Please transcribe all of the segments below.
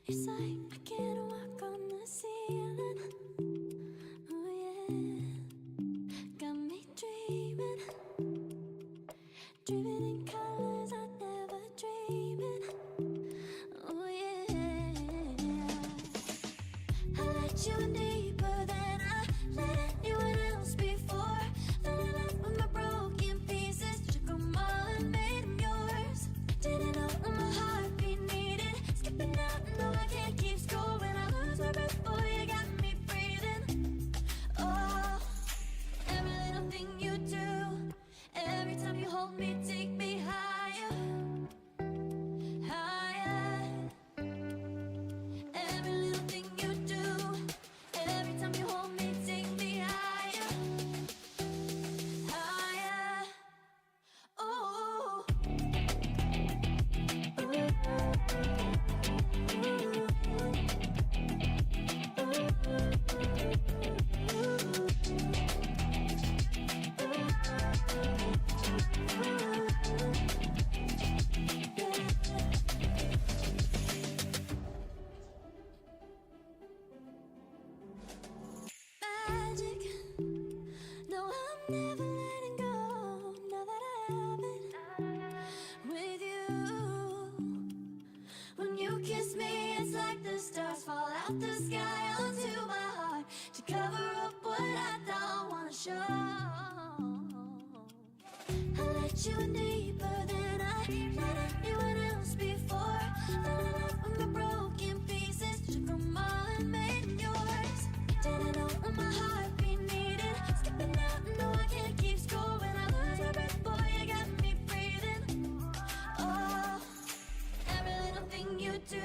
It's like I can't walk on the ceiling. Oh yeah, got me dreaming, dreaming in colors I never dreamed. Oh yeah, I let you in deeper than I let anyone else before. Fell in love with my broken pieces, took them all and made them yours. Didn't know what my heartbeat needed, skipping out, no I can't keep score. When I lose my breath, boy, you got me breathing. Oh, every little thing you do, every time you hold me, take me higher, higher. Every little thing you do, every time you hold me, take me higher, higher. Oh. Magic. No, I'm never letting go. Now that I have it with you. When you kiss me, it's like the stars fall out the sky onto my heart to cover up what I don't wanna show. I let you in deeper than I let anyone else before. Fell in love with my broken pieces, took them all and made them yours. Didn't know what my heartbeat needed, skipping out, no I can't keep score. When I lose my breath, boy, you got me breathing. Oh, every little thing you do,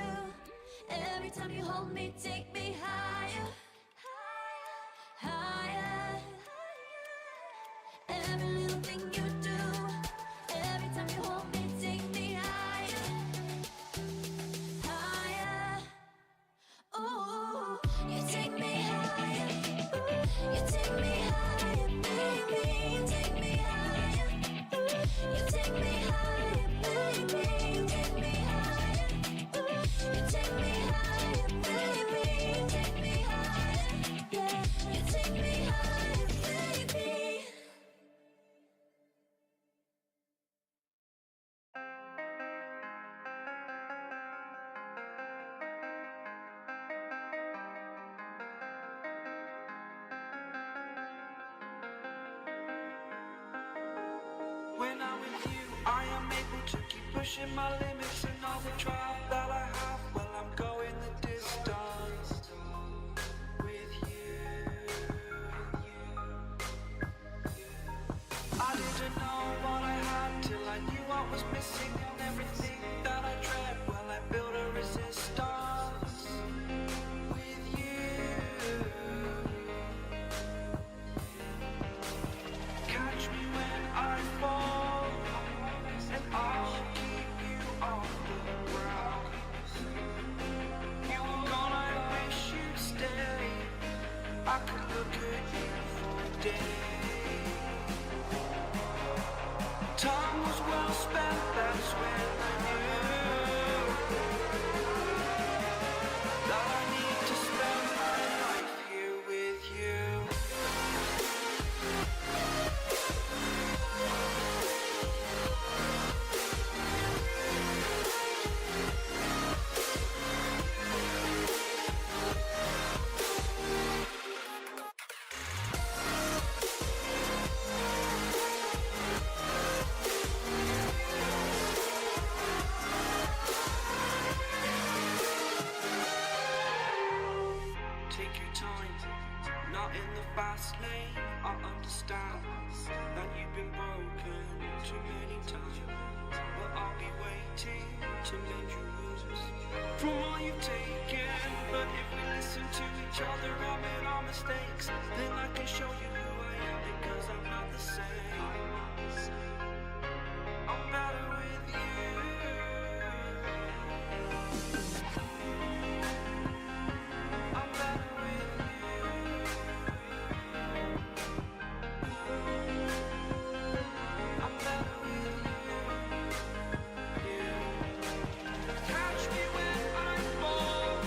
every time you hold me, take me higher, higher. Every little thing you do, every time you hold me, take me higher, higher. Oh, you take me higher, you take me higher, baby, you take me higher, you take me higher, baby, you take me higher, you take me higher, baby, you take me higher, yeah, you take me higher, baby. When I'm with you, I am able to keep pushing my limits, and all the drive that I have, well, I'm going the distance with you. I didn't know what I had till I knew what was missing, and everything that I dread, well, I built a resistance with you. Catch me when I fall, and I'll keep you on the ground. You were gone, I wish you'd stay. I could look at you for days. Time was well spent, that's when I knew that I need to spend my life here with you. Take your time, not in the fast lane. I understand that you've been broken too many times, but I'll be waiting to mend your wounds from all you've taken. But if we listen to each other, admit our mistakes, then I can show you who I am, because I'm not the same. I'm better with you. I'm better with you. I'm better with you. Catch me when I fall.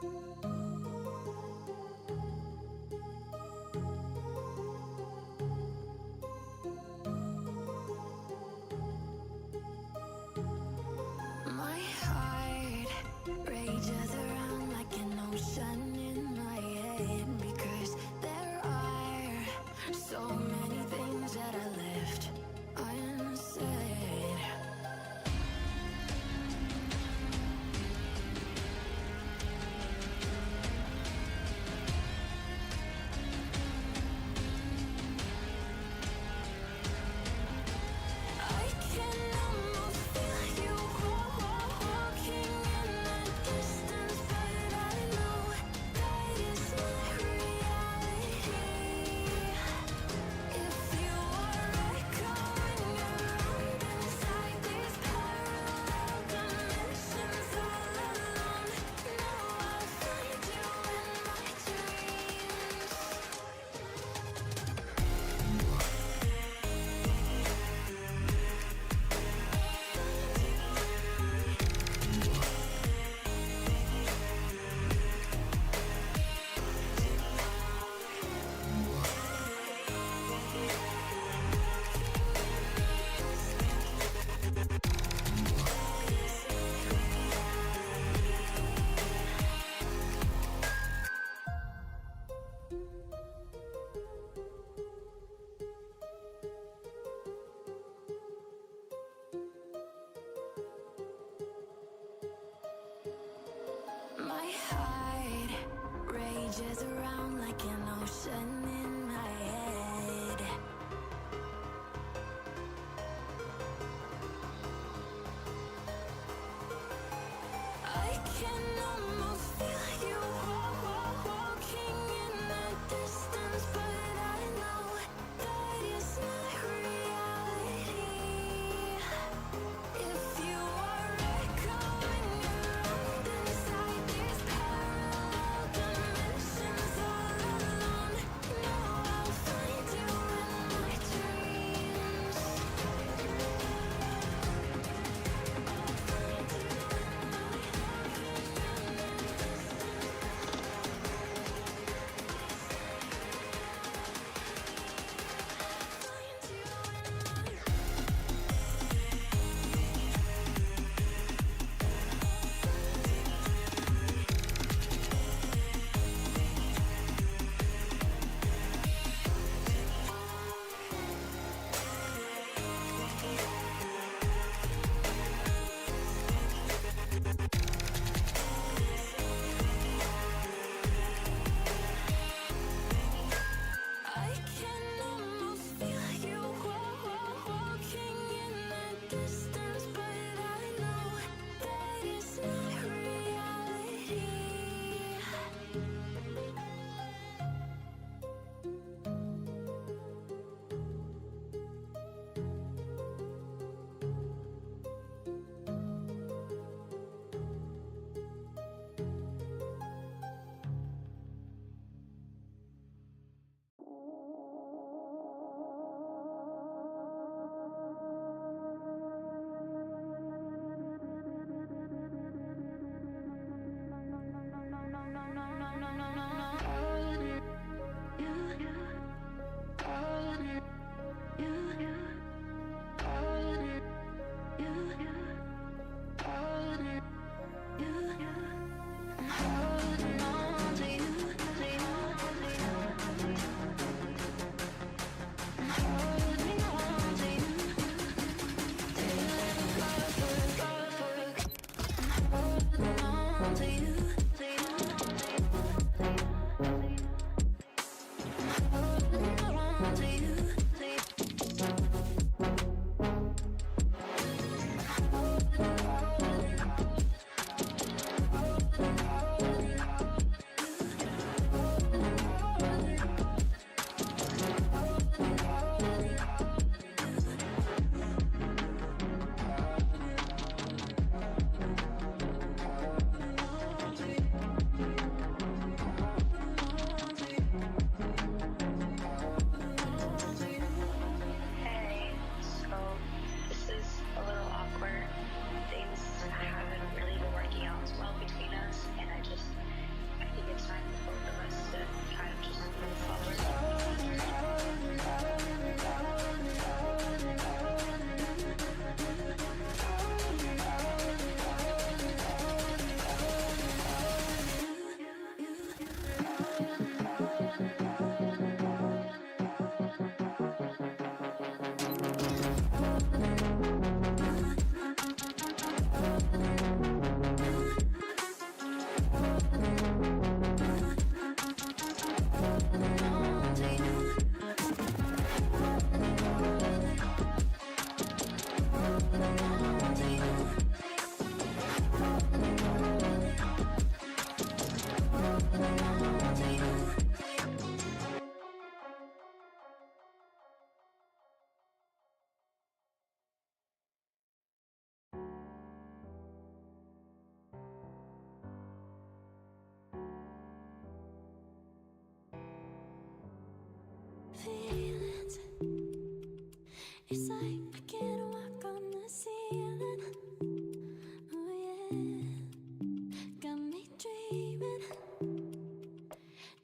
My heart rages around like an ocean in my head because there are so many things that I left unsaid. I can almost feel you walking in the distance, but I know that is not reality. If you are echoing around inside these parallel dimensions all alone, now I'll find you in my dreams. My heart rages around like an ocean in my head. I can almost feel you walking in the distance, but I know that is not reality. If you are echoing around inside these parallel dimensions all alone,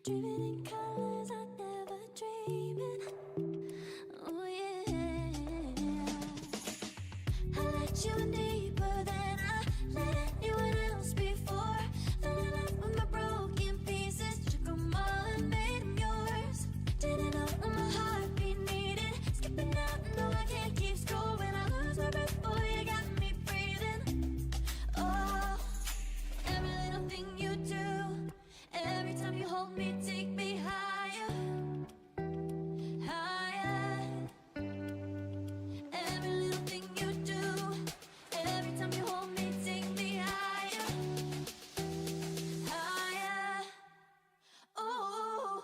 dreaming in colors I never dream in. Oh yeah, I let you in deeper than I let anyone else before. Fell in love with my broken pieces, took them all and made them yours. Didn't know what my heartbeat needed, skipping out, no I can't keep score. When I lose my breath, boy, you got me breathing. Oh, every little thing you do, every time you hold me, take me higher, higher. Every little thing you do, every time you hold me, take me higher, higher. Oh.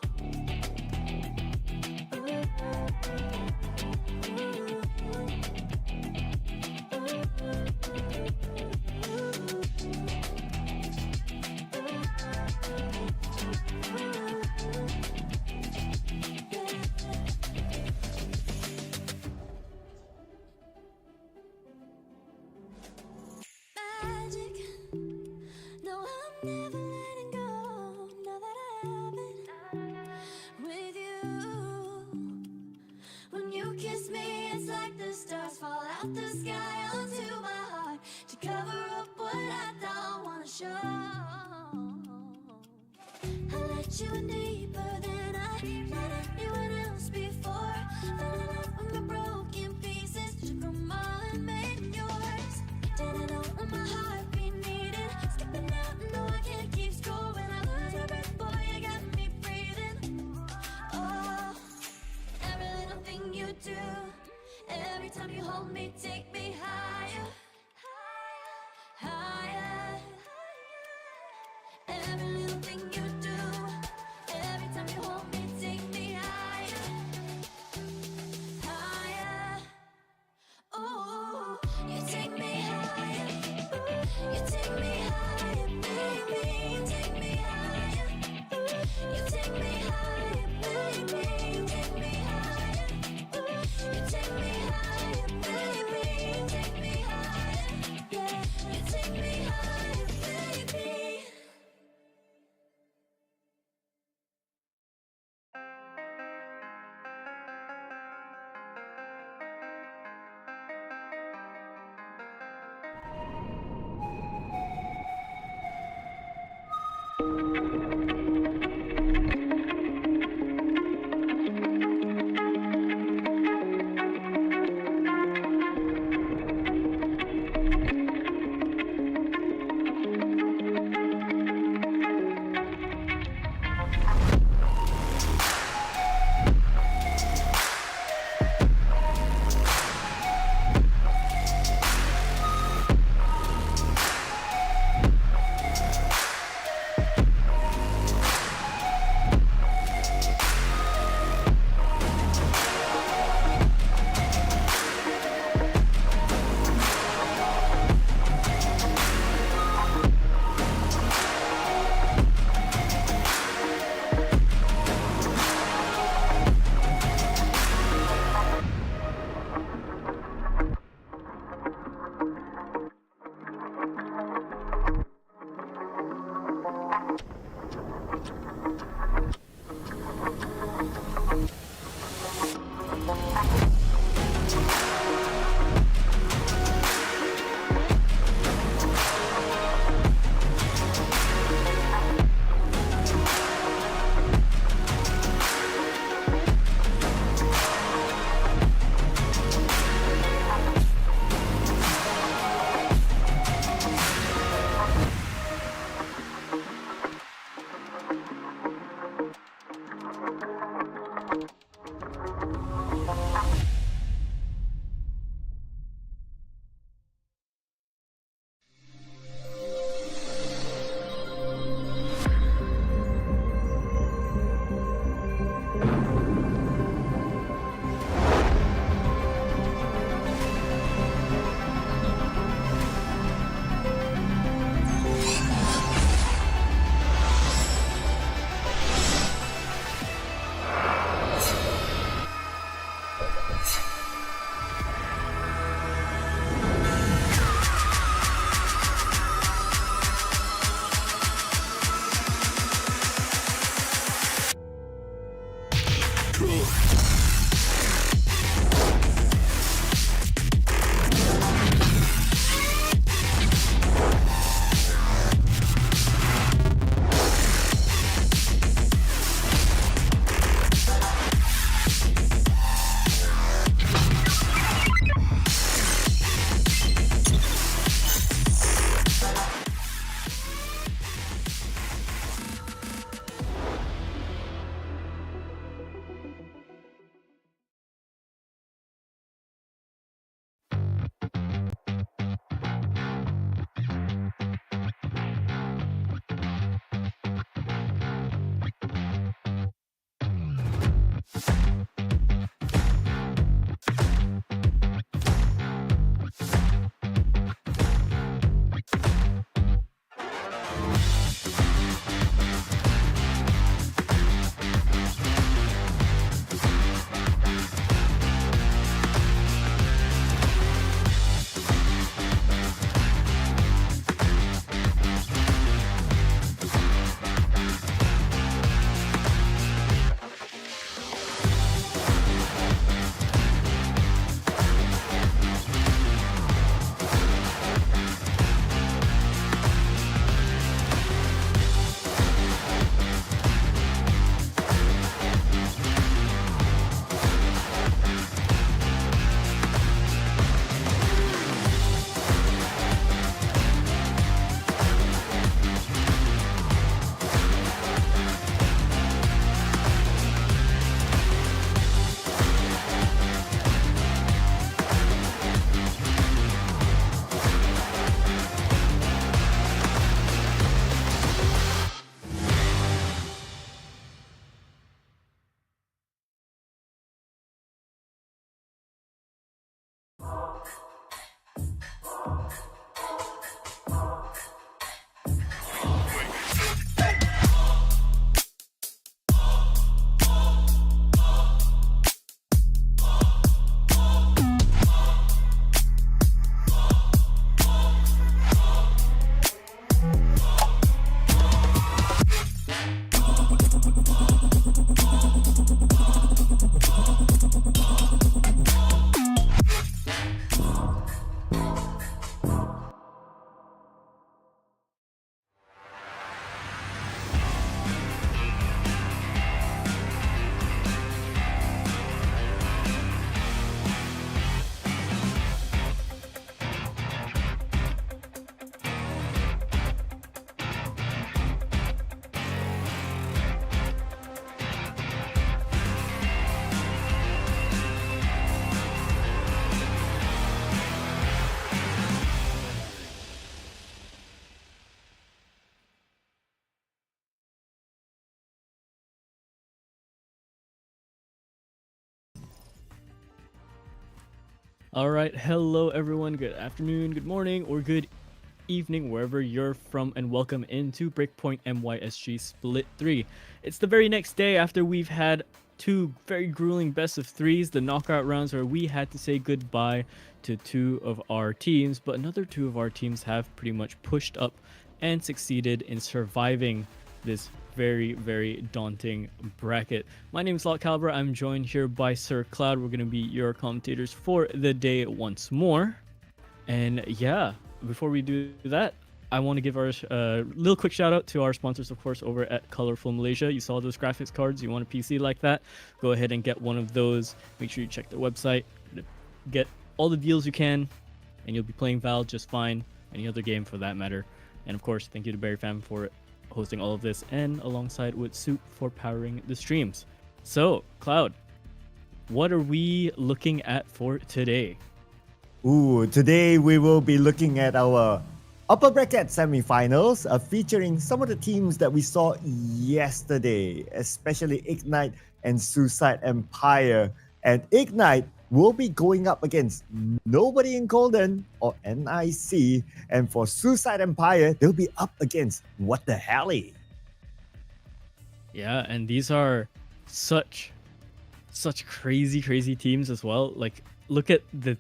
Magic. No, I'm never letting go. Now that I have it with you. When you kiss me, it's like the stars fall out the sky onto my heart to cover up what I don't wanna show. I let you in deeper than I let anyone else before. Fell in love with my broken pieces, took them all and made them yours. Didn't know what my heartbeat needed, skipping out, no I can't keep score. When I lose my breath, boy, you got me breathing. Oh, every little thing you do, every time you hold me, take me higher, higher. Every little thing you do, every time you hold me, take me higher, higher. All right, hello everyone. Good afternoon, good morning, or good evening, wherever you're from, and welcome into Breakpoint MYSG Split 3. It's the very next day after we've had two very grueling best of threes, the knockout rounds where we had to say goodbye to two of our teams, but another two of our teams have pretty much pushed up and succeeded in surviving this very daunting bracket. My name is Lott Calliber. I'm joined here by Sir Cloud. We're going to be your commentators for the day once more. And yeah, before we do that, I want to give our little quick shout out to our sponsors, of course, over at Colorful Malaysia. You saw those graphics cards. You want a PC like that? Go ahead and get one of those. Make sure you check their website. Get all the deals you can, and you'll be playing Val just fine. Any other game for that matter. And of course, thank you to Berryfam for hosting all of this, and alongside with Soup for powering the streams. So, Cloud, what are we looking at for today? Today we will be looking at our upper bracket semifinals, featuring some of the teams that we saw yesterday, especially Ignite and Suicide Empire. And Ignite will be going up against Nobody in Golden, or NIC, and for Suicide Empire, they'll be up against What the Helly. Yeah, and these are such crazy teams as well. Like, look at the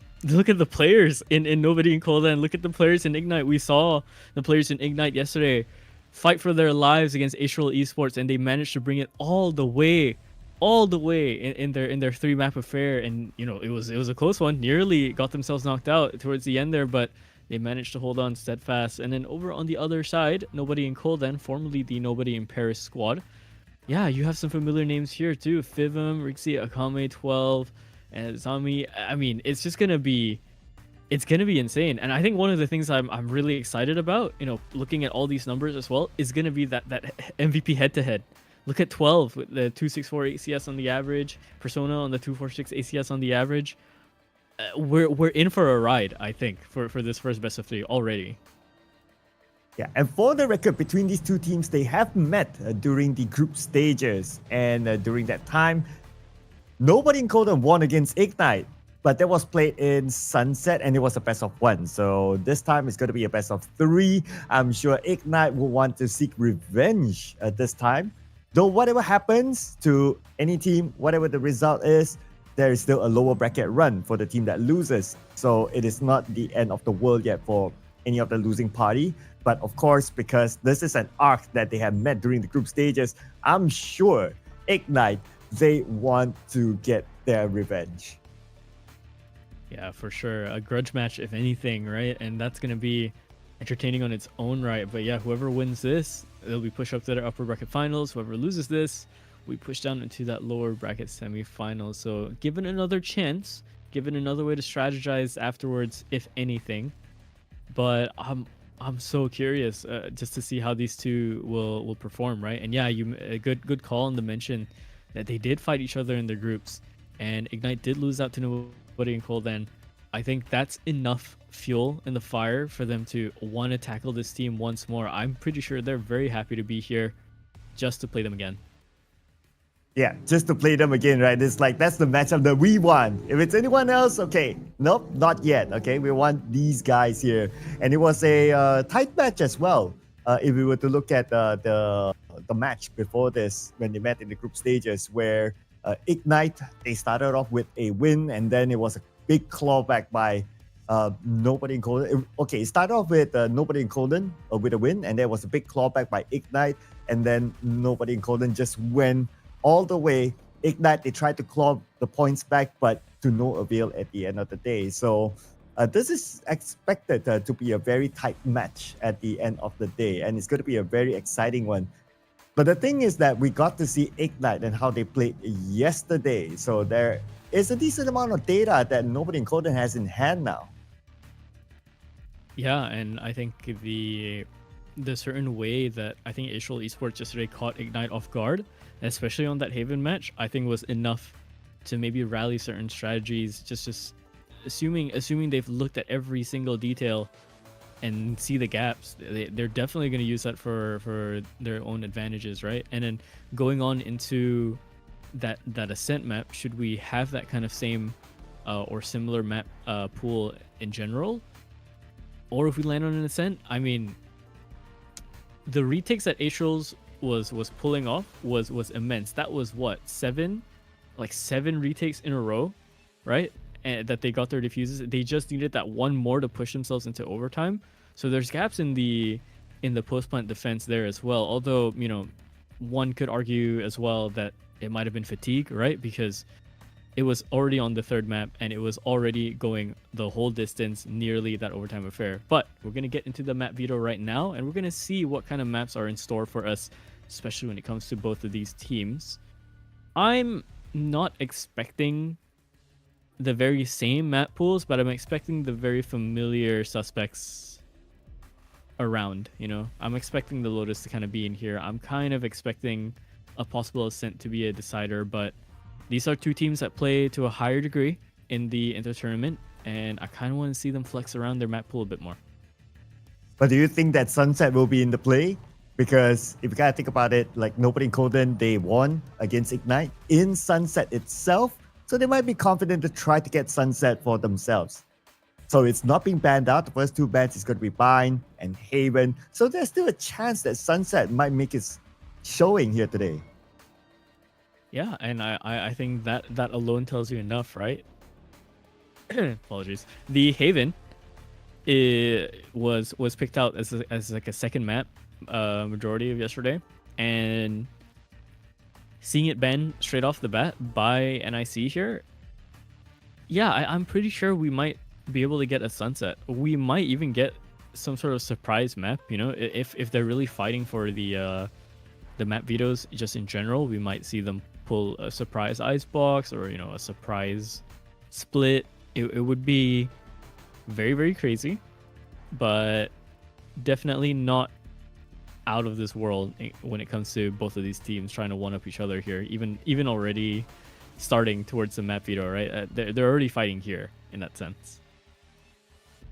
players in Nobody in Golden. Look at the players in Ignite. We saw the players in Ignite yesterday fight for their lives against Astral Esports, and they managed to bring it all the way all the way in their 3-map affair, and it was a close one. Nearly got themselves knocked out towards the end there, but they managed to hold on steadfast. And then over on the other side, Nobody in Colden, formerly the Nobody in Paris squad. Yeah, you have some familiar names here too. Fivum, Rixie, Akame 12, and Zami. I mean, it's gonna be insane. And I think one of the things I'm really excited about, looking at all these numbers as well, is gonna be that MVP head-to-head. Look at 12 with the 264 ACS on the average, Persona on the 246 ACS on the average. We're in for a ride, I think, for this first best of 3 already. Yeah, and for the record, between these two teams, they have met during the group stages. And during that time, Nobody in Colden won against Ignite. But that was played in Sunset, and it was a best of 1. So this time it's going to be a best of 3. I'm sure Ignite will want to seek revenge this time. Though whatever happens to any team, whatever the result is, there is still a lower bracket run for the team that loses. So it is not the end of the world yet for any of the losing party. But of course, because this is an arc that they have met during the group stages, I'm sure Ignite, they want to get their revenge. Yeah, for sure. A grudge match, if anything, right? And that's going to be entertaining on its own right. But yeah, whoever wins this, they'll be pushed up to their upper bracket finals. Whoever loses this, we push down into that lower bracket semifinals. So given another chance, given another way to strategize afterwards, if anything. But I'm so curious just to see how these two will perform, right? And yeah, a good call on the mention that they did fight each other in their groups, and Ignite did lose out to Nobody in Colden. I think that's enough fuel in the fire for them to want to tackle this team once more. I'm pretty sure they're very happy to be here just to play them again. Yeah, just to play them again, right? It's like, that's the matchup that we want. If it's anyone else, okay. Nope, not yet, okay? We want these guys here. And it was a tight match as well. If we were to look at the match before this, when they met in the group stages, where Ignite, they started off with a win, and then it was a big clawback by Nobody in Colden. Okay, it started off with Nobody in Colden with a win, and there was a big clawback by Ignite, and then Nobody in Colden just went all the way. Ignite, they tried to claw the points back, but to no avail at the end of the day. So this is expected to be a very tight match at the end of the day, and it's going to be a very exciting one. But the thing is that we got to see Ignite and how they played yesterday. So there is a decent amount of data that Nobody in Colden has in hand now. Yeah, and I think the certain way that I think Astral Esports yesterday caught Ignite off guard, especially on that Haven match, I think was enough to maybe rally certain strategies. Just assuming they've looked at every single detail and see the gaps, they're definitely going to use that for their own advantages, right? And then going on into that Ascent map, should we have that kind of same or similar map pool in general, or if we land on an Ascent, I mean, the retakes that Astrals was pulling off was immense. That was what, seven retakes in a row, right? And that they got their defuses. They just needed that one more to push themselves into overtime. So there's gaps in the post plant defense there as well. Although, one could argue as well that it might have been fatigue, right? Because it was already on the third map and it was already going the whole distance, nearly that overtime affair. But we're going to get into the map veto right now, and we're going to see what kind of maps are in store for us, especially when it comes to both of these teams. I'm not expecting the very same map pools, but I'm expecting the very familiar suspects around, I'm expecting the Lotus to kind of be in here. I'm kind of expecting a possible Ascent to be a decider, but these are two teams that play to a higher degree in the inter-tournament, and I kind of want to see them flex around their map pool a bit more. But do you think that Sunset will be in the play? Because if you kind of think about it, like Nobody in Colden, they won against Ignite in Sunset itself. So they might be confident to try to get Sunset for themselves. So it's not being banned out. The first two bans is going to be Bind and Haven. So there's still a chance that Sunset might make its showing here today. Yeah, and I think that alone tells you enough, right? Apologies. The Haven was picked out as like a second map majority of yesterday, and seeing it banned straight off the bat by NIC here, yeah, I'm pretty sure we might be able to get a sunset. We might even get some sort of surprise map, you know, if they're really fighting for the map vetoes just in general, we might see them pull a surprise icebox or, you know, a surprise split. It would be very, very crazy, but definitely not out of this world when it comes to both of these teams trying to one up each other here, even already starting towards the map veto, right? They're already fighting here in that sense.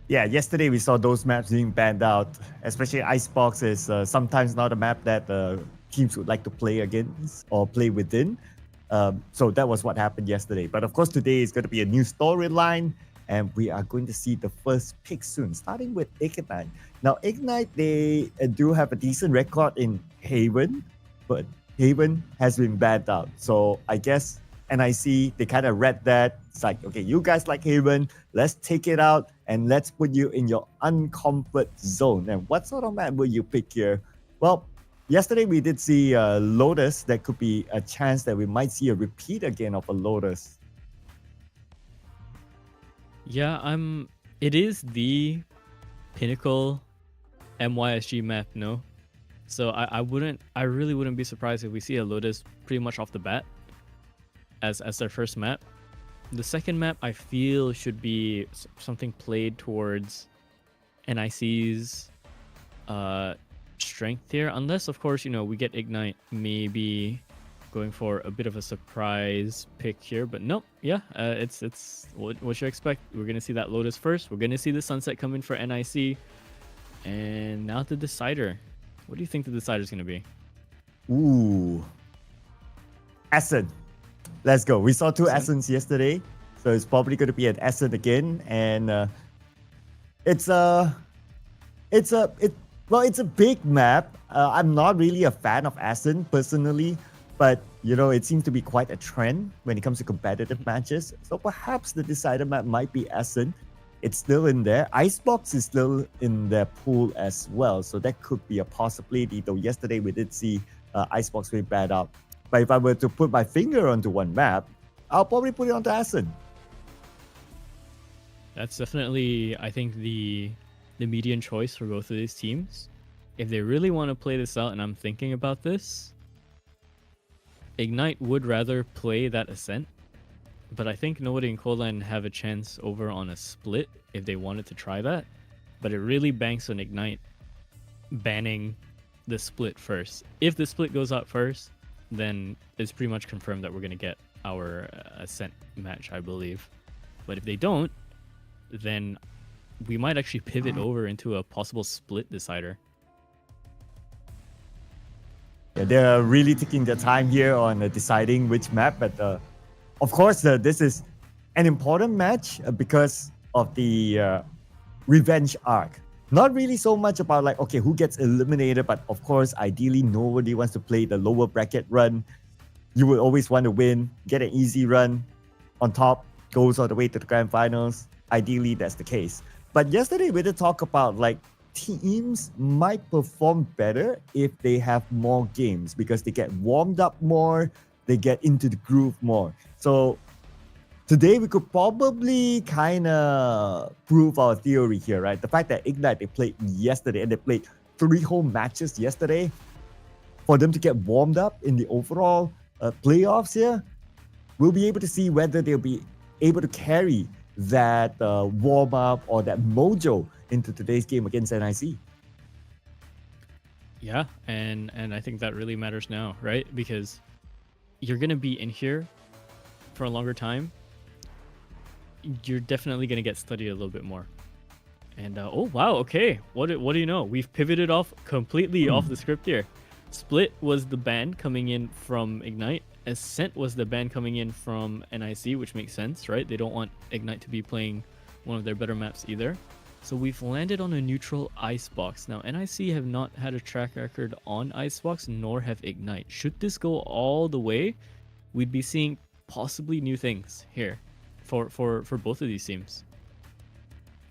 Yeah, yesterday we saw those maps being banned out, especially Icebox is sometimes not a map that teams would like to play against or play within. So that was what happened yesterday. But of course, today is going to be a new storyline, and we are going to see the first pick soon, starting with Ignite. Now, Ignite, they do have a decent record in Haven, but Haven has been banned out. So I guess NIC, they kind of read that. It's like, okay, you guys like Haven, let's take it out and let's put you in your uncomfort zone. And what sort of map will you pick here? Well, yesterday we did see Lotus. There could be a chance that we might see a repeat again of a Lotus. Yeah, it is the pinnacle MYSG map, no? So I really wouldn't be surprised if we see a Lotus pretty much off the bat as their first map. The second map I feel should be something played towards NIC's strength here, unless of course, you know, we get Ignite maybe going for a bit of a surprise pick here, but nope. Yeah, it's what you expect. We're gonna see that Lotus first. We're gonna see the sunset come in for NIC, and now the decider. What do you think the decider is gonna be? Ooh, Essen. Let's go. We saw two Essens yesterday, so it's probably going to be an Essen again, and it's a big map. I'm not really a fan of Essen personally, but you know, it seems to be quite a trend when it comes to competitive matches. So perhaps the decider map might be Essen. It's still in there. Icebox is still in their pool as well, so that could be a possibility. Though yesterday we did see Icebox being bad out. But if I were to put my finger onto one map, I'll probably put it onto Essen. That's definitely, I think, the median choice for both of these teams. If they really want to play this out, and I'm thinking about this, Ignite would rather play that Ascent, but I think Nobody and Coldline have a chance over on a split if they wanted to try that. But it really banks on Ignite banning the split first. If the split goes out first, then it's pretty much confirmed that we're going to get our Ascent match, I believe. But if they don't, then we might actually pivot over into a possible split decider. Yeah, they're really taking their time here on deciding which map. But of course, this is an important match because of the revenge arc. Not really so much about like, okay, who gets eliminated, but of course, ideally, nobody wants to play the lower bracket run. You would always want to win, get an easy run on top, goes all the way to the grand finals. Ideally, that's the case. But yesterday, we did talk about like teams might perform better if they have more games because they get warmed up more, they get into the groove more. So today, we could probably kind of prove our theory here, right? The fact that Ignite, they played yesterday and they played 3 whole matches yesterday. For them to get warmed up in the overall playoffs here, we'll be able to see whether they'll be able to carry that warm-up or that mojo into today's game against NIC. Yeah, and I think that really matters now, right? Because you're going to be in here for a longer time. You're definitely going to get studied a little bit more. And oh wow, okay, what do you know, we've pivoted off completely off the script here. Split was the ban coming in from Ignite. Ascent was the ban coming in from NIC, which makes sense, right? They don't want Ignite to be playing one of their better maps either. So we've landed on a neutral Icebox. Now NIC have not had a track record on Icebox, nor have Ignite. Should this go all the way, we'd be seeing possibly new things here for both of these teams.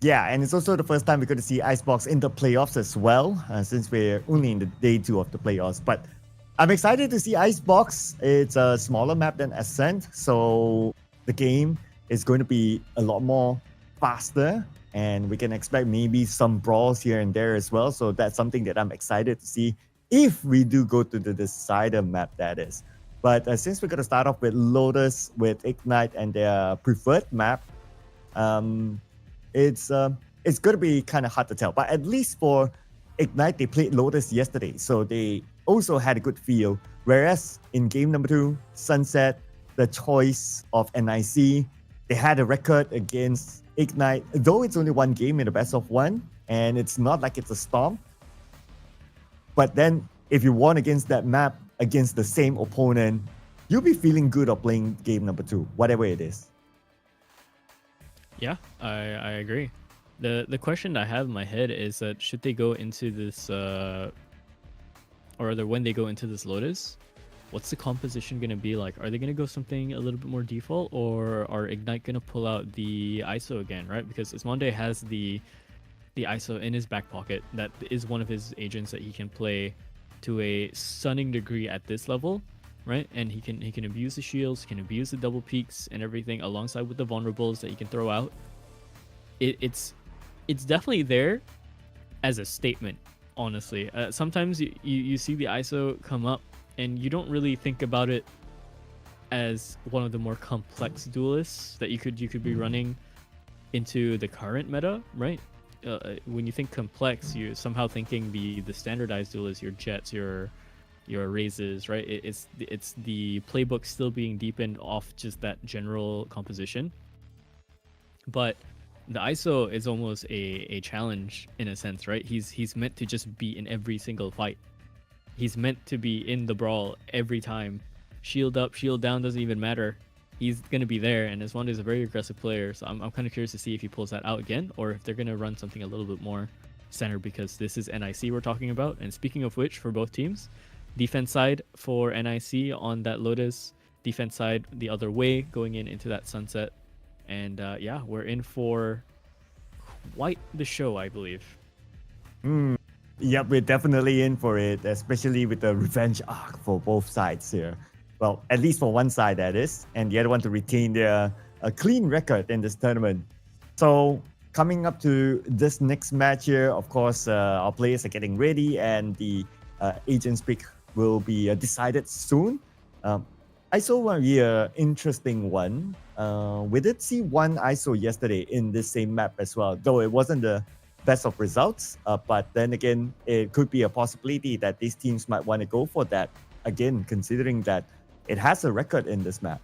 Yeah, and it's also the first time we're going to see Icebox in the playoffs as well, since we're only in the day 2 of the playoffs. But I'm excited to see Icebox. It's a smaller map than Ascent, so the game is going to be a lot more faster, and we can expect maybe some brawls here and there as well. So that's something that I'm excited to see if we do go to the decider map, that is. But since we're going to start off with Lotus, with Ignite and their preferred map, it's going to be kind of hard to tell. But at least for Ignite, they played Lotus yesterday, so they also had a good feel. Whereas in game number 2, Sunset, the choice of NIC, they had a record against Ignite, though it's only one game in the best of 1, and it's not like it's a storm. But then if you won against that map, against the same opponent, you'll be feeling good of playing game number 2, whatever it is. Yeah, I agree. The question I have in my head is that should they go into this, or rather when they go into this Lotus, what's the composition going to be like? Are they going to go something a little bit more default, or are Ignite going to pull out the ISO again, right? Because Ismonde has the ISO in his back pocket. That is one of his agents that he can play to a stunning degree at this level, right? And he can abuse the shields, he can abuse the double peaks and everything alongside with the vulnerables that he can throw out. It's definitely there as a statement, honestly. Sometimes you see the ISO come up and you don't really think about it as one of the more complex duelists that you could be running into the current meta, right? When you think complex, you're somehow thinking the standardized duelists, your Jets, your Razes, right? It's the playbook still being deepened off just that general composition. But the ISO is almost a challenge in a sense, right? He's meant to just be in every single fight. He's meant to be in the brawl every time. Shield up, shield down, doesn't even matter. He's going to be there, and Ismonde is a very aggressive player, so I'm kind of curious to see if he pulls that out again, or if they're going to run something a little bit more centered, because this is NIC we're talking about. And speaking of which, for both teams, defense side for NIC on that Lotus, defense side the other way going into that Sunset. And yeah, we're in for quite the show, I believe. Yep, we're definitely in for it, especially with the revenge arc for both sides here. Well, at least for one side, that is, and the other one to retain their clean record in this tournament. So coming up to this next match here, of course, our players are getting ready, and the agent's pick will be decided soon. ISO will be an interesting one. We did see one ISO yesterday in this same map as well, though it wasn't the best of results. But then again, it could be a possibility that these teams might want to go for that again, considering that it has a record in this map.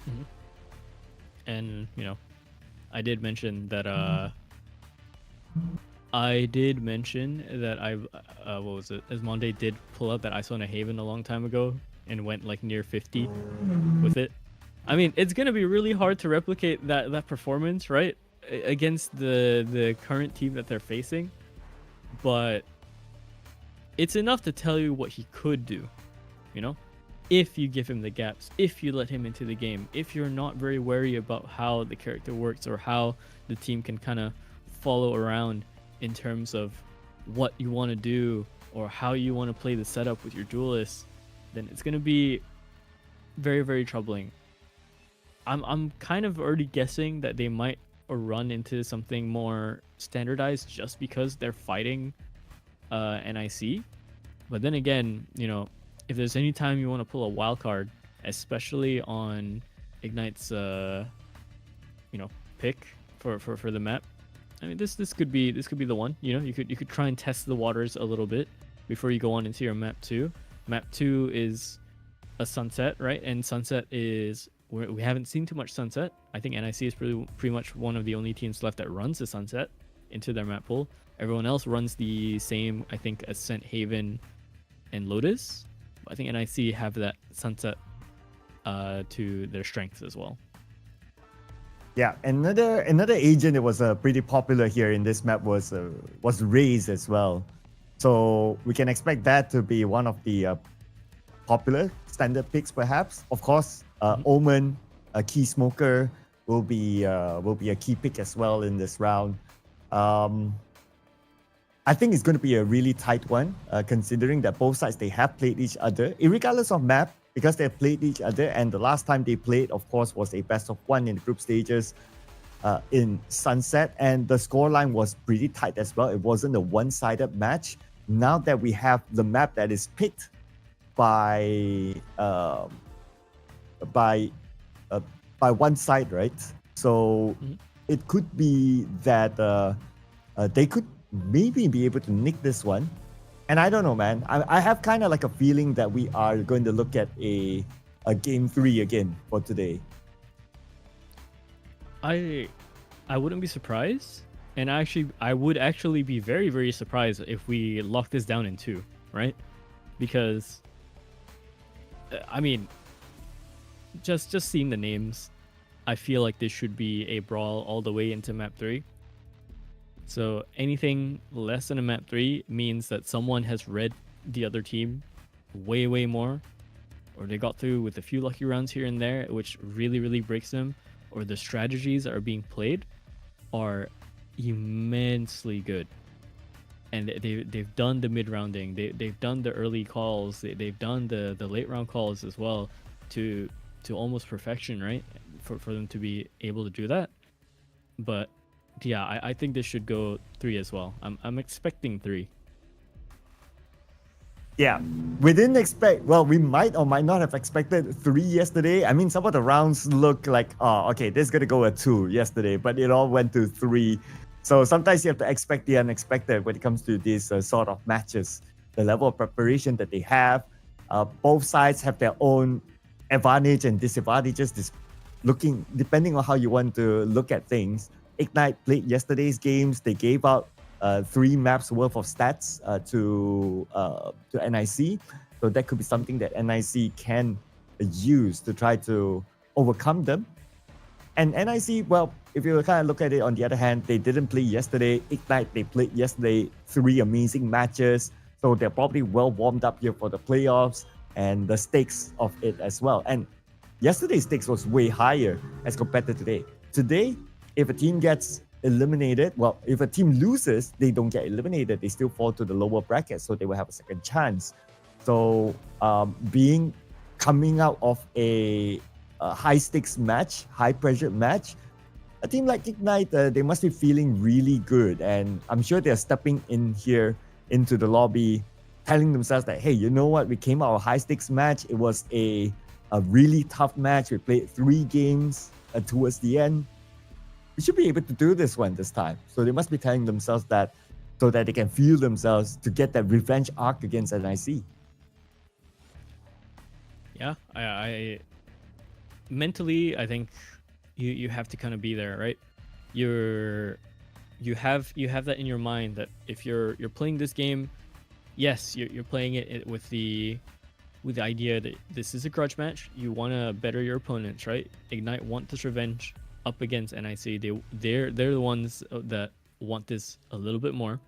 Mm-hmm. And, you know, I did mention that what was it? Ismonde did pull out that ISO in a Haven a long time ago and went like near 50 with it. I mean, it's gonna be really hard to replicate that performance, right, against the current team that they're facing. But it's enough to tell you what he could do, you know? If you give him the gaps, if you let him into the game, if you're not very wary about how the character works or how the team can kind of follow around in terms of what you want to do or how you want to play the setup with your duelists, then it's going to be very, very troubling. I'm kind of already guessing that they might run into something more standardized just because they're fighting NIC. But then again, you know, if there's any time you want to pull a wild card, especially on Ignite's pick for the map, I mean this could be the one. You know, you could try and test the waters a little bit before you go on into your map 2. Map 2 is a Sunset, right? And Sunset is we haven't seen too much Sunset. I think NIC is pretty much one of the only teams left that runs the Sunset into their map pool. Everyone else runs the same, I think, Ascent, Haven, and Lotus. I think NIC have that Sunset to their strengths as well. Yeah, another agent that was pretty popular here in this map was Raze as well. So we can expect that to be one of the popular standard picks, perhaps. Of course, Omen, a key smoker, will be a key pick as well in this round. I think it's going to be a really tight one, considering that both sides, they have played each other, regardless of map, because they have played each other. And the last time they played, of course, was a best of one in the group stages in Sunset. And the scoreline was pretty tight as well. It wasn't a one-sided match. Now that we have the map that is picked by one side, right? So it could be that they could maybe be able to nick this one. And I don't know, man. I have kind of like a feeling that we are going to look at a game 3 again for today. I wouldn't be surprised, and I would actually be very, very surprised if we lock this down in 2, right? Because I mean, just seeing the names, I feel like this should be a brawl all the way into map 3. So anything less than a map 3 means that someone has read the other team way, way more, or they got through with a few lucky rounds here and there, which really, really breaks them, or the strategies that are being played are immensely good. And they've done the mid-rounding, they've done the early calls, they've done the late round calls as well to almost perfection, right? For them to be able to do that. But yeah, I think this should go 3 as well. I'm expecting 3. Yeah, we didn't expect, well, we might or might not have expected 3 yesterday. I mean, some of the rounds look like, oh, okay, this is going to go a 2 yesterday, but it all went to 3. So sometimes you have to expect the unexpected when it comes to these sort of matches. The level of preparation that they have, both sides have their own advantage and disadvantages, depending on how you want to look at things. Ignite played yesterday's games. They gave out 3 maps worth of stats to NIC. So that could be something that NIC can use to try to overcome them. And NIC, well, if you kind of look at it on the other hand, they didn't play yesterday. Ignite, they played yesterday 3 amazing matches. So they're probably well warmed up here for the playoffs and the stakes of it as well. And yesterday's stakes was way higher as compared to today. Today, if a team gets eliminated, well, if a team loses, they don't get eliminated. They still fall to the lower bracket, so they will have a second chance. So coming out of a high stakes match, high pressure match, a team like Ignite, they must be feeling really good. And I'm sure they're stepping in here into the lobby, telling themselves that, hey, you know what? We came out of a high stakes match. It was a really tough match. We played 3 games towards the end. We should be able to do this one this time. So they must be telling themselves that so that they can feel themselves to get that revenge arc against NIC. Yeah, I mentally, I think you have to kind of be there, right? You have that in your mind that if you're playing this game, yes, you're playing it with the idea that this is a grudge match. You want to better your opponents, right? Ignite want this revenge up against NIC. They're the ones that want this a little bit more,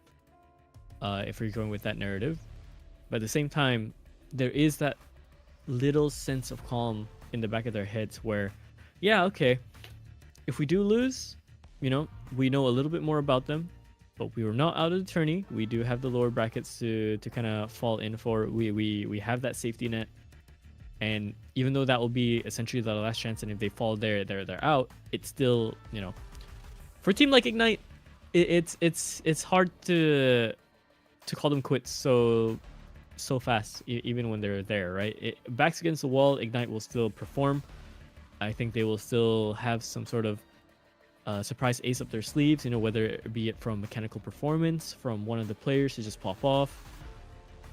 if you're going with that narrative. But at the same time, there is that little sense of calm in the back of their heads where, yeah, okay, if we do lose, we know a little bit more about them, but we were not out of the tourney. We do have the lower brackets to kind of fall in for. We have that safety net. And even though that will be essentially the last chance, and if they fall there, they're out, it's still, for a team like Ignite, it's hard to call them quits so fast, even when they're there, right? Backs against the wall, Ignite will still perform. I think they will still have some sort of surprise ace up their sleeves, whether it be from mechanical performance, from one of the players to just pop off.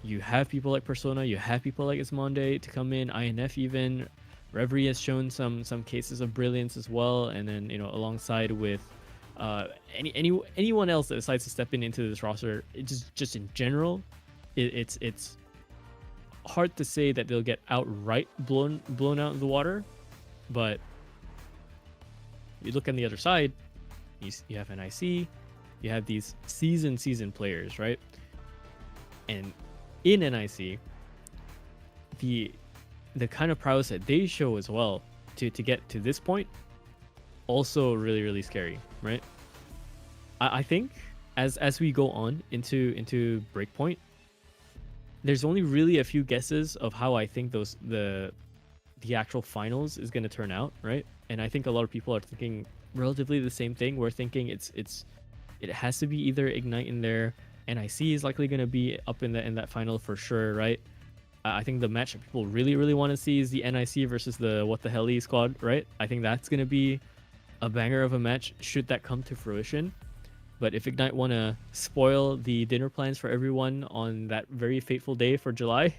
You have people like Persona, you have people like Ismonde to come in, INF even. Reverie has shown some cases of brilliance as well, and then alongside with anyone else that decides to step into this roster, just in general, it's hard to say that they'll get outright blown out of the water, but you look on the other side, you have NIC, you have these seasoned players, right? And in NIC, the kind of prowess that they show as well to get to this point, also really, really scary, right? I think as we go on into Breakpoint, there's only really a few guesses of how I think the actual finals is going to turn out, right? And I think a lot of people are thinking relatively the same thing. We're thinking it has to be either Ignite in there. NIC is likely going to be up in that final for sure, right? I think the match that people really want to see is the NIC versus the What the Hell squad, right? I think that's going to be a banger of a match should that come to fruition. But if Ignite want to spoil the dinner plans for everyone on that very fateful day for July,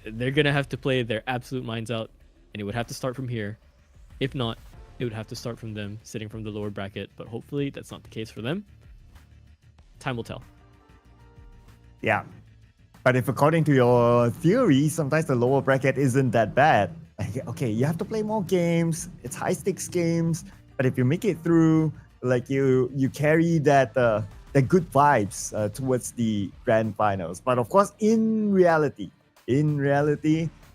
they're going to have to play their absolute minds out, and it would have to start from here. If not, it would have to start from them sitting from the lower bracket, but hopefully that's not the case for them. Time will tell. Yeah. But if according to your theory, sometimes the lower bracket isn't that bad. Okay, you have to play more games. It's high stakes games. But if you make it through, like you carry that good vibes towards the grand finals. But of course, in reality,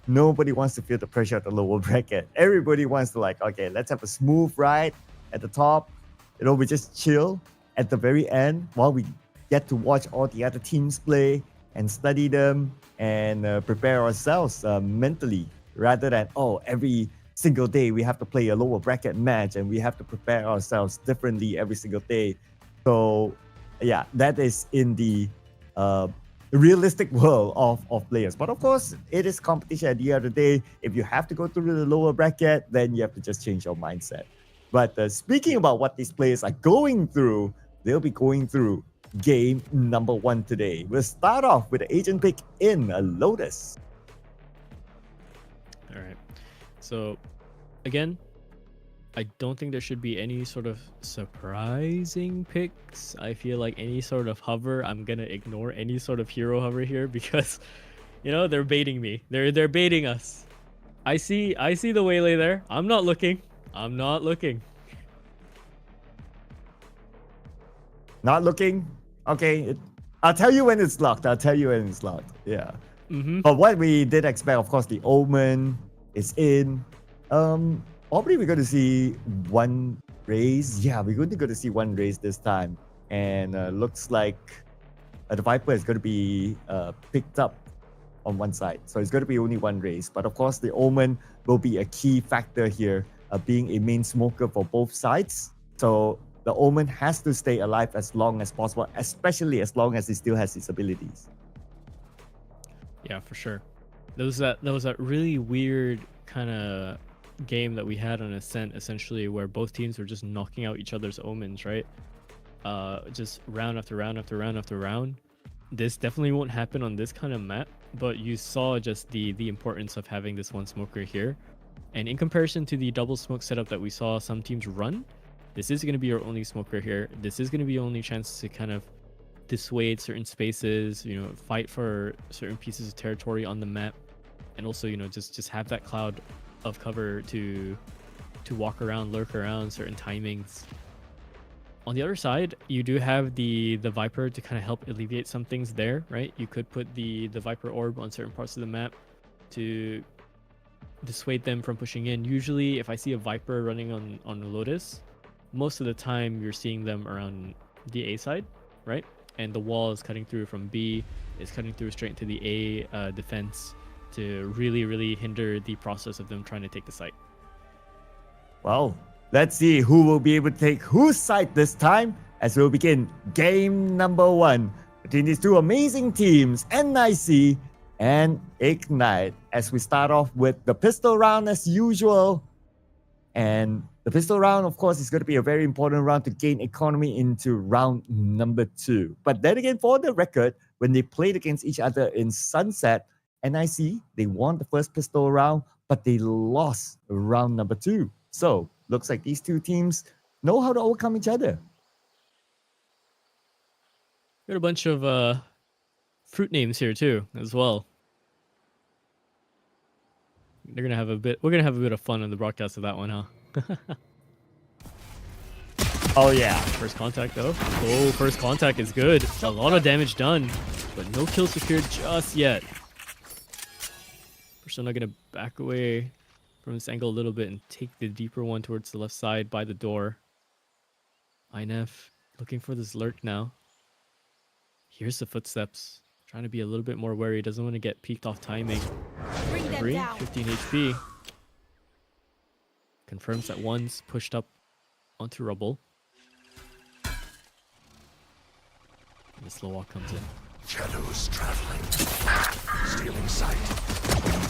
nobody wants to feel the pressure at the lower bracket. Everybody wants to okay, let's have a smooth ride at the top. We just chill at the very end while we get to watch all the other teams play and study them and prepare ourselves mentally, rather than every single day we have to play a lower bracket match and we have to prepare ourselves differently every single day. So yeah, that is in the realistic world of players. But of course, it is competition at the end of the day. If you have to go through the lower bracket, then you have to just change your mindset. But speaking about what these players are going through, they'll be going through game number 1 today. We'll start off with the agent pick in a Lotus. All right. So, again, I don't think there should be any sort of surprising picks. I feel like any sort of hover, I'm gonna ignore any sort of hero hover here because, they're baiting me. They're baiting us. I see the waylay there. I'm not looking. Not looking? Okay. I'll tell you when it's locked. Yeah. Mm-hmm. But what we did expect, of course, the Omen is in. Probably we're going to see one raise. Yeah, we're going to see one raise this time. And looks like the Viper is going to be picked up on one side. So it's going to be only one raise. But of course, the Omen will be a key factor here, being a main smoker for both sides. So the Omen has to stay alive as long as possible, especially as long as he still has his abilities. Yeah, for sure. There was that really weird kind of game that we had on Ascent, essentially, where both teams were just knocking out each other's omens, right? Just round after round after round after round. This definitely won't happen on this kind of map, but you saw just the importance of having this one smoker here. And in comparison to the double smoke setup that we saw some teams run, this is going to be your only smoker here. This is going to be your only chance to kind of dissuade certain spaces, fight for certain pieces of territory on the map, and also, just have that cloud of cover to walk around, lurk around certain timings. On the other side, you do have the Viper to kind of help alleviate some things there, right? You could put the Viper orb on certain parts of the map to dissuade them from pushing in. Usually, if I see a Viper running on a Lotus, most of the time you're seeing them around the A side, right? And the wall is cutting through from B, is cutting through straight into the A defense to really hinder the process of them trying to take the site. Well, let's see who will be able to take whose side this time as we'll begin game number 1 between these two amazing teams, NIC and Ignite, as we start off with the pistol round as usual. And the pistol round, of course, is going to be a very important round to gain economy into round number 2. But then again, for the record, when they played against each other in Sunset, NIC, they won the first pistol round, but they lost round number 2. So, looks like these two teams know how to overcome each other. Got a bunch of fruit names here too, as well. We're gonna have a bit of fun on the broadcast of that one, huh? Oh yeah. First contact though. Oh, first contact is good. A lot of damage done, but no kill secured just yet. Persona gonna back away from this angle a little bit and take the deeper one towards the left side by the door. INF looking for this lurk now. hears the footsteps. Trying to be a little bit more wary. Doesn't want to get peeked off timing. Bring them Reverie, down. 15 HP. Confirms that one's pushed up onto rubble. And the slow walk comes in. Shadows traveling. Stealing sight.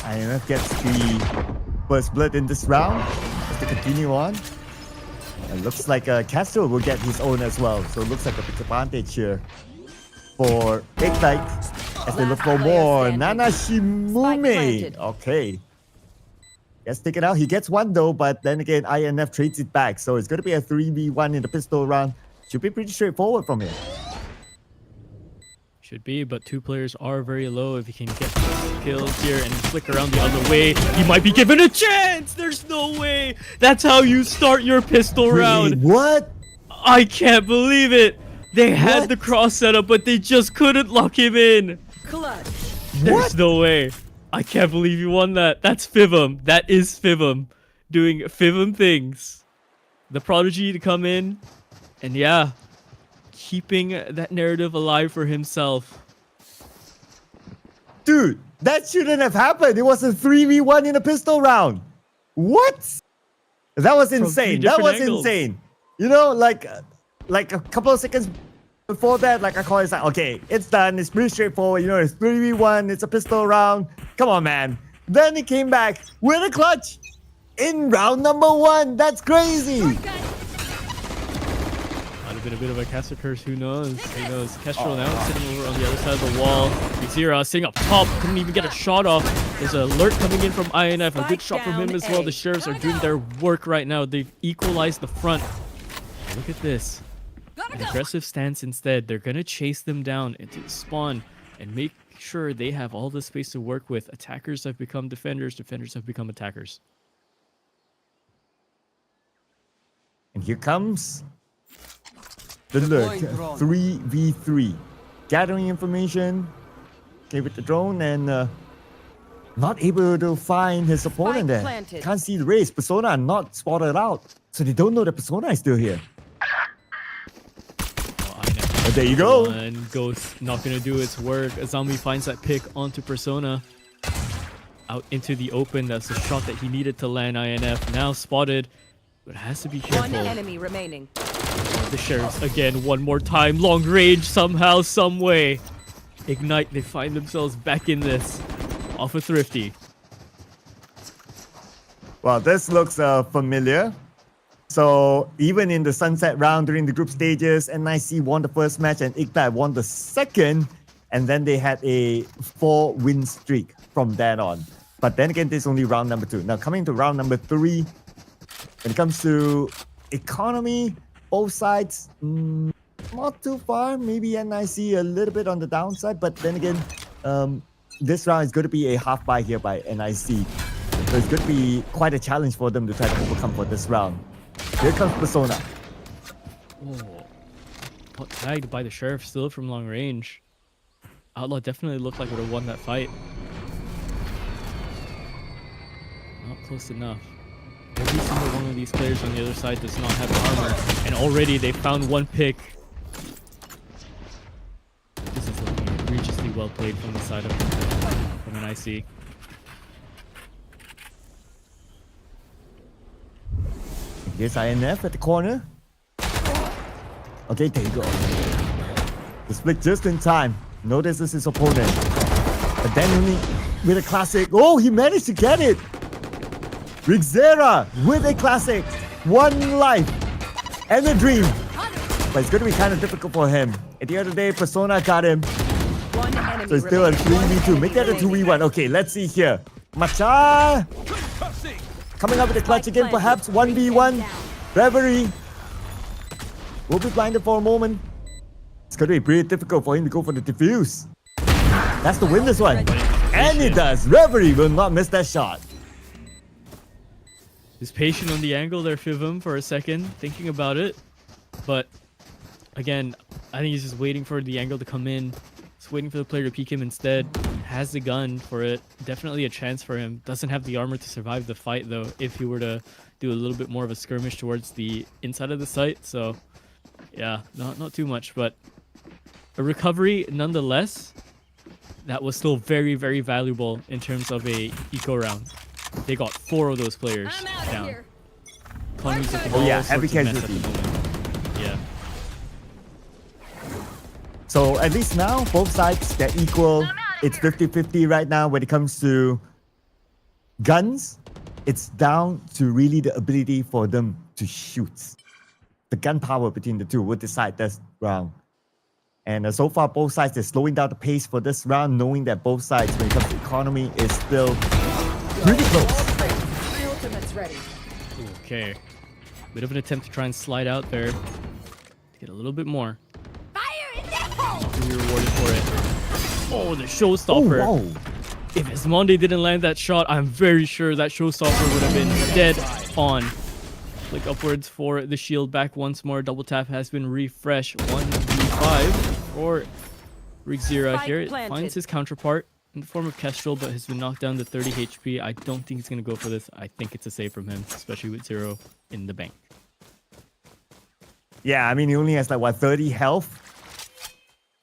IMF gets the first blood in this round. Just to continue on. It looks like Castro will get his own as well. So it looks like a big advantage here for Ignite as they look for more. Nanashimume. Okay. Let's take it out. He gets one though, but then again, INF trades it back. So it's going to be a 3v1 in the pistol round. Should be pretty straightforward from here. Should be, but two players are very low. If he can get kills here and flick around the other way, he might be given a chance. There's no way. That's how you start your pistol round. What? I can't believe it. They had What? the cross setup, but they just couldn't lock him in. Clutch. There's no way. I can't believe you won that. That's Fivum. That is Fivum doing Fivum things. The Prodigy to come in, and yeah, keeping that narrative alive for himself. Dude, that shouldn't have happened. It was a 3v1 in a pistol round. What? That was three insane. That different was angles. insane. You know, like a couple of seconds before that, like I call it, like, okay, it's done. It's pretty straightforward. You know, it's 3v1. It's a pistol round. Come on, man. Then he came back with a clutch in round number 1. That's crazy. Might have been a bit of a Caster curse. Who knows? Who knows? Kestrel now sitting over on the other side of the wall. Xira sitting up top. Couldn't even get a shot off. There's an alert coming in from INF. A good shot from him as well. The Sheriffs are doing their work right now. They've equalized the front. Look at this. An aggressive stance instead. They're going to chase them down into the spawn and make sure they have all the space to work with. Attackers have become defenders. Defenders have become attackers. And here comes the lurk. 3v3. Gathering information. Okay, with the drone and not able to find his opponent there. planted. Can't see the race. Persona not spotted out. So they don't know that Persona is still here. Oh, There you go. And Ghost not going to do its work. Azami finds that pick onto Persona. Out into the open. That's the shot that he needed to land. INF now spotted. But has to be careful. One enemy remaining. The Sheriffs again one more time. Long range somehow, some way. Ignite, they find themselves back in this. Off a Thrifty. Well, this looks familiar. So even in the sunset round during the group stages, NIC won the first match and Ignite won the second. And then they had a 4-win streak from then on. But then again, this is only round number 2. Now coming to round number 3, when it comes to economy, both sides, not too far. Maybe NIC a little bit on the downside. But then again, this round is going to be a half buy here by NIC. So it's going to be quite a challenge for them to try to overcome for this round. Here comes Persona. Oh. Got tagged by the Sheriff still from long range. Outlaw definitely looked like would have won that fight. Not close enough. Every single one of these players on the other side does not have armor. And already they found one pick. This is looking egregiously well played from the side of from an IC. Here's INF at the corner. Okay, there you go. The split just in time. Notices his opponent. But then only with a classic. Oh, he managed to get it. Rigzera with a classic. 1 life and a dream. But it's going to be kind of difficult for him. At the end of the day, Persona got him. One enemy So it's still a remaining. 3v2. Make that a 2v1. Okay, let's see here. Macha coming up with a clutch again, perhaps 1v1. Reverie will be blinded for a moment. It's going to be pretty difficult for him to go for the defuse. That's to win this one. And it does. Reverie will not miss that shot. He's patient on the angle there, Fivum, for a second, thinking about it. But again, I think he's just waiting for the angle to come in. He's waiting for the player to peek him instead. Has the gun for it. Definitely a chance for him. Doesn't have the armor to survive the fight, though, if he were to do a little bit more of a skirmish towards the inside of the site. So, yeah, not too much, but a recovery nonetheless. That was still very, very valuable in terms of a eco round. They got 4 of those players I'm out of down. here. Economy's looking Oh, yeah, all heavy sorts of mess at the casualty. moment. Yeah. So at least now, both sides, they're equal. It's 50-50 right now when it comes to guns. It's down to really the ability for them to shoot. The gun power between the two will decide this round. And so far, both sides are slowing down the pace for this round, knowing that both sides, when it comes to economy, is still pretty close. My ultimate's ready. Okay. Bit of an attempt to try and slide out there. To get a little bit more. Fire in the hole! Be rewarded for it. Oh, the showstopper. Oh, whoa. If Esmonde didn't land that shot, I'm very sure that showstopper would have been dead on. Flick upwards for the shield back once more. Double tap has been refreshed. 1v5 for Rigzira Spike here. planted. Finds his counterpart in the form of Kestrel, but has been knocked down to 30 HP. I don't think he's going to go for this. I think it's a save from him, especially with 0 in the bank. Yeah, I mean, he only has like, what, 30 health?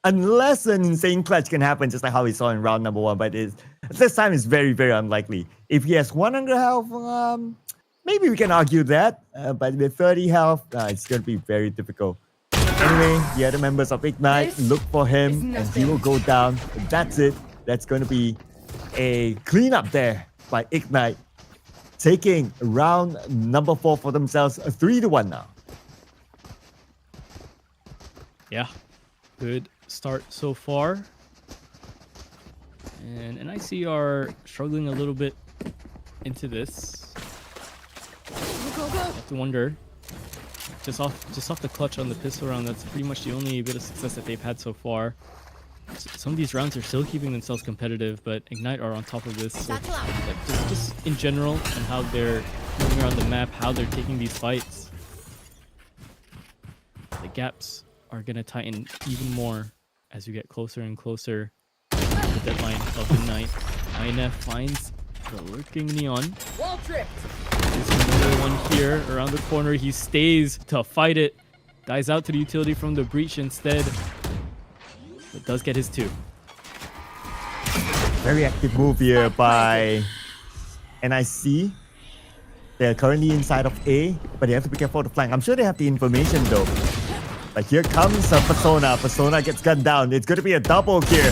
Unless an insane clutch can happen, just like how we saw in round number 1. But this time it's very, very unlikely. If he has 100 health, maybe we can argue that. But with 30 health, it's going to be very difficult. Anyway, the other members of Ignite, This look for is him and he will go down. That's it. That's going to be a cleanup there by Ignite. Taking round number 4 for themselves, 3-1 now. Yeah, good start so far. And NIC are struggling a little bit into this. Go, go. I have to wonder. Just off the clutch on the pistol round, that's pretty much the only bit of success that they've had so far. Some of these rounds are still keeping themselves competitive, but Ignite are on top of this. So, Satchel out. like, just in general, and how they're moving around the map, how they're taking these fights. The gaps are going to tighten even more as we get closer and closer to the deadline of the night. INF finds the lurking Neon. Wall tripped. There's another one here around the corner. He stays to fight it. Dies out to the utility from the breach instead. But does get his 2. Very active move here by NIC. They're currently inside of A, but they have to be careful of the flank. I'm sure they have the information though. Like here comes a Persona. Persona gets gunned down. It's going to be a double here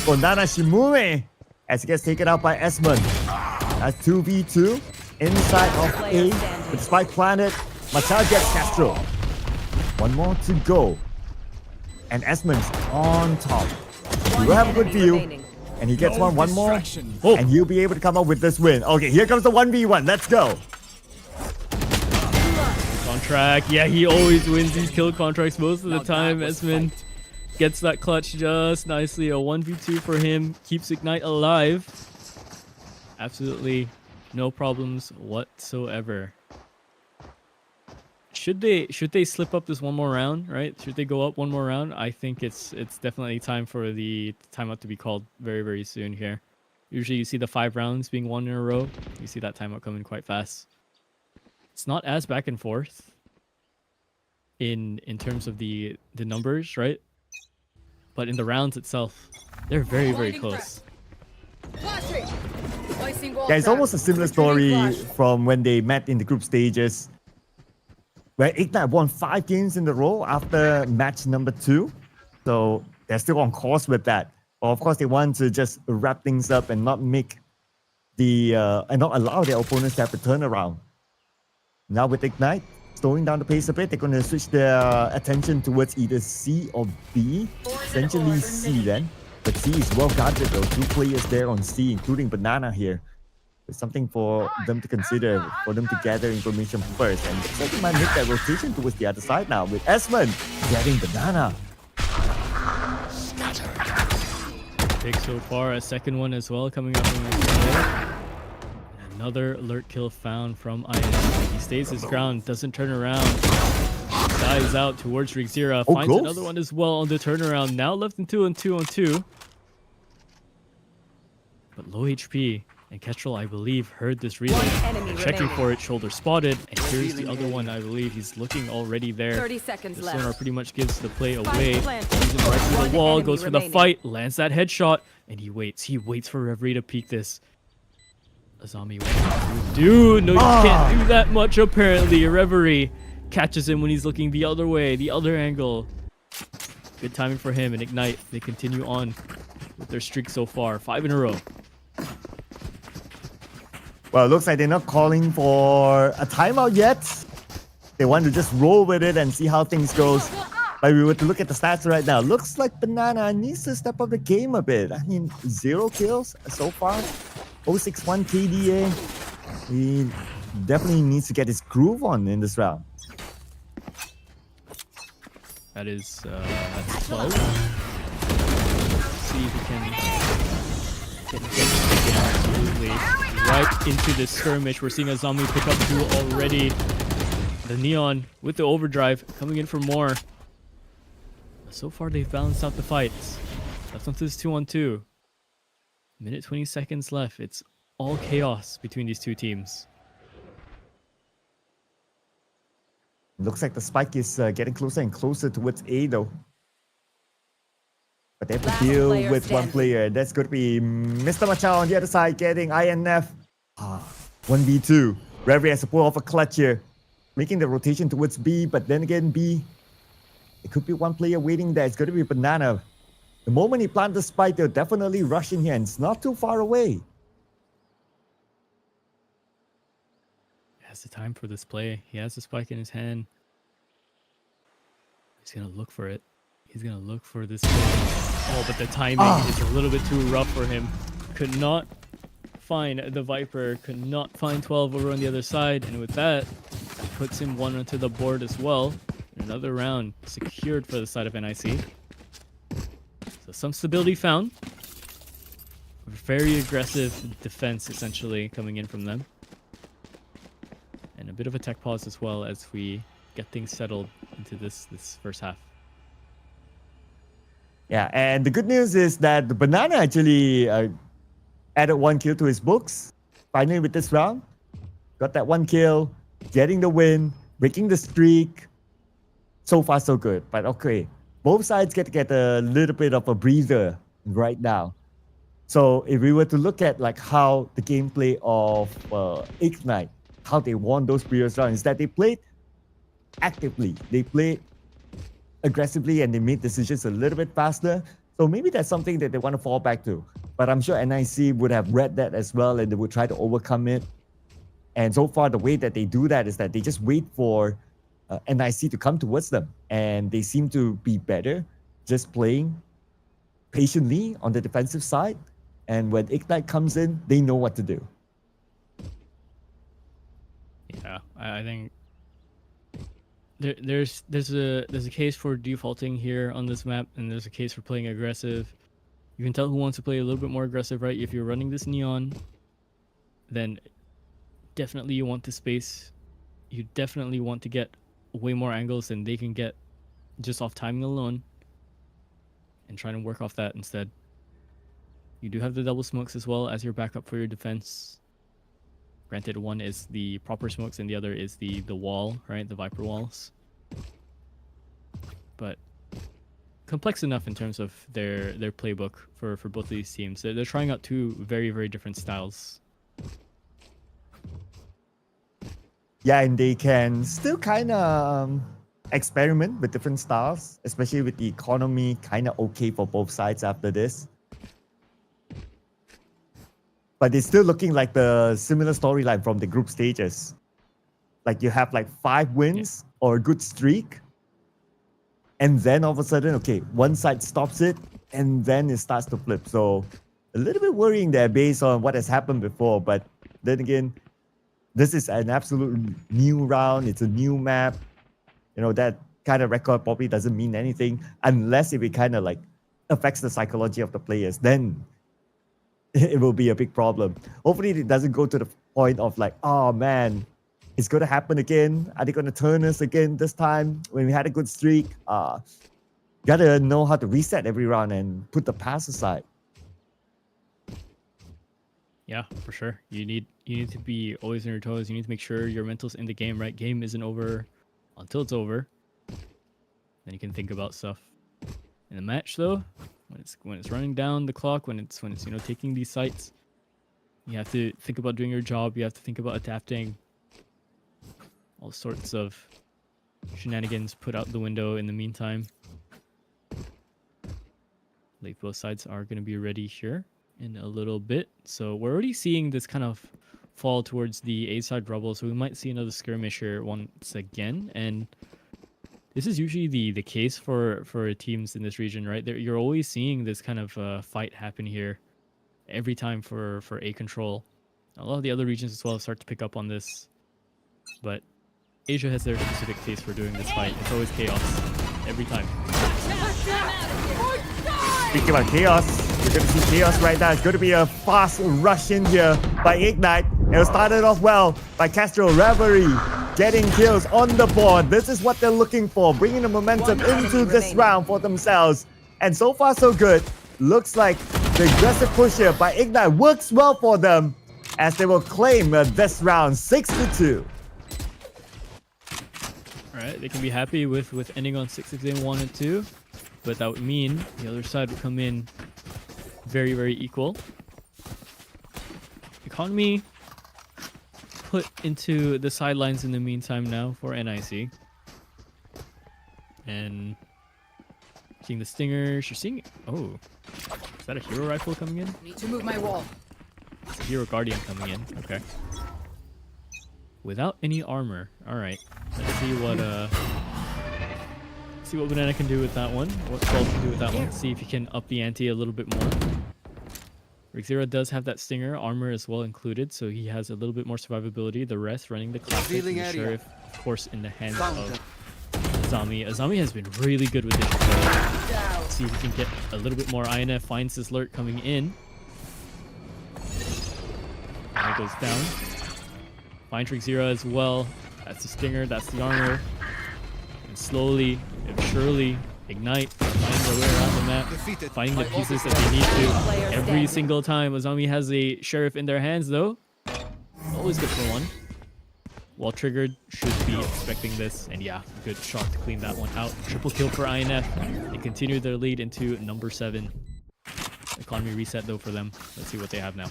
for Nana Shimune as he gets taken out by Esmond. That's 2v2 inside of A with Spike Planet. Machar gets Castro. One more to go. And Esmond's on top. He will have a good view. And he gets one more. Oh. And he'll be able to come up with this win. Okay, here comes the 1v1. Let's go. Contract. Yeah, he always wins these kill contracts most of the time. Esmond gets that clutch just nicely. A 1v2 for him. Keeps Ignite alive. Absolutely no problems whatsoever. Should they slip up this one more round, right? Should they go up one more round? I think it's definitely time for the timeout to be called very, very soon here. Usually you see the 5 rounds being won in a row. You see that timeout coming quite fast. It's not as back and forth in terms of the numbers, right? But in the rounds itself, they're very, very close. Yeah, it's almost a similar story from when they met in the group stages, where Ignite won 5 games in a row after match number 2. So they're still on course with that. But of course, they want to just wrap things up and not make and not allow their opponents to have a turnaround. Now with Ignite, slowing down the pace a bit, they're going to switch their attention towards either C or B. Essentially C then. But C is well guarded though. 2 players there on C, including Banana here. It's something for them to consider, for them to gather information first. And so they might make that rotation towards the other side now with Esmond getting Banana. Big so far, a second one as well coming up from the Another alert kill found from INF. He stays his ground, doesn't turn around. Dives out towards Rigzira. Oh, finds close. another one as well on the turnaround. Now left in 2 on 2 on 2. But low HP. And Kestrel, I believe, heard this relay. One enemy Checking remaining. for it, shoulder spotted. And here's the other one, I believe. He's looking already there. 30 seconds The left. sonar pretty much gives the play Spike away. planted. Leads him right through One the wall, enemy goes for remaining. the fight, lands that headshot, and he waits. He waits for Reverie to peek this. Azami, what do you do? No, you can't do that much apparently. Reverie catches him when he's looking the other way, the other angle. Good timing for him, and Ignite, they continue on with their streak so far. 5 in a row. Well, it looks like they're not calling for a timeout yet. They want to just roll with it and see how things goes. But we were to look at the stats right now. Looks like Banana needs to step up the game a bit. I mean, 0 kills so far. 061 KDA. He definitely needs to get his groove on in this round. That is that's 12. See if he can get absolutely right into the skirmish. We're seeing Azami pick up 2 already. The Neon with the overdrive coming in for more. So far they've balanced out the fights. That's onto this 2-on-2. Minute 20 seconds left. It's all chaos between these two teams. Looks like the spike is getting closer and closer towards A though. But they have Last to deal player with one standing. player. That's going to be Mr. Machao on the other side getting INF. 1v2. Reverie has to pull off a clutch here. Making the rotation towards B, but then again B. It could be one player waiting there. It's going to be Banana. The moment he plants the spike, they'll definitely rush in here and it's not too far away. He has the time for this play. He has the spike in his hand. He's gonna look for it. He's gonna look for this play. Oh, but the timing is a little bit too rough for him. Could not find the Viper. Could not find 12 over on the other side. And with that, puts him 1 onto the board as well. Another round secured for the side of NIC. So some stability found. Very aggressive defense essentially coming in from them. And a bit of a tech pause as well as we get things settled into this first half. Yeah, and the good news is that the Banana actually added 1 kill to his books. Finally with this round. Got that 1 kill, getting the win, breaking the streak. So far so good, but okay. Both sides get to get a little bit of a breather right now. So if we were to look at like how the gameplay of Ignite, how they won those previous rounds, is that they played actively. They played aggressively and they made decisions a little bit faster. So maybe that's something that they want to fall back to. But I'm sure NIC would have read that as well and they would try to overcome it. And so far, the way that they do that is that they just wait for NIC to come towards them. And they seem to be better just playing patiently on the defensive side. And when Ignite comes in, they know what to do. Yeah, I think there's a case for defaulting here on this map, and there's a case for playing aggressive. You can tell who wants to play a little bit more aggressive, right? If you're running this Neon, then definitely you want the space. You definitely want to get way more angles than they can get just off timing alone, and try to work off that instead. You do have the double smokes as well as your backup for your defense. Granted, one is the proper smokes and the other is the wall, right? The Viper walls. But complex enough in terms of their playbook for both of these teams. They're trying out 2 very, very different styles. Yeah, and they can still kind of experiment with different styles, especially with the economy kind of okay for both sides after this. But it's still looking like the similar storyline from the group stages. Like you have like 5 wins or a good streak. And then all of a sudden, okay, one side stops it and then it starts to flip. So a little bit worrying there based on what has happened before. But then again, this is an absolute new round. It's a new map. You know, that kind of record probably doesn't mean anything unless if it kind of like affects the psychology of the players. Then it will be a big problem. Hopefully it doesn't go to the point of like, oh man, it's going to happen again. Are they going to turn us again this time when we had a good streak? Gotta know how to reset every round and put the past aside. Yeah, for sure. You need to be always on your toes. You need to make sure your mental's in the game, right? Game isn't over until it's over. Then you can think about stuff. In the match though, when it's running down the clock, when it's taking these sites, you have to think about doing your job. You have to think about adapting. All sorts of shenanigans put out the window in the meantime. Like both sides are going to be ready here in a little bit. So we're already seeing this kind of fall towards the A side rubble. So we might see another skirmish here once again. And this is usually the case for teams in this region, right? You're always seeing this kind of fight happen here every time for A control. A lot of the other regions as well start to pick up on this. But Asia has their specific taste for doing this fight. It's always chaos every time. Speaking about chaos, we're going to see chaos right now. It's going to be a fast rush in here by Ignite. It started off well by Castro Reverie getting kills on the board. This is what they're looking for, bringing the momentum into this round for themselves. And so far so good. Looks like the aggressive push here by Ignite works well for them as they will claim this round 6-2. Alright, they can be happy with ending on 6 if they wanted to. But that would mean the other side would come in very, very equal. Economy put into the sidelines in the meantime now for NIC. And seeing the stingers, you're seeing... Oh, is that a hero rifle coming in? Need to move my wall. It's a hero guardian coming in, okay. Without any armor, alright. Let's see what Banana can do with that one. What 12 can do with that one. See if he can up the ante a little bit more. Rigzero does have that stinger, armor as well included, so he has a little bit more survivability. The rest running the classic, and the sheriff, of course, in the hands of Azami. Azami has been really good with this. Let's see if we can get a little bit more. INF finds his lurk coming in. And it goes down. Finds Rigzero as well. That's the stinger, that's the armor. And slowly, and surely, Ignite, finding their way around the map, finding the pieces that they need to. Every single time, Azami has a sheriff in their hands though. Always good for one. While triggered, should be expecting this. And yeah, good shot to clean that one out. Triple kill for INF. They continue their lead into number 7. Economy reset though for them. Let's see what they have now.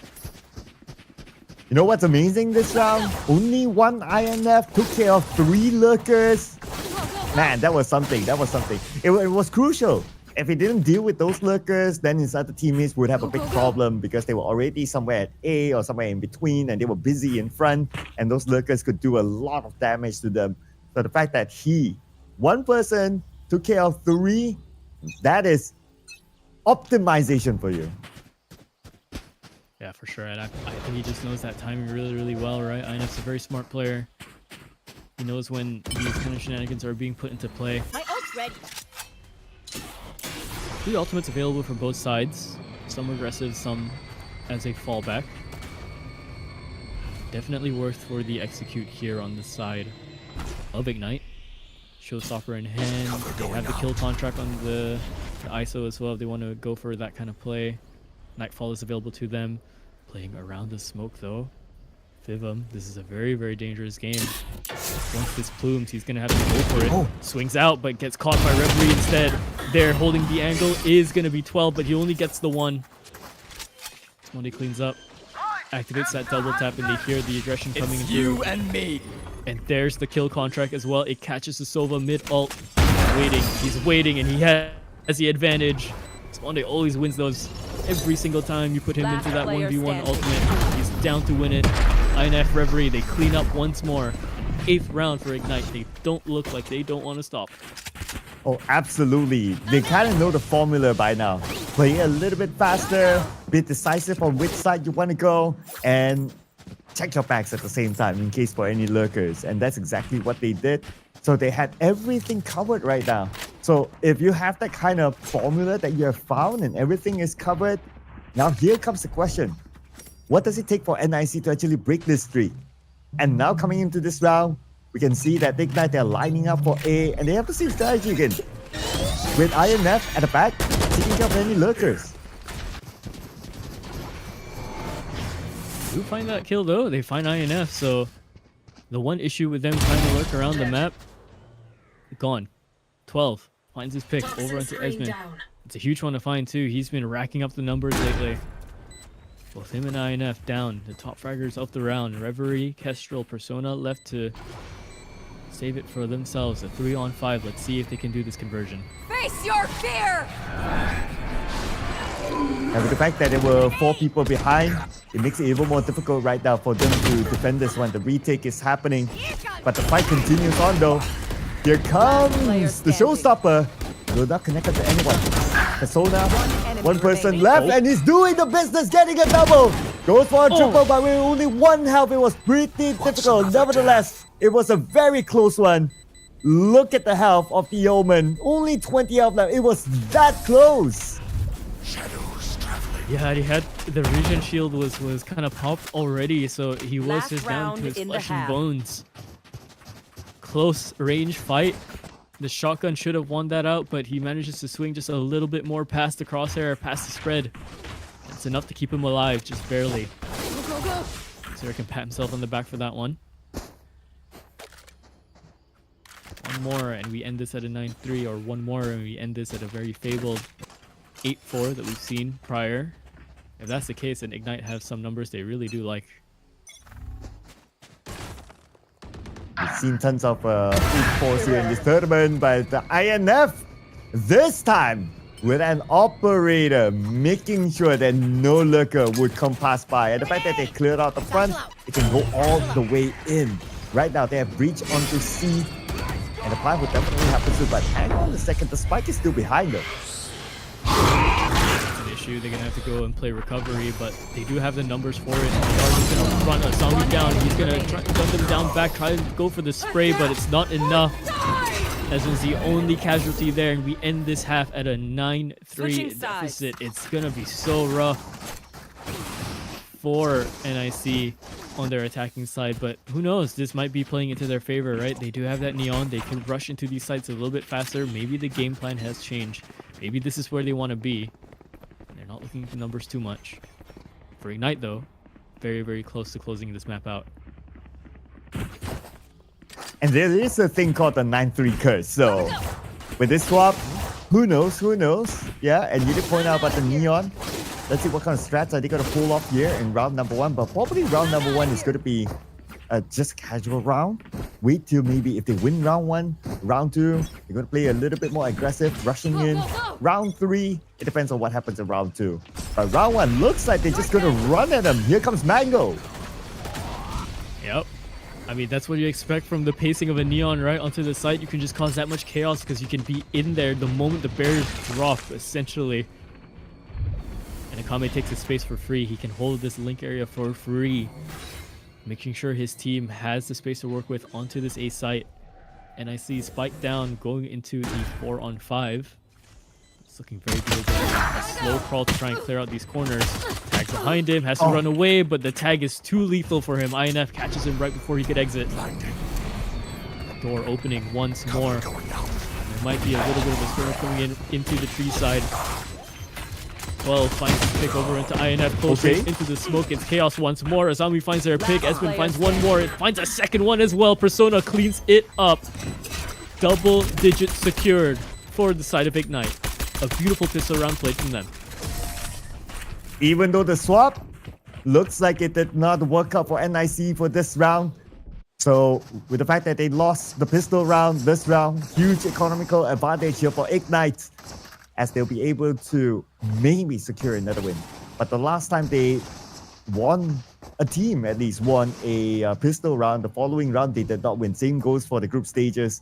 You know what's amazing this round? Only one INF took care of 3 lurkers. Man, that was something. That was something. It was crucial. If he didn't deal with those lurkers, then his other teammates would have a big problem because they were already somewhere at A or somewhere in between and they were busy in front and those lurkers could do a lot of damage to them. So the fact that one person took care of 3, that is optimization for you. Yeah, for sure. And I think he just knows that timing really, really well, right? INF's a very smart player. He knows when these kind of shenanigans are being put into play. My ult's ready. 3 ultimates available for both sides. Some aggressive, some as a fallback. Definitely worth for the execute here on the side of Ignite. Showstopper in hand. They have the kill contract on the ISO as well if they want to go for that kind of play. Nightfall is available to them. Playing around the smoke though. Vivum, this is a very, very dangerous game. Once this plumes, he's going to have to go for it. Oh. Swings out, but gets caught by Reverie instead. There, holding the angle is going to be 12, but he only gets the 1. Monday cleans up. Activates that double tap, and they hear the aggression coming through. You and me. And there's the kill contract as well. It catches the Sova mid-ult. He's waiting, and he has the advantage. Monday always wins those every single time you put him into that 1v1 ultimate. He's down to win it. INF Reverie, they clean up once more. 8th round for Ignite. They don't look like they don't want to stop. Oh, absolutely. They kind of know the formula by now. Play a little bit faster, be decisive on which side you want to go, and check your backs at the same time in case for any lurkers. And that's exactly what they did. So they had everything covered right now. So if you have that kind of formula that you have found and everything is covered, now here comes the question. What does it take for NIC to actually break this streak? And now coming into this round, we can see that Ignite, they're lining up for A, and they have the same strategy again. With INF at the back, taking care of any lurkers. do find that kill though. They find INF, so the one issue with them trying to lurk around the map, gone. 12 finds his pick over onto Esmond. It's a huge one to find too. He's been racking up the numbers lately. Both him and INF down. The top fraggers of the round. Reverie, Kestrel, Persona left to save it for themselves. A 3-on-5. Let's see if they can do this conversion. Face your fear! And with the fact that there were 4 people behind, it makes it even more difficult right now for them to defend this one. The retake is happening, but the fight continues on though. Here comes the showstopper. Will not connect to anyone. Persona, one person left, and he's doing the business, getting a double. Goes for a triple, but with only 1 health, it was pretty difficult. Nevertheless, it was a very close one. Look at the health of the Omen. Only 20 health left. It was that close. Shadows traveling. Yeah, he had the regen shield was kind of popped already, so he was Last just down round to his in the flesh and half. bones. Close range fight. The shotgun should have won that out, but he manages to swing just a little bit more past the crosshair, past the spread. It's enough to keep him alive, just barely. Go, go! So he can pat himself on the back for that one. One more and we end this at a 9-3, or one more and we end this at a very fabled 8-4 that we've seen prior. If that's the case, then Ignite have some numbers they really do like. We've seen tons of 8-4s here in this tournament, but the INF this time with an operator making sure that no lurker would come pass by. And the fact that they cleared out the front, they can go all the way in. Right now, they have breach onto C, and the plan would definitely happen soon. But hang on a second, the spike is still behind them. An issue, they're gonna have to go and play recovery, but they do have the numbers for it. Darwin's gonna run a zombie down. He's gonna try to gun them down back, try to go for the spray, but it's not enough. As is the only casualty there, and we end this half at a 9-3 deficit. It's gonna be so rough for NIC on their attacking side, but who knows? This might be playing into their favor, right? They do have that neon. They can rush into these sites a little bit faster. Maybe the game plan has changed. Maybe this is where they want to be. They're not looking at the numbers too much. For Ignite, though, very, very close to closing this map out. And there is a thing called the 9-3 curse. So with this swap, who knows? Who knows? Yeah, and you did point out about the neon. Let's see what kind of strats are they going to pull off here in round number 1. But probably round number 1 is going to be just a casual round. Wait till maybe if they win round 1, round 2, they're going to play a little bit more aggressive, rushing in. Round 3, it depends on what happens in round 2. But round 1 looks like they're just going to run at them. Here comes Mango. Yep. I mean, that's what you expect from the pacing of a neon right onto the site. You can just cause that much chaos because you can be in there the moment the barriers drop, essentially. And Akame takes his space for free. He can hold this link area for free, making sure his team has the space to work with onto this A site. And I see Spike down going into the 4-on-5. It's looking very good. A slow crawl to try and clear out these corners. Tag behind him, has to run away, but the tag is too lethal for him. INF catches him right before he could exit. Door opening once more. There might be a little bit of a skirmish coming in into the tree side. 12 finds his pick over into INF, close into the smoke. It's chaos once more. Azami finds their pick. Espen finds one more. It finds a second one as well. Persona cleans it up. Double digit secured for the side of Ignite. A beautiful pistol round played from them. Even though the swap looks like it did not work out for NIC for this round. So with the fact that they lost the pistol round, this round, huge economical advantage here for Ignite, as they'll be able to maybe secure another win. But the last time they won, a team at least won a pistol round, the following round they did not win. Same goes for the group stages,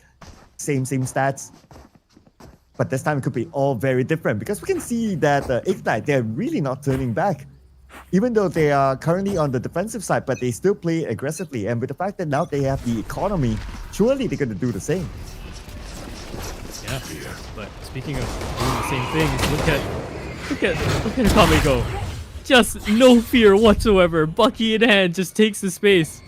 same stats. But this time it could be all very different because we can see that Ignite, they're really not turning back. Even though they are currently on the defensive side, but they still play aggressively. And with the fact that now they have the economy, surely they're going to do the same. Yeah, but speaking of doing the same things, look at Akame go. Just no fear whatsoever. Bucky in hand, just takes the space.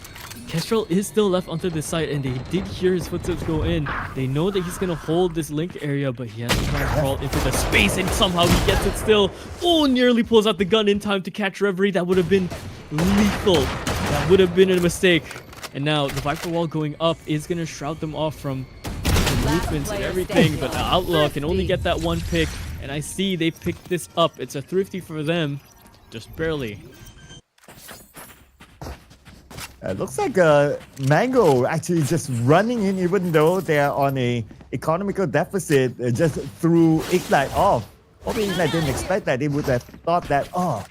Kestrel is still left onto the site, and they did hear his footsteps go in. They know that he's gonna hold this link area, but he has to try and crawl into the space, and somehow he gets it still. Oh, nearly pulls out the gun in time to catch Reverie. That would have been lethal. That would have been a mistake. And now the Viper Wall going up is going to shroud them off from the movements and everything. But the Outlaw can only get that one pick. And I see they picked this up. It's a thrifty for them. Just barely. It looks like Mango actually just running in, even though they're on a economical deficit, just threw Ignite off. Probably Ignite didn't expect that. They would have thought that, oh,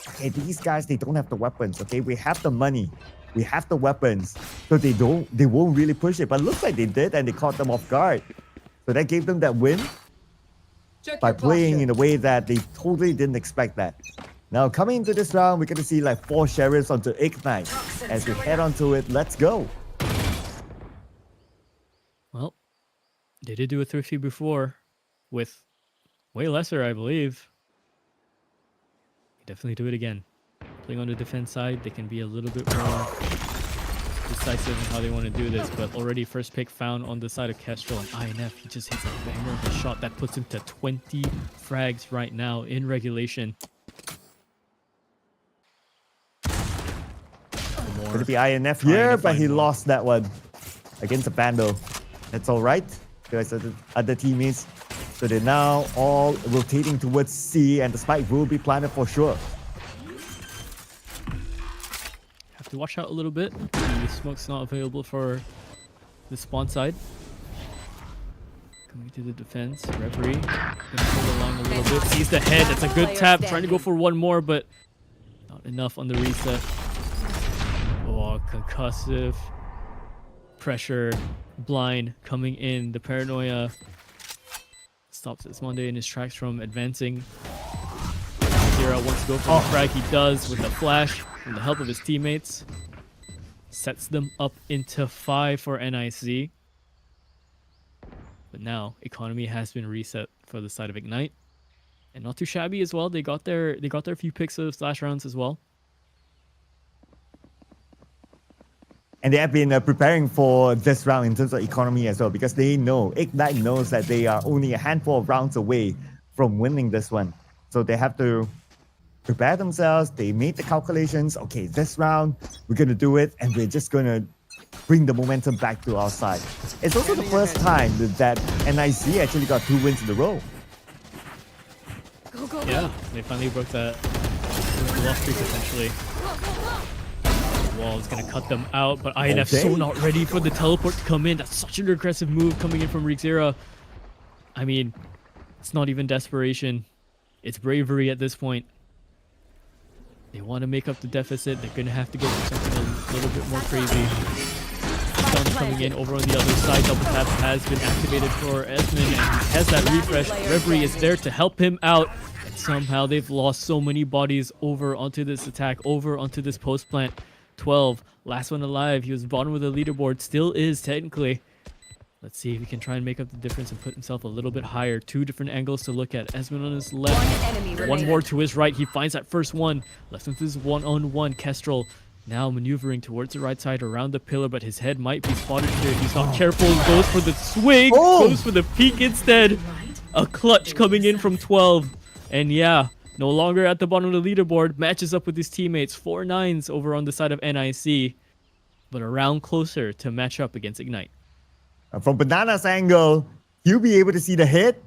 okay, these guys, they don't have the weapons, okay? We have the money. We have the weapons. So they won't really push it. But it looks like they did, and they caught them off guard. So that gave them that win by playing in a way that they totally didn't expect that. Now, coming into this round, we're going to see like 4 Sheriffs onto Ignite. As we head onto it, let's go. Well, they did do a thrifty before with way lesser, I believe. Definitely do it again. Playing on the defense side, they can be a little bit more decisive in how they want to do this. But already first pick found on the side of Kestrel, and INF, he just hits a banger of a shot that puts him to 20 frags right now in regulation. Could it be INF here, but he lost that one against a Vandal. That's all right. Because other teammates, so they're now all rotating towards C, and the spike will be planted for sure. Have to watch out a little bit. The smoke's not available for the spawn side. Coming to the defense, referee gonna pull along a little bit. Sees the head. That's a good tap. Trying to go for one more, but not enough on the reset. Oh, concussive pressure, blind coming in. The paranoia stops Monday in his tracks from advancing. Zero wants to go for the frag. He does with the flash and the help of his teammates. Sets them up into 5 for NIC. But now economy has been reset for the side of Ignite, and not too shabby as well. They got their few picks of slash rounds as well. And they have been preparing for this round in terms of economy as well, because they know, Ignite knows that they are only a handful of rounds away from winning this one. So they have to prepare themselves. They made the calculations. Okay, this round, we're going to do it, and we're just going to bring the momentum back to our side. It's also the first time that NIC actually got 2 wins in a row. Yeah, they finally broke that loss streak essentially. Wall is going to cut them out, but INF so not ready for the teleport to come in. That's such an aggressive move coming in from Rixera. I mean, it's not even desperation. It's bravery at this point. They want to make up the deficit. They're going to have to go for something a little bit more crazy. Stun coming in over on the other side. Double tap has been activated for Esmond, and he has that refresh. Reverie is there to help him out. And somehow they've lost so many bodies over onto this attack, over onto this post plant. 12, last one alive. He was bottom of the leaderboard, still is technically. Let's see if he can try and make up the difference and put himself a little bit higher. 2 different angles to look at. Esmond on his left, one more to his right. He finds that first one. Left with his one-on-one. Kestrel now maneuvering towards the right side around the pillar, but his head might be spotted here. He's not careful. He goes for the swing, goes for the peek instead. A clutch coming in from 12. And yeah, no longer at the bottom of the leaderboard, matches up with his teammates. 4 9s over on the side of NIC, but a round closer to match up against Ignite. From Banana's angle, he'll be able to see the hit,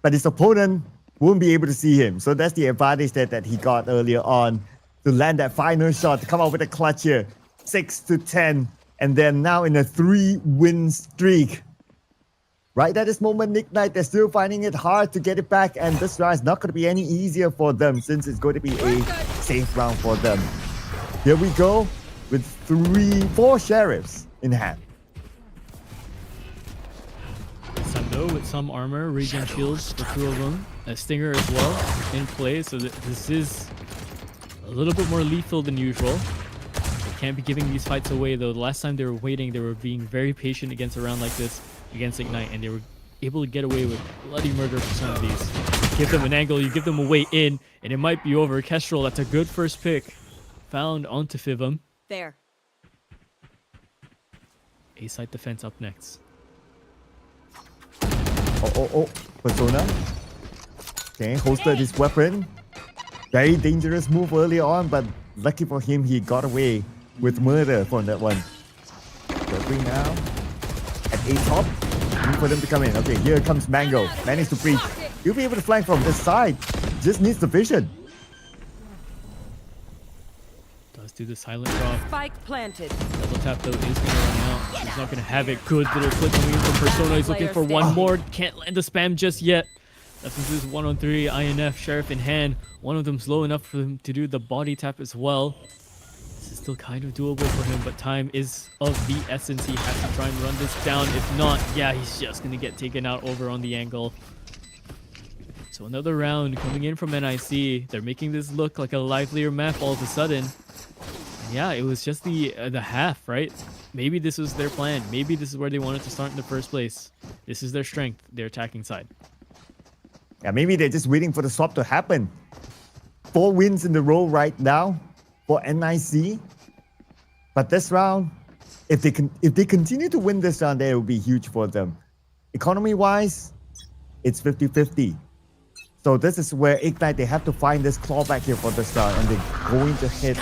but his opponent won't be able to see him. So that's the advantage that he got earlier on to land that final shot, to come out with a clutch here. 6-10, and then now in a 3-win streak. Right at this moment, Ignite, they're still finding it hard to get it back, and this round is not going to be any easier for them since it's going to be a safe round for them. Here we go with 4 Sheriffs in hand. Sando with some armor, regen shields, the 2 of them. A Stinger as well in play, so this is a little bit more lethal than usual. They can't be giving these fights away though. The last time they were waiting, they were being very patient against a round like this against Ignite, and they were able to get away with bloody murder for some of these. Give them an angle, you give them a way in, and it might be over. Kestrel, that's a good first pick. Found onto Fivum. There. A-side defense up next. Persona. Okay, holstered his weapon. Very dangerous move early on, but lucky for him, he got away with murder from that one. Berry now at A top. Waiting for them to come in. Okay, here comes Mango. Managed to breach. He'll be able to flank from this side. Just needs the vision. Does do the silent draw. Spike planted. Double tap though is going to run out. He's not going to have it. Good little clip coming in from Persona. He's looking for one more. Can't land the spam just yet. That's this 1-on-3. INF, Sheriff in hand. One of them's low enough for him to do the body tap as well. This is still kind of doable for him, but time is of the essence. He has to try and run this down. If not, yeah, he's just going to get taken out over on the angle. So another round coming in from NIC. They're making this look like a livelier map all of a sudden. And yeah, it was just the half, right? Maybe this was their plan. Maybe this is where they wanted to start in the first place. This is their strength, their attacking side. Yeah, maybe they're just waiting for the swap to happen. 4 wins in the row right now for NIC. But this round, if they continue to win this round, it will be huge for them. Economy-wise, it's 50-50. So this is where Ignite, they have to find this clawback here for this round, and they're going to head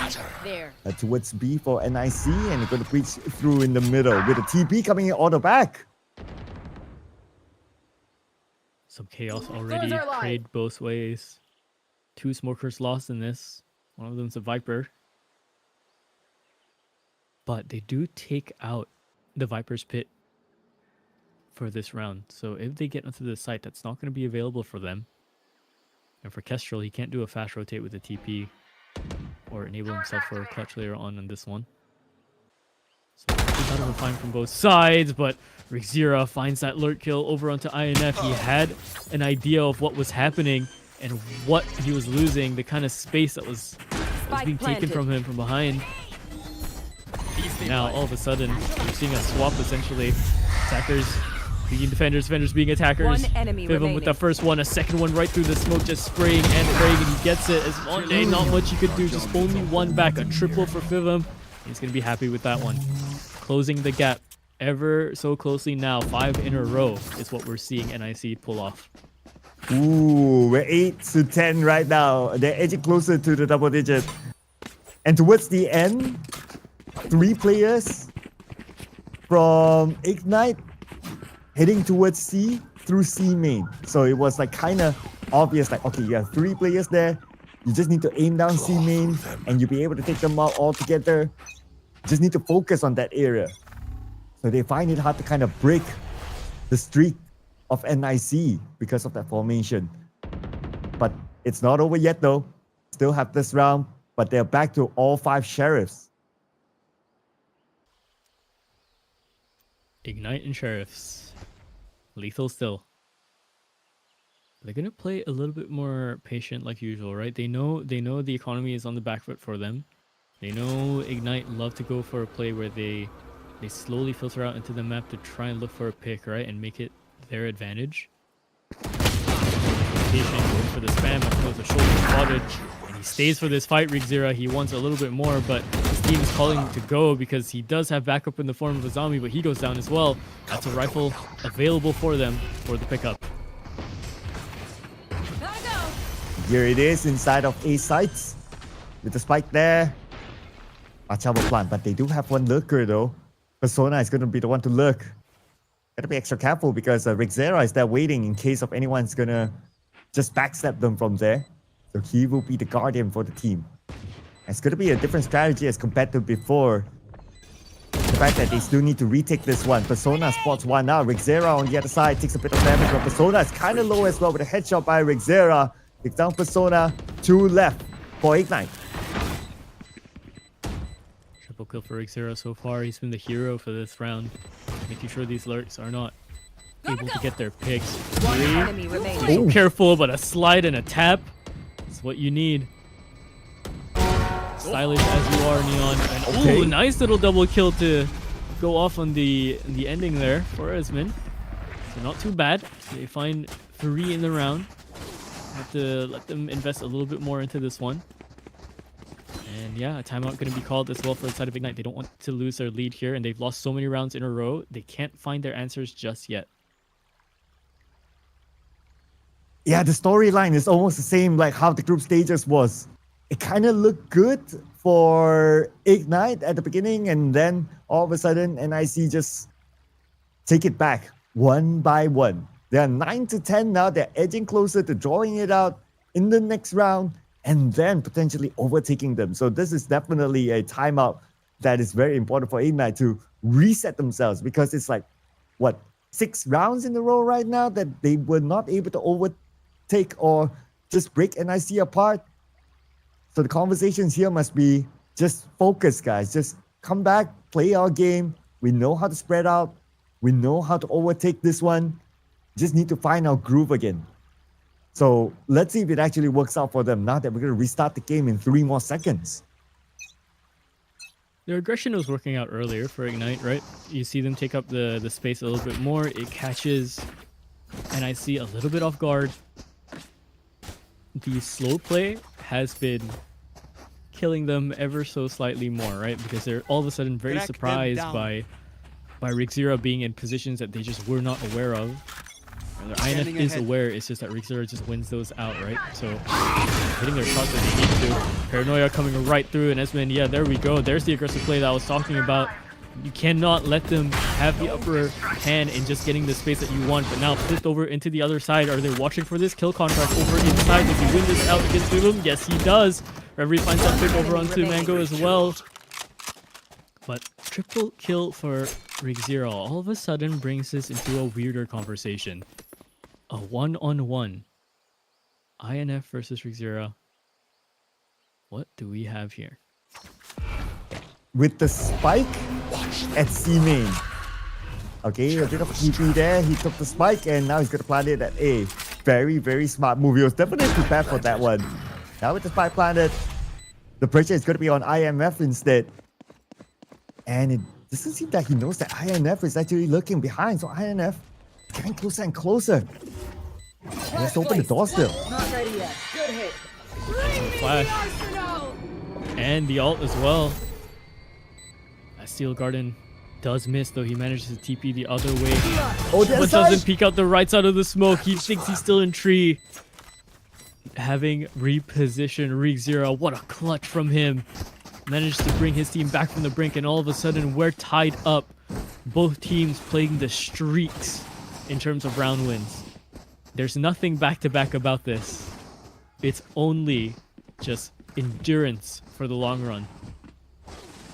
towards B for NIC, and they're going to breach through in the middle with a TP coming in all the back. Some chaos already played both ways. 2 smokers lost in this. One of them's a Viper. But they do take out the Viper's pit for this round. So if they get onto the site, that's not going to be available for them. And for Kestrel, he can't do a fast rotate with a TP or enable himself for a clutch later on this one. So he's out of a find from both sides, but Rigzera finds that lurk kill over onto INF. He had an idea of what was happening and what he was losing, the kind of space that was being taken from him from behind. Now, all of a sudden, we're seeing a swap essentially. Attackers being defenders, defenders being attackers. Fivum with the first one, a second one right through the smoke, just spraying and praying, and he gets it. As Monday, not much you could do, just only one back. A triple for Fivum. He's going to be happy with that one. Closing the gap ever so closely now. 5 in a row is what we're seeing NIC pull off. Ooh, we're 8-10 right now. They're edging closer to the double digit. And towards the end, 3 players from Ignite heading towards C through C main. So it was like kind of obvious, like, okay, you have 3 players there. You just need to aim down C main and you'll be able to take them out all together. Just need to focus on that area. So they find it hard to kind of break the streak of NIC because of that formation. But it's not over yet though. Still have this round, but they're back to all 5 sheriffs. Ignite and Sheriffs. Lethal still. They're going to play a little bit more patient like usual, right? They know the economy is on the back foot for them. They know Ignite love to go for a play where they slowly filter out into the map to try and look for a pick, right? And make it their advantage. Patient, going for the spam, up close the shoulder spotted. And he stays for this fight, Rigzera. He wants a little bit more, but his team is calling him to go because he does have backup in the form of a zombie, but he goes down as well. That's a rifle available for them for the pickup. Here it is inside of A sites with the spike there. Machado plant, but they do have one lurker though. Persona is going to be the one to lurk. Gotta be extra careful because Rigzera is there waiting in case of anyone's gonna just backstab them from there. So he will be the guardian for the team. It's gonna be a different strategy as compared to before. The fact that they still need to retake this one. Persona spots one now. Rigzera on the other side takes a bit of damage, but Persona is kind of low as well with a headshot by Rigzera. Takes down Persona. 2 left for Ignite. Triple kill for Rigzera so far. He's been the hero for this round. Making sure these lurks are not able to get their picks. So careful, but a slide and a tap is what you need. Stylish as you are, Neon. And ooh, nice little double kill to go off on the ending there for Esmond. So not too bad. They find 3 in the round. Have to let them invest a little bit more into this one. And yeah, a timeout going to be called as well for the side of Ignite. They don't want to lose their lead here, and they've lost so many rounds in a row. They can't find their answers just yet. Yeah, the storyline is almost the same like how the group stages was. It kind of looked good for Ignite at the beginning, and then all of a sudden NIC just take it back one by one. They are 9-10 now. They're edging closer to drawing it out in the next round and then potentially overtaking them. So this is definitely a timeout that is very important for Ignite to reset themselves, because it's like, what, 6 rounds in a row right now that they were not able to overtake or just break NIC apart. So the conversations here must be just focus, guys. Just come back, play our game. We know how to spread out. We know how to overtake this one. Just need to find our groove again. So let's see if it actually works out for them now that we're going to restart the game in 3 more seconds. Their aggression was working out earlier for Ignite, right? You see them take up the space a little bit more. It catches NIC a little bit off guard. The slow play has been killing them ever so slightly more, right? Because they're all of a sudden very surprised by rigzero being in positions that they just were not aware of. Or their INF is aware, it's just that rigzero just wins those out, right? So hitting their shots that they need to. Paranoia coming right through, and Esmond, yeah, there we go. There's the aggressive play that I was talking about. You cannot let them have the upper hand in just getting the space that you want, but now flipped over into the other side. Are they watching for this kill contract over inside? Does he win this out against Vivum? Yes, he does. Reverie finds that pick over onto Mango as well. But triple kill for rigzero all of a sudden brings this into a weirder conversation. A 1-on-1. INF versus rigzero. What do we have here? With the spike at C main. Okay, a bit of a TP there. He took the spike and now he's going to plant it at A. Very, very smart move. He was definitely prepared for that one. Now with the spike planted, the pressure is going to be on IMF instead. And it doesn't seem that he knows that INF is actually lurking behind. So INF is getting closer and closer. And let's open the door still. Not ready yet. Good hit. Flash. And the ult as well. Steel Garden does miss, though he manages to TP the other way. Oh, but doesn't peek out the right side of the smoke. He thinks he's still in tree. Having repositioned rigzero. What a clutch from him. Managed to bring his team back from the brink, and all of a sudden we're tied up. Both teams playing the streaks in terms of round wins. There's nothing back-to-back about this. It's only just endurance for the long run.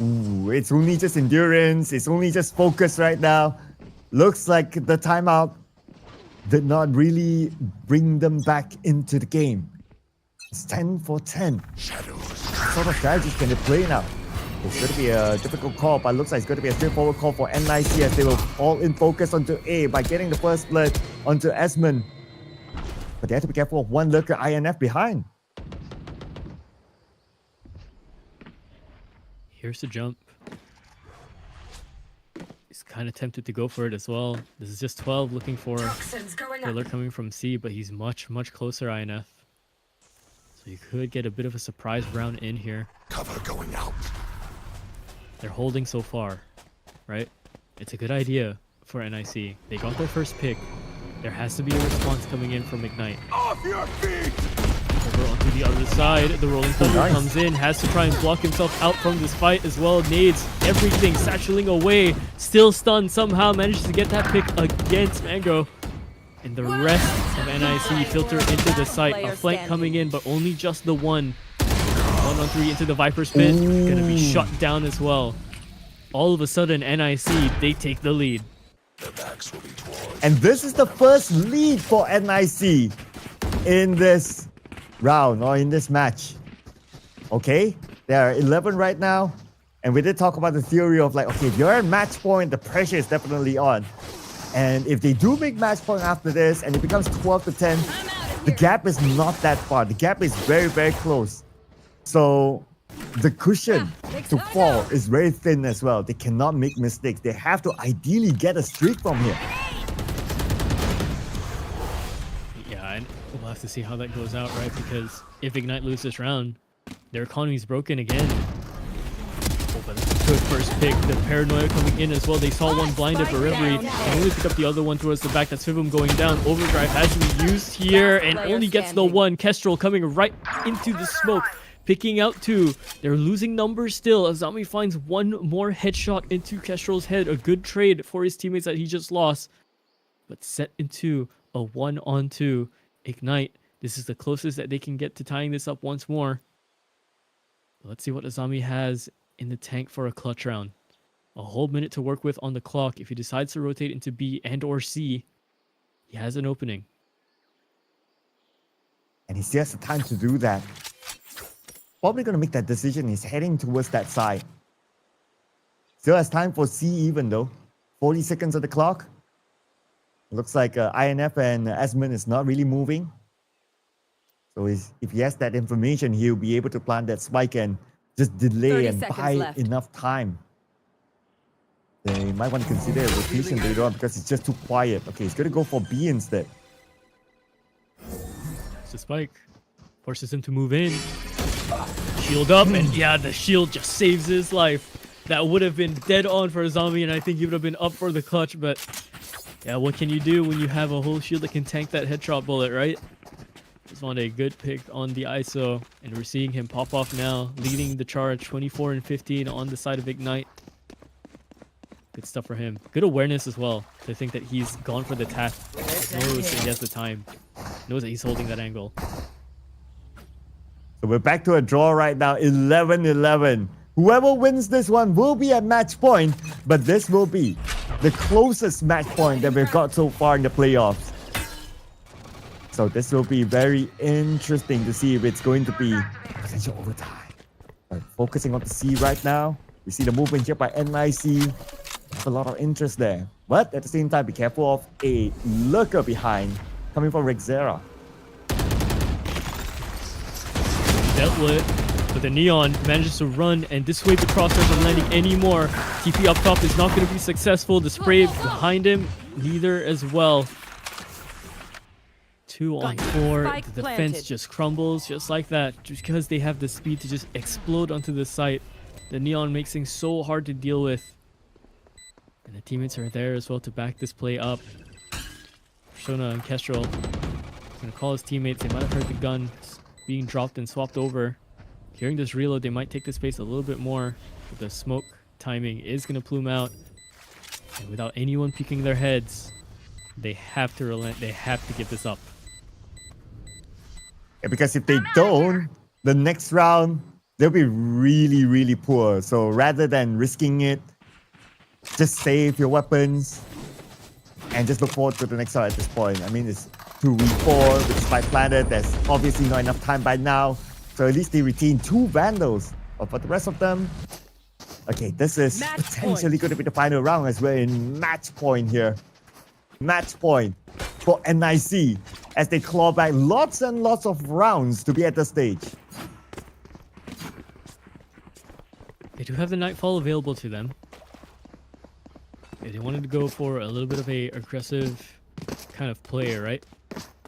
Ooh, it's only just endurance. It's only just focus right now. Looks like the timeout did not really bring them back into the game. It's 10 for 10. Shadows. What sort of strategies can they play now? It's going to be a difficult call, but it looks like it's going to be a straightforward call for NIC as they will all in focus onto A by getting the first blood onto Esmond. But they have to be careful of one lurker INF behind. Here's the jump. He's kind of tempted to go for it as well. This is just 12 looking for Killer coming from C, but he's much, much closer INF. So you could get a bit of a surprise round in here. Cover going out. They're holding so far, right? It's a good idea for NIC. They got their first pick. There has to be a response coming in from Ignite. Off your feet! Over onto the other side, the Rolling Thunder comes in, has to try and block himself out from this fight as well. Nades, everything, satcheling away, still stunned, somehow manages to get that pick against Mango. And the rest of NIC filter into the site. A flank coming in, but only just the one. 1-on-3 into the Viper's pit. Gonna be shut down as well. All of a sudden, NIC, they take the lead. And this is the first lead for NIC in this round or in this match. Okay, there are 11 right now, and we did talk about the theory of like, okay, if you're at match point, the pressure is definitely on, and if they do make match point after this and it becomes 12 to 10, the gap is not that far. The gap is very, very close. So the cushion to fall is very thin as well. They cannot make mistakes. They have to ideally get a streak from here. Yeah, and we'll have to see how that goes out, right? Because if Ignite loses this round, their economy's broken again. Oh, but that's a good first pick. The Paranoia coming in as well. They saw one blinded for Reverie and only pick up the other one towards the back. That's Fivum going down. Overdrive has to be used here and only gets the one. Kestrel coming right into the smoke. picking out 2. They're losing numbers still. Azami finds one more headshot into Kestrel's head. A good trade for his teammates that he just lost. But set into a 1-on-2. Ignite. This is the closest that they can get to tying this up once more. Let's see what Azami has in the tank for a clutch round. A whole minute to work with on the clock. If he decides to rotate into B and or C, he has an opening. And he still has the time to do that. Probably going to make that decision. He's heading towards that side. Still has time for C even though. 40 seconds on the clock. Looks like INF and Asmund is not really moving. So if he has that information, he'll be able to plant that spike and just delay and buy left. enough time. They might want to consider a rotation later on because it's just too quiet. Okay, he's going to go for B instead. It's the spike. Forces him to move in. Shield up, and yeah, the shield just saves his life. That would have been dead on for a zombie, and I think he would have been up for the clutch, but yeah, what can you do when you have a whole shield that can tank that headshot bullet, right? Just want a good pick on the ISO, and we're seeing him pop off now, leading the charge 24 and 15 on the side of Ignite. Good stuff for him. Good awareness as well, to think that he's gone for the tap. Knows that he has the time. Knows that he's holding that angle. So we're back to a draw right now, 11-11. Whoever wins this one will be at match point, but this will be the closest match point that we've got so far in the playoffs. So this will be very interesting to see if it's going to be potential overtime. But focusing on the C right now. We see the movement here by NIC. Have a lot of interest there. But at the same time, be careful of a lurker behind coming from Rexera. Dealt with, but the Neon manages to run and dissuade the crosshair from landing anymore. TP up top is not going to be successful. The spray behind him, neither as well. 2 on 4. Spike The defense planted. just crumbles just like that, just because they have the speed to just explode onto the site. The Neon makes things so hard to deal with. And the teammates are there as well to back this play up. Shona and Kestrel gonna call his teammates. They might have heard the gun being dropped and swapped over. Hearing this reload, they might take the space a little bit more. But the smoke timing is gonna plume out. And without anyone peeking their heads, they have to relent. They have to give this up. Yeah, because if they don't, the next round, they'll be really, really poor. So rather than risking it, just save your weapons and just look forward to the next round at this point. I mean, it's 2v4 with Spike planted. There's obviously not enough time by now. So at least they retain 2 Vandals. But for the rest of them, okay, this is Match potentially going to be the final round as we're in match point here. Match point for NIC as they claw back lots and lots of rounds to be at the stage. They do have the Nightfall available to them. They wanted to go for a little bit of a aggressive kind of play, right?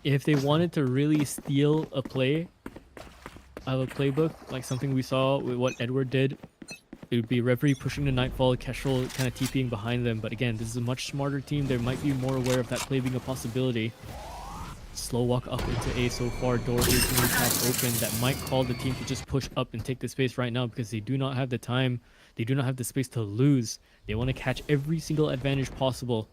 If they wanted to really steal a play out of a playbook, like something we saw with what Edward did, it would be Reverie pushing the Nightfall, Kestrel kind of TPing behind them. But again, this is a much smarter team. They might be more aware of that play being a possibility. Slow walk up into A so far. Door is going to be cracked open. That might call the team to just push up and take the space right now because they do not have the time. They do not have the space to lose. They want to catch every single advantage possible.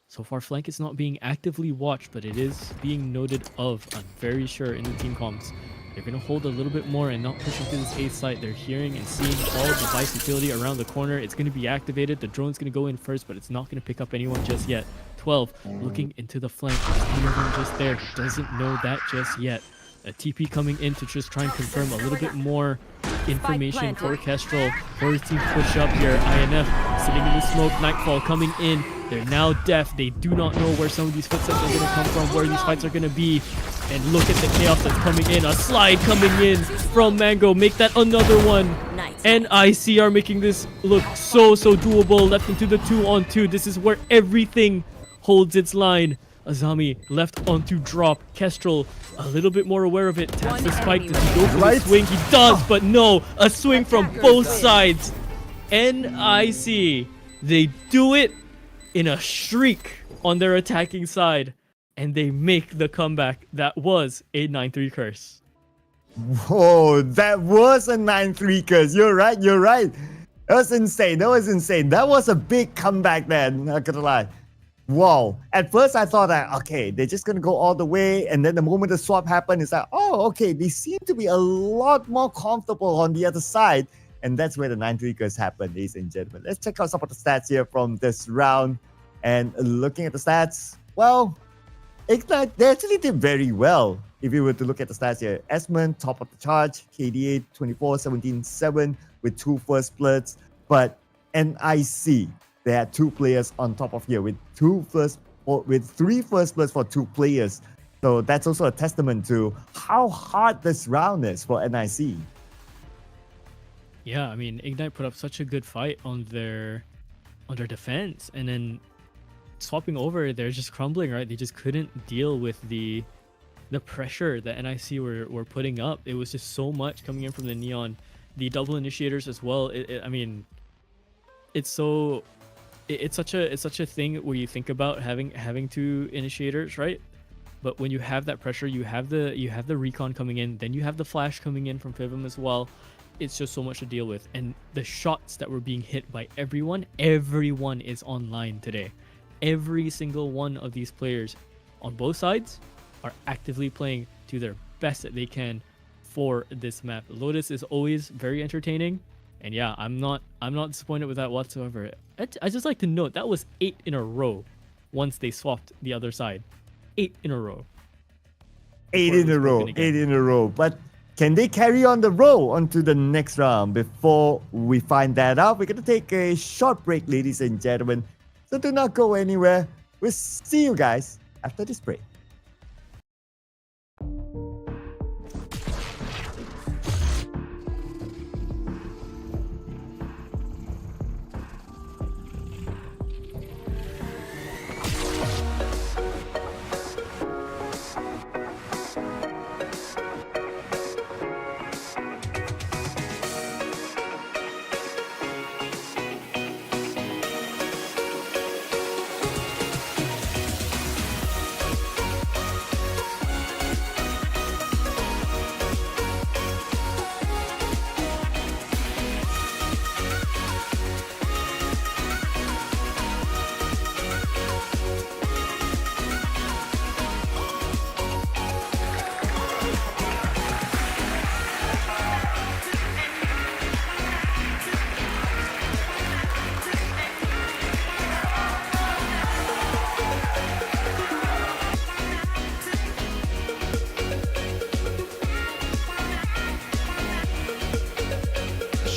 So far, flank is not being actively watched, but it is being noted of, I'm very sure, in the team comms. They're going to hold a little bit more and not push into this A site. They're hearing and seeing all device utility around the corner. It's going to be activated. The drone's going to go in first, but it's not going to pick up anyone just yet. 12 looking into the flank. Anyone just there doesn't know that just yet. A TP coming in to just try and confirm a little bit more information for Kestrel. For his team to push up here. INF sitting in the smoke. Nightfall coming in. They're now deaf. They do not know where some of these footsteps are going to come from, where these fights are going to be. And look at the chaos that's coming in. A slide coming in from Mango. Make that another one. Nice. NIC are making this look so doable. Left into the 2-on-2. This is where everything holds its line. Azami left onto drop. Kestrel a little bit more aware of it. Taps the spike. Does he go for the swing? He does, but no. A swing from both sides. NIC. They do it in a shriek on their attacking side. And they make the comeback that was a 9-3 curse. Whoa, that was a 9-3 curse. You're right. That was insane. That was a big comeback then. Not gonna lie. Wow. At first I thought that, okay, they're just gonna go all the way. And then the moment the swap happened, it's like, oh, okay, they seem to be a lot more comfortable on the other side. And that's where the 9-3 curse happened, ladies and gentlemen. Let's check out some of the stats here from this round. And looking at the stats, well, Ignite, they actually did very well. If you were to look at the stats here, Esmond, top of the charge, KDA 24, 17, 7 with 2 first splits. But NIC, they had 2 players on top of here with 3 first splits for 2 players. So that's also a testament to how hard this round is for NIC. Yeah, I mean, Ignite put up such a good fight on their defense, and then swapping over, they're just crumbling, right? They just couldn't deal with the pressure that NIC were putting up. It was just so much coming in from the Neon, the double initiators as well. I mean, it's such a thing where you think about having 2 initiators, right? But when you have that pressure, you have the recon coming in, then you have the flash coming in from Fivum as well. It's just so much to deal with, and the shots that were being hit by everyone is online today. Every single one of these players on both sides are actively playing to their best that they can for this map. Lotus is always very entertaining, and yeah, I'm not disappointed with that whatsoever. I just like to note that was 8 in a row once they swapped the other side. 8 in a row. 8 in a row. But can they carry on the row onto the next round? Before we find that out, we're going to take a short break, ladies and gentlemen. So do not go anywhere. We'll see you guys after this break.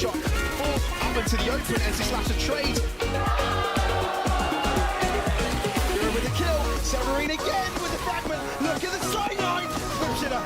Shot up into the open as he slaps a trade. You're with the kill. Severine again with the fragment. Look at the sideline. Whips it up.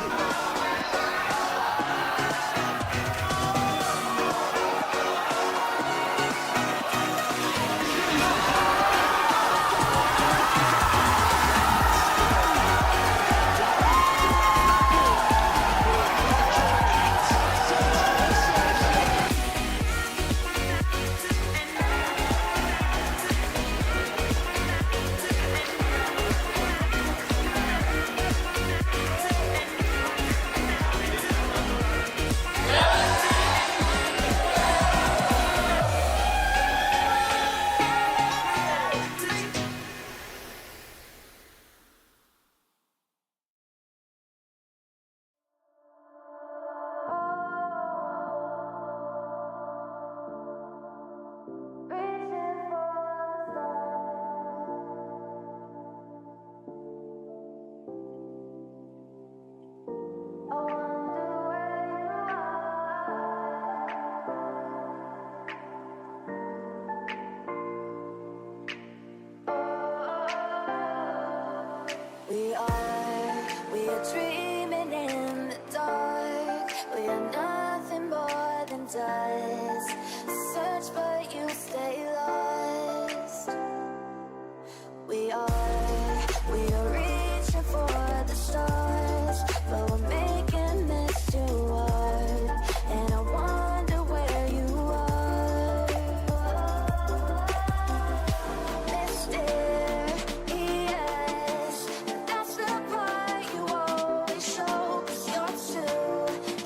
We are dreaming in the dark. We are nothing more than dust. Search but you stay lost. We are reaching for the stars, but we're making this too hard. And I wonder where you are. Mysterious, that's the part you always show. 'Cause you're too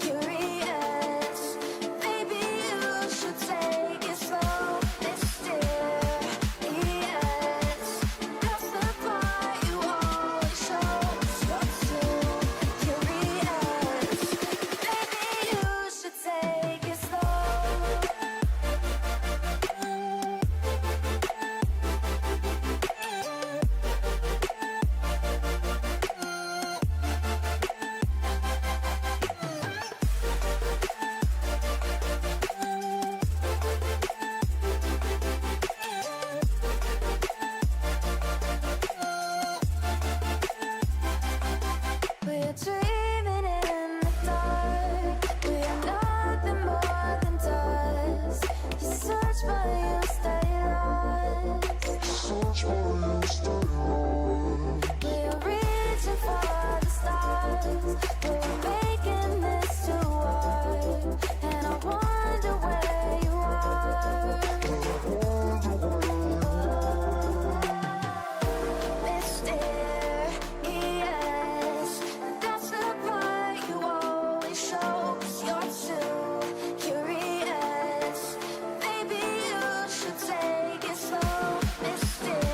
We're reaching for the stars. We're making this too hard. And I wonder where you are. Mysterious. That's the part you always show. 'Cause you're too curious. Maybe you should take it slow. Mysterious.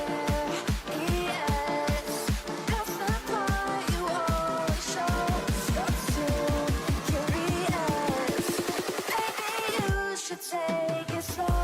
That's the part you always show. 'Cause you're too curious. Maybe you should take it slow.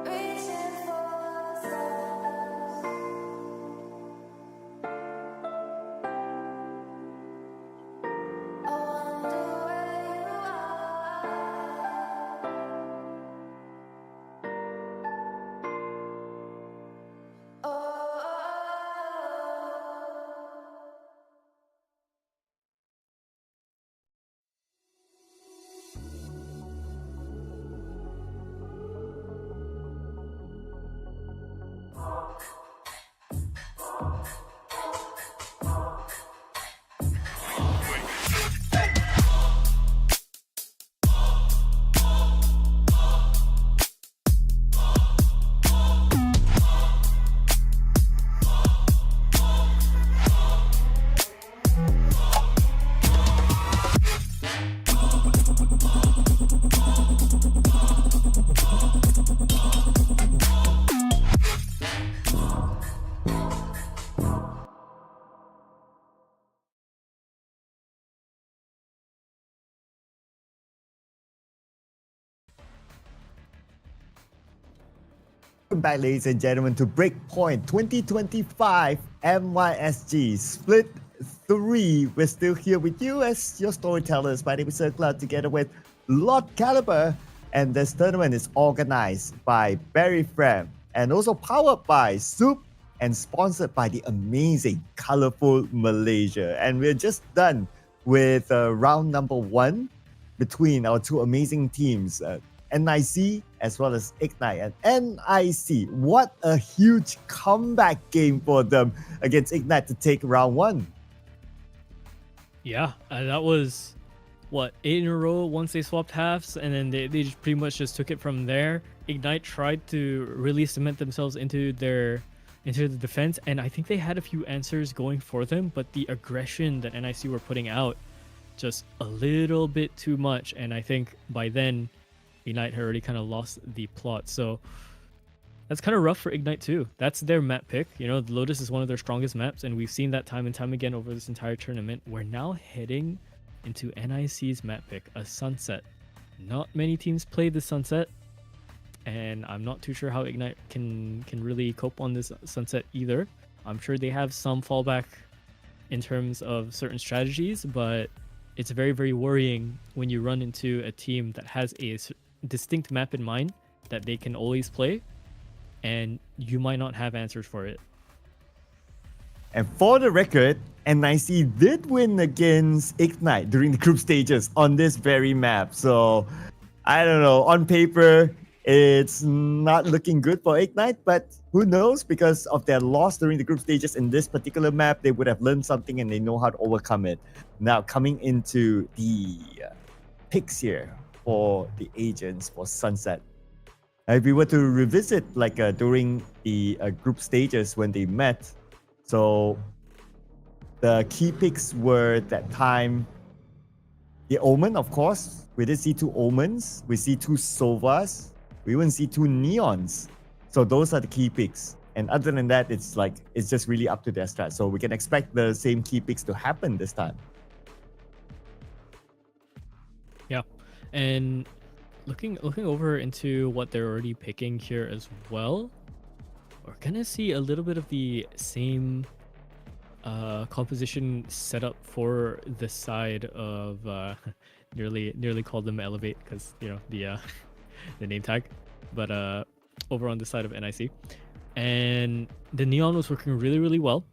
Reaching for stars. I wonder where you are. Welcome back, ladies and gentlemen, to Breakpoint 2025 MYSG Split 3. We're still here with you as your storytellers. My name is Cloud, together with Lott, Calliber, and this tournament is organized by Berryfam and also powered by Soup and sponsored by the amazing Colorful Malaysia. And we're just done with round number 1 between our two amazing teams, NIC as well as Ignite. And NIC, what a huge comeback game for them against Ignite to take round 1. Yeah, that was what, 8 in a row once they swapped halves, and then they just pretty much just took it from there. Ignite tried to really cement themselves into the defense, and I think they had a few answers going for them, but the aggression that NIC were putting out just a little bit too much, and I think by then Ignite had already kind of lost the plot. So that's kind of rough for Ignite too. That's their map pick. You know, the Lotus is one of their strongest maps, and we've seen that time and time again over this entire tournament. We're now heading into NIC's map pick, a Sunset. Not many teams play the Sunset, and I'm not too sure how Ignite can really cope on this Sunset either. I'm sure they have some fallback in terms of certain strategies, but it's very, very worrying when you run into a team that has a distinct map in mind that they can always play, and you might not have answers for it. And for the record, NIC did win against Ignite during the group stages on this very map. So, I don't know, on paper, it's not looking good for Ignite, but who knows? Because of their loss during the group stages in this particular map, they would have learned something and they know how to overcome it. Now, coming into the picks here for the agents for Sunset. If we were to revisit during the group stages when they met, so The key picks were that time the Omen, of course. We did see 2 Omens. We see 2 Sovas. We even see 2 Neons. So those are the key picks. And other than that, it's just really up to their strat. So we can expect the same key picks to happen this time. Yeah, and looking over into what they're already picking here as well, we're gonna see a little bit of the same composition setup for the side of nearly called them Elevate because you know the name tag, but over on the side of NIC, and the Neon was working really well.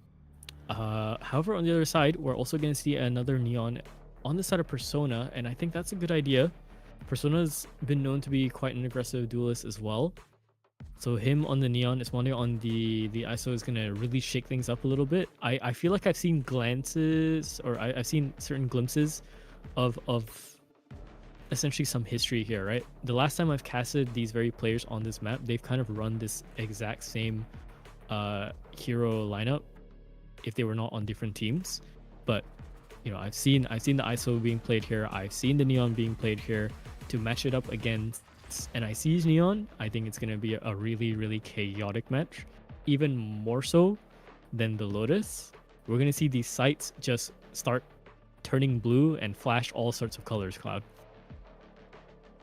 However, on the other side, we're also gonna see another Neon on the side of Persona, and I think that's a good idea. Persona's been known to be quite an aggressive duelist as well. So him on the Neon, Esmonde on the ISO is going to really shake things up a little bit. I feel like I've seen glances, or I've seen certain glimpses of essentially some history here, right? The last time I've casted these very players on this map, they've kind of run this exact same hero lineup if they were not on different teams. But you know, I've seen the ISO being played here. I've seen the Neon being played here. To match it up against NIC's Neon, I think it's going to be a really chaotic match, even more so than the Lotus. We're going to see these sights just start turning blue and flash all sorts of colors, Cloud.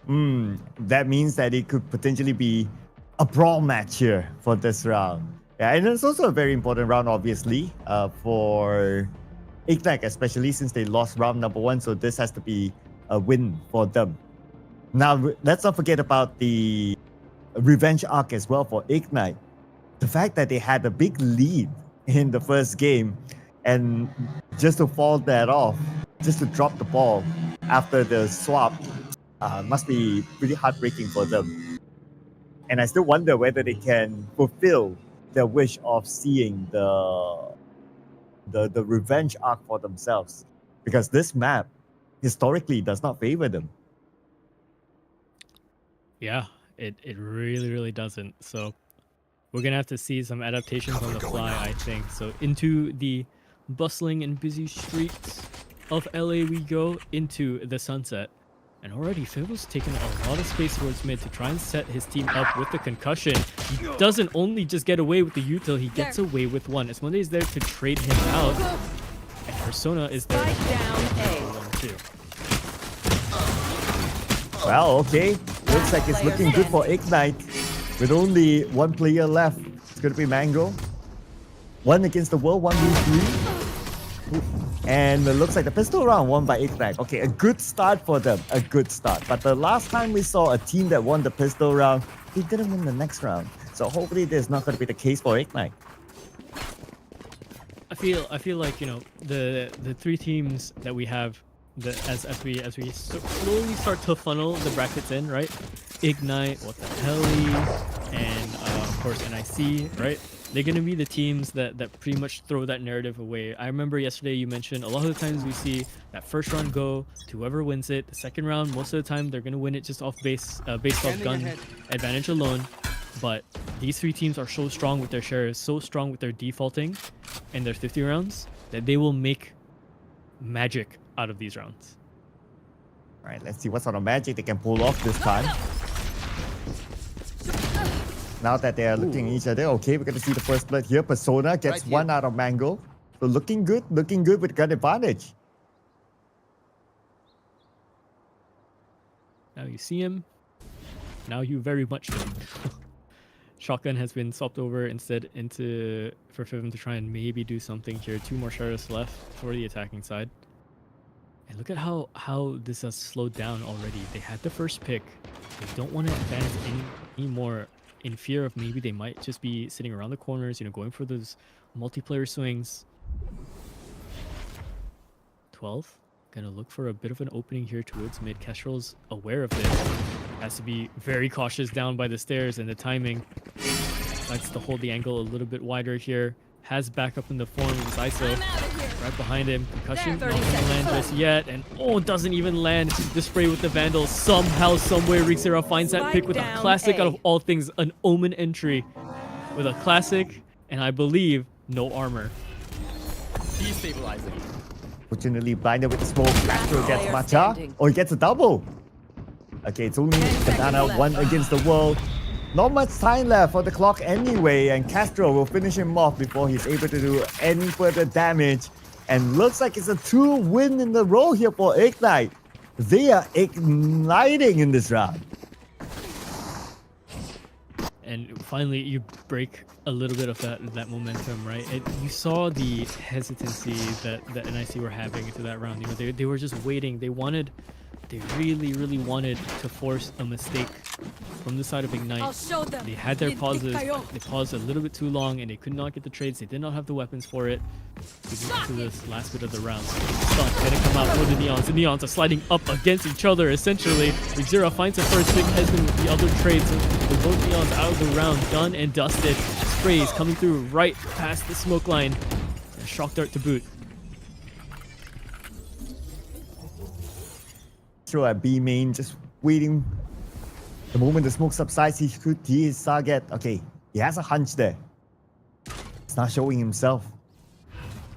That means that it could potentially be a brawl match here for this round. Yeah, and it's also a very important round, obviously, for Ignite, especially since they lost round number 1. So this has to be a win for them. Now, let's not forget about the revenge arc as well for Ignite. The fact that they had a big lead in the first game, and just to fall that off, just to drop the ball after the swap, must be pretty heartbreaking for them. And I still wonder whether they can fulfill their wish of seeing the revenge arc for themselves, because this map historically does not favor them. Yeah, it really doesn't. So we're gonna have to see some adaptations on the fly, I think. So into the bustling and busy streets of LA we go, into the sunset. And already Fibble's taken a lot of space towards mid to try and set his team up with the concussion. He doesn't only just get away with the util, he gets away with one. Esmonde is there to trade him out. And Persona is there Spike down A. one too. Well, okay. Looks like it's looking good for Ignite. With only 1 player left. It's going to be Mango. 1 against the world, 1v3. And it looks like the pistol round won by Ignite. Okay, a good start for them. A good start. But the last time we saw a team that won the pistol round, they didn't win the next round. So hopefully there's not going to be the case for Ignite. I feel like, you know, the 3 teams that we have, as we slowly start to funnel the brackets in, right? Ignite, What the Hell, and of course NIC, right? They're gonna be the teams that pretty much throw that narrative away. I remember yesterday you mentioned a lot of the times we see that first round go to whoever wins it. The second round, most of the time they're gonna win it just off based off gun advantage alone. But these 3 teams are so strong with their shares, so strong with their defaulting and their 50 rounds that they will make magic out of these rounds. All right, let's see what sort of magic they can pull off this time. Now that they are looking at each other, okay, we're going to see the first blood here. Persona gets Right 1 out of Mango. So looking good with gun advantage. Now you see him. Now you very much know. Shotgun has been swapped over instead for Fivim to try and maybe do something here. 2 more shadows left for the attacking side. And look at how this has slowed down already. They had the first pick. They don't want to advance anymore in fear of maybe they might just be sitting around the corners, you know, going for those multiplayer swings. 12. Gonna look for a bit of an opening here towards mid. Kestrel's aware of this. Has to be very cautious down by the stairs, and the timing likes to hold the angle a little bit wider here. Has backup in the form of his ISO. Right behind him. Concussion. Not gonna land just yet. And doesn't even land. The spray with the Vandal. Somehow, somewhere, Rixera finds that pick with a classic out of all things. An Omen entry. With a classic, and I believe, no armor. Destabilizing. Fortunately, blinded with the smoke. Castro gets player Matcha. standing. Oh, he gets a double. Okay, it's only Banana left. 1 against the world. Not much time left for the clock anyway, and Castro will finish him off before he's able to do any further damage. And looks like it's a 2-win in a row here for Ignite. They are igniting in this round. And finally, you break a little bit of that momentum, right? You saw the hesitancy that NIC were having into that round. You know, they were just waiting. They really wanted to force a mistake from the side of Ignite. I'll show them. They had their pauses. They paused a little bit too long, and they could not get the trades. They did not have the weapons for it to this last bit of the round. So Stunt gonna come out for the Neons. The Neons are sliding up against each other, essentially. Zero finds the first big husband with the other trades. So with both Neons out of the round, done and dusted. Sprays coming through right past the smoke line. A shock dart to boot. Castro at B main, just waiting. The moment the smoke subsides, he could see his target. Okay, he has a hunch there. It's not showing himself.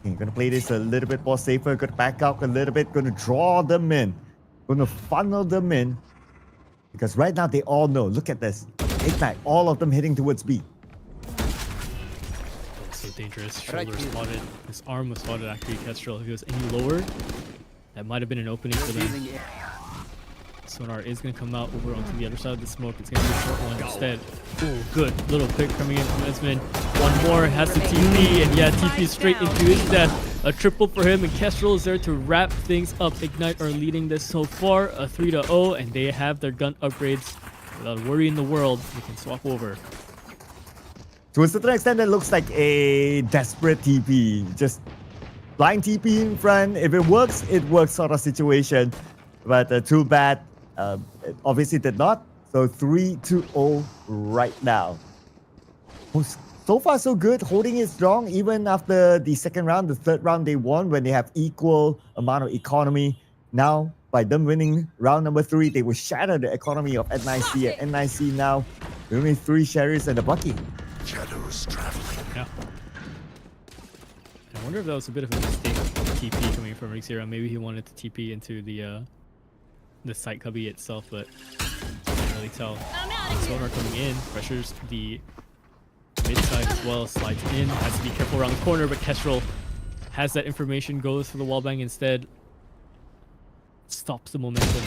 Okay, gonna play this a little bit more safer. Gonna back out a little bit. Gonna draw them in. Gonna funnel them in. Because right now they all know. Look at this. Ignite. All of them heading towards B. So dangerous. Shoulder spotted. His arm was spotted actually. Kestrel. If he was any lower, that might have been an opening for them. Sonar is going to come out over onto the other side of the smoke. It's going to be a short one instead. Oh, good little pick coming in from Esmond. One more has the TP, and yeah, TP straight into his death. A triple for him, and Kestrel is there to wrap things up. Ignite are leading this so far, a 3-0, and they have their gun upgrades without a worry in the world. They can swap over. To a certain extent, that looks like a desperate TP. Just blind TP in front. If it works sort of situation. But too bad. It obviously did not. So 3-0 right now. So far so good, holding it strong even after the second round. The third round they won when they have equal amount of economy. Now, by them winning round number 3, they will shatter the economy of NIC. And NIC now, with only 3 Sherrys and a Bucky. Shadows traveling. Yeah. I wonder if that was a bit of a mistake, TP coming from Rixira. Maybe he wanted to TP into the site cubby itself, but can't really tell. Sonar coming in, pressures the mid side as well, slides in, has to be careful around the corner, but Kestrel has that information, goes for the wallbang instead, stops the momentum,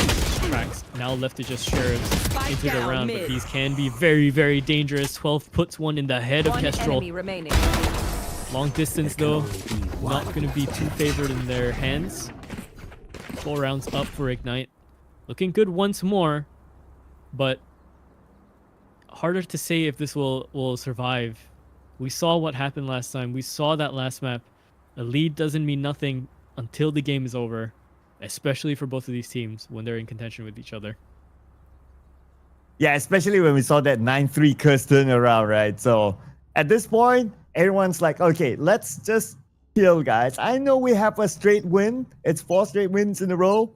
tracks, now left to just sheriffs into the round, but these can be very dangerous. 12 puts one in the head of Kestrel. Remaining. Long distance though, not going to be too favored in their hands. 4 rounds up for Ignite. Looking good once more, but harder to say if this will survive. We saw what happened last time. We saw that last map. A lead doesn't mean nothing until the game is over, especially for both of these teams when they're in contention with each other. Yeah, especially when we saw that 9-3 curse turn around, right? So at this point, everyone's like, okay, let's just chill, guys. I know we have a straight win. It's 4 straight wins in a row.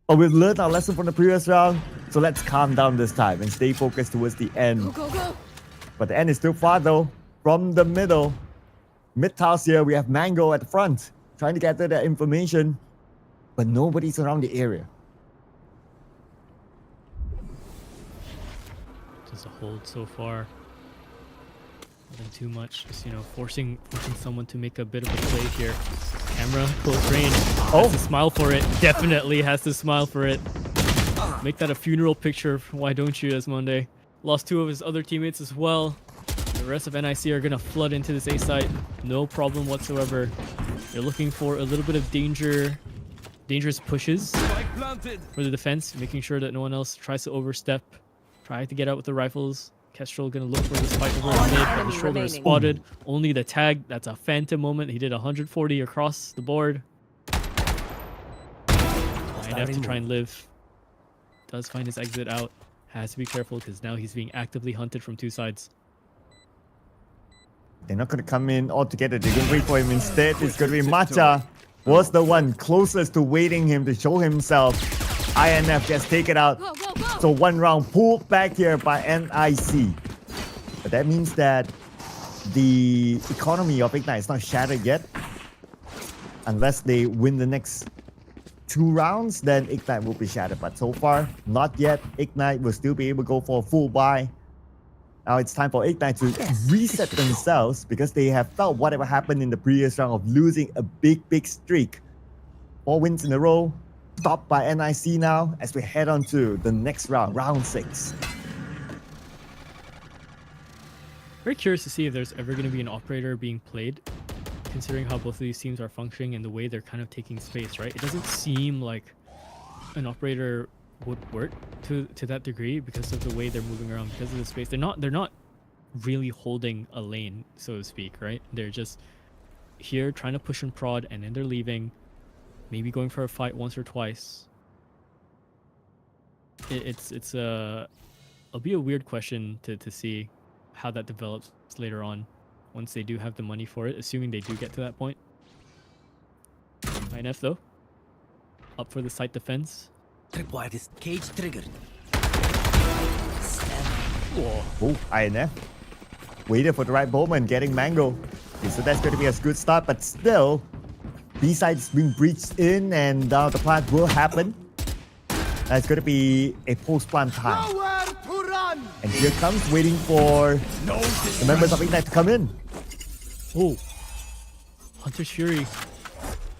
But we've learned our lesson from the previous round, so let's calm down this time and stay focused towards the end. Go. But the end is still far though. From the middle, mid-tiles here, we have Mango at the front, trying to gather that information, but nobody's around the area. Just a hold so far. Nothing too much, just, you know, forcing someone to make a bit of a play here. Camera, close range. Has to smile for it. Definitely has to smile for it. Make that a funeral picture. Why don't you, Esmonde? Lost 2 of his other teammates as well. The rest of NIC are going to flood into this A site. No problem whatsoever. They're looking for a little bit of dangerous pushes for the defense, making sure that no one else tries to overstep. Try to get out with the rifles. Kestrel gonna look for this fight over the mid, but the shoulder is spotted. Only the tag. That's a phantom moment. He did 140 across the board. Might have to try and live. Does find his exit out. Has to be careful because now he's being actively hunted from 2 sides. They're not going to come in all together. They're going to wait for him instead. It's going to be Matcha. Was the one closest to waiting him to show himself. INF gets taken out. Go. So 1 round pulled back here by NIC. But that means that the economy of Ignite is not shattered yet. unless they win the next 2 rounds, then Ignite will be shattered. But so far, not yet. Ignite will still be able to go for a full buy. Now it's time for Ignite to reset themselves because they have felt whatever happened in the previous round of losing a big streak. 4 wins in a row, stopped by NIC now as we head on to the next round, round 6. Very curious to see if there's ever going to be an operator being played, considering how both of these teams are functioning and the way they're kind of taking space, right? It doesn't seem like an operator would work to that degree because of the way they're moving around, because of the space. They're not really holding a lane, so to speak, right? They're just here trying to push and prod, and then they're leaving, maybe going for a fight once or twice. It'll be a weird question to see how that develops later on once they do have the money for it, assuming they do get to that point. INF though, up for the site defense. Tripwire is cage triggered. Oh, INF waited for the right moment, getting Mango. Okay, so that's going to be a good start, but still, B-side's being breached in, and the plant will happen. That's going to be a post-plant time. Nowhere to run. And here comes, waiting for the members of Ignite to come in. Oh, Hunter's Fury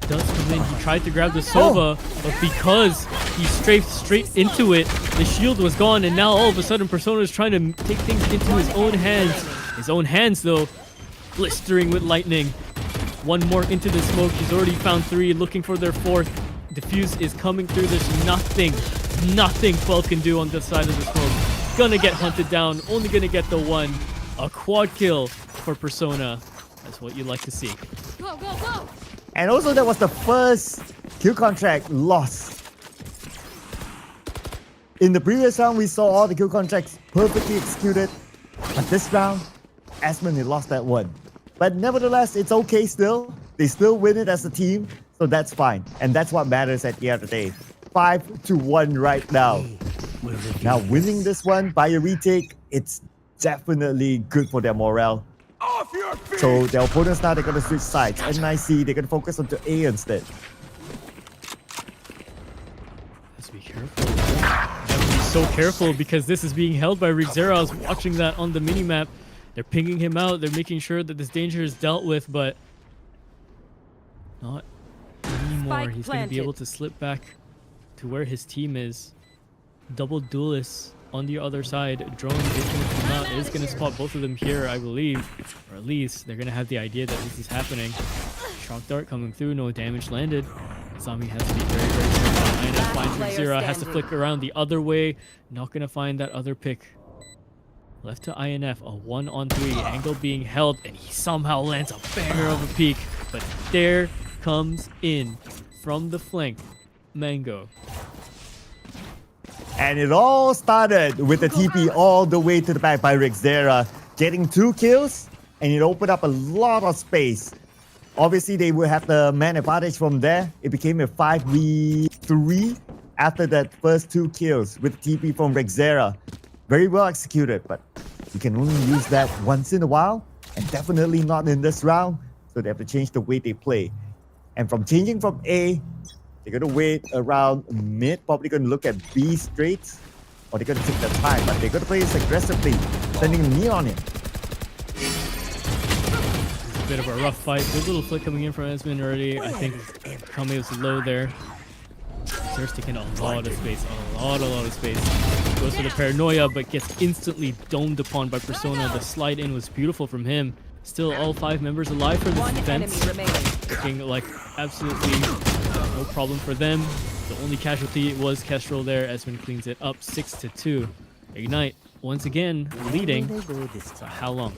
does come in. He tried to grab the Sova, but because he strafed straight into it, the shield was gone, and now all of a sudden Persona is trying to take things into his own hands. His own hands, though, blistering with lightning. One more into the smoke. He's already found 3, looking for their 4th. Diffuse is coming through. There's nothing 12 can do on this side of the smoke. Gonna get hunted down. Only gonna get the 1. A quad kill for Persona. That's what you like to see. Go, go, go! And also, that was the first kill contract lost. In the previous round, we saw all the kill contracts perfectly executed. But this round, Asmund lost that one. But nevertheless, it's okay still. They still win it as a team, so that's fine. And that's what matters at the end of the day. 5-1 right now. Now, winning this one by a retake, it's definitely good for their morale. Off your feet. So their opponents now, they're going to switch sides. NIC, they're going to focus on to A instead. Let's be careful. Have to be so careful because this is being held by Rigzera. I was watching that on the minimap. They're pinging him out. They're making sure that this danger is dealt with, but not anymore. Spike He's going to be able planted. to slip back to where his team is. Double duelists on the other side. Drone is going to come out. Is going to spot both of them here, I believe. Or at least they're going to have the idea that this is happening. Shock dart coming through. No damage landed. Zami has to be very careful. INF finds Rigzera. Has to flick around the other way. Not going to find that other pick. Left to INF, a 1-on-3 angle being held, and he somehow lands a banger of a peek. But there comes in from the flank, Mango. And it all started with the TP all the way to the back by Rigzera, getting 2 kills, and it opened up a lot of space. Obviously, they will have the man advantage from there. It became a 5v3 after that first 2 kills with TP from Rigzera. Very well executed, but you can only use that once in a while, and definitely not in this round, so they have to change the way they play. And from changing from A, they're going to wait around mid, probably going to look at B straight, or they're going to take their time, but they're going to play this aggressively, sending a knee on it. It's a bit of a rough fight. Good little flick coming in from Esmond early. I think Kame was low there. Zer's taking a lot of space, a lot of space. Goes for the paranoia, but gets instantly domed upon by Persona. The slide in was beautiful from him. Still all 5 members alive for this One enemy defense. remaining. Looking like absolutely no problem for them. The only casualty was Kestrel there. Esmond cleans it up 6-2. Ignite once again leading. So how long?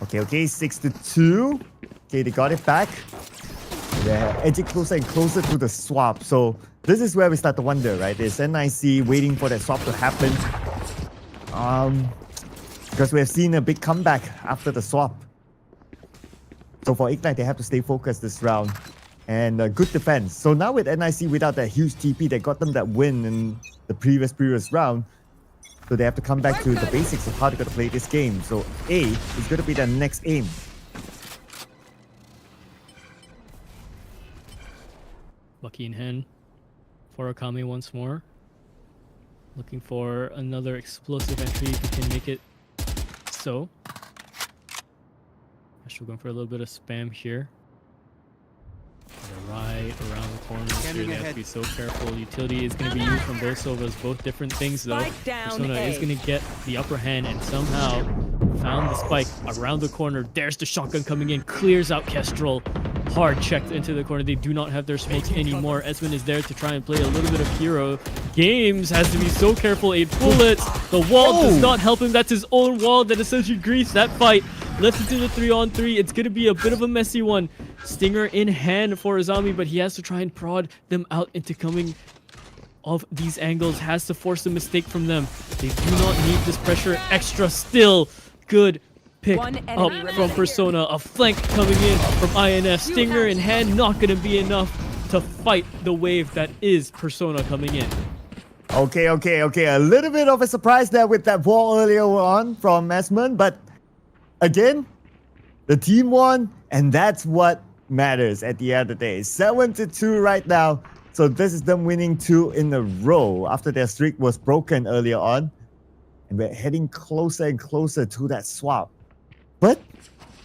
Okay, 6-2. Okay, they got it back. They're edging closer and closer to the swap. So this is where we start to wonder, right? Is NIC waiting for that swap to happen? Because we have seen a big comeback after the swap. So for Ignite, they have to stay focused this round. And good defense. So now with NIC without that huge TP that got them that win in the previous round, so they have to come back to the basics of how they're going to play this game. So A is going to be their next aim. Bucky in hand for Akame once more. Looking for another explosive entry if he can make it so. Actually going for a little bit of spam here. They're right around the corner here. They have to be so careful. Utility is going to be used from both Sovas. Both different things though. Spike down Persona A. is going to get the upper hand and somehow found the spike around the corner. There's the shotgun coming in. Clears out Kestrel. Hard checked into the corner. They do not have their smokes anymore. Esmond is there to try and play a little bit of hero. Games has to be so careful. 8 bullets. The wall does not help him. That's his own wall that essentially greased that fight. Left into the 3-on-3. It's going to be a bit of a messy one. Stinger in hand for Azami, but he has to try and prod them out into coming of these angles. Has to force a mistake from them. They do not need this pressure extra still. Good pick One up enemy from remaining. Persona. A flank coming in from INF. Stinger in hand, not going to be enough to fight the wave that is Persona coming in. Okay. A little bit of a surprise there with that wall earlier on from Esmond, but again, the team won, and that's what matters at the end of the day. 7-2 right now. So this is them winning 2 in a row after their streak was broken earlier on. And we're heading closer and closer to that swap. But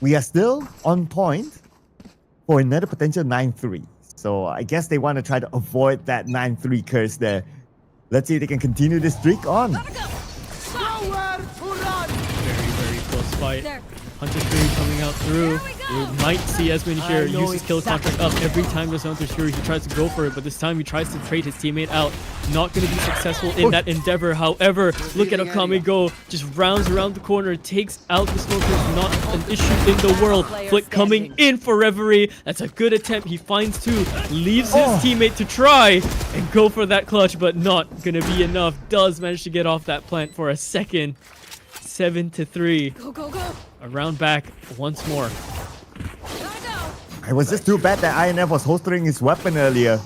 we are still on point for another potential 9-3. So I guess they want to try to avoid that 9-3 curse there. Let's see if they can continue this streak on. Nowhere to run. Very close fight. There. Hunter 3 coming out through. There we go. We might see Esmond here know use his kill exactly. contract up. Every time there's Hunter 3, he tries to go for it, but this time he tries to trade his teammate out. Not going to be successful in that endeavor. However, look at Akame go. Just rounds around the corner, takes out the smokers. Not an issue in the world. Flick coming in for Reverie. That's a good attempt. He finds 2. Leaves his teammate to try and go for that clutch, but not going to be enough. Does manage to get off that plant for a second. 7-3. Go, go, go. Around back once more. Gotta go. It was just too bad that INF was holstering his weapon earlier.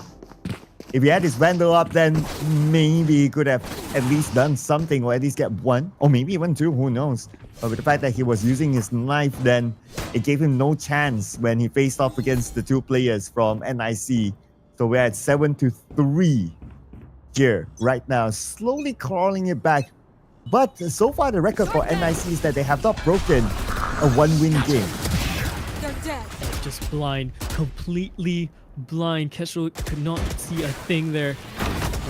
If he had his Vandal up, then maybe he could have at least done something, or at least get 1, or maybe even 2, who knows. But with the fact that he was using his knife, then it gave him no chance when he faced off against the 2 players from NIC. So we're at 7-3 here right now, slowly crawling it back. But so far the record for NIC is that they have not broken a 1-win game. They're dead. Just blind, completely blind. Kestrel could not see a thing there.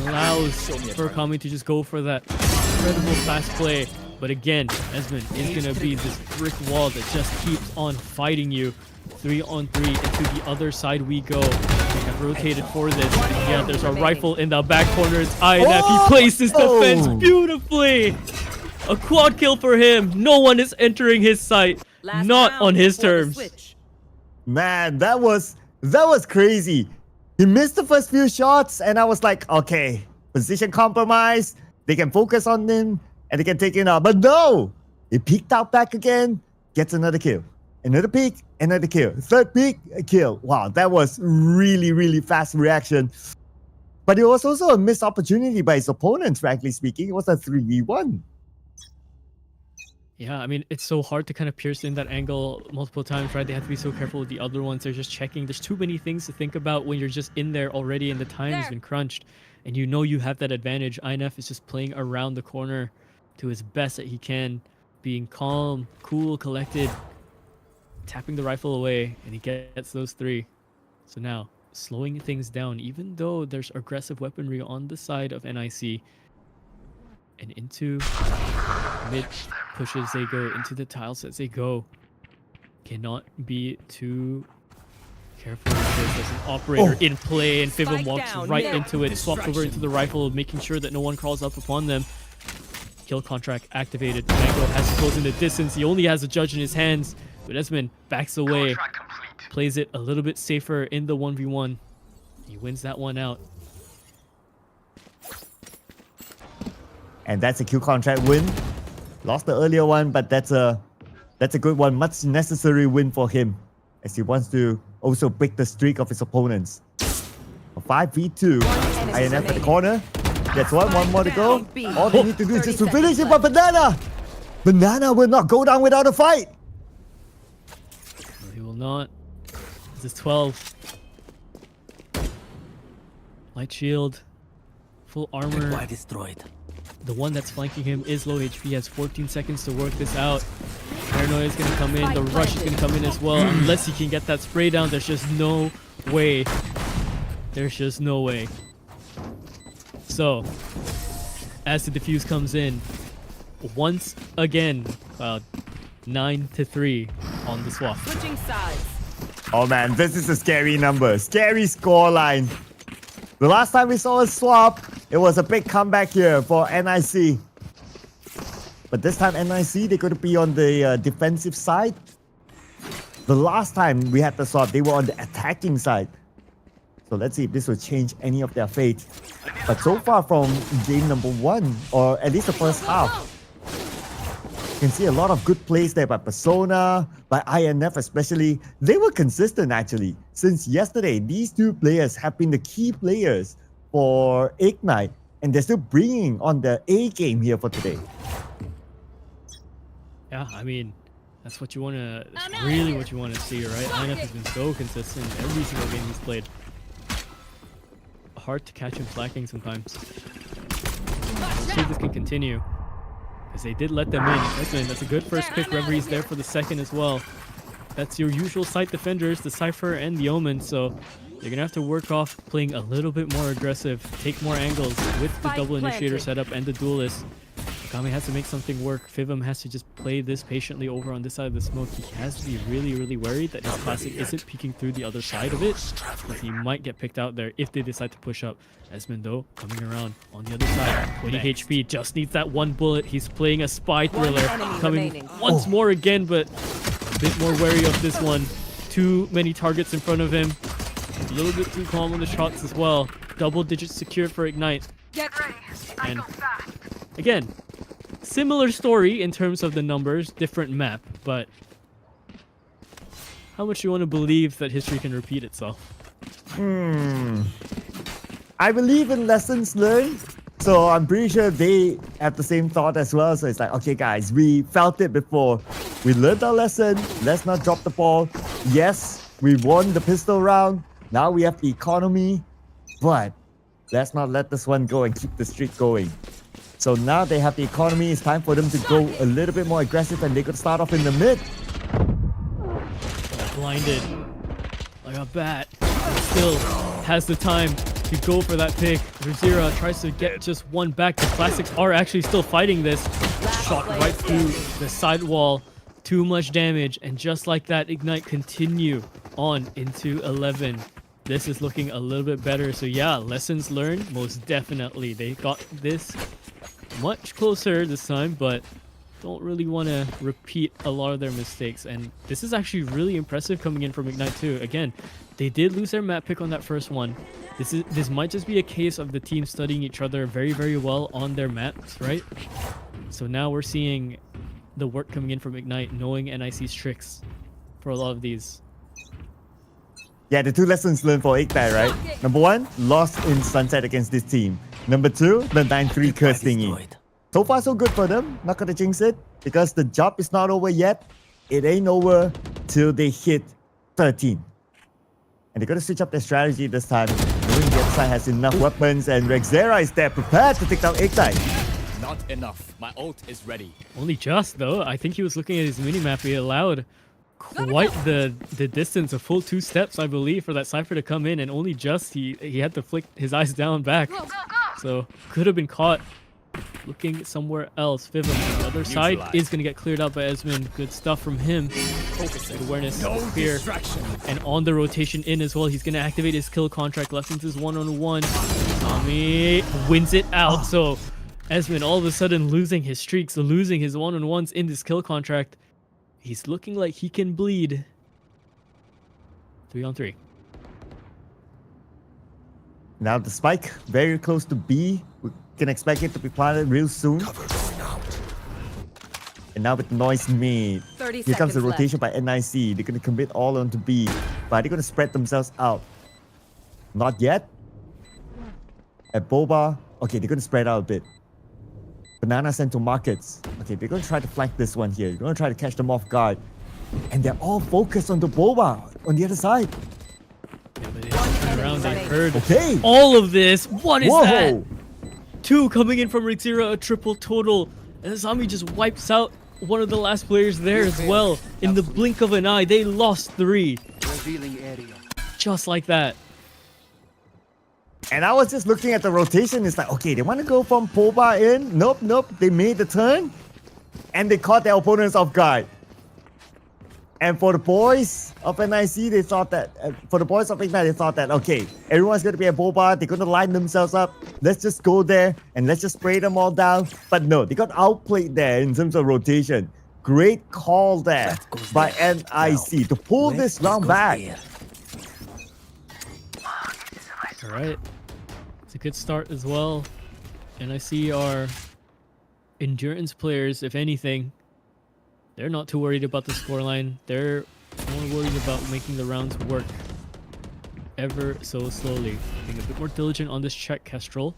Allows Furkami to just go for that incredible fast play. But again, Esmond is going to be this brick wall that just keeps on fighting you. 3-on-3 into the other side we go. They have rotated for this. And yeah, there's a rifle in the back corner. It's INF. He places defense beautifully. A quad kill for him. No one is entering his sight. Last Not round on his before the terms. switch. Man, that was crazy. He missed the first few shots, and I was like, okay, position compromise. They can focus on him, and they can take him out. But no, he peeked out back again, gets another kill. Another peek, another kill. Third peek, a kill. Wow, that was really fast reaction. But it was also a missed opportunity by his opponent, frankly speaking. It was a 3v1. Yeah, I mean, it's so hard to kind of pierce in that angle multiple times, right? They have to be so careful with the other ones. They're just checking. There's too many things to think about when you're just in there already and the time has been crunched. And you know you have that advantage. INF is just playing around the corner to his best that he can. Being calm, cool, collected. Tapping the rifle away, and he gets those 3. So now, slowing things down, even though there's aggressive weaponry on the side of NIC. And into mid pushes they go, into the tiles as they go. Cannot be too careful with this. There's an operator in play, and Fivum Spike walks down, right mid. into it, swaps over into the rifle, making sure that no one crawls up upon them. Kill contract activated. Mango has to close in the distance. He only has a judge in his hands. But Esmond backs away, plays it a little bit safer in the 1v1. He wins that one out. And that's a kill contract win. Lost the earlier one, but that's a good one. Much necessary win for him, as he wants to also break the streak of his opponents. A 5v2. INF at the corner. Gets one more to go. All they need to do is just to finish it, but Banana will not go down without a fight. No, he will not. This is 12. Light shield, full armor. Why destroyed? The one that's flanking him is low HP, has 14 seconds to work this out. Paranoia is going to come in, the rush is going to come in as well. Unless he can get that spray down, there's just no way. There's just no way. So, as the defuse comes in, once again, 9-3 on the swap. Switching sides. Oh man, this is a scary number. Scary scoreline. The last time we saw a swap, it was a big comeback here for NIC. But this time NIC, they're going to be on the defensive side. The last time we had the swap, they were on the attacking side. So let's see if this will change any of their fate. But so far from game number 1, or at least the first half, you can see a lot of good plays there by Persona, by INF especially. They were consistent actually. Since yesterday, these two players have been the key players for Ignite. And they're still bringing on the A game here for today. Yeah, I mean, that's what you want to, that's really what you want to see, right? INF has been so consistent in every single game he's played. Hard to catch him slacking sometimes. Let's see if this can continue. Because they did let them in. That's a good first pick. Reverie's there for the second as well. That's your usual site defenders, the Cypher and the Omen. So you're going to have to work off playing a little bit more aggressive, take more angles with the double initiator setup and the duelist. Kami has to make something work. Fivum has to just play this patiently over on this side of the smoke. He has to be really, really worried that his classic isn't peeking through the other side of it, because he might get picked out there if they decide to push up. Esmond, though, coming around on the other side. 20 HP, just needs that one bullet. He's playing a spy thriller, coming once more again, but a bit more wary of this one. Too many targets in front of him. A little bit too calm on the shots as well. Double digits secured for Ignite. Get ready. And again, similar story in terms of the numbers, different map, but how much do you want to believe that history can repeat itself? I believe in lessons learned. So I'm pretty sure they have the same thought as well. So it's like, okay guys, we felt it before. We learned our lesson. Let's not drop the ball. Yes, we won the pistol round. Now we have the economy. But let's not let this one go and keep the streak going. So now they have the economy. It's time for them to go a little bit more aggressive, and they could start off in the mid. Blinded like a bat. Still has the time to go for that pick. Rizira tries to get just one back. The Classics are actually still fighting this. Shot right through the side wall. Too much damage. And just like that, Ignite continue on into 11. This is looking a little bit better. So yeah, lessons learned, most definitely. They got this much closer this time, but don't really want to repeat a lot of their mistakes. And this is actually really impressive coming in from Ignite too. Again, they did lose their map pick on that first one. This might just be a case of the team studying each other very, very well on their maps, right? So now we're seeing the work coming in from Ignite, knowing NIC's tricks for a lot of these. Yeah, the two lessons learned for Ignite, right? Number 1, lost in Sunset against this team. Number 2, the 9-3 curse thingy. So far, so good for them. Not gonna jinx it, because the job is not over yet. It ain't over till they hit 13. And they're gonna switch up their strategy this time. Knowing the other side has enough weapons, and Rexera is there prepared to take down Ignite. Not enough. My ult is ready. Only just, though. I think he was looking at his minimap. He allowed quite the distance, a full 2 steps, I believe, for that Cypher to come in, and only just he had to flick his eyes down back. So could have been caught looking somewhere else. Fivum on the other side is going to get cleared out by Esmond. Good stuff from him. Good awareness, fear, and on the rotation in as well. He's going to activate his kill contract. Lessons is 1-on-1. Kami wins it out. So Esmond all of a sudden losing his streaks, losing his 1-on-1s in this kill contract. He's looking like he can bleed. 3-on-3. Now the spike very close to B. We can expect it to be planted real soon. And now with the noise made, 30 here comes the seconds rotation by NIC. They're going to commit all onto B, but they're going to spread themselves out. Not yet. At Boba, okay, they're going to spread out a bit. Banana sent to markets. Okay, they're going to try to flank this one here. They're going to try to catch them off guard. And they're all focused on the Boba on the other side. Yeah, but they have to turn around Drone. They heard Okay. all of this. What is that? Whoa. 2 coming in from Rigzira, a triple total. And Azami just wipes out one of the last players there as well. In the blink of an eye, they lost 3. Revealing area. Just like that. And I was just looking at the rotation. It's like, okay, they want to go from Poba in. Nope. They made the turn. And they caught their opponents off guard. And for the boys of NIC, they thought that, okay, everyone's going to be at Boba. They're going to line themselves up. Let's just go there and let's just spray them all down. But no, they got outplayed there in terms of rotation. Great call there by NIC to pull this round back. All right. It's a good start as well. NIC are endurance players, if anything. They're not too worried about the scoreline. They're more worried about making the rounds work ever so slowly. Being a bit more diligent on this check, Kestrel.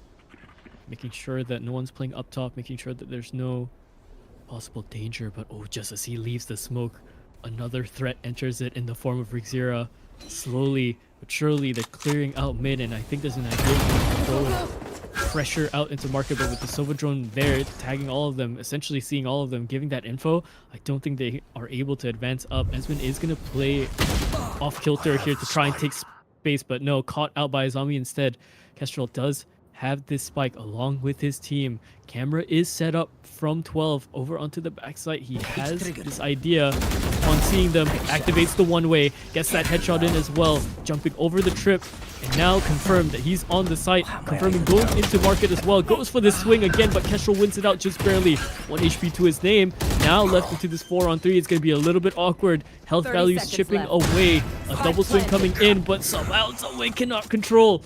Making sure that no one's playing up top, making sure that there's no possible danger. But oh, just as he leaves the smoke, another threat enters it in the form of Rigzira. Slowly but surely, they're clearing out mid, and I think there's an idea to throw pressure out into market, but with the Sova drone there, tagging all of them, essentially seeing all of them, giving that info, I don't think they are able to advance up. Esmond is going to play off kilter here to try and take space, but no, caught out by Azami instead. Kestrel does have this spike along with his team. Camera is set up from 12 over onto the backside. He has this idea on seeing them, activates the one-way, gets that headshot in as well, jumping over the trip, and now confirmed that he's on the site, confirming going into market as well. Goes for this swing again, but Kestrel wins it out just barely. 1 HP to his name. Now left into this 4-on-3. It's going to be a little bit awkward. Health values chipping away. A double swing coming in, but somehow Zoe cannot control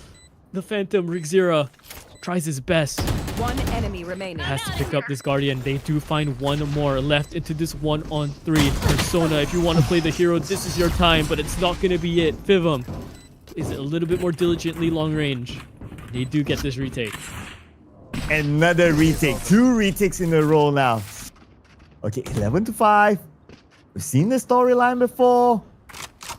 the Phantom. Rigzira tries his best. 1 enemy remaining. Has to pick up this Guardian. They do find one more left into this 1-on-3. Persona, if you want to play the hero, this is your time, but it's not going to be it. Fivum is a little bit more diligently long range. They do get this retake. Another retake. 2 retakes in a row now. Okay, 11-5. We've seen this storyline before.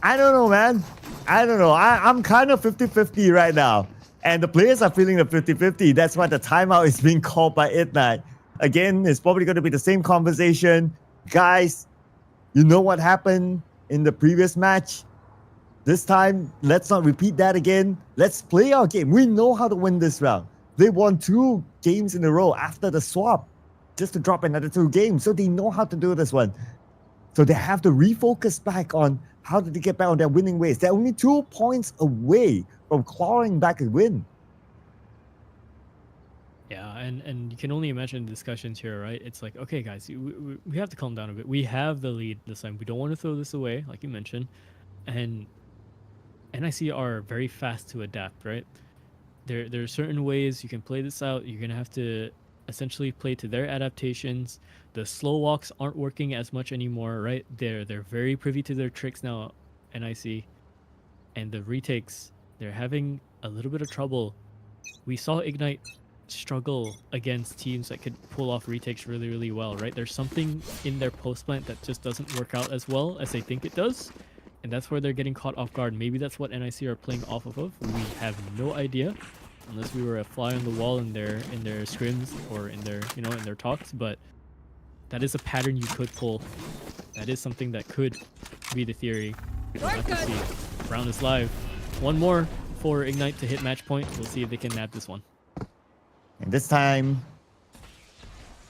I don't know, man. I don't know. I'm kind of 50-50 right now. And the players are feeling the 50-50. That's why the timeout is being called by Ignite. Again, it's probably going to be the same conversation. Guys, you know what happened in the previous match? This time, let's not repeat that again. Let's play our game. We know how to win this round. They won 2 games in a row after the swap, just to drop another 2 games. So they know how to do this one. So they have to refocus back on how did they get back on their winning ways. They're only 2 points away from clawing back a win. Yeah, and you can only imagine the discussions here, right? It's like, okay, guys, we have to calm down a bit. We have the lead this time. We don't want to throw this away, like you mentioned. And NIC are very fast to adapt, right? There are certain ways you can play this out. You're going to have to essentially play to their adaptations. The slow walks aren't working as much anymore, right? They're very privy to their tricks now, NIC. And the retakes, they're having a little bit of trouble. We saw Ignite struggle against teams that could pull off retakes really, really well, right? There's something in their post plant that just doesn't work out as well as they think it does. And that's where they're getting caught off guard. Maybe that's what NIC are playing off of. We have no idea, unless we were a fly on the wall in their scrims or in their in their talks. But that is a pattern you could pull. That is something that could be the theory. We'll have to see. Round is live. One more for Ignite to hit match point. We'll see if they can nab this one. And this time,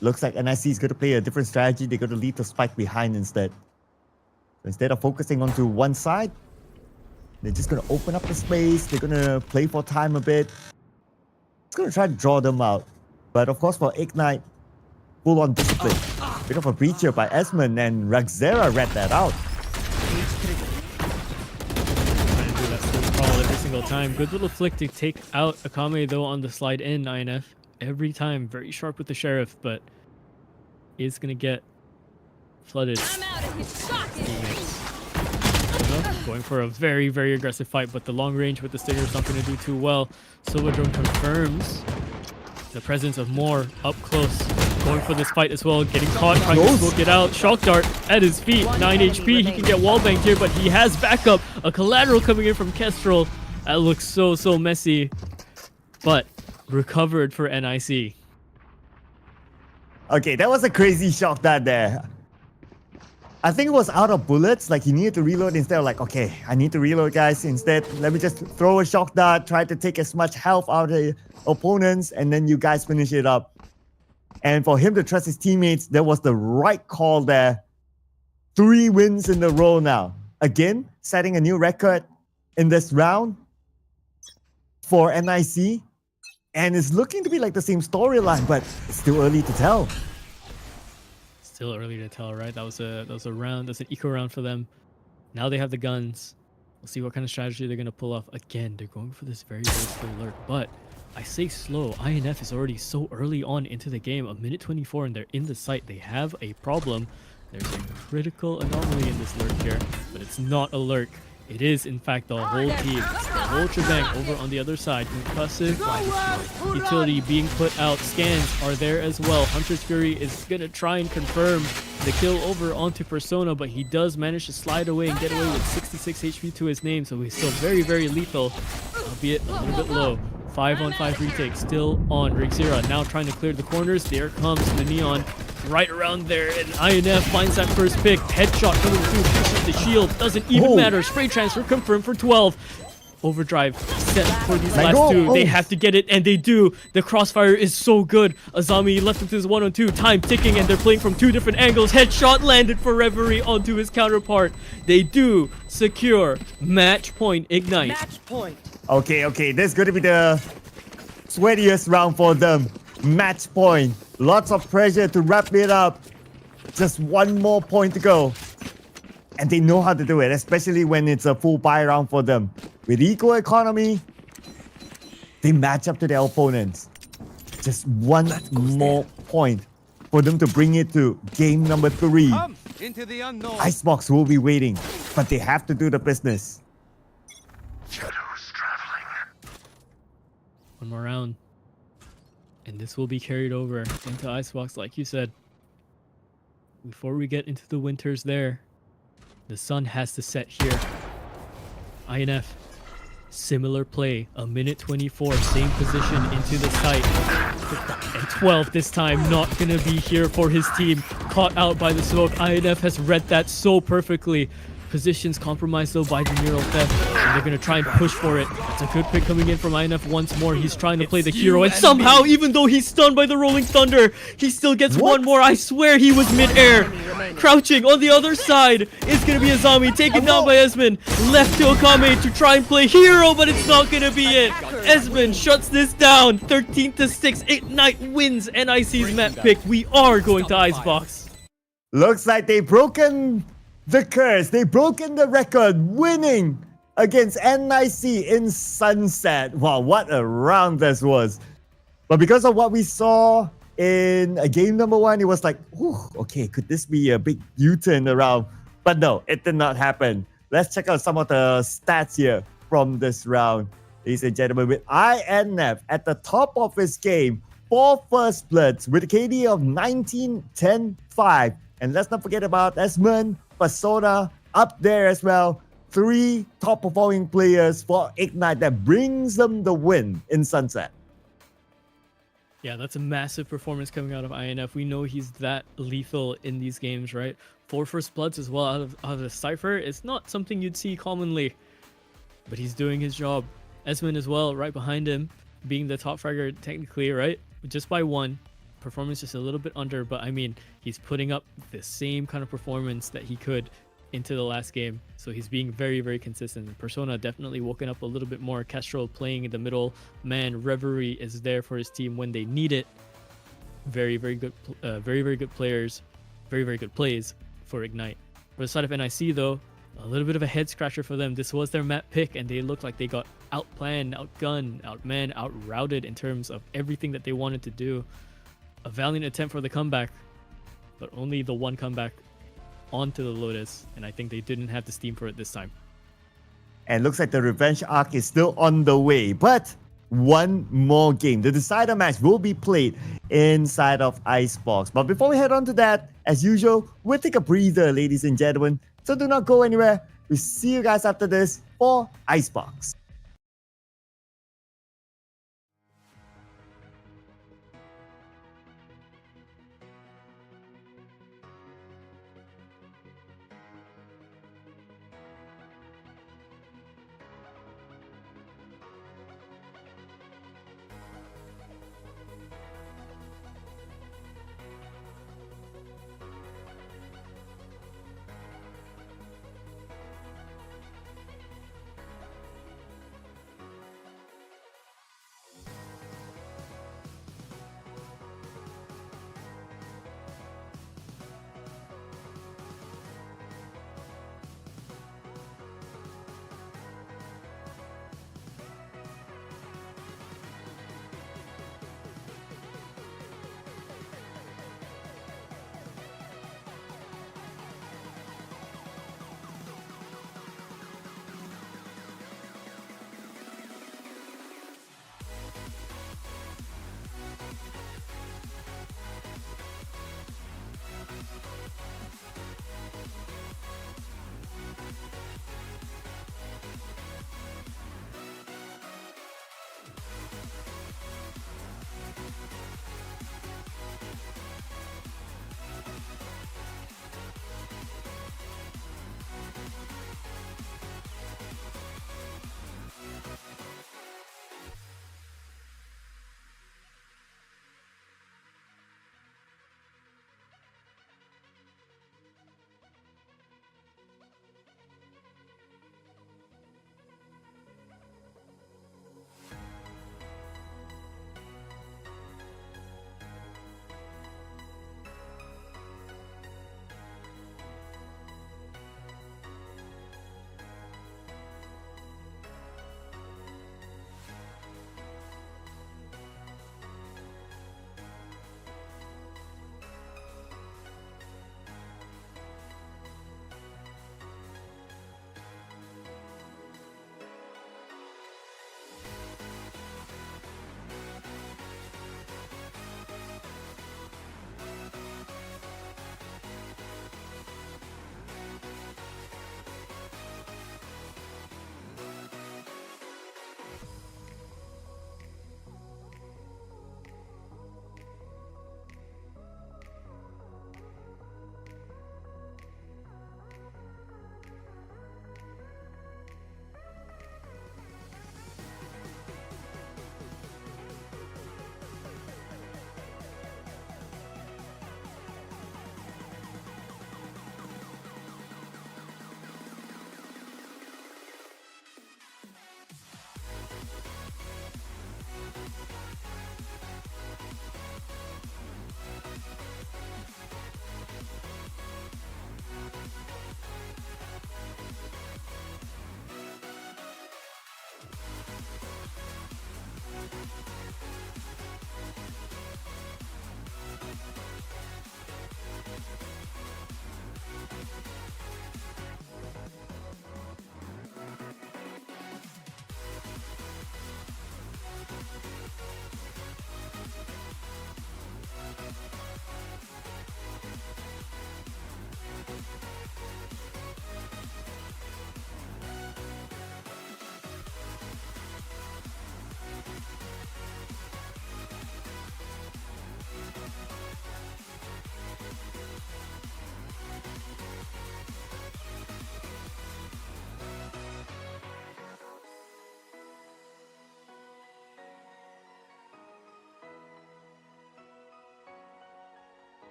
looks like NIC is going to play a different strategy. They're going to leave the spike behind instead. So instead of focusing onto one side, they're just going to open up the space. They're going to play for time a bit. It's going to try to draw them out. But of course, for Ignite, full on discipline. Bit of a breach here by Esmond, and Rigzira read that out. Trying to do that slow crawl every single time. Good little flick to take out Akame though on the slide in INF. Every time, very sharp with the Sheriff, but is going to get flooded. I'm out of his socket. Going for a very, very aggressive fight, but the long range with the Stinger is not going to do too well. Silverdrone confirms the presence of more up close. Going for this fight as well, getting caught, trying to smoke it out. Shock Dart at his feet, 9 HP. He can get wallbanged here, but he has backup. A collateral coming in from Kestrel. That looks so messy. But recovered for NIC. Okay, that was a crazy shot dart there. I think it was out of bullets, like he needed to reload instead of like, okay, I need to reload, guys. Instead, let me just throw a shock dart, try to take as much health out of the opponents, and then you guys finish it up. And for him to trust his teammates, that was the right call there. 3 wins in a row now. Again, setting a new record in this round for NIC. And it's looking to be like the same storyline, but it's still early to tell. Still early to tell, right? That was a round. That's an eco round for them. Now they have the guns. We'll see what kind of strategy they're gonna pull off. Again, they're going for this very slow lurk, but I say slow. INF is already so early on into the game. 1:24, and they're in the site. They have a problem. There's a critical anomaly in this lurk here, but it's not a lurk. It is, in fact, the whole team. It's the whole shebang over on the other side. Concussive utility being put out. Scans are there as well. Hunter's Fury is going to try and confirm the kill over onto Persona, but he does manage to slide away and get away with 66 HP to his name, so he's still very lethal, albeit a little bit low. 5-on-5 retake still on Rigzera. Now trying to clear the corners. There comes the Neon right around there, and INF finds that first pick. Headshot coming through, pushes the shield. Doesn't even matter. Spray transfer confirmed for 12. Overdrive set for these last two. They have to get it, and they do. The crossfire is so good. Azami left with his 1-on-2. Time ticking, and they're playing from 2 different angles. Headshot landed for Reverie onto his counterpart. They do secure match point. Ignite. Match point. Okay, this is going to be the sweatiest round for them. Match point. Lots of pressure to wrap it up. Just 1 more point to go. And they know how to do it, especially when it's a full buy round for them. With equal economy, they match up to their opponents. Just 1 more point for them to bring it to game number 3. Into the unknown. Icebox will be waiting, but they have to do the business. Shadows traveling. 1 more round. And this will be carried over into Icebox, like you said. Before we get into the winters there, the sun has to set here. INF, similar play, 1:24, same position into the site. And 12 this time, not gonna be here for his team. Caught out by the smoke. INF has read that so perfectly. Positions compromised though by the neural theft, and they're gonna try and push for it. It's a good pick coming in from INF once more. He's trying to play the hero, and somehow, even though he's stunned by the rolling thunder, he still gets 1 more. I swear he was mid-air. Crouching on the other side is gonna be Azami, taken down by Esmond. Left to Akame to try and play hero, but it's not gonna be it. Esmond shuts this down. 13-6. Ignite wins NIC's map pick. We are going to Icebox. Looks like they've broken the curse. They've broken the record, winning against NIC in Sunset. Wow, what a round this was. But because of what we saw in game number 1, it was like, whew, okay, could this be a big U-turn around? But no, it did not happen. Let's check out some of the stats here from this round. Ladies and gentlemen, with INF at the top of his game, 4 first bloods with a KD of 19, 10, 5. And let's not forget about Esmond, Persona up there as well. 3 top performing players for Ignite that brings them the win in Sunset. Yeah, that's a massive performance coming out of INF. We know he's that lethal in these games, right? 4 first bloods as well out of the Cypher. It's not something you'd see commonly, but he's doing his job. Esmond as well, right behind him, being the top fragger technically, right? Just by 1. Performance just a little bit under, but I mean, he's putting up the same kind of performance that he could into the last game. So he's being very consistent. Persona definitely woken up a little bit more. Kestrel playing in the middle. Man, Reverie is there for his team when they need it. Very good players. Very good plays for Ignite. For the side of NIC though, a little bit of a head scratcher for them. This was their map pick, and they looked like they got outplanned, outgunned, outmanned, outrouted in terms of everything that they wanted to do. A valiant attempt for the comeback, but only the 1 comeback onto the Lotus, and I think they didn't have the steam for it this time. And looks like the revenge arc is still on the way, but 1 more game. The decider match will be played inside of Icebox. But before we head on to that, as usual, we'll take a breather, ladies and gentlemen. So do not go anywhere. We'll see you guys after this for Icebox.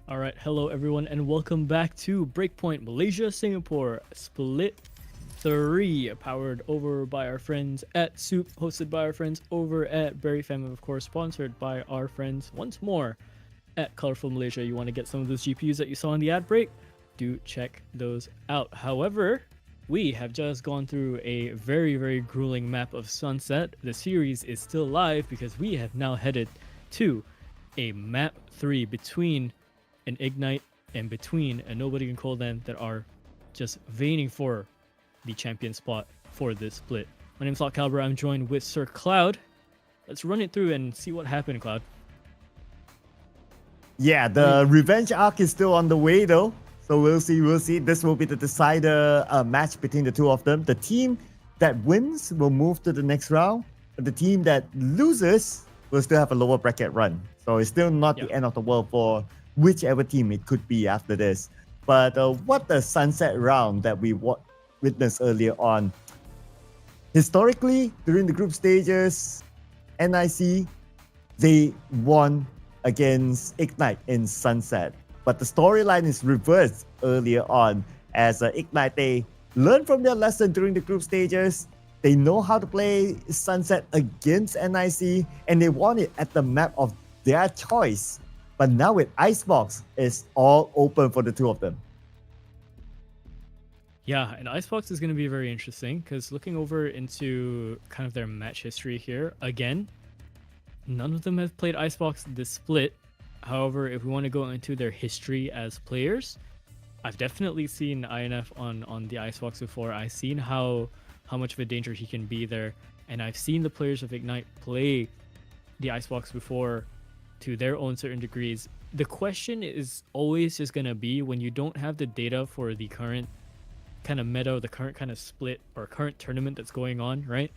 All right, hello everyone, and welcome back to Breakpoint Malaysia Singapore Split 3, powered over by our friends at Soup, hosted by our friends over at Berryfam, and of course sponsored by our friends once more at Colorful Malaysia. You want to get some of those GPUs that you saw in the ad break? Do check those out. However, we have just gone through a very grueling map of Sunset. The series is still live because we have now headed to a map 3 between an Ignite and between a Nobody Can Call Them that are just veining for the champion spot for this split. My name is Lott Calliber. I'm joined with Sir Cloud. Let's run it through and see what happened, Cloud. Yeah, the revenge arc is still on the way though. So we'll see. This will be the decider match between the two of them. The team that wins will move to the next round. But the team that loses will still have a lower bracket run. So it's still not the end of the world for whichever team it could be after this. But what the Sunset round that we witnessed earlier on, historically during the group stages, NIC, they won against Ignite in Sunset. But the storyline is reversed earlier on as Ignite, they learned from their lesson during the group stages. They know how to play Sunset against NIC, and they won it at the map of their choice. But now with Icebox, it's all open for the two of them. Yeah, and Icebox is going to be very interesting because looking over into kind of their match history here, again, none of them have played Icebox this split. However, if we want to go into their history as players, I've definitely seen INF on the Icebox before. I've seen how much of a danger he can be there, and I've seen the players of Ignite play the Icebox before to their own certain degrees. The question is always just going to be, when you don't have the data for the current kind of meta, the current kind of split or current tournament that's going on, right?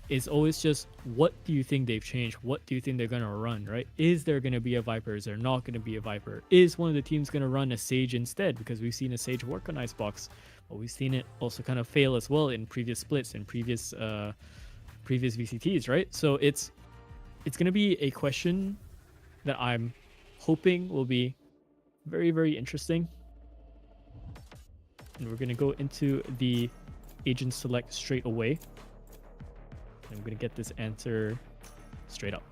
Is always just, what do you think they've changed? What do you think they're going to run, right? Is there going to be a Viper? Is there not going to be a Viper? Is one of the teams going to run a Sage instead? Because we've seen a Sage work on Icebox, but we've seen it also kind of fail as well in previous splits and previous VCTs, right? So it's going to be a question that I'm hoping will be very interesting. And we're going to go into the agent select straight away. I'm going to get this answer straight up.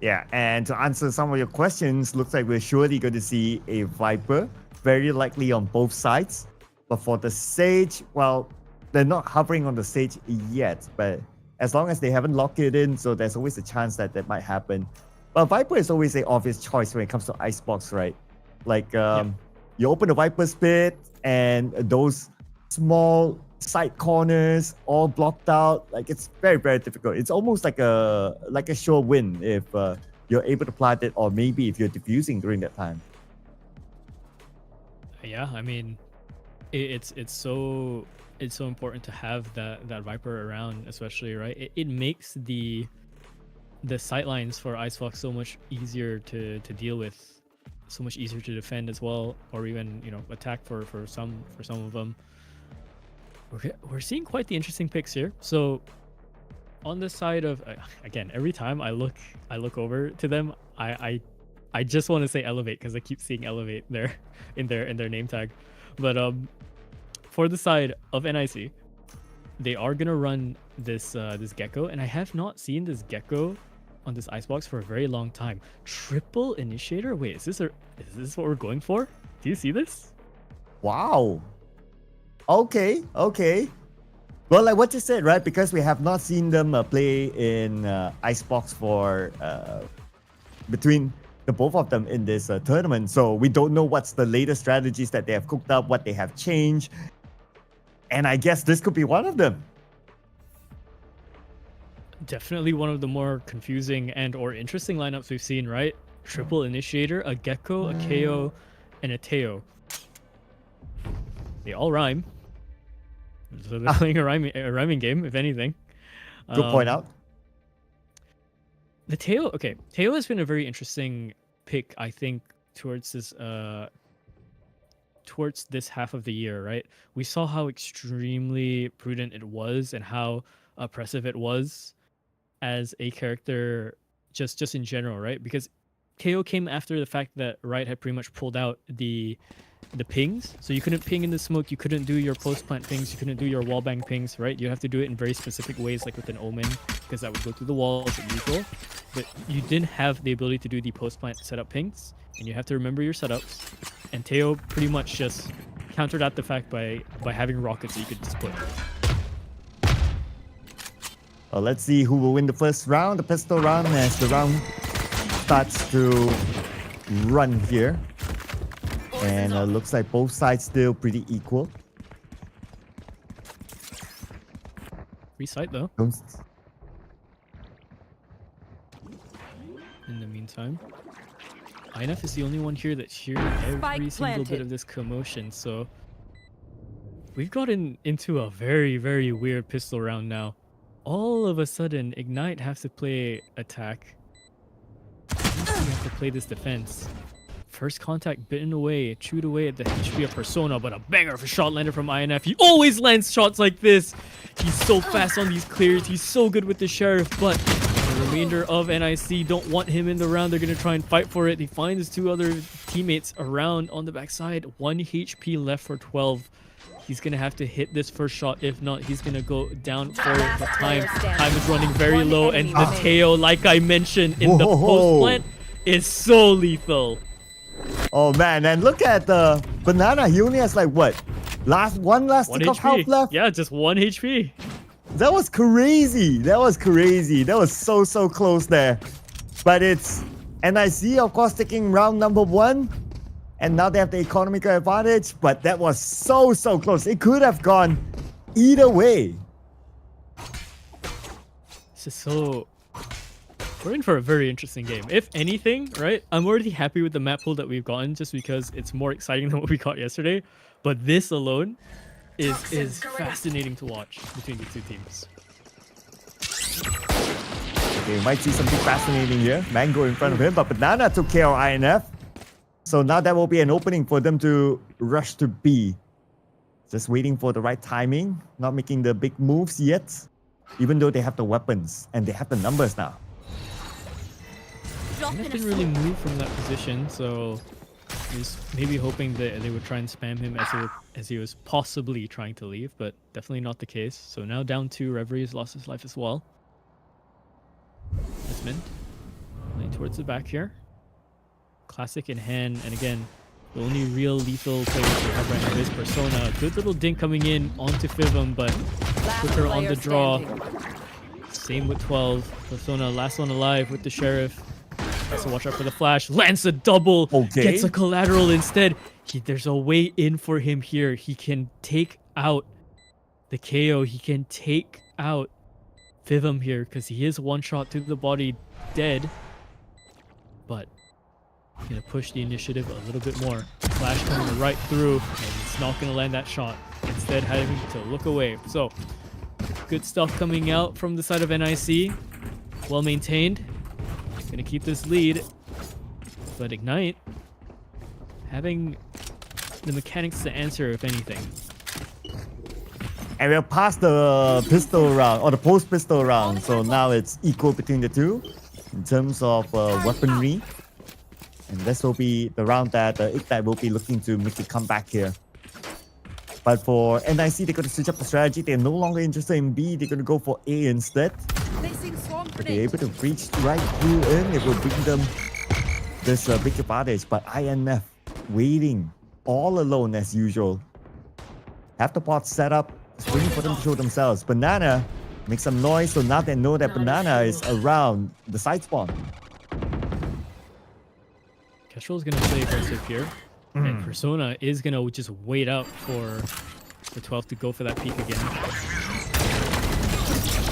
Yeah, and to answer some of your questions, looks like we're surely going to see a Viper, very likely on both sides. But for the Sage, well, they're not hovering on the Sage yet, but as long as they haven't locked it in, so there's always a chance that that might happen. But Viper is always an obvious choice when it comes to Icebox, right? Like, you open the Viper's pit, and those small side corners all blocked out. Like, it's very difficult. It's almost like a sure win if you're able to plant it, or maybe if you're diffusing during that time. Yeah, I mean, it's so important to have that Viper around, especially, right? It makes the sightlines for Icebox so much easier to deal with, so much easier to defend as well, or even, you know, attack for some of them. We're seeing quite the interesting picks here. So on the side of, again, every time I look over to them, I just want to say Elevate because I keep seeing Elevate there in their name tag. But for the side of NIC, they are gonna run this Gecko, and I have not seen this Gecko on this Icebox for a very long time. Triple Initiator? Wait, is this what we're going for? Do you see this? Wow. Okay. Well, like what you said, right? Because we have not seen them play in Icebox for between the both of them in this tournament. So we don't know what's the latest strategies that they have cooked up, what they have changed. And I guess this could be one of them. Definitely one of the more confusing and or interesting lineups we've seen, right? Triple initiator, a Gecko, a KO, and a Teo. They all rhyme. So they're playing a rhyming game, if anything. Good point out. The Teo, okay. Teo has been a very interesting pick, I think, towards this half of the year, right? We saw how extremely prudent it was and how oppressive it was as a character just in general, right? Because KO came after the fact that Riot had pretty much pulled out the pings, so you couldn't ping in the smoke, you couldn't do your post plant pings, you couldn't do your wallbang pings, right? You have to do it in very specific ways, like with an omen, because that would go through the walls as usual. But you didn't have the ability to do the post plant setup pings, and you have to remember your setups. And Teo pretty much just countered out the fact by having rockets that you could just put. Well, let's see who will win the first round, the pistol round, as the round starts to run here. And looks like both sides still pretty equal. Free sight though. Don't- In the meantime, INF is the only one here that's hearing every Spike single bit planted. of this commotion, so we've gotten into a very, very weird pistol round now. All of a sudden, Ignite has to play attack. We have to play this defense. First contact bitten away, chewed away at the HP of Persona, but a banger of a shot landed from INF. He always lands shots like this. He's so fast on these clears. He's so good with the Sheriff, but the remainder of NIC don't want him in the round. They're going to try and fight for it. He finds two other teammates around on the backside. 1 HP left for 12. He's going to have to hit this first shot. If not, he's going to go down for the time. Time is running very One low, enemy and the remaining. Teo, like I mentioned in the Whoa. post plant, is so lethal. Oh man, and look at the Banana. He only has like what? One last 1 tick of health HP. left? Yeah, just 1 HP. That was crazy. That was crazy. That was so close there. But it's NIC, of course, taking round number 1. And now they have the economical advantage. But that was so close. It could have gone either way. This is so... We're in for a very interesting game. If anything, right, I'm already happy with the map pool that we've gotten just because it's more exciting than what we got yesterday. But this alone is fascinating to watch between the two teams. Okay, we might see something fascinating here. Mango in front of him, but Banana took care of INF. So now that will be an opening for them to rush to B. Just waiting for the right timing. Not making the big moves yet. Even though they have the weapons and they have the numbers now. He didn't really move from that position, so he was maybe hoping that they would try and spam him as he was possibly trying to leave, but definitely not the case. So now down 2, Reverie has lost his life as well. Desmond playing towards the back here. Classic in hand, and again, the only real lethal player we have right now is Persona. Good little dink coming in onto Fivum, but quicker on the draw. Same with 12. Persona, last one alive with the Sheriff. Also watch out for the flash. Lands a double. Okay. Gets a collateral instead. There's a way in for him here. He can take out the KO. He can take out Fivum here because he is one shot to the body dead. But he's going to push the initiative a little bit more. Flash coming right through, and it's not going to land that shot. Instead, having to look away. So, good stuff coming out from the side of NIC. Well maintained. Going to keep this lead. But Ignite having the mechanics to answer, if anything. And we're past the pistol round, or the post-pistol round. So now it's equal between the two in terms of weaponry. And this will be the round that Ignite will be looking to make a comeback here. But for NIC, they're going to switch up the strategy. They're no longer interested in B. They're going to go for A instead. If they're able to breach right through in, it will bring them this big advantage. But INF waiting all alone as usual. Have the pot set up, just waiting for them to show themselves. Banana make some noise, so now they know that Banana is around the side spawn. Kestrel is going to play aggressive here. And Persona is going to just wait out for the 12 to go for that peek again.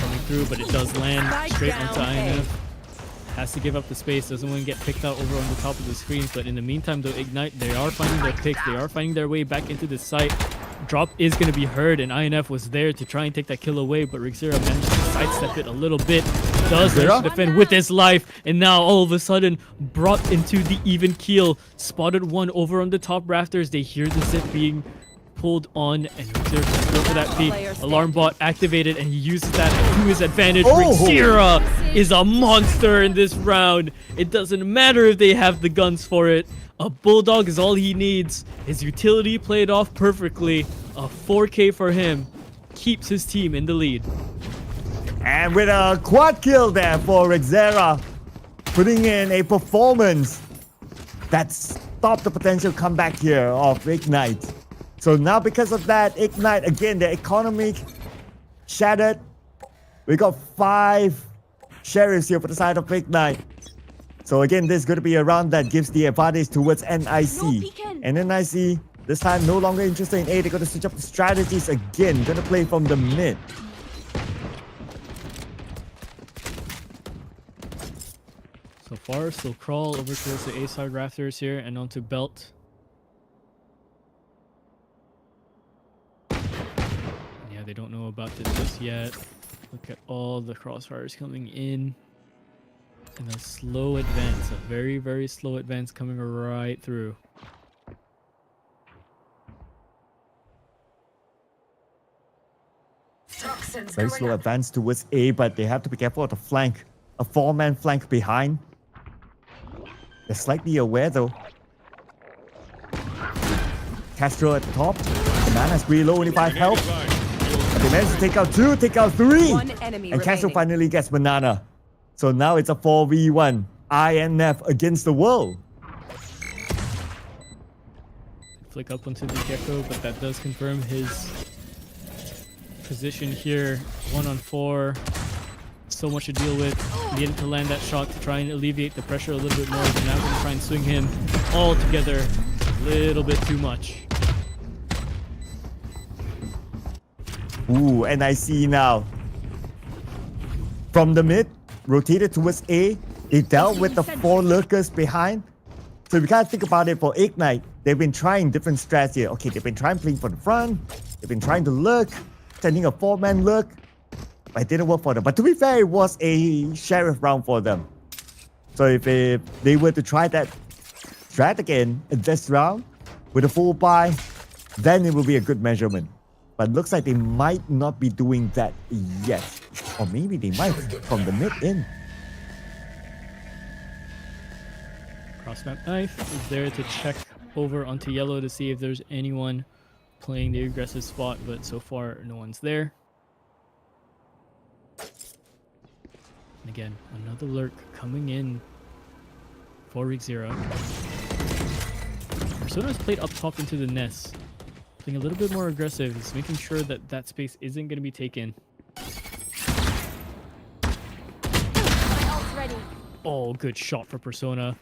Coming through, but it does land Spike straight down onto A. INF. Has to give up the space, doesn't want to get picked out over on the top of the screens, but in the meantime though, Ignite, they are finding their picks, they are finding their way back into the site. Drop is going to be heard, and INF was there to try and take that kill away, but Rigzera managed to sidestep it a little bit. Does manage to defend with his life, and now all of a sudden brought into the even keel. Spotted one over on the top rafters. They hear the zip being pulled on, and Rigzera just go for that beat. Alarm bot activated, and he uses that to his advantage. Rigzera is a monster in this round. It doesn't matter if they have the guns for it. A bulldog is all he needs. His utility played off perfectly. A 4K for him keeps his team in the lead. And with a quad kill there for Rigzera, putting in a performance that stopped the potential comeback here of Ignite. So now because of that, Ignite, again, the economic shattered. We got 5 sheriffs here for the side of Ignite. So again, this is going to be a round that gives the advantage towards NIC. And NIC, this time no longer interested in A. They're going to switch up the strategies again. Going to play from the mid. So far, still crawl over towards the A side rafters here and onto Belt. Yeah, they don't know about it just yet. Look at all the crossfires coming in. And a slow advance, a very, very slow advance coming right through. Very slow advance towards A, but they have to be careful of the flank. A 4-man flank behind. They're slightly aware though. Castro at the top. Banana's Relo, only 5 health. But they managed to take out 2, take out 3. One enemy And Castro remaining. finally gets Banana. So now it's a 4v1. INF against the world. Flick up onto the Gecko, but that does confirm his position here. 1-on-4. So much to deal with. Needed to land that shot to try and alleviate the pressure a little bit more. But now we're going to try and swing him all together. A little bit too much. Ooh, and I see now. From the mid, rotated towards A. They dealt with the 4 lurkers behind. So if you kind of think about it for Ignite, they've been trying different strats here. Okay, they've been trying playing for the front. They've been trying to lurk, sending a 4-man lurk. But it didn't work for them. But to be fair, it was a sheriff round for them. So if they were to try that strat again in this round with a full buy, then it will be a good measurement. But it looks like they might not be doing that yet. Or maybe they might from the mid in. Crossmap Knife is there to check over onto yellow to see if there's anyone playing the aggressive spot, but so far no one's there. And again, another lurk coming in for Rigzera. Persona's played up top into the nest. Playing a little bit more aggressive. He's making sure that that space isn't going to be taken. Oh, good shot for Persona.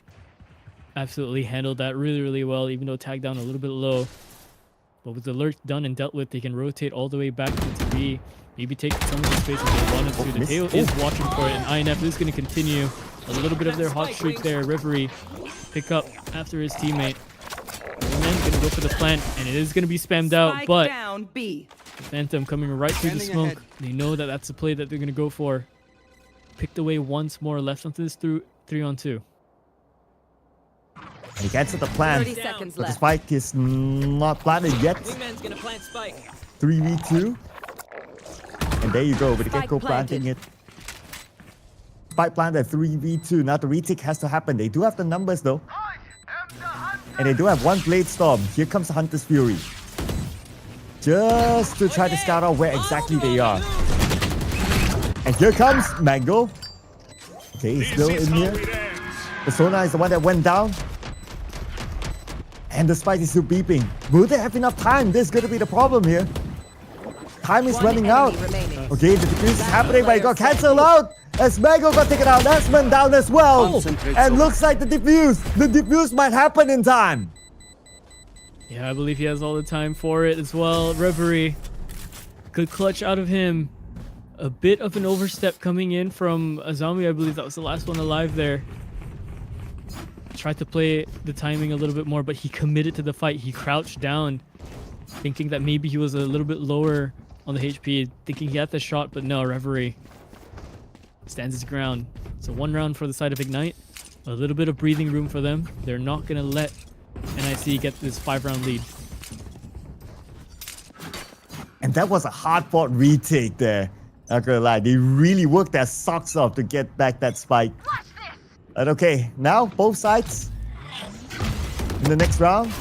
Absolutely handled that really, really well, even though tagged down a little bit low. But with the lurk done and dealt with, they can rotate all the way back into B. Maybe take some of the space if they wanted to. The Teo is watching for it, and INF is going to continue. A little bit of their hot streak there. Reverie pick up after his teammate. And then going to go for the plant, and it is going to be spammed out, Spike but down B. Phantom coming right through the Standing smoke. They know that that's the play that they're going to go for. Picked away once more, left onto this 3-on-2. And he gets to the plan. 30 seconds But the left. spike is not planted yet. Wingman's gonna plant spike. 3v2. And there you go, with the Spike Gecko planting planted. it. Spike planted 3v2. Now the retake has to happen. They do have the numbers though. And they do have 1 Blade Storm. Here comes the Hunter's Fury. Just to try to scout out where exactly they are. And here comes Mango. Okay, he's still in here. Persona is the one that went down. And the spike is still beeping. Will they have enough time? This is going to be the problem here. Time is One running enemy out. remaining. Okay, the defuse is happening, but it got cancelled out. As Mango got taken out, Asman down as well. And looks like the defuse might happen in time. Yeah, I believe he has all the time for it as well. Reverie. Good clutch out of him. A bit of an overstep coming in from Azami. I believe that was the last one alive there. Tried to play the timing a little bit more, but he committed to the fight. He crouched down, thinking that maybe he was a little bit lower on the HP, thinking he had the shot, but no, Reverie stands his ground. So 1 round for the side of Ignite. A little bit of breathing room for them. They're not going to let NIC get this 5-round lead. And that was a hard-fought retake there. Not gonna lie, they really worked their socks off to get back that spike. But okay, now both sides in the next round.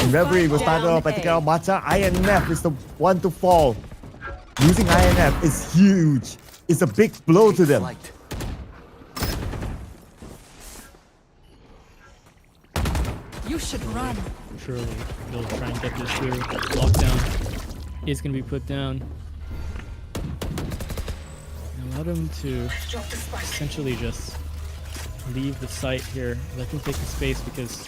And Reverie will start off by taking out Matcha. INF is the one to fall. Losing INF is huge. It's a big blow to them. You should run. Surely they'll try and get this through. Lockdown is going to be put down. Allow them to essentially just leave the site here. Let them take the space, because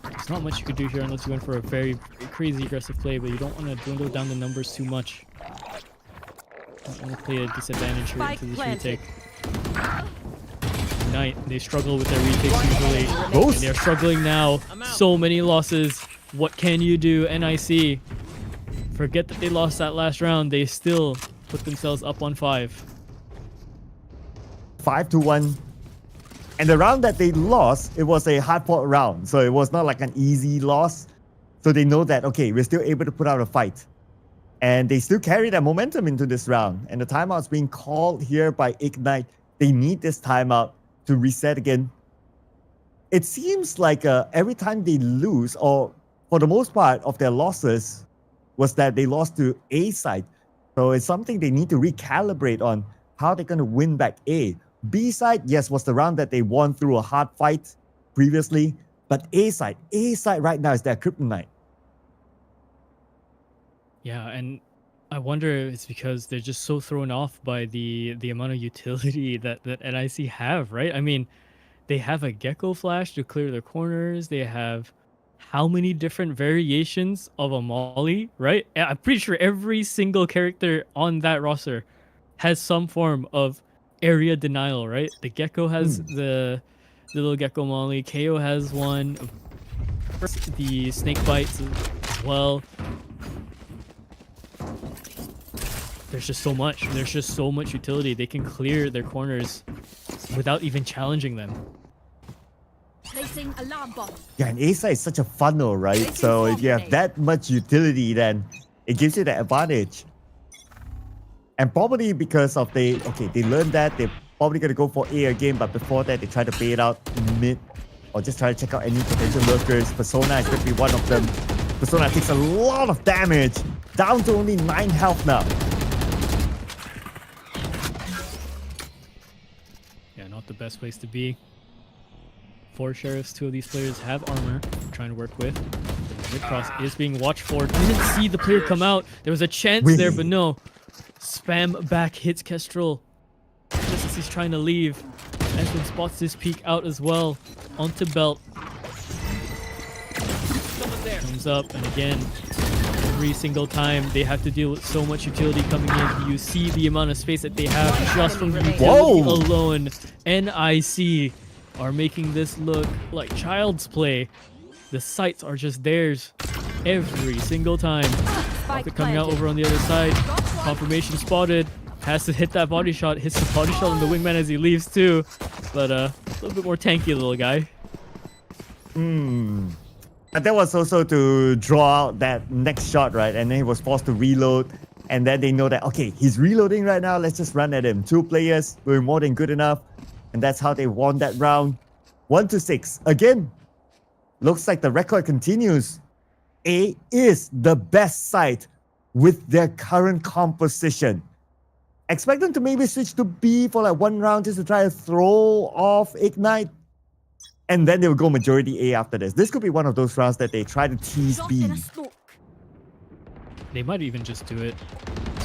there's not much you could do here unless you went for a very crazy aggressive play, but you don't want to dwindle down the numbers too much. Don't want to play a disadvantage here into this retake. Ignite, they struggle with their retakes usually. And they're struggling now. So many losses. What can you do, NIC? Forget that they lost that last round. They still put themselves up on 5. 5-1. And the round that they lost, it was a hard-fought round. So it was not like an easy loss. So they know that, okay, we're still able to put out a fight. And they still carry that momentum into this round. And the timeout's being called here by Ignite. They need this timeout to reset again. It seems like every time they lose, or for the most part of their losses, was that they lost to A side. So it's something they need to recalibrate on how they're going to win back A. B side, yes, was the round that they won through a hard fight previously. But A side right now is their kryptonite. Yeah, and I wonder if it's because they're just so thrown off by the amount of utility that NIC have, right? I mean, they have a Gecko Flash to clear their corners. They have how many different variations of a Molly, right? I'm pretty sure every single character on that roster has some form of area denial, right? The Gecko has the little Gecko Molly. KO has one. The Snake Bites as well. There's just so much. There's just so much utility. They can clear their corners without even challenging them. Placing alarm bomb. Yeah, and A side is such a funnel, right? So if you have that much utility, then it gives you the advantage. And probably because of they learned that, they're probably going to go for A again, but before that, they try to bait it out mid, or just try to check out any potential lurkers. Persona is going to be one of them. Persona takes a lot of damage, down to only 9 health now. Yeah, not the best place to be. 4 sheriffs, 2 of these players have armor I'm trying to work with. The mid-cross is being watched for. Didn't see the player come out. There was a chance there, but no. Spam back hits Kestrel just as he's trying to leave. Espen spots his peek out as well onto Belt. Comes up, and again, every single time they have to deal with so much utility coming in. You see the amount of space that they have just from utility alone. NIC are making this look like child's play. The sights are just theirs every single time. Rocket coming out over on the other side. Confirmation spotted. Has to hit that body shot. Hits the body shot on the wingman as he leaves too. But a little bit more tanky little guy. And that was also to draw out that next shot, right? And then he was forced to reload. And then they know that, okay, he's reloading right now. Let's just run at him. 2 players were more than good enough. And that's how they won that round. 1-6. Again, looks like the record continues. A is the best side with their current composition. Expect them to maybe switch to B for like 1 round just to try to throw off Ignite. And then they will go majority A after this. This could be one of those rounds that they try to tease B. They might even just do it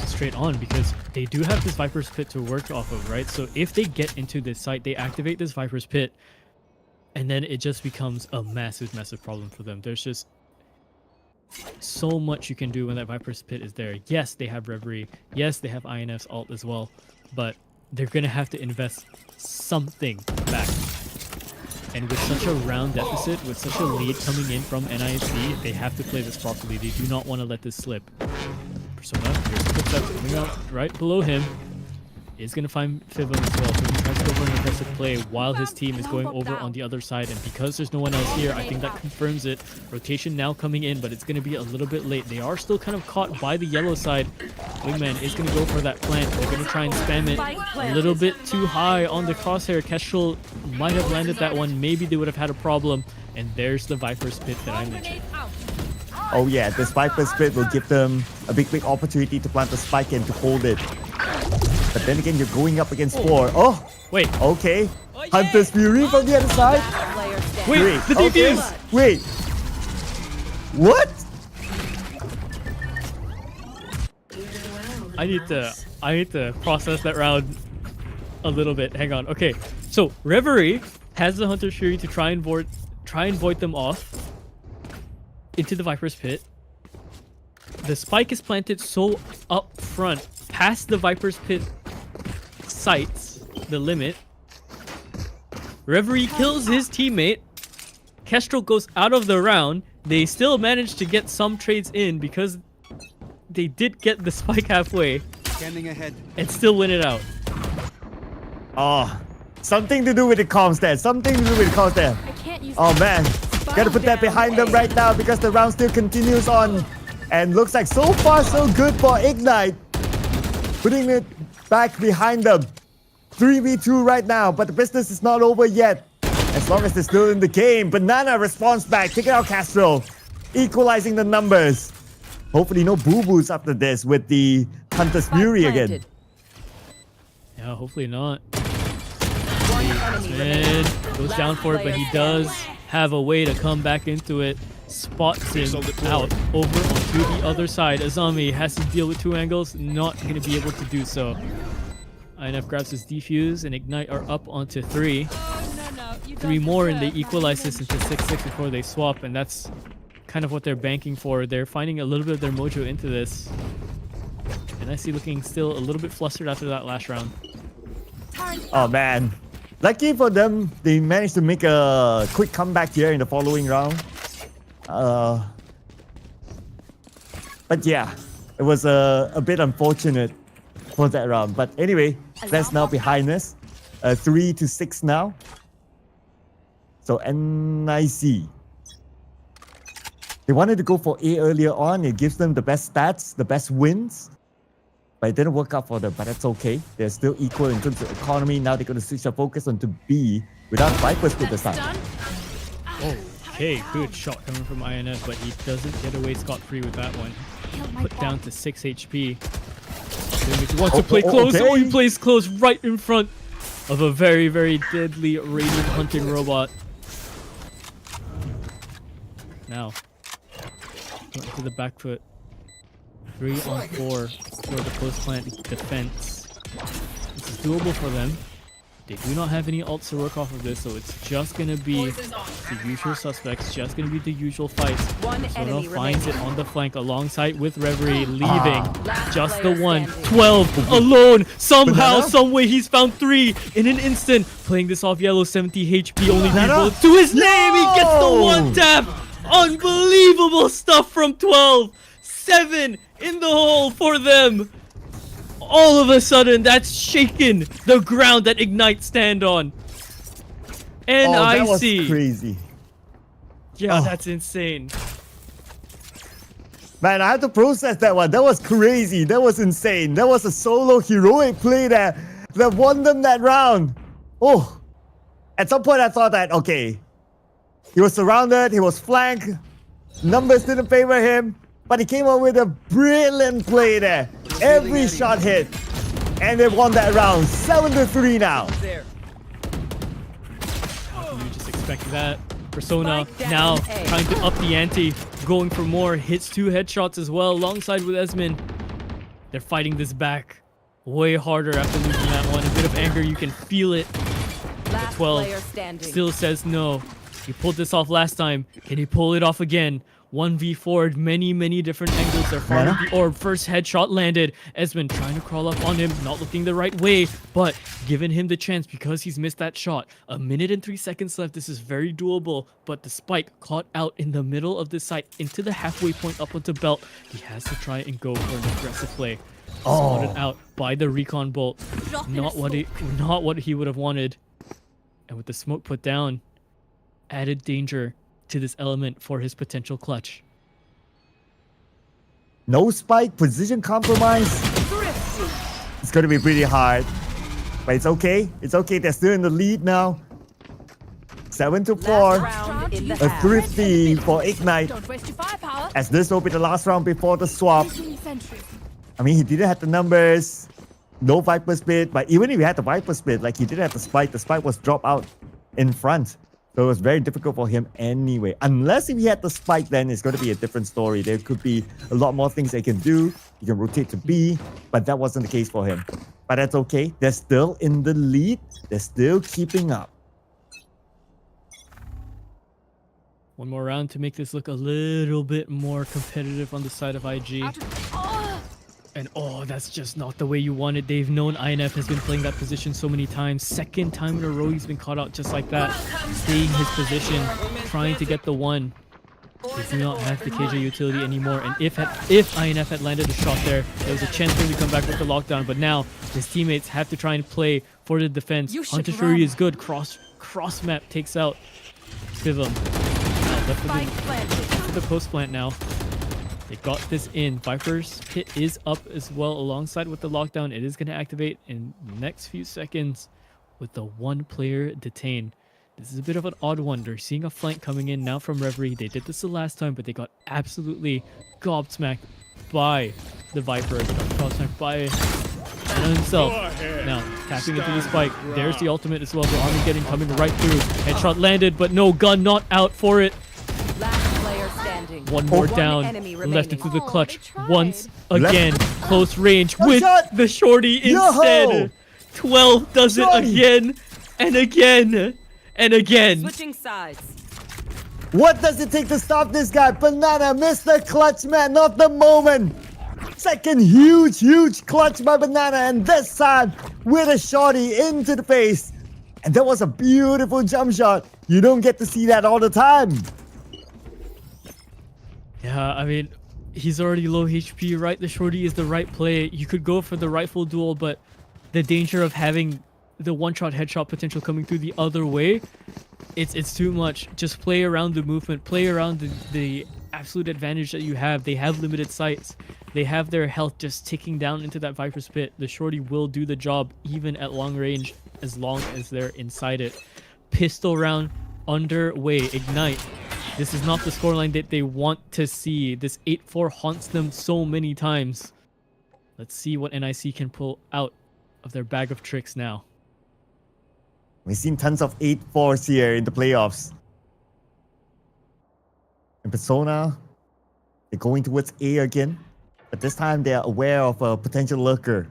straight on, because they do have this Viper's Pit to work off of, right? So if they get into this site, they activate this Viper's Pit, and then it just becomes a massive, massive problem for them. There's just so much you can do when that Viper's Pit is there. Yes, they have Reverie. Yes, they have INF's ult as well. But they're going to have to invest something back. And with such a round deficit, with such a lead coming in from NISC, they have to play this properly. They do not want to let this slip. Persona, here's the footsteps coming out right below him. Is going to find Fivum as well. So he tries to go for an aggressive play while his team is going over on the other side. And because there's no one else here, I think that confirms it. Rotation now coming in, but it's going to be a little bit late. They are still kind of caught by the yellow side. Wingman is going to go for that plant. They're going to try and spam it a little bit too high on the crosshair. Kestrel might have landed that one. Maybe they would have had a problem. And there's the Viper's Pit that I mentioned. Oh yeah, this Viper's Pit will give them a big opportunity to plant the spike and to hold it. But then again, you're going up against 4. Oh! Wait. Okay. Hunter's Fury from the other side. Wait, the defuse! Okay. Wait. What? I need to process that round a little bit. Hang on. Okay. So Reverie has the Hunter's Fury to try and void them off into the Viper's Pit. The spike is planted so up front, past the Viper's Pit sights, the limit. Reverie kills his teammate. Kestrel goes out of the round. They still managed to get some trades in because they did get the spike halfway. Scanning ahead. And still win it out. Oh, something to do with the comms there. Something to do with the comms there. I can't use Oh man, gotta put that behind them right now because the round still continues on. And looks like so far so good for Ignite. Putting it back behind them. 3v2 right now, but the business is not over yet. As long as they're still in the game. Banana responds back, taking out Castro. Equalizing the numbers. Hopefully no boo-boos after this with the Hunter's Fury again. Yeah, hopefully not. Man, goes down for it, but he does have a way to come back into it. Spots him out over onto the other side. Azami has to deal with 2 angles, not going to be able to do so. INF grabs his defuse and Ignite are up onto 3. 3 more and they equalize this into 6-6 before they swap, and that's kind of what they're banking for. They're finding a little bit of their mojo into this. And I see looking still a little bit flustered after that last round. Oh man. Lucky for them, they managed to make a quick comeback here in the following round. But yeah, it was a bit unfortunate for that round. But anyway, that's now behind us. 3-6 now. So NIC. They wanted to go for A earlier on. It gives them the best stats, the best wins. But it didn't work out for them, but that's okay. They're still equal in terms of economy. Now they're going to switch their focus onto B without Vipers to the side. Okay, good shot coming from INF, but he doesn't get away scot-free with that one. Put down to 6 HP. He wants to play close. Okay. Oh, he plays close right in front of a very, very deadly radiant hunting robot. Now, to the back foot. 3 on 4 for the close plant defense. This is doable for them. They do not have any ults to work off of this, so it's just gonna be the usual suspects, just gonna be the usual fights. Sono finds it on the flank alongside with Reverie, leaving just the one. 12 alone! Somehow, someway, he's found 3 in an instant. Playing this off yellow, 70 HP, only 3 bullets to his name! He gets the 1 tap! Unbelievable stuff from 12! 7 in the hole for them! All of a sudden, that's shaken the ground that Ignite stand on. And that I was see. Crazy. Yeah, that's insane. Man, I had to process that one. That was crazy. That was insane. That was a solo heroic play that won them that round. Oh, at some point I thought that, okay, he was surrounded, he was flanked, numbers didn't favor him, but he came up with a brilliant play there. Every shot hit, and they won that round. 7-3 now. How can you just expect that? Persona now trying to up the ante, going for more. Hits 2 headshots as well, alongside with Esmin. They're fighting this back way harder after losing that one. A bit of anger, you can feel it. But 12 still says no. He pulled this off last time. Can he pull it off again? 1v4'd many different angles. They're farming the orb. First headshot landed. Esmond trying to crawl up on him, not looking the right way, but giving him the chance because he's missed that shot. 1 minute and 3 seconds left. This is very doable, but the spike caught out in the middle of the site into the halfway point up onto Belt. He has to try and go for an aggressive play. Spotted out by the recon bolt. Not what he would have wanted. And with the smoke put down, added danger to this element for his potential clutch. No spike, position compromise. It's going to be pretty hard. But it's okay. It's okay. They're still in the lead now. 7-4. A thrifty for Ignite. Don't waste your firepower. As this will be the last round before the swap. Placing sentry. I mean, he didn't have the numbers. No Viper Spit. But even if he had the Viper Spit, like he didn't have the spike was dropped out in front. So it was very difficult for him anyway. Unless if he had the spike, then it's going to be a different story. There could be a lot more things they can do. He can rotate to B, but that wasn't the case for him. But that's okay. They're still in the lead. They're still keeping up. One more round to make this look a little bit more competitive on the side of IG. And oh, that's just not the way you want it. They've known INF has been playing that position so many times. Second time in a row he's been caught out just like that. Staying his position, trying to get the one. They do not have the KJ utility anymore. And if INF had landed a shot there was a chance for him to come back with the lockdown. But now his teammates have to try and play for the defense. Hunter Fury is good. Cross map takes out Fivum. Left for the post plant now. They got this in. Viper's hit is up as well alongside with the lockdown. It is going to activate in the next few seconds with the one player detained. This is a bit of an odd one. They're seeing a flank coming in now from Reverie. They did this the last time, but they got absolutely gobsmacked by the Viper. They got gobsmacked by himself. Now, tapping into the spike. There's the ultimate as well. The Armageddon coming right through. Headshot landed, but no gun not out for it. One more down, left into the clutch once again, close range with the shorty instead. 12 does it again and again and again. Switching sides. What does it take to stop this guy? Banana, Mr. Clutch Man, not the moment. Second huge clutch by Banana, and this time with a shorty into the face. And that was a beautiful jump shot. You don't get to see that all the time. Yeah, I mean, he's already low HP, right? The shorty is the right play. You could go for the rightful duel, but the danger of having the one-shot headshot potential coming through the other way, it's too much. Just play around the movement, play around the absolute advantage that you have. They have limited sights. They have their health just ticking down into that Viper's pit. The shorty will do the job even at long range as long as they're inside it. Pistol round underway. Ignite. This is not the scoreline that they want to see. This 8-4 haunts them so many times. Let's see what NIC can pull out of their bag of tricks now. We've seen tons of 8-4s here in the playoffs. In Persona, they're going towards A again. But this time they're aware of a potential lurker.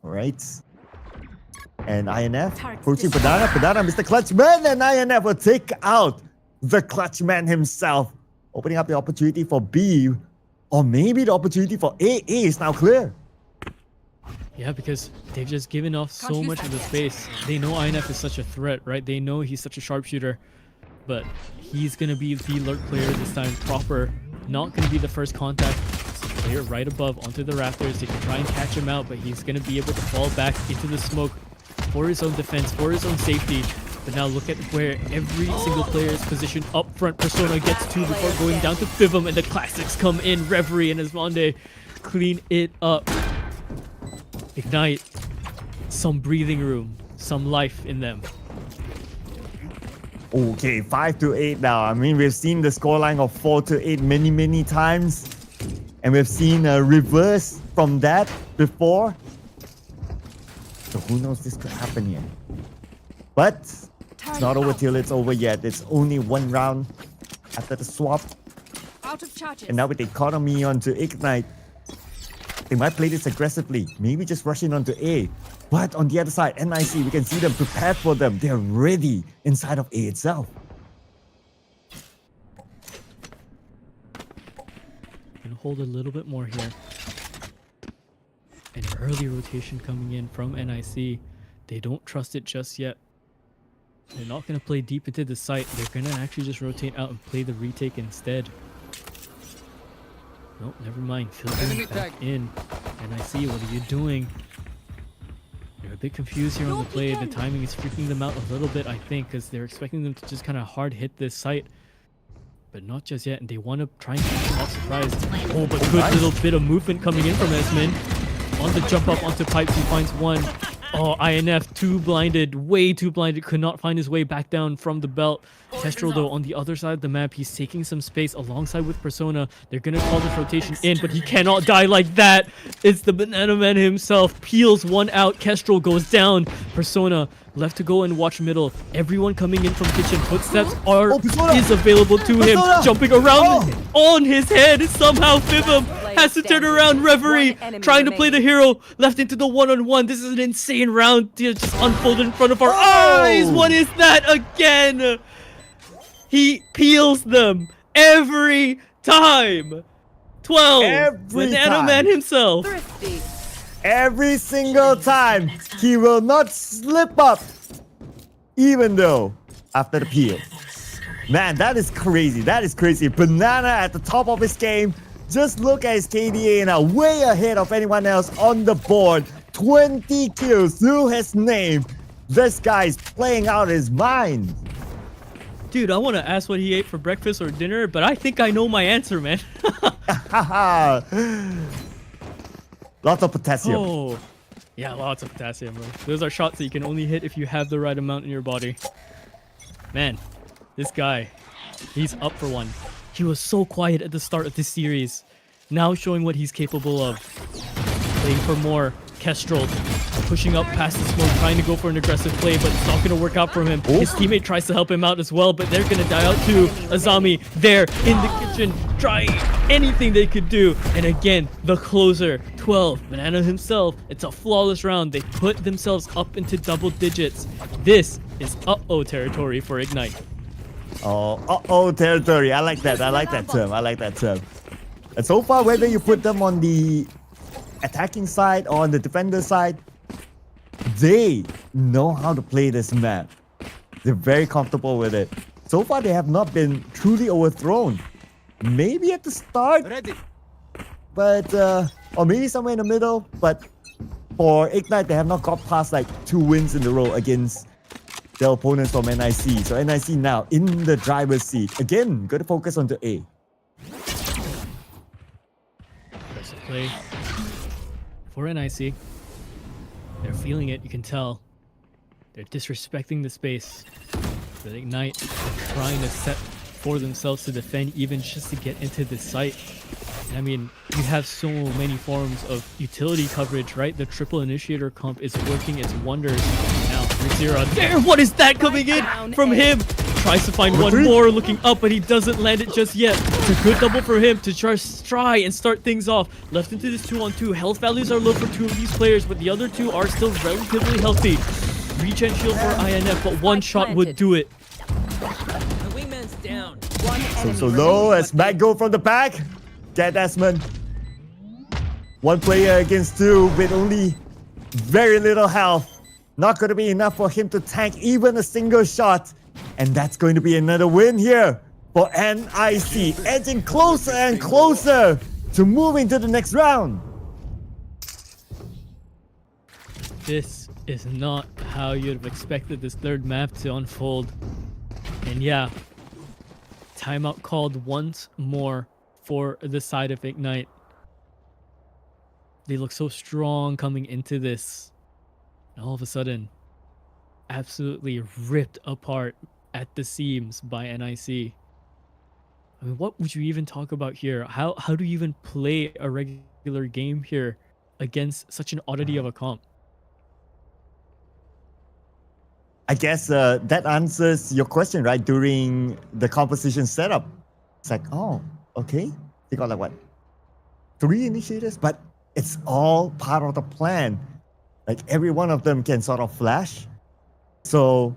Alright. And INF approaching Banana, Mr. Clutchman, and INF will take out the Clutchman himself, opening up the opportunity for B, or maybe the opportunity for A. A is now clear. Yeah, because they've just given off so much of the space. They know INF is such a threat, right? They know he's such a sharpshooter, but he's gonna be the lurk player this time, proper. Not gonna be the first contact. Player right above onto the rafters. They can try and catch him out, but he's gonna be able to fall back into the smoke for his own defense, for his own safety. But now look at where every single player is positioned up front. Persona gets to before going down to Fivum, and the classics come in. Reverie and Esmonde clean it up. Ignite. Some breathing room, some life in them. Okay, 5-8 now. I mean, we've seen the scoreline of 4-8 many times. And we've seen a reverse from that before. So who knows this could happen here. But it's not over till it's over yet. It's only one round after the swap. Out of charges. And now with the economy onto Ignite, they might play this aggressively. Maybe just rushing onto A. But on the other side, NIC, we can see them prepared for them. They're ready inside of A itself. hold a little bit more here. An early rotation coming in from NIC. They don't trust it just yet. They're not going to play deep into the site. They're going to actually just rotate out and play the retake instead. Nope, never mind. Filtering back in. NIC, what are you doing? They're a bit confused here on the play. The timing is freaking them out a little bit, I think, because they're expecting them to just kind of hard hit this site. But not just yet, and they want to try and catch them off surprise. Oh, but good little bit of movement coming in from Esmond. On the jump up onto pipes, he finds one. Oh, INF, too blinded, way too blinded, could not find his way back down from the belt. Kestrel, though, on the other side of the map, he's taking some space alongside with Persona. They're going to call this rotation in, but he cannot die like that. It's the Banana Man himself. Peels one out. Kestrel goes down. Persona left to go and watch middle. Everyone coming in from kitchen. Footsteps is available to him. Jumping around on his head. Somehow Fivum has to turn around. Reverie trying to play the hero. Left into the one-on-one. This is an insane round just unfolded in front of our eyes. What is that again? He peels them every time. 12. Banana Man himself. Thrifty. Every single time, he will not slip up, even though after the peel. Man, that is crazy. That is crazy. Banana at the top of his game. Just look at his KDA now, way ahead of anyone else on the board. 20 kills through his name. This guy's playing out his mind. Dude, I want to ask what he ate for breakfast or dinner, but I think I know my answer, man. Lots of potassium. Oh, yeah, lots of potassium, bro. Those are shots that you can only hit if you have the right amount in your body. Man, this guy, he's up for one. He was so quiet at the start of this series. Now showing what he's capable of. Playing for more. Kestrel pushing up past the smoke, trying to go for an aggressive play, but it's not going to work out for him. His teammate tries to help him out as well, but they're going to die out too. Azami there in the kitchen, trying anything they could do. And again, the closer, 12, Banana himself. It's a flawless round. They put themselves up into double digits. This is uh-oh territory for Ignite. Oh, uh-oh territory. I like that. I like that term. I like that term. And so far, whether you put them on the attacking side or on the defender side, they know how to play this map. They're very comfortable with it. So far, they have not been truly overthrown. Maybe at the start, but or maybe somewhere in the middle. But for Ignite, they have not got past like 2 wins in a row against their opponents from NIC. So NIC now in the driver's seat. Again, got to focus on the A. Aggressive play for NIC. They're feeling it, you can tell. They're disrespecting the space. But Ignite are trying to set for themselves to defend even just to get into this site. And I mean, you have so many forms of utility coverage, right? The triple initiator comp is working its wonders. Now 3-0 there. What is that coming in from him? Tries to find one more, looking up, but he doesn't land it just yet. It's a good double for him to try and start things off. Left into this 2-on-2. Health values are low for 2 of these players, but the other 2 are still relatively healthy. Regen shield for INF, but 1 shot would do it. The wingman's down. So low as Matt go from the back. Get Desmond. 1 player against 2 with only very little health. Not going to be enough for him to tank even a single shot. And that's going to be another win here for NIC, edging closer and closer to moving to the next round. This is not how you'd have expected this third map to unfold. And yeah, timeout called once more for the side of Ignite. They look so strong coming into this. And all of a sudden, absolutely ripped apart at the seams by NIC. I mean, what would you even talk about here? How do you even play a regular game here against such an oddity of a comp? I guess that answers your question, right? During the composition setup. It's like, oh, okay. They got like what? 3 initiators, but it's all part of the plan. Like every one of them can sort of flash. So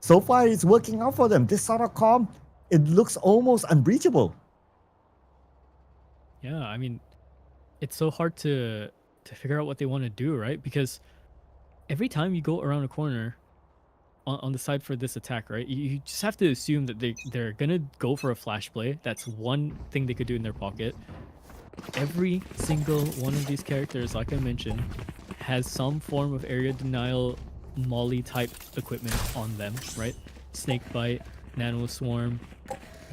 far it's working out for them. This sort of comp, it looks almost unbreachable. Yeah, I mean, it's so hard to figure out what they want to do, right? Because every time you go around a corner on the side for this attack, right, you just have to assume that they're gonna go for a flash play. That's one thing they could do in their pocket. Every single one of these characters, like I mentioned, has some form of area denial molly type equipment on them, right? Snake bite, nano swarm,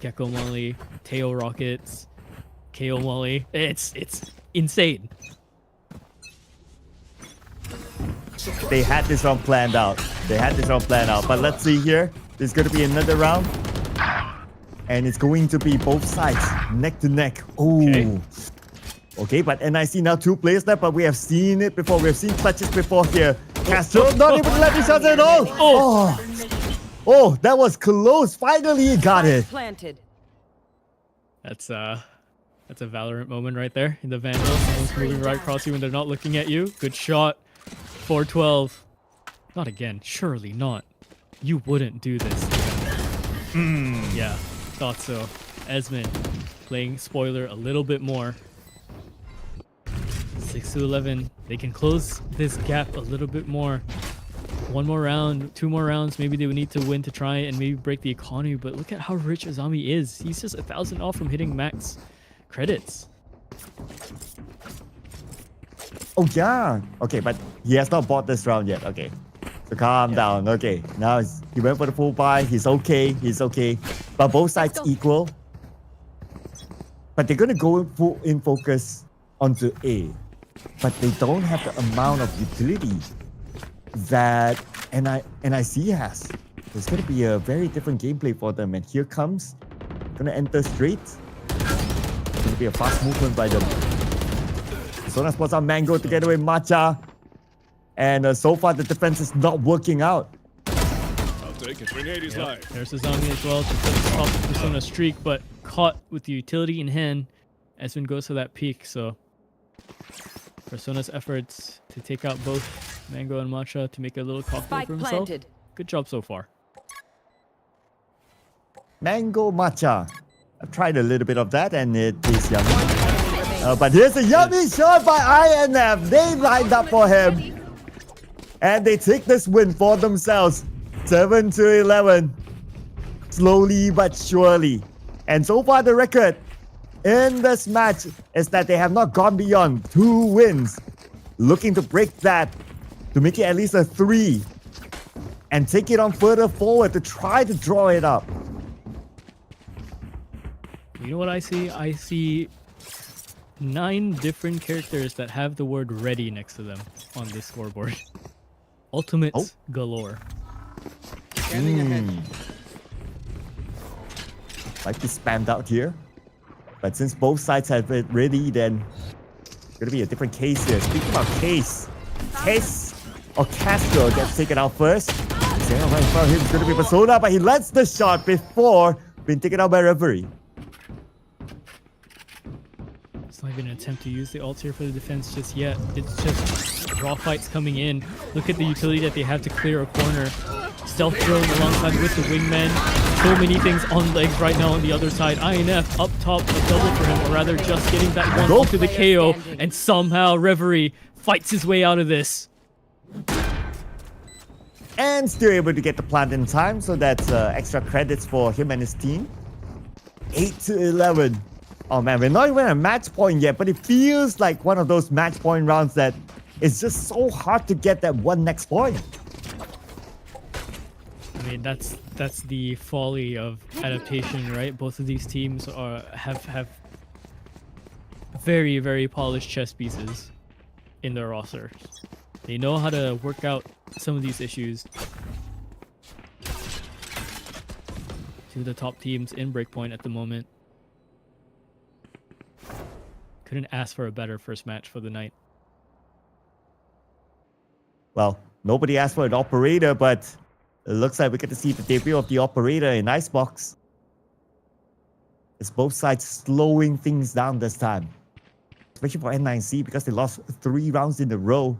gecko molly, tail rockets, KO molly. It's insane. They had this round planned out. But let's see here. There's going to be another round. And it's going to be both sides, neck to neck. Oh. Okay, but NIC now 2 players left, but we have seen it before. We have seen clutches before here. Castro not able to let the shots at all. Oh, that was close. Finally, he got it. Planted. That's a Valorant moment right there. In the Vandal, someone's moving right across you when they're not looking at you. Good shot. 412. Not again. Surely not. You wouldn't do this. Yeah, thought so. Esmond playing spoiler a little bit more. 6-11. They can close this gap a little bit more. One more round, 2 more rounds. Maybe they would need to win to try and maybe break the economy. But look at how rich Azami is. He's just 1,000 off from hitting max credits. Oh, yeah. Okay, but he has not bought this round yet. Okay. So calm down. Okay. Now he went for the full buy. He's okay. But both sides equal. But they're going to go full in focus onto A. But they don't have the amount of utility that NIC has. It's going to be a very different gameplay for them. And here comes. Going to enter straight. It's going to be a fast movement by them. Sona spots out Mango together with Matcha. And so far the defense is not working out. I'll take it. 380's Yep. live. There's Azami as well to stop the Persona streak, but caught with the utility in hand. Esmond goes for that peak, so Persona's efforts to take out both Mango and Matcha to make a little cocktail Spike for himself. planted. Good job so far. Mango Matcha. I've tried a little bit of that and it is yummy. But here's a yummy shot by INF. They lined up for him. And they take this win for themselves. 7-11. Slowly but surely. And so far the record in this match is that they have not gone beyond 2 wins. Looking to break that to make it at least a 3. And take it on further forward to try to draw it up. You know what I see? I see 9 different characters that have the word ready next to them on this scoreboard. Ultimates galore. Might be spammed out here. But since both sides have it ready, then it's gonna be a different case here. Speaking about case or Castro gets taken out first. Saying right in front of him is gonna be Persona, but he lets the shot before being taken out by referee. It's not even an attempt to use the ult here for the defense just yet. It's just raw fights coming in. Look at the utility that they have to clear a corner. Stealth drone alongside with the wingman. So many things on legs right now on the other side. INF up top, a double for him, or rather just getting that one onto the KO. And somehow Reverie fights his way out of this. And still able to get the plant in time, so that's extra credits for him and his team. 8-11. Oh man, we're not even at match point yet, but it feels like one of those match point rounds that it's just so hard to get that one next point. I mean, that's the folly of adaptation, right? Both of these teams have very, very polished chess pieces in their rosters. They know how to work out some of these issues. Two of the top teams in Breakpoint at the moment. Couldn't ask for a better first match for the night. Well, nobody asked for an operator, but it looks like we get to see the debut of the operator in Icebox. It's both sides slowing things down this time. Especially for N9C because they lost 3 rounds in a row.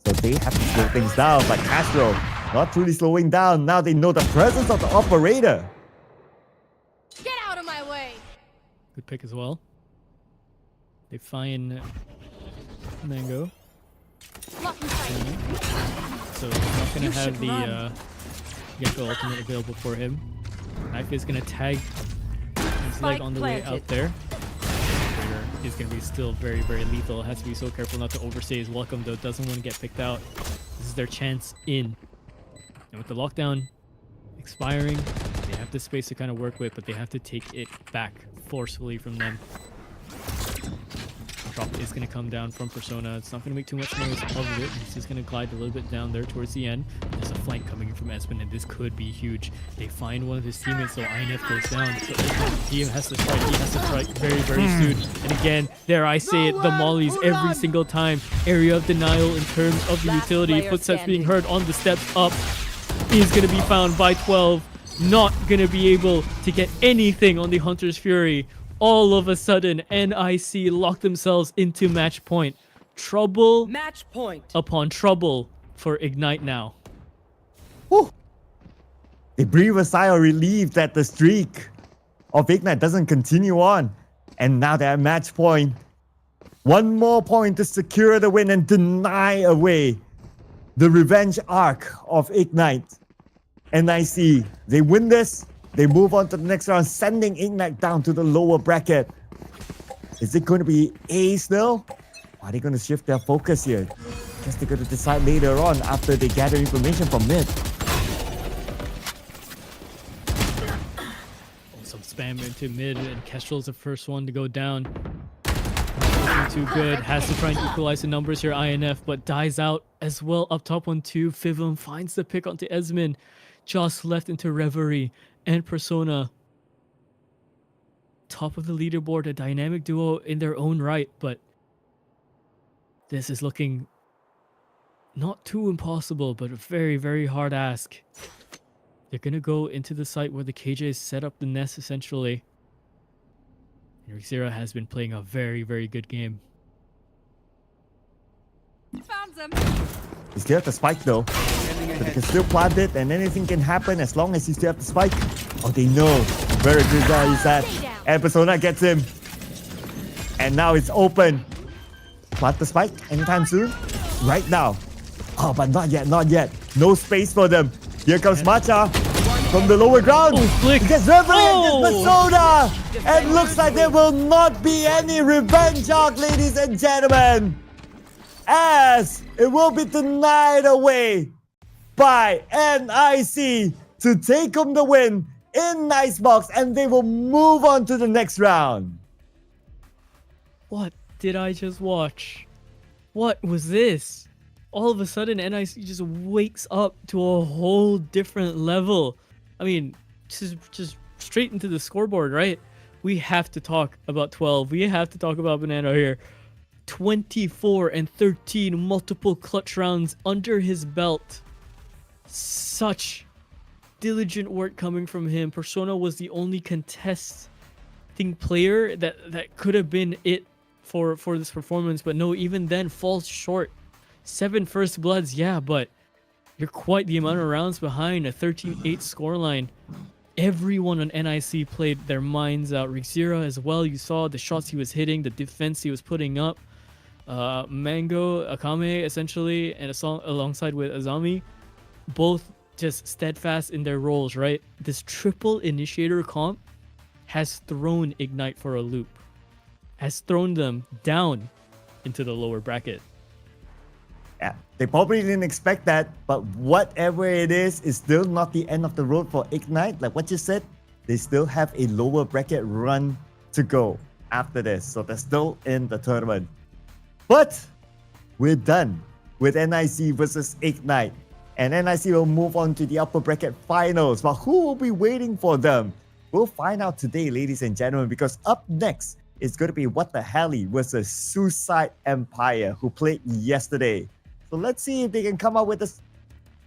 So they have to slow things down. But Castro not truly slowing down. Now they know the presence of the operator. Get out of my way. Good pick as well. They find Mango. Blocking sight. So he's not going You to have should the run. Gecko ultimate available for him. Knife is going to tag his leg Spike on the way out planted. there. Raider is going to be still very, very lethal. Has to be so careful not to overstay his welcome, though. Doesn't want to get picked out. This is their chance in. And with the lockdown expiring, they have the space to kind of work with, but they have to take it back forcefully from them. Drop is going to come down from Persona. It's not going to make too much noise of it. He's just going to glide a little bit down there towards the end. There's a flank coming in from Espen, and this could be huge. They find one of his teammates, so INF goes down. So he has to strike. He has to strike very, very soon. And again, there I say it, the mollies every single time. Area of denial in terms of the Last utility. player Footsteps being standing. heard on the steps up. Is going to be found by 12. Not going to be able to get anything on the Hunter's Fury. All of a sudden, NIC lock themselves into match point. Trouble Match point. upon trouble for Ignite now. Whew. They breathe a sigh of relief that the streak of Ignite doesn't continue on. And now they're at match point. One more point to secure the win and deny away the revenge arc of Ignite. NIC, they win this, they move on to the next round, sending Ignite down to the lower bracket. Is it going to be A still? Or are they going to shift their focus here? Guess they're going to decide later on after they gather information from mid. Some spam into mid, and Kestrel's the first one to go down. Not looking too good. Has to try and equalize the numbers here, INF, but dies out as well. Up top 1-2. Fivum finds the pick onto Esmond. Just left into Reverie and Persona. Top of the leaderboard, a dynamic duo in their own right, but this is looking not too impossible, but a very, very hard ask. They're going to go into the site where the KJs set up the nest, essentially. And Rixira has been playing a very, very good game. Found them. You still have the spike though. But they can still plant it and anything can happen as long as you still have the spike. Oh, they know very good where he's at. And Persona gets him. And now it's open. Plant the spike anytime soon? Right now. Oh, but not yet, not yet. No space for them. Here comes Matcha from the lower ground. Oh, flick. He gets Reverie Oh. against Persona. And looks like there will not be any revenge arc, ladies and gentlemen. As it will be denied away by NIC to take home the win in Nicebox, and they will move on to the next round. What did I just watch? What was this? All of a sudden, NIC just wakes up to a whole different level. I mean, just straight into the scoreboard, right? We have to talk about 12. We have to talk about Banana here. 24 and 13 multiple clutch rounds under his belt. Such diligent work coming from him. Persona was the only contesting player that could have been it for this performance, but no, even then falls short. 7 first bloods, yeah, but you're quite the amount of rounds behind. A 13-8 scoreline. Everyone on NIC played their minds out. Rixira as well. You saw the shots he was hitting, the defense he was putting up. Mango, Akame, essentially, and alongside with Azami, both just steadfast in their roles, right? This triple initiator comp has thrown Ignite for a loop, has thrown them down into the lower bracket. Yeah, they probably didn't expect that, but whatever it is still not the end of the road for Ignite. Like what you said, they still have a lower bracket run to go after this, so they're still in the tournament. But we're done with NIC versus Ignite, and NIC will move on to the upper bracket finals. But who will be waiting for them? We'll find out today, ladies and gentlemen, because up next is going to be What the Helly versus Suicide Empire, who played yesterday. So let's see if they can come out with a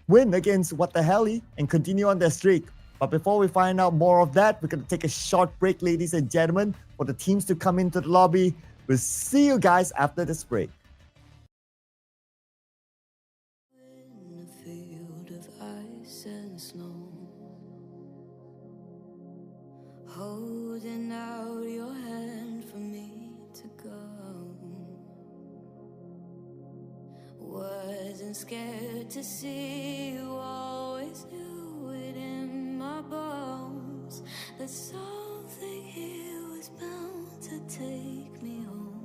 win against What the Helly and continue on their streak. But before we find out more of that, we're going to take a short break, ladies and gentlemen, for the teams to come into the lobby. We'll see you guys after this break. In a field of ice and snow, holding out your hand for me to go. wasn't scared to see you, always knew it in my bones that something here was bound to take me home.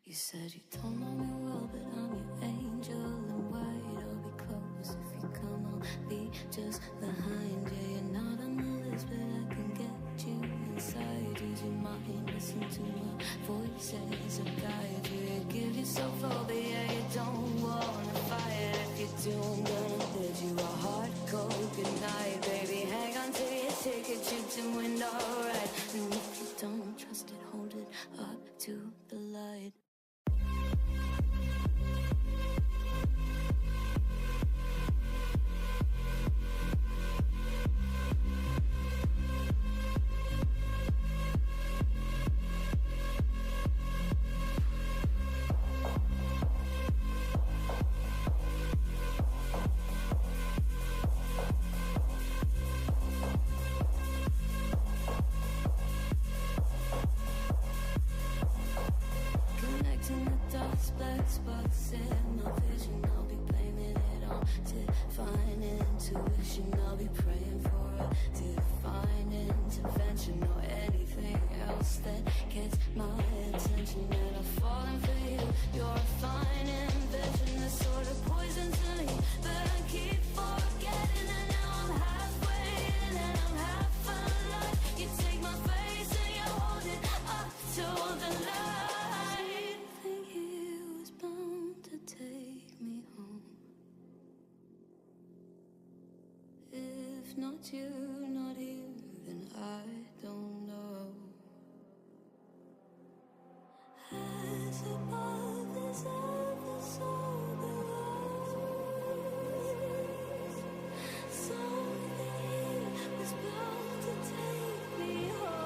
You said you don't know me well, but I'm your angel in white. I'll be close if you come, I'll be just behind you. You're not on the list, but I can get you inside. Use your mind, listen to my voices, I'll guide you. You give yourself over, yeah, you don't wanna fight. If you do, I'm gonna bid you a hard cold goodnight. Baby, hang on to your ticket, you to win alright. And if you don't trust it, hold it up to the light. Connecting the dots, black spots in my vision. I'll be blaming it on divine intuition. I'll be praying for a divine intervention or anything else that gets my attention. And I'm falling for you. You're a fine invention, the sort of poison to me, but I keep forgetting. And now I'm halfway in and I'm half alive. You take my face and you hold it up to the light. Something here was bound to take me home. If not you, not you, then I don't know. As above is ever so below. Something here was bound to take me home.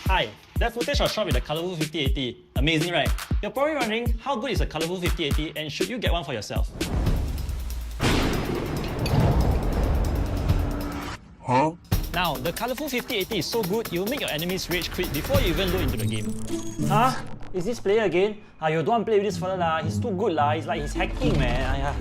Hi, that footage was shot with the Calliber 5080. Amazing, right? You're probably wondering how good is a Calliber 5080 and should you get one for yourself? Huh? Now, the Calliber 5080 is so good, it will make your enemies rage quit before you even load into the game. Huh? Is this player again? You don't want to play with this fella lah. He's too good lah. He's like he's hacking, man. Aiya.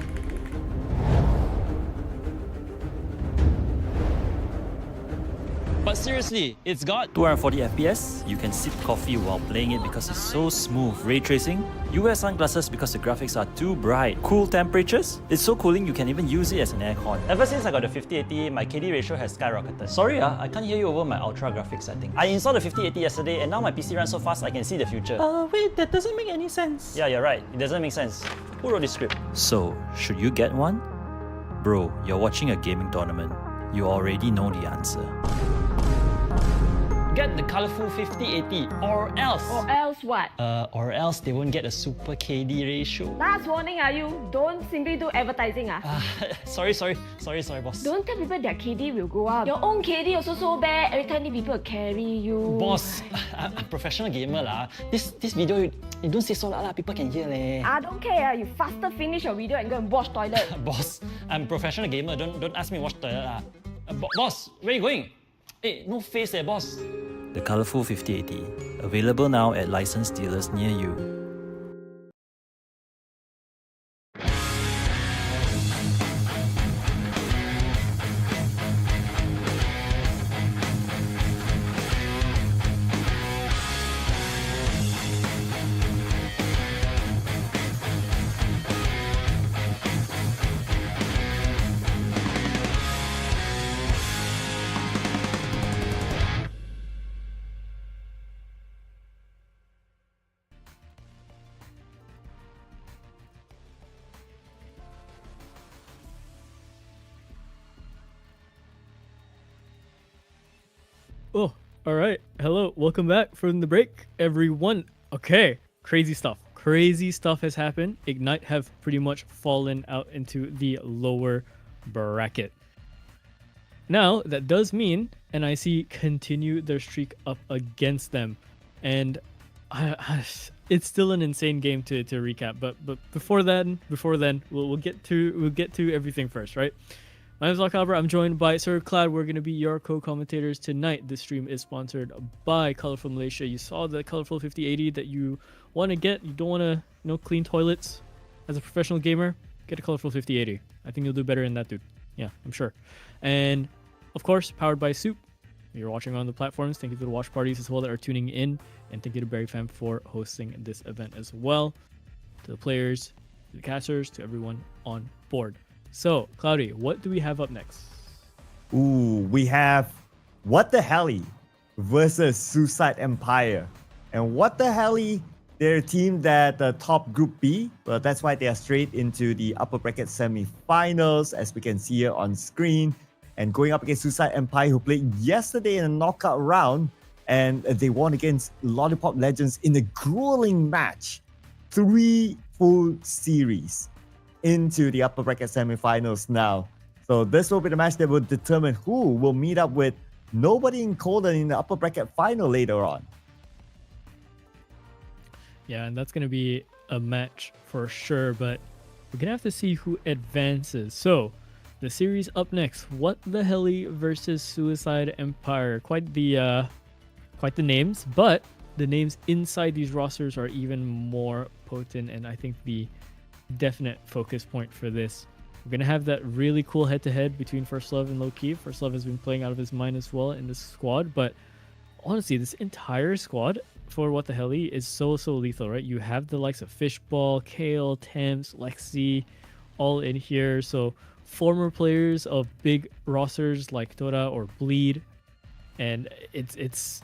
But seriously, it's got 240 FPS. You can sip coffee while playing it because it's so smooth. Ray tracing. You wear sunglasses because the graphics are too bright. Cool temperatures. It's so cooling you can even use it as an aircon. Ever since I got the 5080, my KD ratio has skyrocketed. Sorry, I can't hear you over my ultra graphics setting. I installed the 5080 yesterday and now my PC runs so fast I can see the future. Wait, that doesn't make any sense. Yeah, you're right. It doesn't make sense. Who wrote this script? So, should you get one? Bro, you're watching a gaming tournament. You already know the answer. Get the colourful 5080 or else. Or else what? Or else they won't get a super KD ratio. Last warning, are you? Don't simply do advertising, Sorry, boss. Don't tell people their KD will go up. Your own KD also so bad. Every time people will carry you. Boss, I'm a professional gamer lah. This video, you don't say so loud lah. People can hear leh. I don't care. You faster finish your video and go and wash toilet. Boss, I'm a professional gamer. Don't ask me wash toilet lah. Boss, where you going? Hey, no face eh, boss. The colourful 5080, available now at licensed dealers near you. Oh, all right. Hello, welcome back from the break, everyone. Okay, crazy stuff. Crazy stuff has happened. Ignite have pretty much fallen out into the lower bracket. Now, that does mean NIC continue their streak up against them. And it's still an insane game to recap. But before then, we'll get to everything first, right? My name is Calliber. I'm joined by Sir Clad. We're going to be your co-commentators tonight. This stream is sponsored by Colorful Malaysia. You saw the Colorful 5080 that you want to get. You don't want to, clean toilets as a professional gamer. Get a Colorful 5080. I think you'll do better in that, dude. Yeah, I'm sure. And of course, powered by Soop. If you're watching on the platforms, thank you to the watch parties as well that are tuning in. And thank you to Berryfam for hosting this event as well. To the players, to the casters, to everyone on board. So, Cloudy, what do we have up next? Ooh, we have What the Helly versus Suicide Empire. And What the Helly, they're a team that top Group B. Well, that's why they are straight into the upper bracket semi-finals, as we can see here on screen. And going up against Suicide Empire, who played yesterday in a knockout round. And they won against Lollipop Legends in a grueling match. 3 full series into the upper bracket semifinals now. So this will be the match that will determine who will meet up with nobody in Colden in the upper bracket final later on. Yeah, and that's going to be a match for sure, but we're going to have to see who advances. So, the series up next, What the Helly versus Suicide Empire. Quite the names, but the names inside these rosters are even more potent, and I think the definite focus point for this. We're going to have that really cool head-to-head between First Love and Low-Key. First Love has been playing out of his mind as well in this squad, but honestly, this entire squad for What the Helly is so lethal, right? You have the likes of Fishball, Kale, Thames, Lexi, all in here. So former players of big rosters like Tora or Bleed, and it's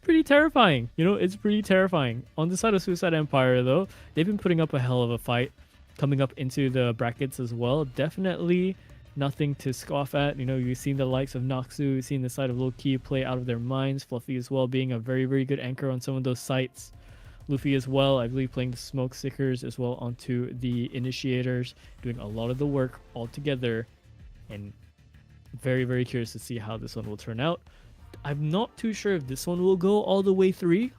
pretty terrifying. It's pretty terrifying. On the side of Suicide Empire, though, they've been putting up a hell of a fight coming up into the brackets as well. Definitely nothing to scoff at. You've seen the likes of Noxu, you've seen the side of Low-Key play out of their minds. Fluffy as well being a very, very good anchor on some of those sites. Luffy as well, I believe, playing the Smoke Stickers as well onto the Initiators, doing a lot of the work all together. And very, very curious to see how this one will turn out. I'm not too sure if this one will go all the way 3.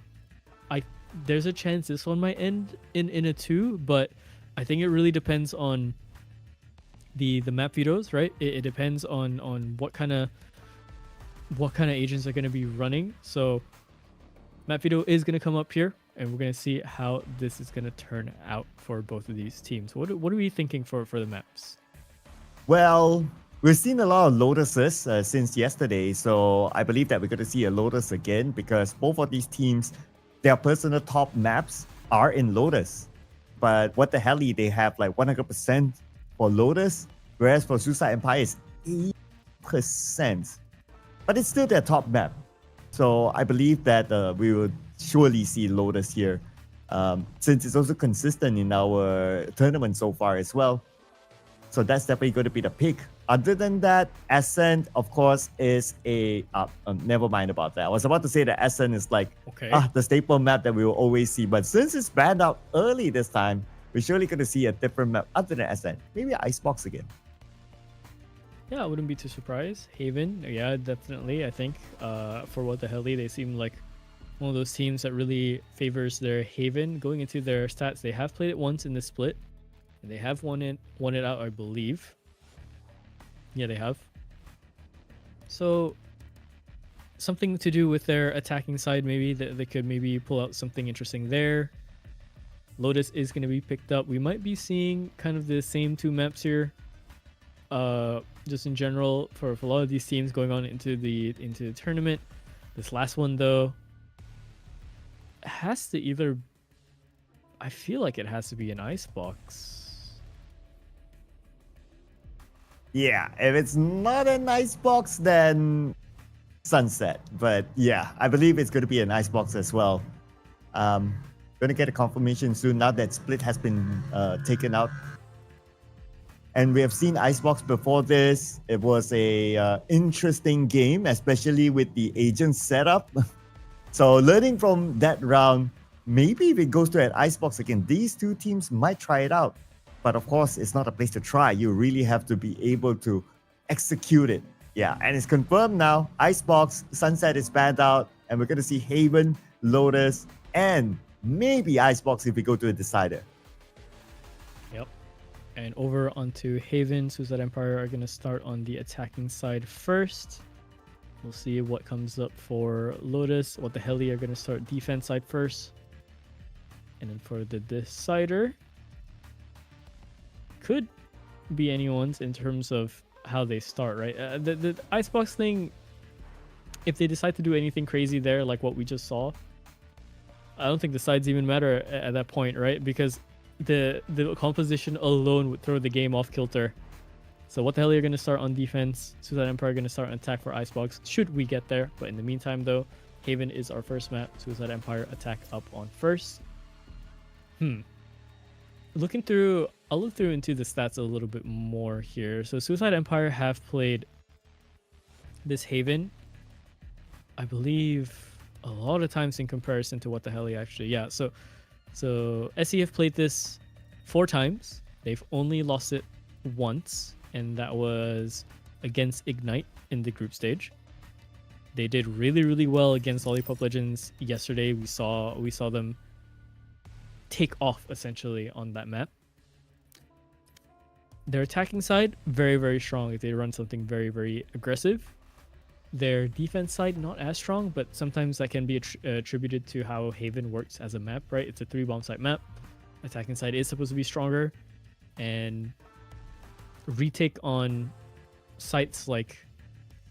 There's a chance this one might end in a 2, but I think it really depends on the map vetoes, right? It depends on what kind of agents are going to be running. So map veto is going to come up here, and we're going to see how this is going to turn out for both of these teams. What are we thinking for the maps? Well, we've seen a lot of Lotuses since yesterday, so I believe that we're going to see a Lotus again because both of these teams, their personal top maps are in Lotus. But What the Helly, they have like 100% for Lotus, whereas for Suicide Empire is 80%. But it's still their top map. So I believe that we will surely see Lotus here, since it's also consistent in our tournament so far as well. So that's definitely going to be the pick. Other than that, Ascent, of course, is a... never mind about that. I was about to say that Ascent is like the staple map that we will always see. But since it's banned out early this time, we're surely going to see a different map other than Ascent. Maybe Icebox again. Yeah, I wouldn't be too surprised. Haven, yeah, definitely. I think for What the Helly, they seem like one of those teams that really favors their Haven. Going into their stats, they have played it once in the split. And they have won it out, I believe. Yeah, they have. So, something to do with their attacking side, maybe. They could maybe pull out something interesting there. Lotus is going to be picked up. We might be seeing kind of the same 2 maps here. Just in general, for a lot of these teams going on into the tournament. This last one, though, has to either... I feel like it has to be an Icebox. Yeah, if it's not an Icebox, then Sunset. But yeah, I believe it's going to be an Icebox as well. Going to get a confirmation soon now that Split has been taken out. And we have seen Icebox before this. It was a interesting game, especially with the agent setup. So learning from that round, maybe if it goes to an Icebox again, these 2 teams might try it out. But of course, it's not a place to try. You really have to be able to execute it. Yeah, and it's confirmed now. Icebox, Sunset is banned out. And we're going to see Haven, Lotus, and maybe Icebox if we go to a decider. Yep. And over onto Haven, Suicide Empire are going to start on the attacking side first. We'll see what comes up for Lotus. What the Heli are going to start defense side first. And then for the decider, could be anyone's in terms of how they start, right? The Icebox thing, if they decide to do anything crazy there, like what we just saw, I don't think the sides even matter at that point, right? Because the composition alone would throw the game off kilter. So what the hell are you going to start on defense? Suicide Empire are going to start on attack for Icebox, should we get there. But in the meantime, though, Haven is our first map. Suicide Empire attack up on first. I'll look through into the stats a little bit more here. So Suicide Empire have played this Haven, I believe, a lot of times in comparison to what the hell he actually. Yeah, so SE have played this 4 times. They've only lost it once, and that was against Ignite in the group stage. They did really, really well against Lollipop Legends yesterday. We saw them take off essentially on that map. Their attacking side, very, very strong. They run something very, very aggressive. Their defense side, not as strong, but sometimes that can be attributed to how Haven works as a map, right? It's a 3-bomb site map. Attacking side is supposed to be stronger, and retake on sites like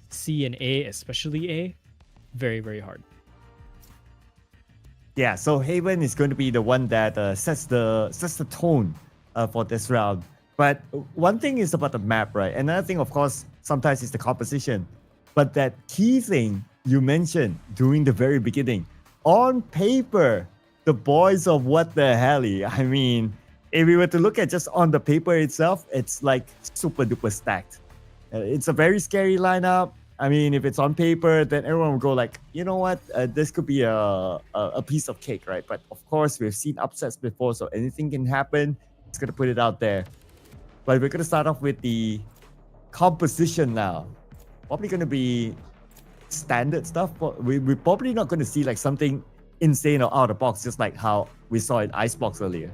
C and A, especially A, very, very hard. Yeah, so Haven is going to be the one that sets the tone for this round. But one thing is about the map, right? Another thing, of course, sometimes is the composition. But that key thing you mentioned during the very beginning, on paper, the boys of what the hell? I mean, if we were to look at just on the paper itself, it's like super duper stacked. It's a very scary lineup. I mean, if it's on paper, then everyone will go like, you know what, this could be a piece of cake, right? But of course, we've seen upsets before, so anything can happen. It's going to put it out there. But we're going to start off with the composition now. Probably going to be standard stuff. But we're probably not going to see like something insane or out of the box, just like how we saw in Icebox earlier.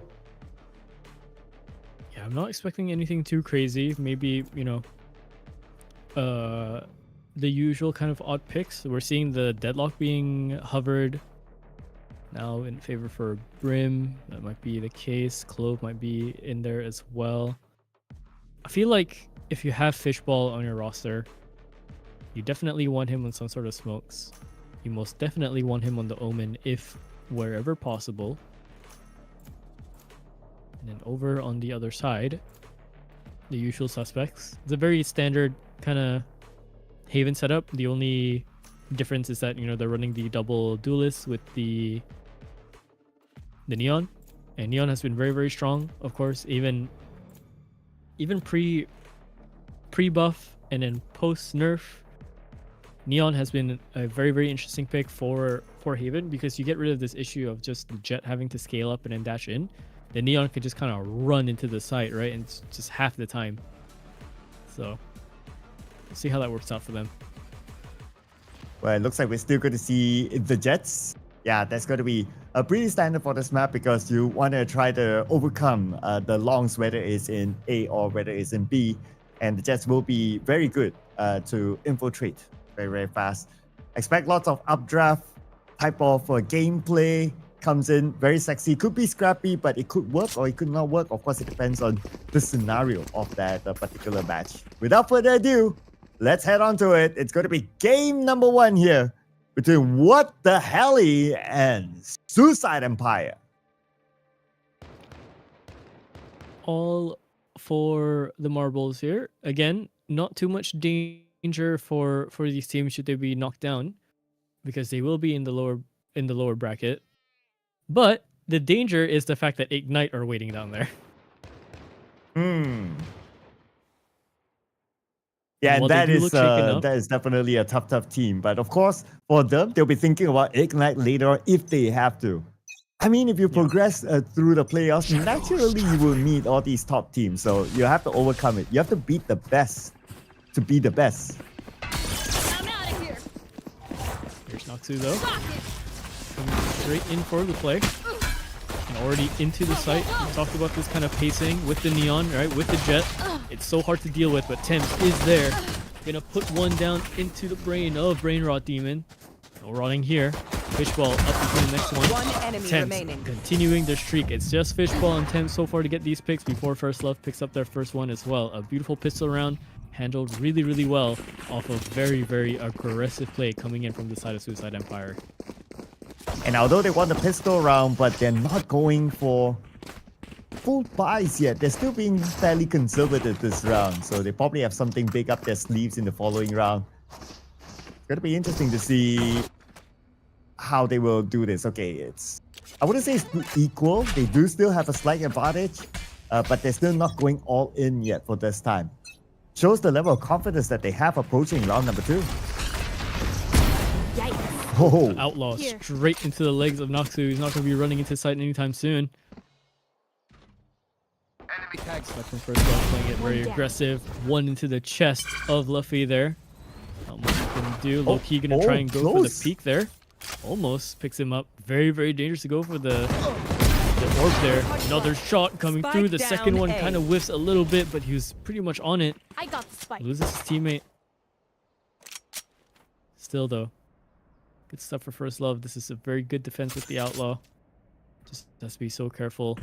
Yeah, I'm not expecting anything too crazy. Maybe, you know, the usual kind of odd picks. We're seeing the Deadlock being hovered now in favor for Brim. That might be the case. Clove might be in there as well. I feel like if you have Fishball on your roster, you definitely want him on some sort of smokes. You most definitely want him on the Omen if wherever possible. And then over on the other side, the usual suspects. It's a very standard kind of Haven setup. The only difference is that, you know, they're running the double duelist with the Neon, and Neon has been very, very strong, of course, even pre-buff and then post nerf. Neon has been a very, very interesting pick for Haven, because you get rid of this issue of just the Jet having to scale up and then dash in. The Neon could just kind of run into the site, right? And it's just half the time. So we'll see how that works out for them. Well, it looks like we're still going to see the Jets. Yeah, that's going to be a pretty standard for this map, because you want to try to overcome the longs, whether it's in A or whether it's in B. And the Jets will be very good to infiltrate very, very fast. Expect lots of updraft type of gameplay. Comes in very sexy, could be scrappy, but it could work or it could not work. Of course, it depends on the scenario of that particular match. Without further ado, let's head on to it. It's going to be game number 1 here between What the Helly and Suicide Empire. All for the marbles here. Again, not too much danger for these teams should they be knocked down, because they will be in the lower bracket. But the danger is the fact that Ignite are waiting down there. Yeah, and that is that is definitely a tough team. But of course, for them, they'll be thinking about Ignite later on if they have to. I mean, if you progress through the playoffs, naturally you will meet all these top teams. So you have to overcome it. You have to beat the best to be the best. I'm out of here. Here's Noxu though. Coming straight in for the play. And already into the site. We talked about this kind of pacing with the Neon, right? With the Jet. It's so hard to deal with, but Temps is there. Gonna put one down into the brain of Brain Rot Demon. No rotting here. Fishball up into the next one. One enemy Temps remaining. continuing their streak. It's just Fishball and Temps so far to get these picks before First Love picks up their first one as well. A beautiful pistol round. Handled really, really well off of very, very aggressive play coming in from the side of Suicide Empire. And although they won the pistol round, but they're not going for full buys yet. They're still being fairly conservative this round. So they probably have something big up their sleeves in the following round. It's going to be interesting to see how they will do this. Okay, I wouldn't say it's equal. They do still have a slight advantage, but they're still not going all in yet for this time. Shows the level of confidence that they have approaching round number 2. Oh, Outlaw straight into the legs of Noxu. He's not going to be running into sight anytime soon. Spectrum First Love playing it very aggressive. One into the chest of Luffy there. Not much he can do. Low-key going to try and go for the peak there. Almost picks him up. Very, very dangerous to go for the orb there. Another shot coming through. The second one kind of whiffs a little bit, but he was pretty much on it. I got the spike. Loses his teammate. Still though, good stuff for First Love. This is a very good defense with the Outlaw. Just has to be so careful.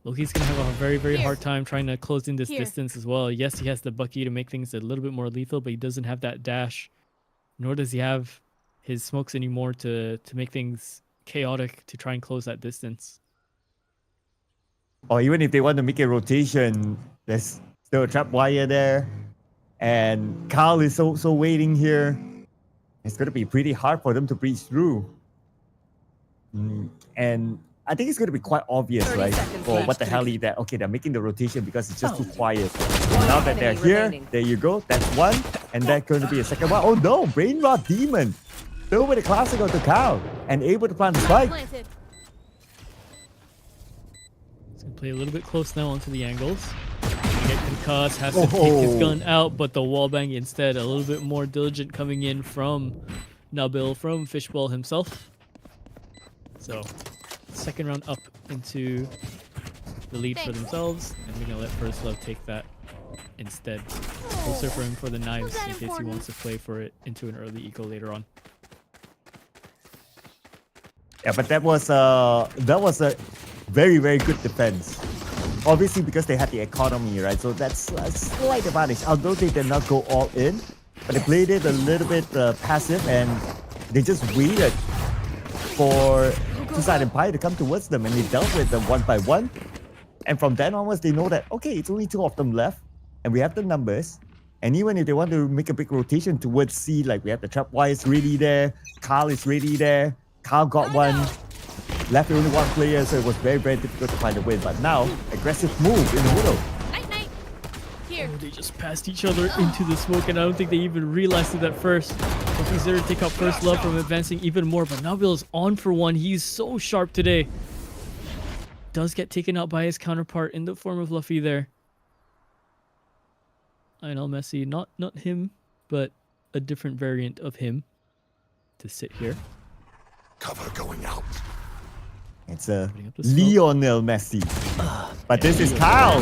Loki's gonna have a very, very hard time trying to close in this distance as well. Yes, he has the Bucky to make things a little bit more lethal, but he doesn't have that dash. Nor does he have his smokes anymore to make things chaotic to try and close that distance. or even if they want to make a rotation, there's still a trap wire there. And Carl is also waiting here. It's going to be pretty hard for them to breach through. And I think it's going to be quite obvious, right? For what the hell is that? Okay, they're making the rotation because it's just too quiet. Now that they're here, there you go. That's one. And that's going to be a second one. Oh no, Brain Rot Demon. Still with a classical to Carl. And able to plant the spike. He's going to play a little bit close now onto the angles. Get concussed, has to take his gun out, but the wallbang instead. A little bit more diligent coming in from Nabil, from Fishball himself. So, second round up into the lead for themselves, and we're gonna let First Love take that instead. Closer for him for the knives in case he wants to play for it into an early eco later on. Yeah, but that was a very, very good defense. Obviously because they had the economy, right? So that's a slight advantage. Although they did not go all in, but they played it a little bit passive, and they just waited for Suicide Empire to come towards them, and they dealt with them one by one. And from then onwards, they know that, okay, it's only 2 of them left, and we have the numbers. And even if they want to make a big rotation towards C, like we have the trap wires ready there, Carl is ready there, Carl got one, left with only one player, so it was very, very difficult to find a win. But now, aggressive move in the middle. Oh, they just passed each other into the smoke, and I don't think they even realized it at first. He's there to take out First Love from advancing even more, but Nabil is on for one. He's so sharp today. Does get taken out by his counterpart in the form of Luffy there. Lionel Messi, not him, but a different variant of him to sit here. Cover going out. It's a Lionel Messi. But this is Kyle.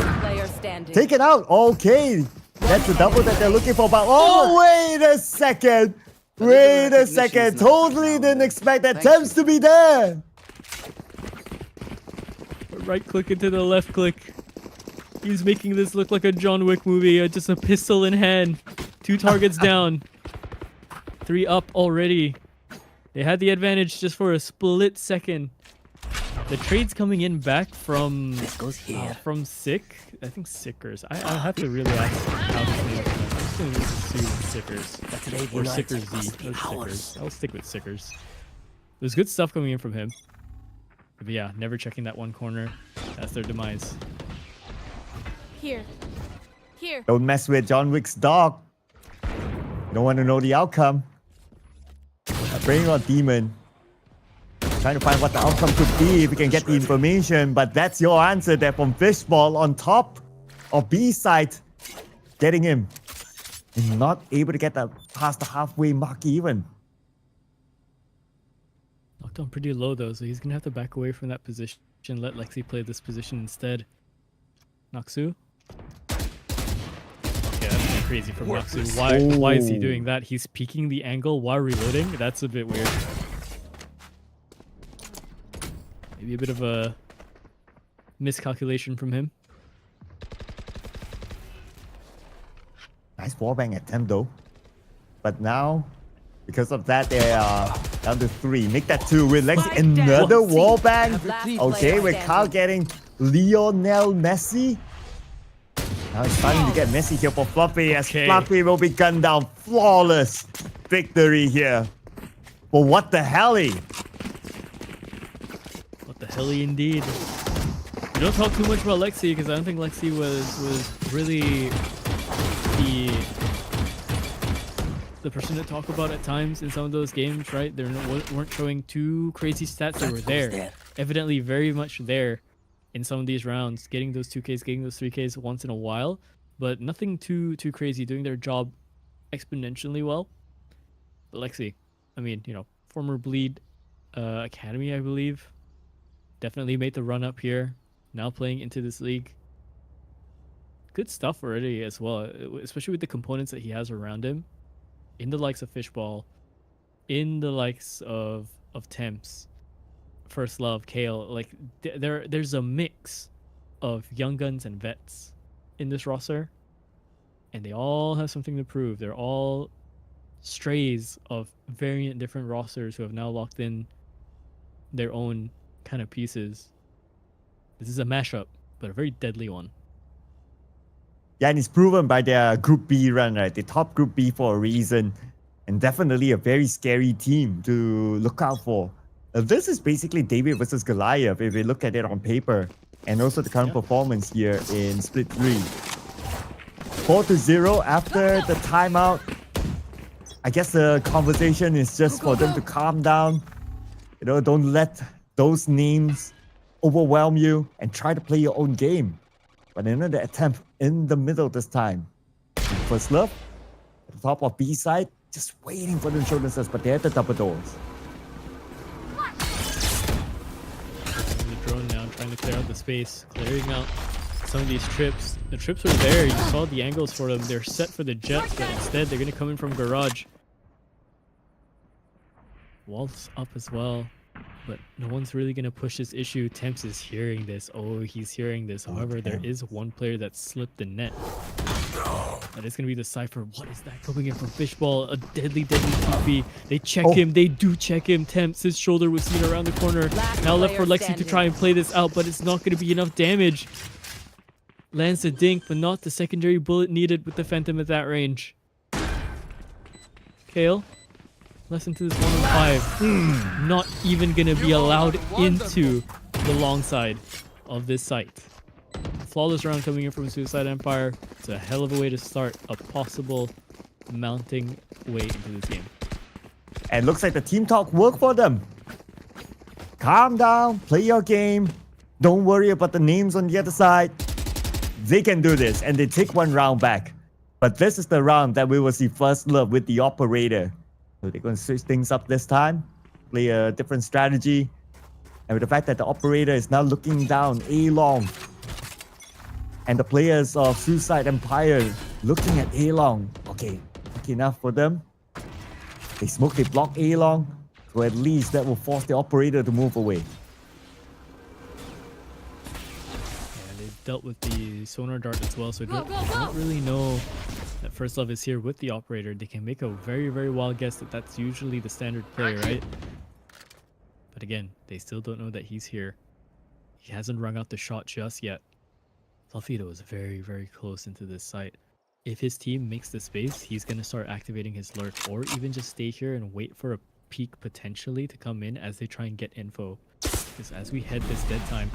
Take it out. Okay. That's the double that they're looking for. But oh, wait a second. Wait a second. Totally didn't expect that Temps to be there. Right click into the left click. He's making this look like a John Wick movie. Just a pistol in hand. 2 targets down. 3 up already. They had the advantage just for a split second. The trade's coming in back from Sick. I think Sickers. I'll have to really ask how this name is. I'm just going to assume Sickers. Or Sickers Z. Sickers. I'll stick with Sickers. There's good stuff coming in from him. But yeah, never checking that one corner. That's their demise. Here. Don't mess with John Wick's dog. Don't want to know the outcome. A Brain Rot Demon. Trying to find what the outcome could be if we can get the information, but that's your answer there from Fishball on top of B side, getting him. And not able to get that past the halfway mark even. Knocked Dropped on pretty low though, so he's gonna have to back away from that position. Let Lexi play this position instead. Naksu. Okay, that's crazy from Naksu. Why is he doing that? He's peeking the angle while reloading? That's a bit weird. Maybe a bit of a miscalculation from him. Nice wallbang attempt though. But now, because of that, they are down to 3. Make that 2 with Lexi. Another wallbang. Okay, with Kyle getting Lionel Messi. Now it's starting to get messy here for Fluffy as Fluffy will be gunned down. Flawless victory here. But what the helly? What the helly indeed. We don't talk too much about Lexi because I don't think Lexi was really the person to talk about at times in some of those games, right? They weren't showing too crazy stats. They were there, evidently very much there in some of these rounds, getting those 2Ks, getting those 3Ks once in a while, but nothing too crazy, doing their job exponentially well. But Lexi, I mean, you know, former Bleed Academy, I believe, definitely made the run up here, now playing into this league. Good stuff already as well, especially with the components that he has around him, in the likes of Fishball, in the likes of Temps, First Love, Kale. Like there's a mix of young guns and vets in this roster, and they all have something to prove. They're all strays of variant different rosters who have now locked in their own kind of pieces. This is a mashup, but a very deadly one. Yeah, and it's proven by their Group B run, right? They top Group B for a reason, and definitely a very scary team to look out for. This is basically David versus Goliath if we look at it on paper, and also the current performance here in Split 3. 4-0 after the timeout. I guess the conversation is just for them to calm down. You know, don't let those names overwhelm you and try to play your own game. But another attempt in the middle this time. First Love at the top of B side, just waiting for them to show themselves, but they're at the double doors. The drone now trying to clear out the space, clearing out some of these trips. The trips were there, you saw the angles for them. They're set for the jets, but instead they're going to come in from garage. Walls up as well, but no one's really going to push this issue. Temps is hearing this. Oh, he's hearing this. However, there is one player that slipped the net. That is going to be the Cypher. What is that coming in from Fishball? A deadly TP. They check him. They do check him. Temps, his shoulder was seen around the corner. Now left for Lexi to try and play this out, but it's not going to be enough damage. Lands the dink, but not the secondary bullet needed with the Phantom at that range. Kale, less into this 1-on-5. Not even going to be allowed into the long side of this site. Flawless round coming in from Suicide Empire. It's a hell of a way to start a possible mounting way into this game. And looks like the team talk worked for them. Calm down, play your game. Don't worry about the names on the other side. They can do this, and they take one round back. But this is the round that we will see First Love with the operator. So they're going to switch things up this time, play a different strategy. And with the fact that the operator is now looking down A-long, and the players of Suicide Empire looking at A-long. Okay enough for them. They smoke, they block A-long, so at least that will force the operator to move away. They've dealt with the sonar dart as well, so don't really know that First Love is here with the operator. They can make a very, very wild guess that that's usually the standard play, right? But again, they still don't know that he's here. He hasn't rung out the shot just yet. Fluffy though is very, very close into this site. If his team makes the space, he's going to start activating his lurk, or even just stay here and wait for a peek potentially to come in as they try and get info. Because as we head this dead time,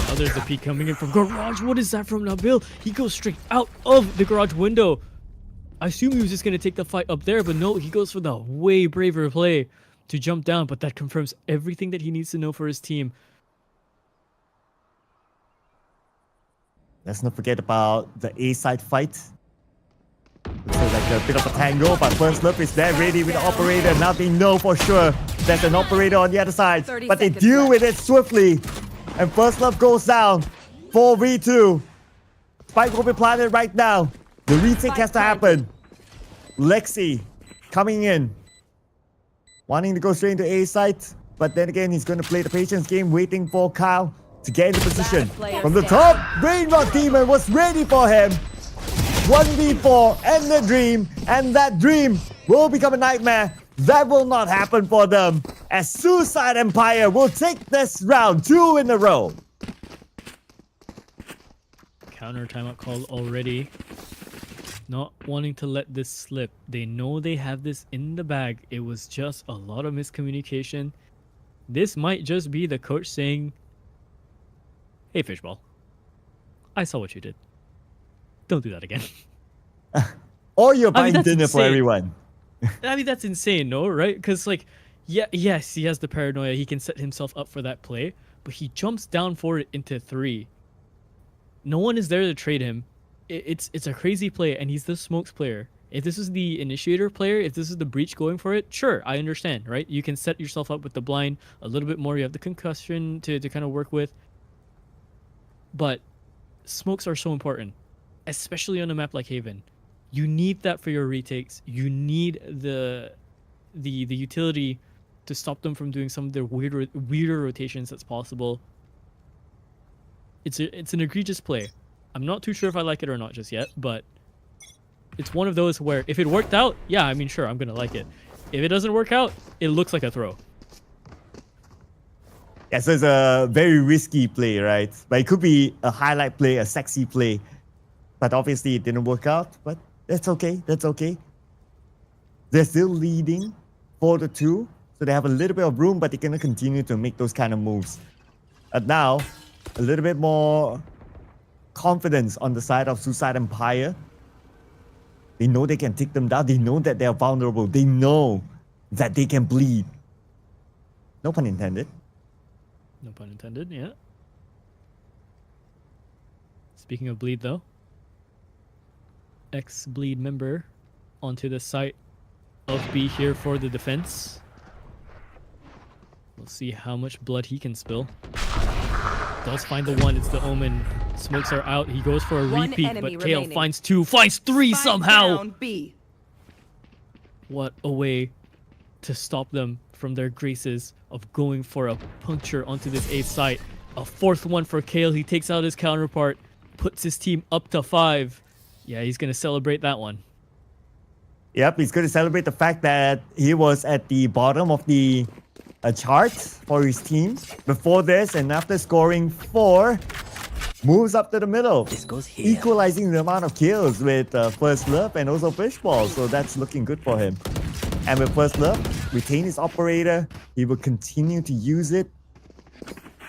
now there's a peek coming in from garage. What is that from Nabil? He goes straight out of the garage window. I assume he was just going to take the fight up there, but no, he goes for the way braver play to jump down, but that confirms everything that he needs to know for his team. Let's not forget about the A-side fight. Looks like a bit of a tangle, but First Love is there ready with the operator. Now they know for sure there's an operator on the other side, but they deal with it swiftly. And First Love goes down. 4v2. Spike will be planted right now. The retake has to happen. Lexi coming in. Wanting to go straight into A site, but then again, he's going to play the patience game, waiting for Kyle to get into position. From the top, Brain Rot Demon was ready for him. 1v4 and the dream, and that dream will become a nightmare. That will not happen for them, as Suicide Empire will take this round 2 in a row. Counter timeout called already. Not wanting to let this slip. They know they have this in the bag. It was just a lot of miscommunication. This might just be the coach saying, "Hey, Fishball, I saw what you did. Don't do that again." Or you're buying that's dinner for insane. everyone. I mean, that's insane, no? Right? Because, like, yes, he has the paranoia. He can set himself up for that play, but he jumps down for it into 3. No one is there to trade him. It's a crazy play, and he's the smokes player. If this is the initiator player, if this is the breach going for it, sure, I understand, right? You can set yourself up with the blind a little bit more. You have the concussion to kind of work with. But smokes are so important, especially on a map like Haven. You need that for your retakes. You need the utility to stop them from doing some of their weirder rotations that's possible. It's an egregious play. I'm not too sure if I like it or not just yet, but it's one of those where if it worked out, yeah, I mean, sure, I'm gonna like it. If it doesn't work out, it looks like a throw. Yeah, so it's a very risky play, right? But it could be a highlight play, a sexy play. But obviously it didn't work out, but that's okay, that's okay. They're still leading 4-2, so they have a little bit of room, but they're gonna continue to make those kind of moves. But now, a little bit more confidence on the side of Suicide Empire. They know they can take them down. They know that they are vulnerable. They know that they can bleed. No pun intended. No pun intended, yeah. Speaking of bleed, though, ex-bleed member onto the site of B here for the defense. We'll see how much blood he can spill. Does find the one. It's the Omen. Smokes are out. He goes for a repeat, but Kale finds 2, finds 3 somehow. What a way to stop them from their graces of going for a puncture onto this A site. A 4th one for Kale. He takes out his counterpart, puts his team up to 5. Yeah, he's going to celebrate that one. Yep, he's going to celebrate the fact that he was at the bottom of the chart for his team before this, and after scoring 4, moves up to the middle, equalizing the amount of kills with First Love and also Fishball, so that's looking good for him. And with First Love, retain his operator, he will continue to use it,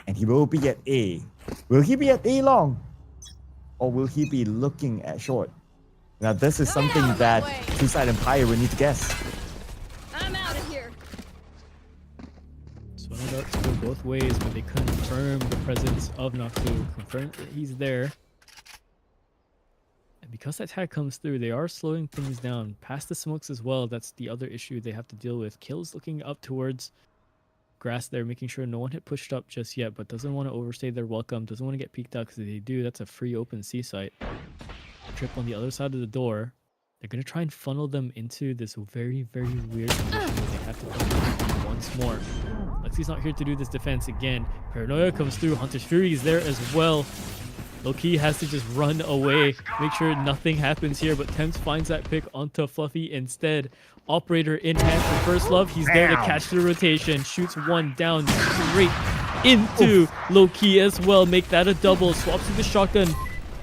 and he will be at A. Will he be at A long? Or will he be looking at short? Now this is something that Suicide Empire will need to guess. I'm out of here. So no doubt to go both ways, but they confirm the presence of Noxu. Confirm that he's there. And because that tag comes through, they are slowing things down. Past the smokes as well, that's the other issue they have to deal with. Kill's looking up towards grass there, making sure no one had pushed up just yet, but doesn't want to overstay their welcome, doesn't want to get peeked out, because if they do, that's a free open C site. Trip on the other side of the door. They're going to try and funnel them into this very, very weird position where they have to come once more. Lexi's not here to do this defense again. Paranoia comes through. Hunter's Fury is there as well. Low-key has to just run away, make sure nothing happens here, but Temps finds that pick onto Fluffy instead. Operator in hand for First Love. He's there to catch the rotation. Shoots one down straight into Low-key as well. Make that a double. Swaps to the shotgun.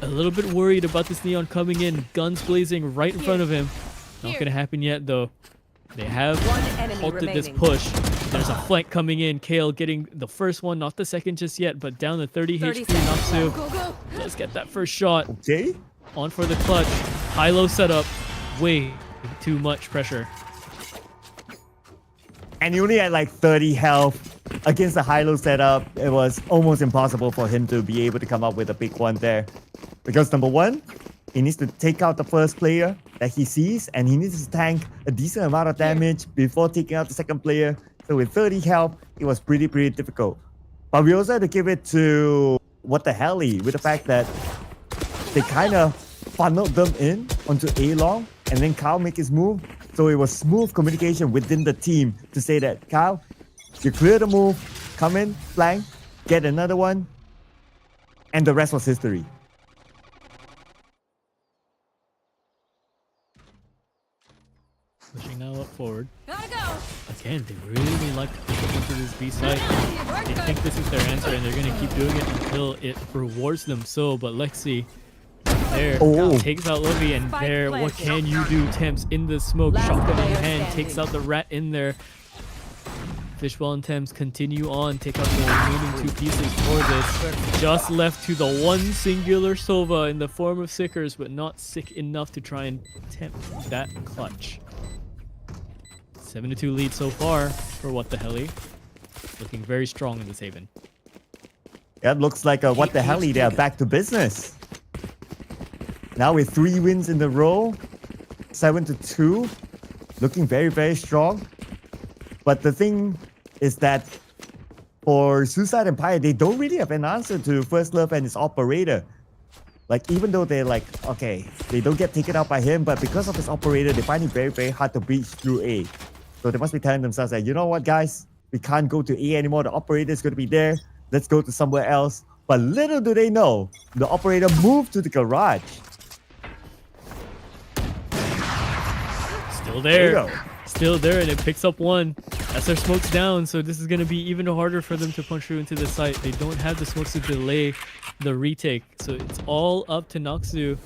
A little bit worried about this Neon coming in. Guns blazing right in front of him. Not going to happen yet, though. They have halted this push. There's a flank coming in. Kale getting the first one, not the second just yet, but down to 30 HP. Noxu does get that first shot. Okay. On for the clutch. High-low setup. Way too much pressure. And he only had like 30 health against the high-low setup. It was almost impossible for him to be able to come up with a big one there. Because number one, he needs to take out the first player. that he sees, and he needs to tank a decent amount of damage before taking out the second player. So with 30 health, it was pretty difficult. But we also had to give it to What the Helly with the fact that they kind of funneled them in onto A long, and then Kyle make his move. So it was smooth communication within the team to say that, Kyle, you clear the move, come in, flank, get another one, and the rest was history. Pushing now up forward. Gotta go. Again, they really like to push up into this B side. They think this is their answer, and they're going to keep doing it until it rewards them so. But Lexi there takes out Livy, and there, what can you do? Temps in the smoke, shotgun in hand, takes out the rat in there. Fishball and Thames continue on, take out the remaining 2 pieces for this. Just left to the one singular Sova in the form of Sickers, but not sick enough to try and tempt that clutch. 7-2 lead so far for What the Helly. Looking very strong in this Haven. Yeah, it looks like What the Helly, they are back to business. Now with 3 wins in a row, 7-2, looking very strong. But the thing is that for Suicide Empire, they don't really have an answer to First Love and his operator. Like, even though they're like, okay, they don't get taken out by him, but because of his operator, they find it very hard to breach through A. So they must be telling themselves that, you know what, guys, we can't go to A anymore. The operator is going to be there. Let's go to somewhere else. But little do they know, the operator moved to the garage. Still there. Still there, and it picks up 1. As their smoke's down, so this is going to be even harder for them to punch through into the site. They don't have the smokes to delay the retake. So it's all up to Noxu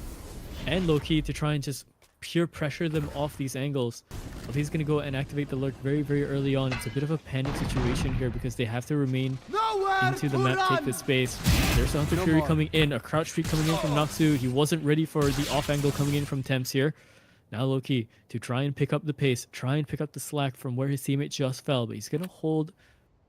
and Loki to try and just pure pressure them off these angles. But he's going to go and activate the lurk very early on. It's a bit of a panic situation here because they have to remain into the map, take the space. There's the Hunter Fury coming in, a crouch streak coming in from Noxu. He wasn't ready for the off angle coming in from Temps here. Now Loki to try and pick up the pace, try and pick up the slack from where his teammate just fell, but he's going to hold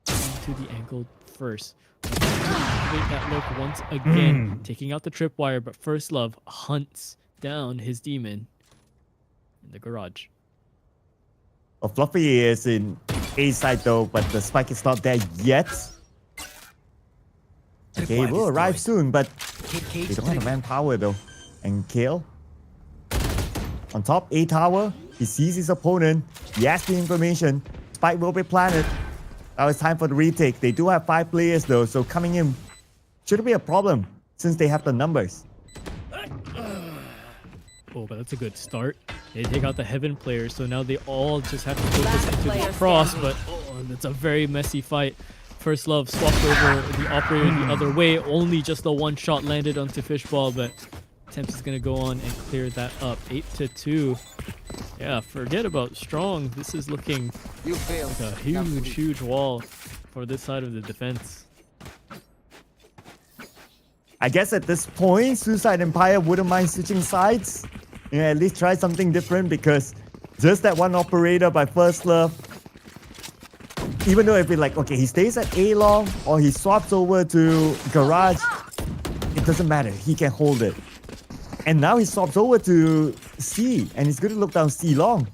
into the angle first. Activate that look once again, taking out the tripwire, but First Love hunts down his demon in the garage. Well, Fluffy is in A side though, but the spike is not there yet. Okay, will arrive soon, but they don't have the manpower though. And Kale on top A tower, he sees his opponent, he has the information, spike will be planted. Now it's time for the retake. They do have 5 players though, so coming in shouldn't be a problem since they have the numbers. Oh, but that's a good start. They take out the Heaven players, so now they all just have to focus into the cross, but it's a very messy fight. First Love swapped over the operator the other way, only just the 1 shot landed onto Fishball, but Temps is going to go on and clear that up. 8-2. Yeah, forget about strong. This is looking like a huge wall for this side of the defense. I guess at this point, Suicide Empire wouldn't mind switching sides. Yeah, at least try something different because just that 1 operator by First Love, even though if it like, okay, he stays at A long or he swaps over to garage, it doesn't matter. He can hold it. And now he swaps over to C and he's going to look down C long.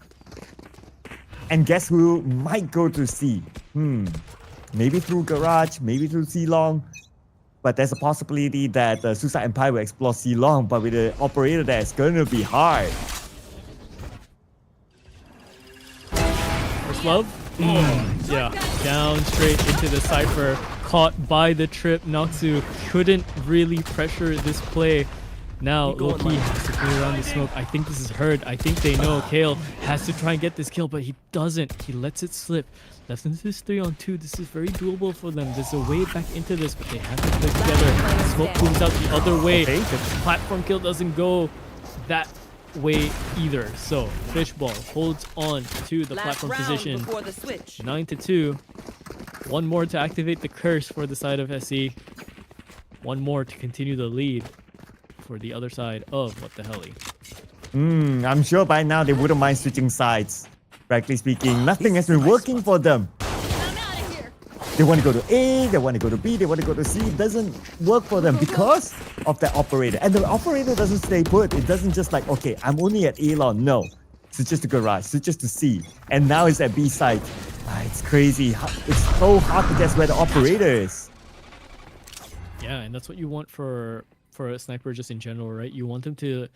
And guess who might go to C? Maybe through garage, maybe through C long. But there's a possibility that Suicide Empire will explore C long, but with the operator there, it's going to be hard. First Love? Yeah, down straight into the Cypher. Caught by the trip. Noxu couldn't really pressure this play. Now, Loki has to clear around the smoke. I think this is Herd. I think they know Kale has to try and get this kill, but he doesn't. He lets it slip. Left into this 3-on-2. This is very doable for them. There's a way back into this, but they have to play together. Smoke moves out the other way. The platform kill doesn't go that way either. So, Fishball holds on to the platform position. 9-2. 1 more to activate the curse for the side of SE. 1 more to continue the lead for the other side of What the Helly. I'm sure by now they wouldn't mind switching sides. Practically speaking, nothing has been working for them. They want to go to A, they want to go to B, they want to go to C. It doesn't work for them because of that operator. And the operator doesn't stay put. It doesn't just like, okay, I'm only at A long. No. Switches to garage, switches to C. And now it's at B side. It's crazy. It's so hard to guess where the operator is. Yeah, and that's what you want for a sniper just in general, right? You want them to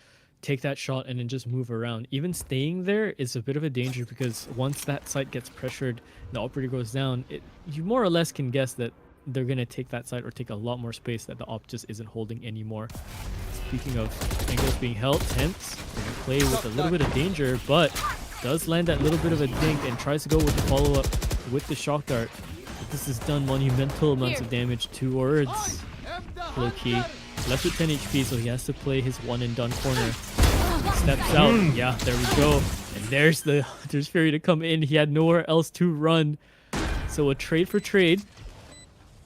take that shot and then just move around. Even staying there is a bit of a danger because once that site gets pressured, the operator goes down, you more or less can guess that they're going to take that site or take a lot more space that the op just isn't holding anymore. Speaking of angles being held, Temps going to play with a little bit of danger, but does land that little bit of a dink and tries to go with the follow-up with the shock dart. But this has done monumental amounts of damage towards low-key. Left with 10 HP, so he has to play his one and done corner. Steps out. Yeah, there we go. And there's Fury to come in. He had nowhere else to run. So a trade for trade.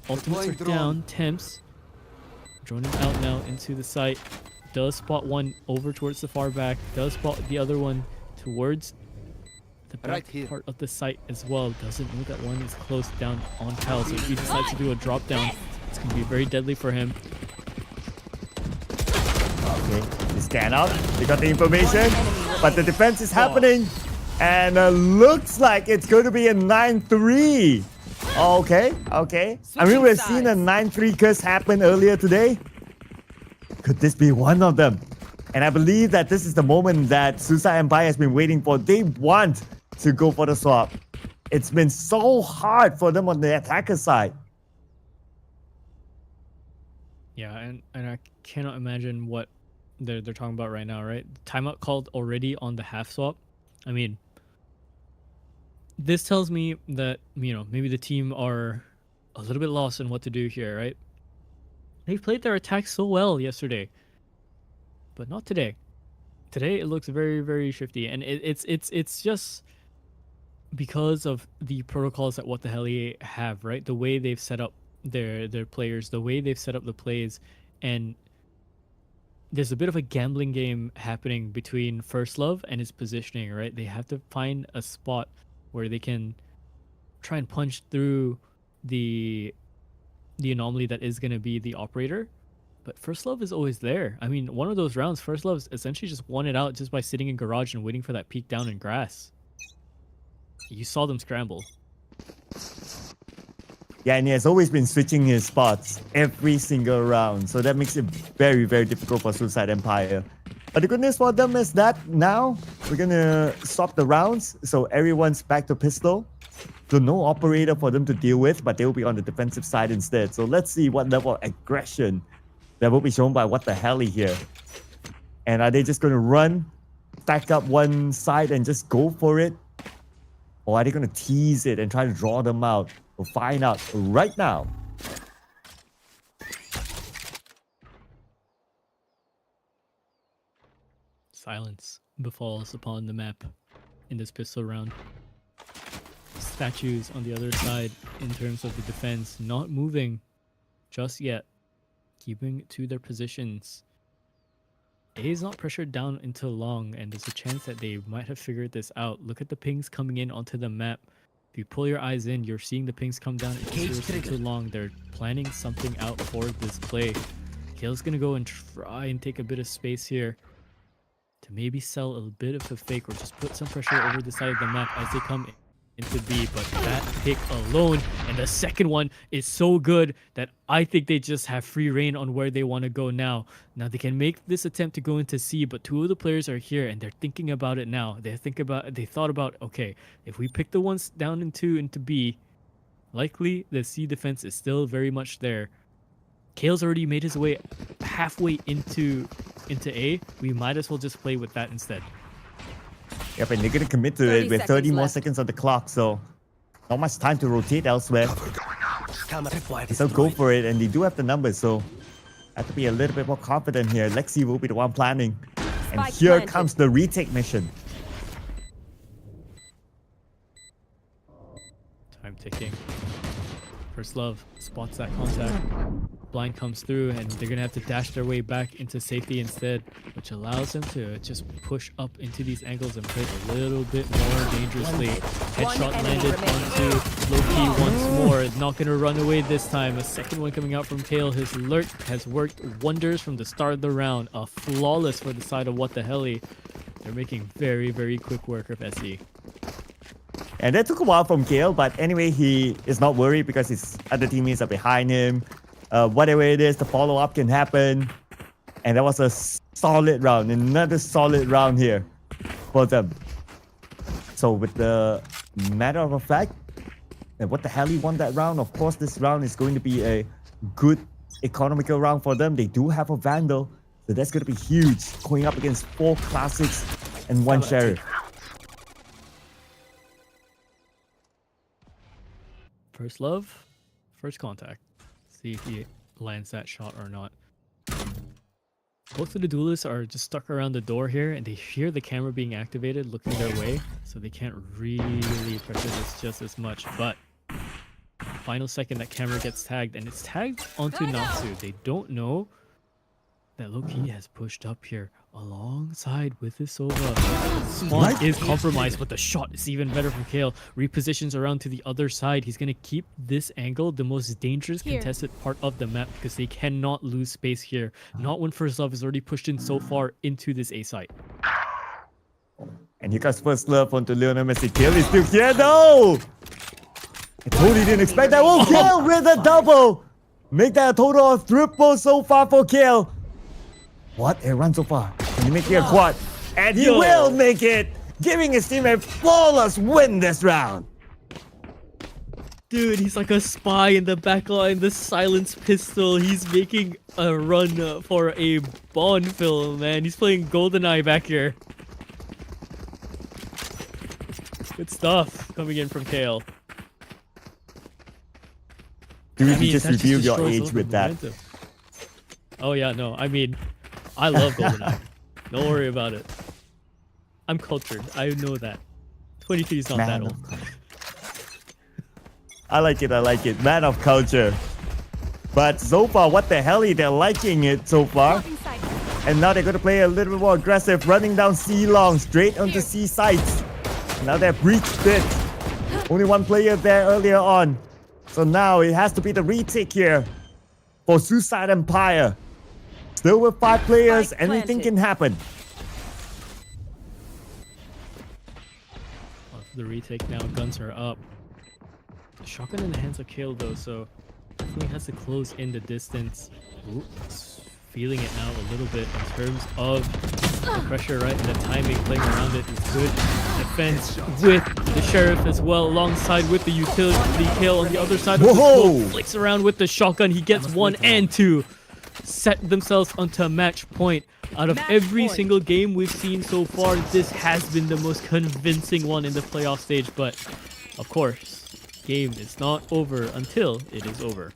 Ultimates are down. Temps droning out now into the site. Does spot one over towards the far back. Does spot the other one towards the back part of the site as well. Doesn't know that one is close down on Cal. So if he decides to do a drop down, it's going to be very deadly for him. Okay, they scan out. They got the information, but the defense is happening. And looks like it's going to be a 9-3. Okay. I mean, we've seen a 9-3 curse happen earlier today. Could this be one of them? And I believe that this is the moment that Suicide Empire has been waiting for. They want to go for the swap. It's been so hard for them on the attacker side. Yeah, and I cannot imagine what they're talking about right now, right? Timeout called already on the half swap. I mean, this tells me that, maybe the team are a little bit lost in what to do here, right? They played their attack so well yesterday, but not today. Today it looks very, very shifty, and it's just because of the protocols that What the Hell have, right? The way they've set up their players, the way they've set up the plays, and there's a bit of a gambling game happening between First Love and his positioning, right? They have to find a spot where they can try and punch through the anomaly that is going to be the operator. But First Love is always there. I mean, one of those rounds, First Love essentially just won it out just by sitting in garage and waiting for that peek down in grass. You saw them scramble. Yeah, and he has always been switching his spots every single round. So that makes it very, very difficult for Suicide Empire. But the good news for them is that now we're going to swap the rounds. So everyone's back to pistol. So no operator for them to deal with, but they will be on the defensive side instead. So let's see what level of aggression that will be shown by What the Hell here. And are they just going to run, stack up one side and just go for it? Or are they going to tease it and try to draw them out? We'll find out right now. Silence befalls upon the map in this pistol round. Statues on the other side in terms of the defense not moving just yet, keeping to their positions. A is not pressured down until long, and there's a chance that they might have figured this out. Look at the pings coming in onto the map. If you pull your eyes in, you're seeing the pings come down. It's too long. They're planning something out for this play. Kale's gonna go and try and take a bit of space here to maybe sell a bit of a fake or just put some pressure over the side of the map as they come into B. But that pick alone and the second one is so good that I think they just have free reign on where they want to go now. Now they can make this attempt to go into C, but two of the players are here and they're thinking about it now. They thought about, okay, if we pick the ones down into B, likely the C defense is still very much there. Kale's already made his way halfway into A. We might as well just play with that instead. Yep, and they're going to commit to it with 30 more seconds on the clock, so not much time to rotate elsewhere. So go for it, and they do have the numbers, so have to be a little bit more confident here. Lexi will be the one planning. And here comes the retake mission. Time ticking. First Love spots that contact. Blind comes through, and they're gonna have to dash their way back into safety instead, which allows them to just push up into these angles and play a little bit more dangerously. Headshot landed onto Loki once more. Not gonna run away this time. A second one coming out from Kale. His lurk has worked wonders from the start of the round. A flawless for the side of What the Helly. They're making very, very quick work of SE. And that took a while from Kale, but anyway, he is not worried because his other teammates are behind him. Whatever it is, the follow-up can happen. And that was a solid round, another solid round here for them. So with the matter of fact, What the Hell he won that round. Of course, this round is going to be a good economical round for them. They do have a Vandal, so that's going to be huge. Going up against 4 Classics and 1 Sheriff. First Love, first contact. See if he lands that shot or not. Both of the duelists are just stuck around the door here, and they hear the camera being activated looking their way, so they can't really pressure this just as much. But final second, that camera gets tagged, and it's tagged onto Natsu. They don't know that Loki has pushed up here alongside with his Sova. Spawn is compromised, but the shot is even better from Kale. Repositions around to the other side. He's going to keep this angle the most dangerous contested part of the map because they cannot lose space here. Not when First Love is already pushed in so far into this A site. And here comes First Love onto Lionel Messi. Kale is still here. No! I totally didn't expect that. Oh, Kale with a double! Make that a total of triple so far for Kale. What a run so far. Can he make it a quad? And he will make it, giving his team a flawless win this round. Dude, he's like a spy in the backline, the silence pistol. He's making a run for a Bond film, man. He's playing GoldenEye back here. Good stuff coming in from Kale. Dude, you just revealed your age with that. Oh yeah, no, I mean, I love GoldenEye. Don't worry about it. I'm cultured. I know that. 23 is not that old. I like it. I like it. Man of culture. But so far, What the Hell? They're liking it so far. And now they're going to play a little bit more aggressive, running down C long, straight onto C sites. Now they've breached it. Only one player there earlier on. So now it has to be the retake here for Suicide Empire. Still with 5 players, anything can happen. The retake now, guns are up. Shotgun in the hands of Kale though, so definitely has to close in the distance. Ooh, feeling it now a little bit in terms of the pressure, right? And the timing, playing around it is good. Defense with the Sheriff as well, alongside with the utility. Kale on the other side of the smoke, flicks around with the shotgun. He gets 1 and 2. Set themselves onto a match point. Out of every single game we've seen so far, this has been the most convincing one in the playoff stage. But of course, game is not over until it is over.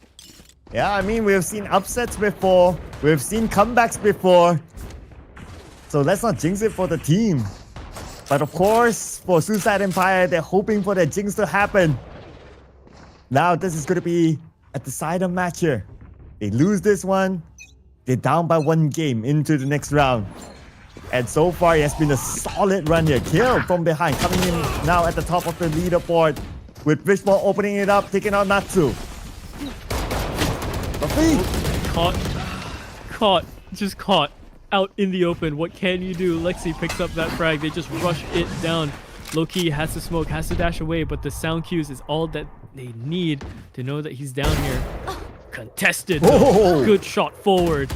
Yeah, I mean, we've seen upsets before. We've seen comebacks before. So let's not jinx it for the team. But of course, for Suicide Empire, they're hoping for the jinx to happen. Now this is going to be a decider match here. They lose this one, they're down by 1 game into the next round. And so far, it has been a solid run here. Kill from behind, coming in now at the top of the leaderboard. With Fishball opening it up, taking out Natsu. Caught out in the open. What can you do? Lexi picks up that frag. They just rush it down. Loki has to smoke, has to dash away, but the sound cues is all that they need to know that he's down here. Contested. Good shot forward.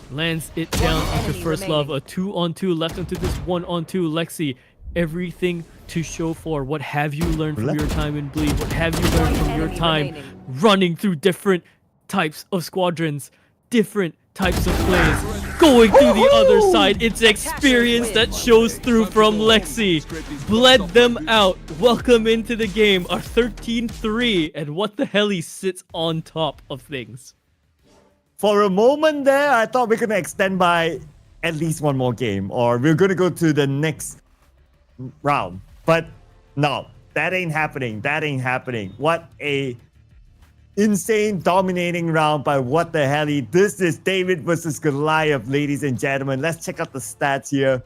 Lands it down into First Love. A 2-on-2 left into this 1-on-2. Lexi, everything to show for. What have you learned from your time in Bleed? What have you learned from your time running through different types of squadrons, different types of plays, going through the other side? It's experience that shows through from Lexi. Bled them out. Welcome into the game. Our 13-3, and What the Hell? He sits on top of things. For a moment there, I thought we were going to extend by at least 1 more game, or we're going to go to the next round. But no, that ain't happening. That ain't happening. What a insane dominating round by what the hell. This is David versus Goliath, ladies and gentlemen. Let's check out the stats here.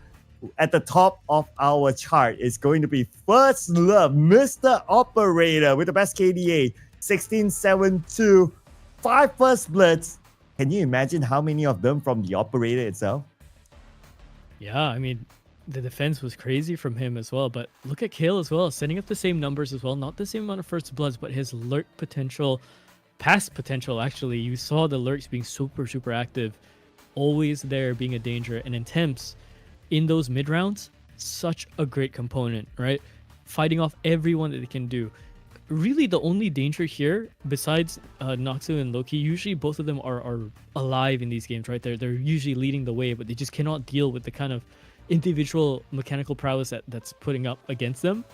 At the top of our chart is going to be First Love, Mr. Operator with the best KDA, 16-7-2, 5 first blitz. Can you imagine how many of them from the Operator itself? Yeah, I mean, the defense was crazy from him as well. But look at Kale as well, setting up the same numbers as well. Not the same amount of first bloods, but his lurk potential, pass potential, actually. You saw the lurks being super, super active. Always there, being a danger. And in temps, in those mid rounds, such a great component, right? Fighting off everyone that they can do. Really, the only danger here, besides Noxu and Loki, usually both of them are alive in these games, right? They're usually leading the way, but they just cannot deal with the kind of individual mechanical prowess that's putting up against them.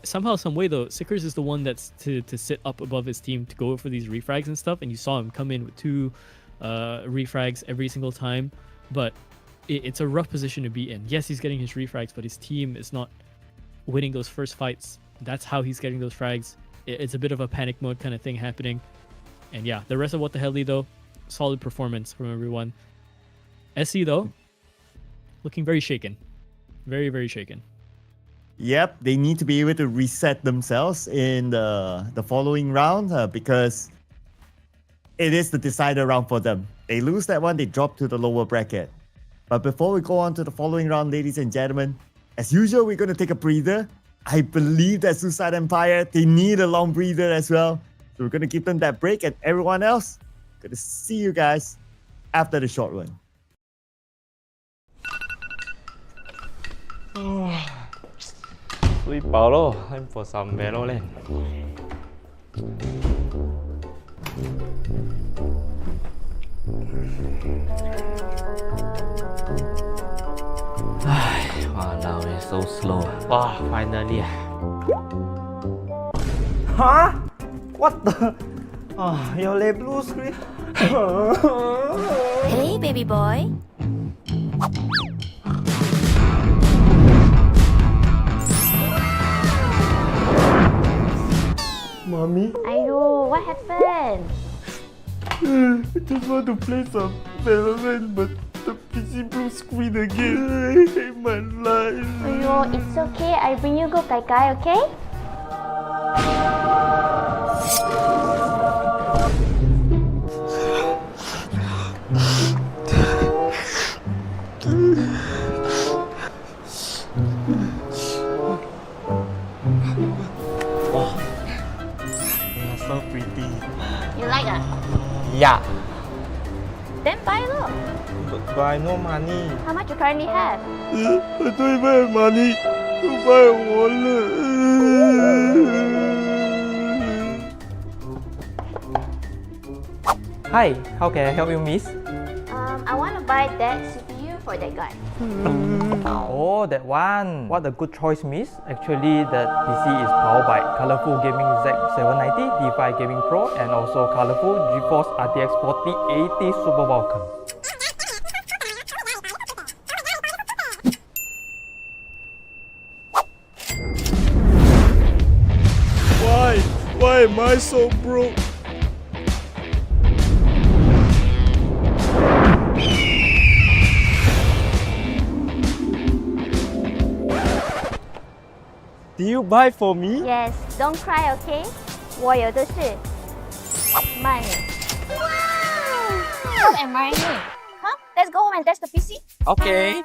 Somehow, some way though, Sickers is the one that's to sit up above his team to go for these refrags and stuff, and you saw him come in with 2 refrags every single time, but it's a rough position to be in. Yes, he's getting his refrags, but his team is not winning those first fights. That's how he's getting those frags. It's a bit of a panic mode kind of thing happening. And yeah, the rest of What the Hell though, solid performance from everyone. SC though, looking very shaken. Very, very shaken. Yep, they need to be able to reset themselves in the following round because it is the decider round for them. They lose that one, they drop to the lower bracket. But before we go on to the following round, ladies and gentlemen, as usual, we're going to take a breather. I believe that Suicide Empire, they need a long breather as well. So we're going to give them that break, and everyone else, going to see you guys after the short one. 睡飽咯 time for some Valorant 唉 wow it's so slow finally Huh? What the? Your late blue screen? Hey, baby boy. Mommy? Ayo, what happened? I just want to play some Valorant, but the PC blue screen again. I hate my life. Ayo, it's okay. I bring you go Kai Kai, okay? So pretty. You like it? Yeah. Then buy it. But I no money. How much you currently have? I don't even have money to buy a wallet. Hi, how can I help you, miss? I want to buy that CPU for that guy. Oh, that one. What a good choice, miss. Actually, that PC is powered by Colorful Gaming Z790, D5 Gaming Pro, and also Colorful GeForce RTX 4080 Super Vulcan. Why am I so broke? Do you buy for me? Yes, don't cry, okay? 我有的是 money. Wow! Come and marry me. Huh? Let's go home and test the PC. okay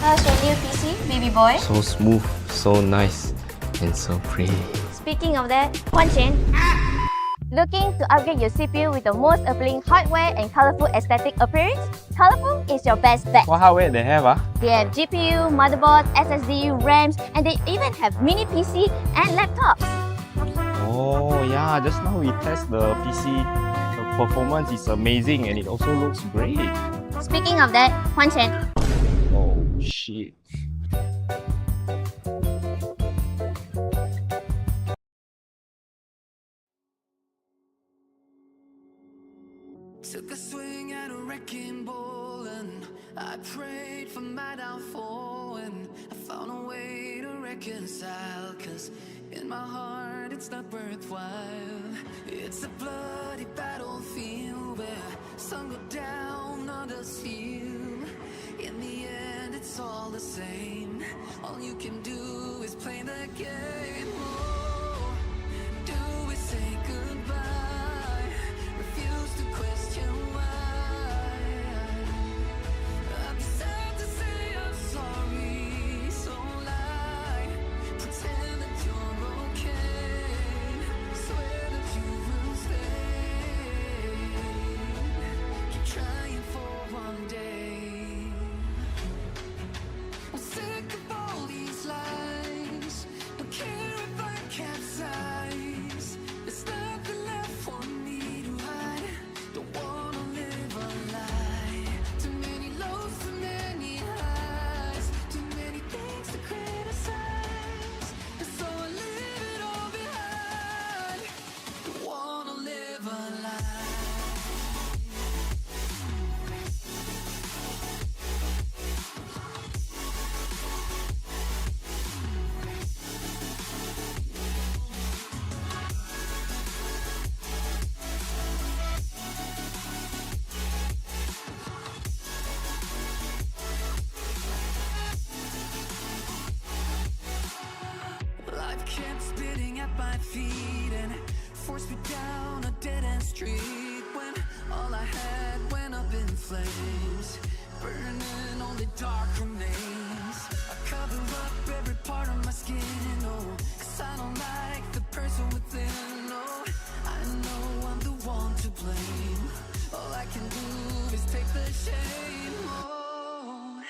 How's your new PC, baby boy? so smooth so nice and so pretty Speaking of that, 换钱. Looking to upgrade your CPU with the most appealing hardware and colorful aesthetic appearance? Colorful is your best bet. what hardware they have They have GPU, motherboard, SSD, RAMs, and they even have mini PC and laptops. Oh yeah, just now we test the PC. The performance is amazing and it also looks great. Speaking of that, 换钱. Oh shit. Took a swing at a wrecking ball and I prayed for my downfall, and I found a way to reconcile, 'cause in my heart it's not worthwhile. It's a bloody battlefield where some go down, others heal. In the end it's all the same. All you can do is play the game. Oh, do we say goodbye? Refuse to question why. I'm sad to say I'm sorry, so lie. Pretend that you're okay. Swear that you will stay. Keep trying for one day. I'm sick of all these lies. Don't care if I capsize. There's nothing left for me to hide. Don't wanna live a lie. Too many lows, too many highs. Too many things to criticize. And so I leave it all behind. Don't wanna live a lie. Life kept spitting at my feet and forced me down a dead-end street, when all I had went up in flames, burning only dark remains. I cover up every part of my skin, oh, 'cause I don't like the person within, oh. I know I'm the one to blame. All I can do is take the shame. Oh,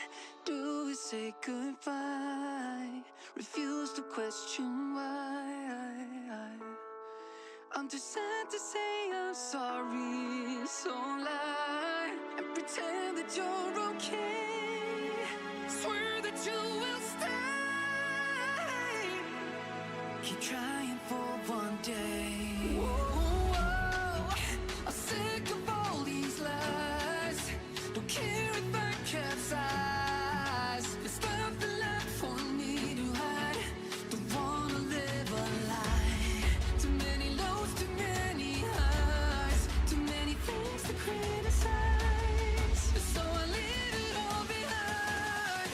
do we say goodbye? Refuse to question why. I'm too sad to say I'm sorry, so lie and pretend that you're okay. Swear that you will stay. Keep trying for one day. Whoa, I'm sick of all these lies. Don't care if I capsize. There's nothing left for me to hide. Don't wanna live a lie. Too many lows, too many highs. Too many things to criticize. So I leave it all behind.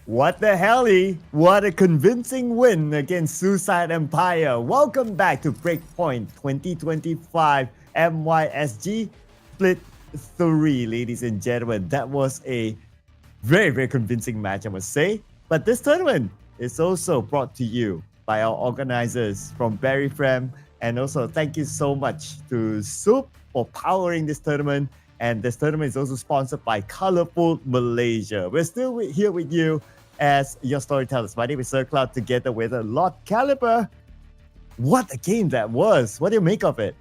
What the helly? What a convincing win against Suicide Empire. Welcome back to Breakpoint 2025 MYSG Split 3, ladies and gentlemen. That was a very, very convincing match, I must say. But this tournament is also brought to you by our organizers from Berryfam. And also thank you so much to Soup for powering this tournament. And this tournament is also sponsored by Colorful Malaysia. We're still here with you as your storytellers. My name is Sir Cloud, together with Lott, Calliber. What a game that was. What do you make of it?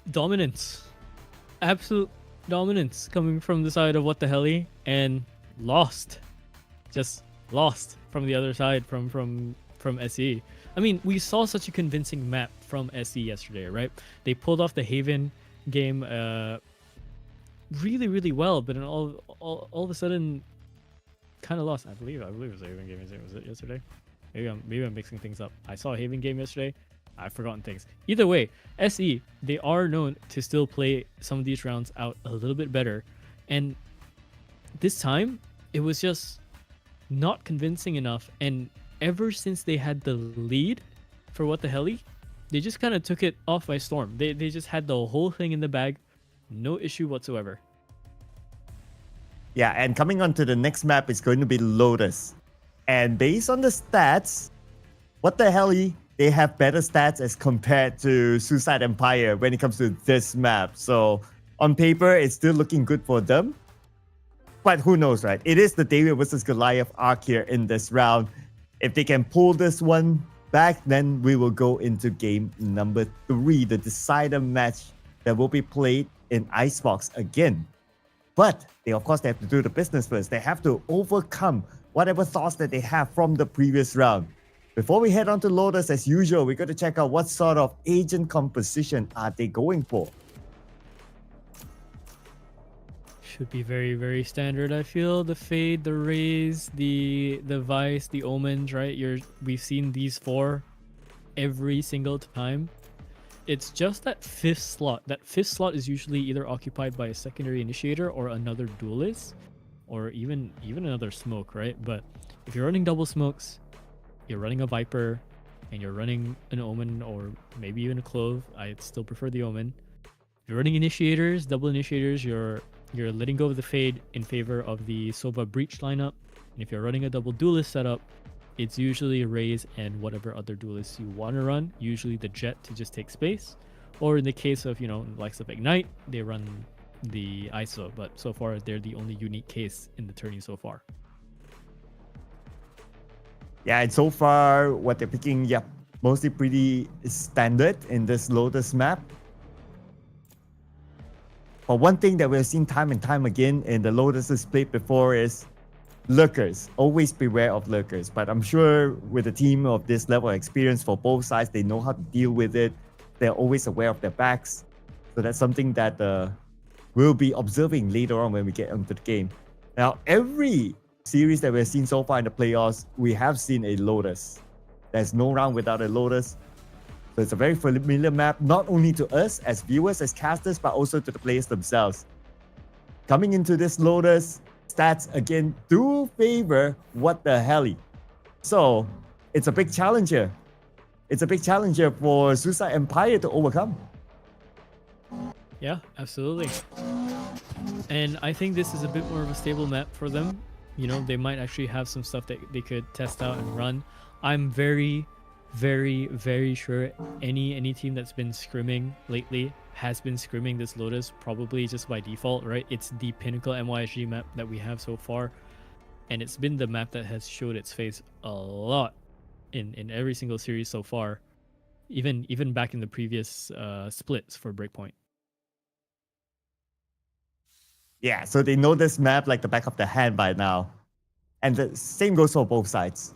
Dominance. Absolute dominance coming from the side of What the Helly, and lost. Just lost from the other side from SE. I mean, we saw such a convincing map from SE yesterday, right? They pulled off the Haven game really, really well, but then all of a sudden kind of lost. I believe it was a Haven game. Was it yesterday? Maybe I'm mixing things up. I saw a Haven game yesterday. I've forgotten things. Either way, SE, they are known to still play some of these rounds out a little bit better, and this time it was just not convincing enough. And ever since they had the lead for What the Helly, they just kind of took it off by storm. They just had the whole thing in the bag, no issue whatsoever. Yeah, and coming on to the next map is going to be Lotus. And based on the stats, what the hell, they have better stats as compared to Suicide Empire when it comes to this map. So on paper, it's still looking good for them. But who knows, right? It is the David versus Goliath arc here in this round. If they can pull this one back, then we will go into game number 3, the decider match that will be played in Icebox again. But they, of course, they have to do the business first. They have to overcome whatever thoughts that they have from the previous round. Before we head on to Lotus, as usual, we got to check out what sort of agent composition are they going for. Should be very, very standard, I feel. The Fade, the Raze, the Vice, the Omens, right? We've seen these 4 every single time. It's just that 5th slot. That 5th slot is usually either occupied by a secondary initiator or another duelist, or even another smoke, right? But if you're running double smokes, you're running a Viper, and you're running an Omen or maybe even a Clove, I still prefer the Omen. If you're running initiators, double initiators, you're letting go of the Fade in favor of the Sova Breach lineup. And if you're running a double duelist setup, it's usually Raze and whatever other duelists you want to run, usually the Jet to just take space. Or in the case of, likes of Ignite, they run the ISO, but so far they're the only unique case in the tourney so far. Yeah, and so far, what they're picking, mostly pretty standard in this Lotus map. But one thing that we've seen time and time again in the Lotus split before is lurkers. Always beware of lurkers. But I'm sure with a team of this level of experience for both sides, they know how to deal with it. They're always aware of their backs. So that's something that we'll be observing later on when we get into the game. Now, every series that we've seen so far in the playoffs, we have seen a Lotus. There's no round without a Lotus. So it's a very familiar map, not only to us as viewers, as casters, but also to the players themselves. Coming into this Lotus, stats again do favor What the Helly. So it's a big challenger. It's a big challenger for Suicide Empire to overcome. Yeah, absolutely. And I think this is a bit more of a stable map for them. They might actually have some stuff that they could test out and run. I'm very, very, very sure any team that's been scrimming lately has been scrimming this Lotus probably just by default, right? It's the pinnacle MYSG map that we have so far, and it's been the map that has showed its face a lot in every single series so far, even back in the previous splits for Breakpoint. Yeah, so they know this map like the back of their hand by now. And the same goes for both sides.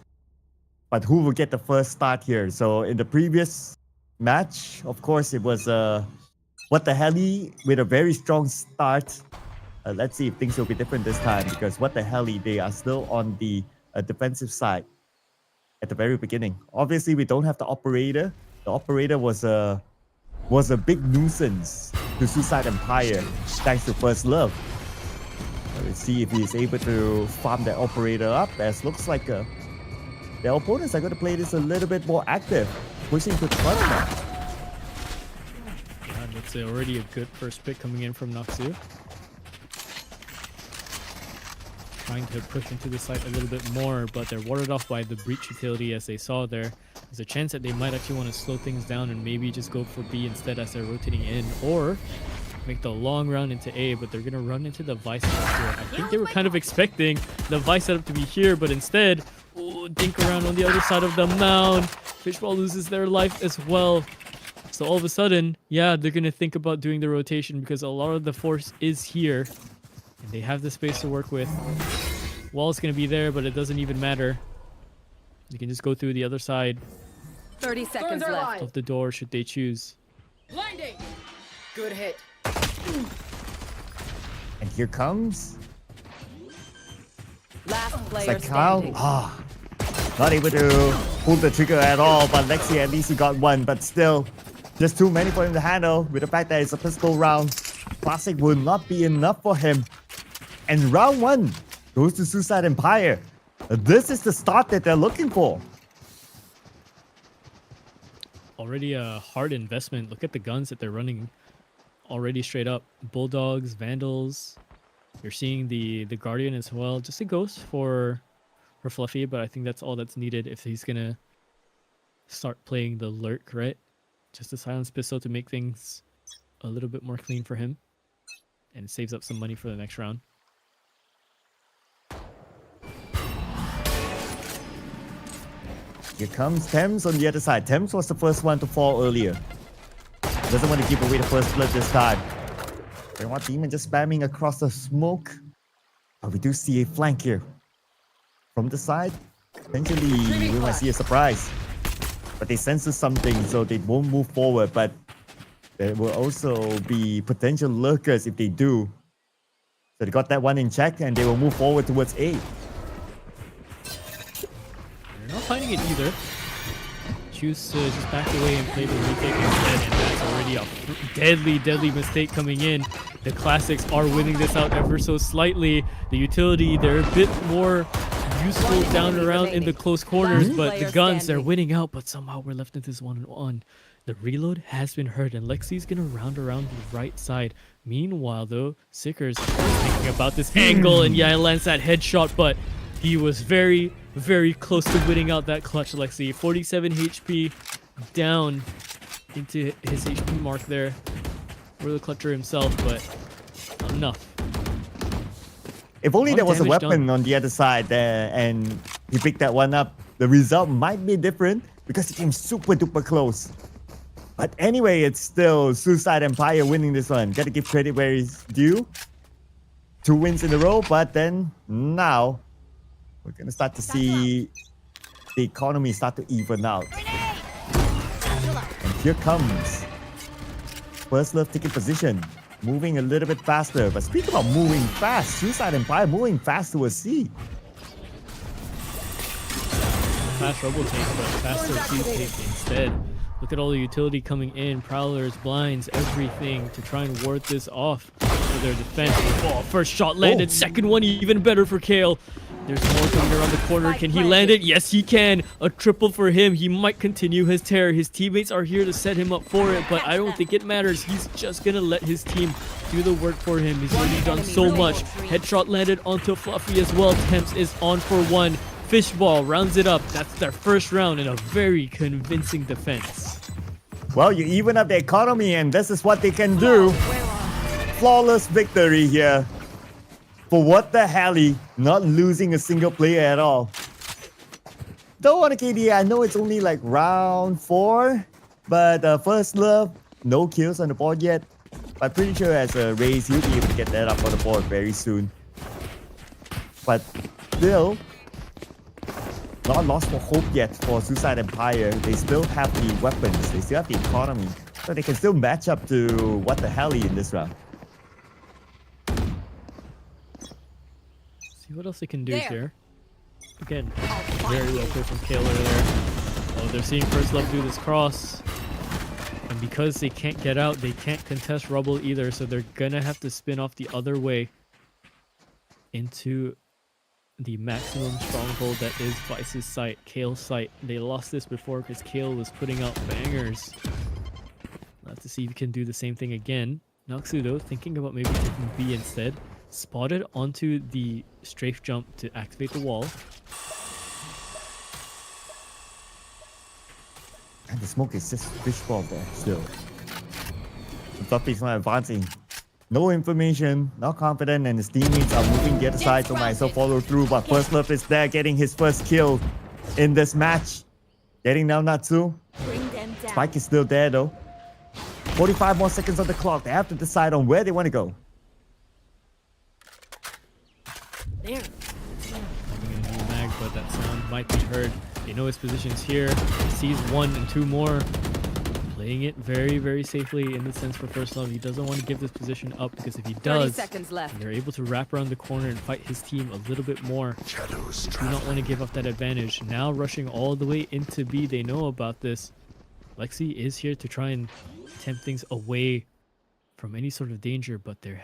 But who will get the first start here? So in the previous match, of course, it was What the Helly with a very strong start. Let's see if things will be different this time, because What the Helly, they are still on the defensive side at the very beginning. Obviously, we don't have the operator. The operator was a big nuisance to Suicide Empire thanks to First Love. Let's see if he's able to farm that operator up, as looks like their opponents are going to play this a little bit more active, pushing to the front now. Yeah, that's already a good first pick coming in from Noxu. Trying to push into the site a little bit more, but they're warded off by the breach utility, as they saw there. There's a chance that they might actually want to slow things down and maybe just go for B instead as they're rotating in, or make the long round into A, but they're going to run into the Vice setup here. I think they were kind of expecting the Vice setup to be here, but instead, dink around on the other side of the mound. Fishball loses their life as well. So all of a sudden, yeah, they're going to think about doing the rotation because a lot of the force is here. And they have the space to work with. Wall's going to be there, but it doesn't even matter. You can just go through the other side 30 seconds left of the door should they choose. Blinding. Good hit. And here comes Last player Kyle. standing. Not able to pull the trigger at all, but Lexi at least he got one, but still just too many for him to handle with the fact that it's a physical round. Classic will not be enough for him. And round 1 goes to Suicide Empire. This is the start that they're looking for. Already a hard investment. Look at the guns that they're running already straight up. Bulldogs, Vandals, You're seeing the Guardian as well. Just a Ghost for Fluffy, but I think that's all that's needed if he's gonna start playing the Lurk, right? Just a Silence Pistol to make things a little bit more clean for him. And it saves up some money for the next round. Here comes Thames on the other side. Thames was the first one to fall earlier. Doesn't want to give away the first blood this time. One Demon just spamming across the smoke. But we do see a flank here. From the side, potentially we might see a surprise. But they sense something, so they won't move forward. But there will also be potential lurkers if they do. So they got that one in check, and they will move forward towards A. They're not finding it either. Choose to just back away and play the retake instead, and that's already a deadly mistake coming in. The Classics are winning this out ever so slightly. The utility, they're a bit more useful down around in the close corners, but the guns, they're winning out, but somehow we're left in this 1-on-1. The reload has been hurt, and Lexi's gonna round around the right side. Meanwhile, though, Sickers is thinking about this angle, and yeah, he lands that headshot, but he was very close to winning out that clutch, Lexi. 47 HP down into his HP mark there for the clutcher himself, but not enough. If only there was a weapon on the other side there and he picked that one up, the result might be different because it came super duper close. But anyway, it's still Suicide Empire winning this one. Gotta give credit where it's due. 2 wins in a row, but then now we're gonna start to see the economy start to even out. And here comes First Love taking position, moving a little bit faster. But speak about moving fast, Suicide Empire moving fast towards C. Fast Rebel take, but faster C take instead. Look at all the utility coming in, Prowlers, blinds, everything to try and ward this off for their defense. Oh, first shot landed, second one even better for Kale. There's more coming around the corner. Can he land it? Yes, he can. A triple for him. He might continue his tear. His teammates are here to set him up for it, but I don't think it matters. He's just going to let his team do the work for him. He's already done so much. Headshot landed onto Fluffy as well. Temps is on for 1. Fishball rounds it up. That's their first round in a very convincing defense. Well, you even up the economy, and this is what they can do. Flawless victory here. For what the hell, not losing a single player at all. Though on a KD, I know it's only like round 4, but First Love, no kills on the board yet. But pretty sure as a race, he'll be able to get that up on the board very soon. But still, not lost for hope yet for Suicide Empire. They still have the weapons, they still have the economy, so they can still match up to what the hell in this round. See what else they can do here. Again, very well played from Kaler there. Oh, they're seeing First Love do this cross. And because they can't get out, they can't contest Rubble either, so they're gonna have to spin off the other way into the maximum stronghold that is Vice's site, Kale's site. They lost this before because Kale was putting out bangers. We'll have to see if he can do the same thing again. Noxu, though, thinking about maybe taking B instead. Spotted onto the strafe jump to activate the wall. And the smoke is just fishball there still. The Fluffy's not advancing. No information, not confident, and his teammates are moving the other side, so might as well follow through. But First Love is there, getting his first kill in this match. Getting down Natsu. Spike is still there though. 45 more seconds on the clock. They have to decide on where they want to go. Having a new mag, but that sound might be heard. They know his position's here. He sees 1 and 2 more. Playing it very safely in the sense for First Love. He doesn't want to give this position up because if he does, they're able to wrap around the corner and fight his team a little bit more. Do not want to give up that advantage. Now rushing all the way into B. They know about this. Lexi is here to try and tempt things away from any sort of danger, but they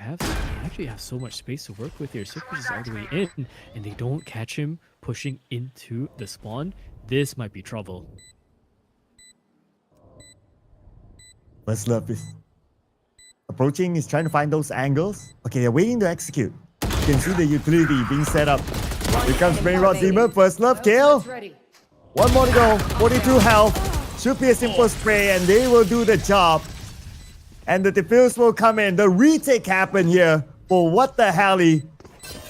actually have so much space to work with here. Sickers is all the way in, and they don't catch him pushing into the spawn. This might be trouble. First Love is approaching, is trying to find those angles. Okay, they're waiting to execute. You can see the utility being set up. Here comes Brainrot Demon, first love kill. Ready. One more to go, 42 health. Should be a simple spray and they will do the job. And the defuse will come in. The retake happened here for What the Heli,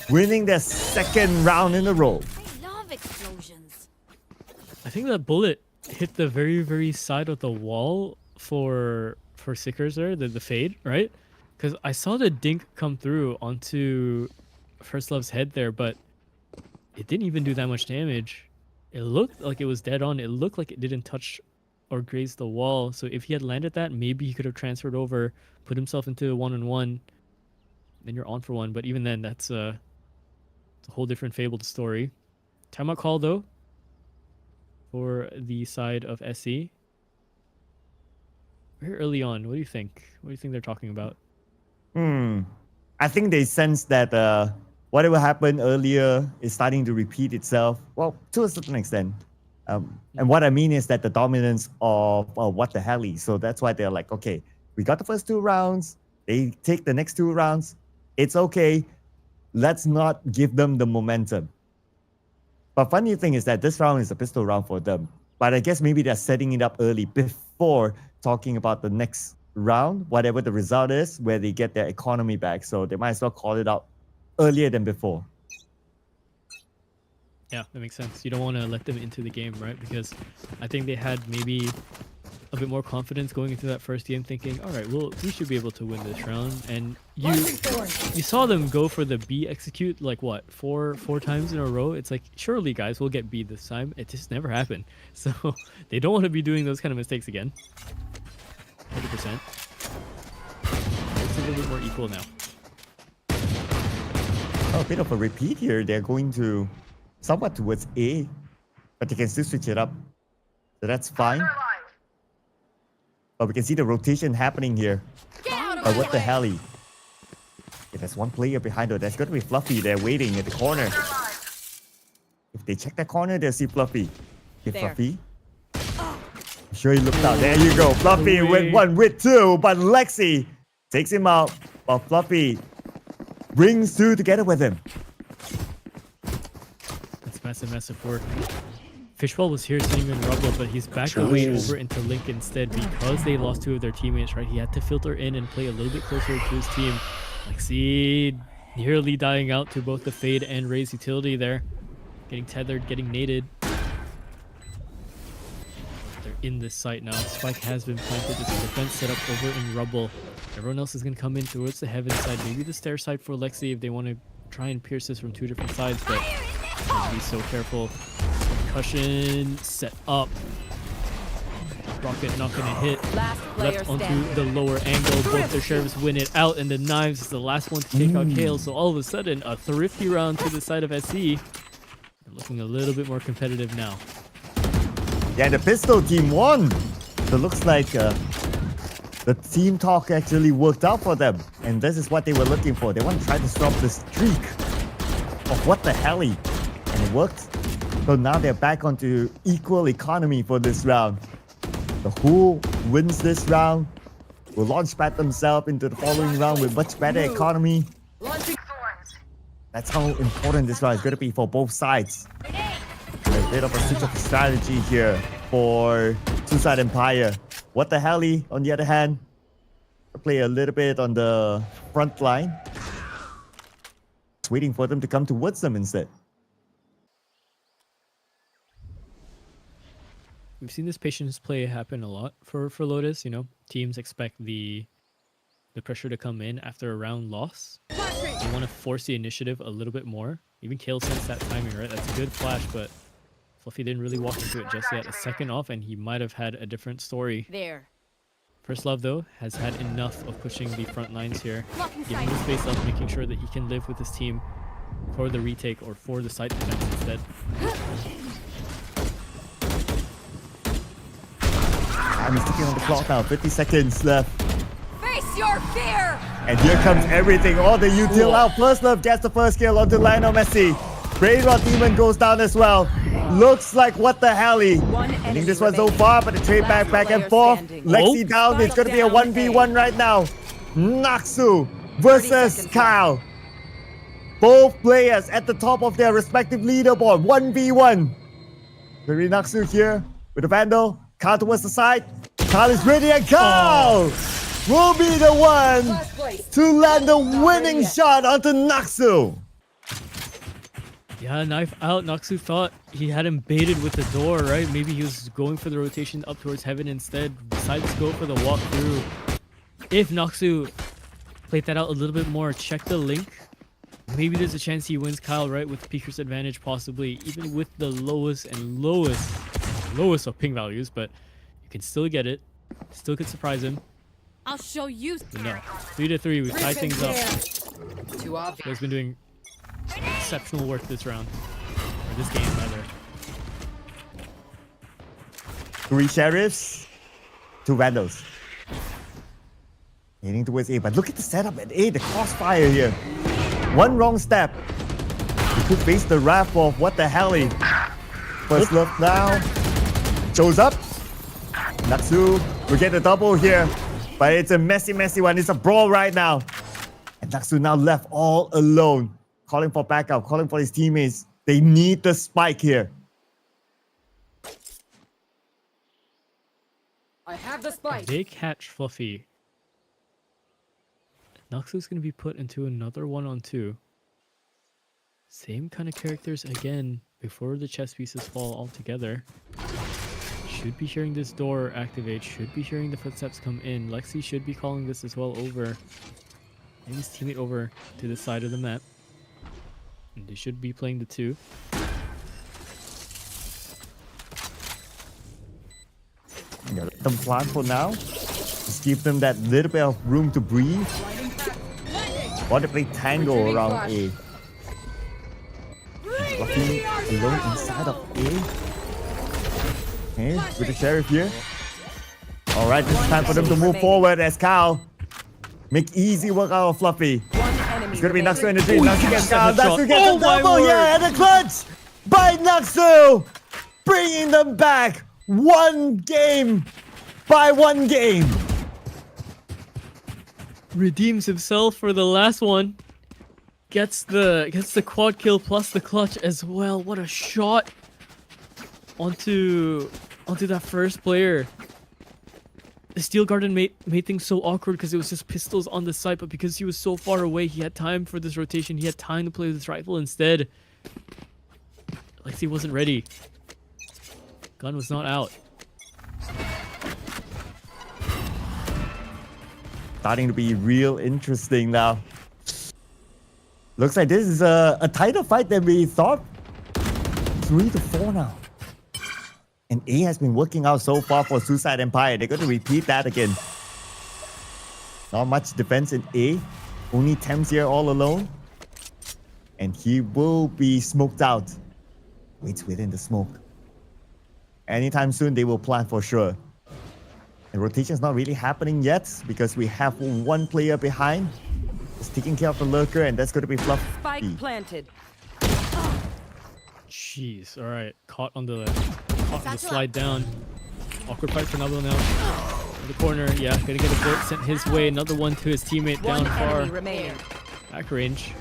winning their second round in a row. I love explosions. I think that bullet hit the very, very side of the wall for Sickers there, the fade, right? Because I saw the dink come through onto First Love's head there, but it didn't even do that much damage. It looked like it was dead on. It looked like it didn't touch or graze the wall. So if he had landed that, maybe he could have transferred over, put himself into a 1-on-1. Then you're on for one. But even then, it's a whole different fabled story. Timeout call though for the side of SE. Very early on. What do you think? What do you think they're talking about? I think they sense that whatever happened earlier is starting to repeat itself. Well, to a certain extent. And what I mean is that the dominance of What the Heli. So that's why they're like, okay, we got the first 2 rounds. They take the next 2 rounds. It's okay. Let's not give them the momentum. But funny thing is that this round is a pistol round for them. But I guess maybe they're setting it up early before talking about the next round, whatever the result is, where they get their economy back. So they might as well call it out earlier than before. Yeah, that makes sense. You don't want to let them into the game, right? Because I think they had maybe a bit more confidence going into that first game, thinking, all right, well, we should be able to win this round. And you saw them go for the B execute like what, four times in a row. It's like, surely guys, we'll get B this time. It just never happened. So they don't want to be doing those kind of mistakes again. 100%. It's a little bit more equal now. Oh, a bit of a repeat here. They're going to somewhat towards A, but they can still switch it up. So that's fine. But we can see the rotation happening here. But What the Heli? Yeah, there's one player behind her. That's going to be Fluffy. They're waiting at the corner. If they check that corner, they'll see Fluffy. Okay, Fluffy. I'm sure he looked out. There you go. Fluffy with 1 with 2, but Lexi takes him out. But Fluffy brings 2 together with him. That's massive work. Fishball was here sitting in rubble, but he's back away over into Link instead because they lost 2 of their teammates, right? He had to filter in and play a little bit closer to his team. Lexi nearly dying out to both the Fade and Ray's utility there. Getting tethered, getting naded. They're in this site now. Spike has been planted. There's a defense set up over in rubble. Everyone else is going to come in towards the heaven side. Maybe the stair side for Lexi if they want to try and pierce this from 2 different sides, but be so careful. Concussion set up. Rocket not gonna hit. Left onto the lower angle. Both their sheriffs win it out, and the Knives is the last one to take out Kale. So all of a sudden, a thrifty round to the side of SE. They're looking a little bit more competitive now. Yeah, the pistol team won. So it looks like the team talk actually worked out for them, and this is what they were looking for. They want to try to stop the streak of What the Heli, and it worked. So now they're back onto equal economy for this round. So who wins this round will launch pad themselves into the following round with much better economy. That's how important this round is going to be for both sides. A bit of a switch of strategy here for Suicide Empire. What the Heli, on the other hand, play a little bit on the front line. Just waiting for them to come towards them instead. We've seen this patience play happen a lot for Lotus. You know, teams expect the pressure to come in after a round loss. They want to force the initiative a little bit more. Even Kale sensed that timing, right? That's a good flash, but Fluffy didn't really walk into it just yet. A second off, and he might have had a different story. There. First Love, though, has had enough of pushing the front lines here. Giving him space up, making sure that he can live with his team for the retake or for the side defense instead. Time is ticking on the clock now. 50 seconds left. Face your fear! And here comes everything. All the util out. First Love gets the first kill onto Lionel Messi. Brainrot Demon goes down as well. Looks like What the Heli. Winning this one so far, but the trade back and forth. Lexi down. It's going to be a 1v1 right now. Naksu versus Kyle. Both players at the top of their respective leaderboard. 1v1. Very Naksu here with the Vandal. Kyle towards the side. Kyle is ready, and Kyle will be the one to land the winning shot onto Naksu. Yeah, knife out. Naksu thought he had him baited with the door, right? Maybe he was going for the rotation up towards heaven instead. Decided to go for the walk through. If Naksu played that out a little bit more, check the link, maybe there's a chance he wins Kyle, right? With Peeker's advantage, possibly, even with the lowest of ping values, but you can still get it. Still could surprise him. I'll show you. But no. 3-3, we've tied things up. Too obvious. He's been doing exceptional work this round. Or this game, rather. 3 Sheriffs, 2 Vandals. Heading towards A, but look at the setup at A, the crossfire here. One wrong step. He could face the wrath of what the hell. First look now. Shows up. Naksu will get the double here. But it's a messy one. It's a brawl right now. And Naksu now left all alone. Calling for backup, calling for his teammates. They need the spike here. I have the spike. They catch Fluffy. Naksu's going to be put into another 1-on-2. Same kind of characters again before the chess pieces fall all together. Should be hearing this door activate. Should be hearing the footsteps come in. Lexi should be calling this as well over. And his teammate over to the side of the map. And they should be playing the 2. Let them plan for now. Just give them that little bit of room to breathe. Want to play tango around A. Fluffy alone inside of A. Okay, with the Sheriff here. Alright, it's time for them to move forward as Kyle make easy work out of Fluffy. It's gonna be Naksu in the dream. Naksu gets Kyle. Naksu gets the double here and a clutch by Naksu, bringing them back 1 game by 1 game. Redeems himself for the last one. Gets the quad kill plus the clutch as well. What a shot onto that first player. The Steel Garden made things so awkward because it was just pistols on the side, but because he was so far away, he had time for this rotation. He had time to play with his rifle instead. Lexi wasn't ready. Gun was not out. Starting to be real interesting now. Looks like this is a tighter fight than we thought. 3-4 now. And A has been working out so far for Suicide Empire. They're going to repeat that again. Not much defense in A. Only Thames here all alone. And he will be smoked out. Waits within the smoke. Anytime soon they will plant for sure. The rotation is not really happening yet because we have 1 player behind. It's taking care of the lurker, and that's going to be Fluffy. Spike planted. Jeez, alright. Caught on the slide down. Awkward fight for Nablo now. In the corner, yeah, gonna get a bullet sent his way. Another one to his teammate down far. Back range.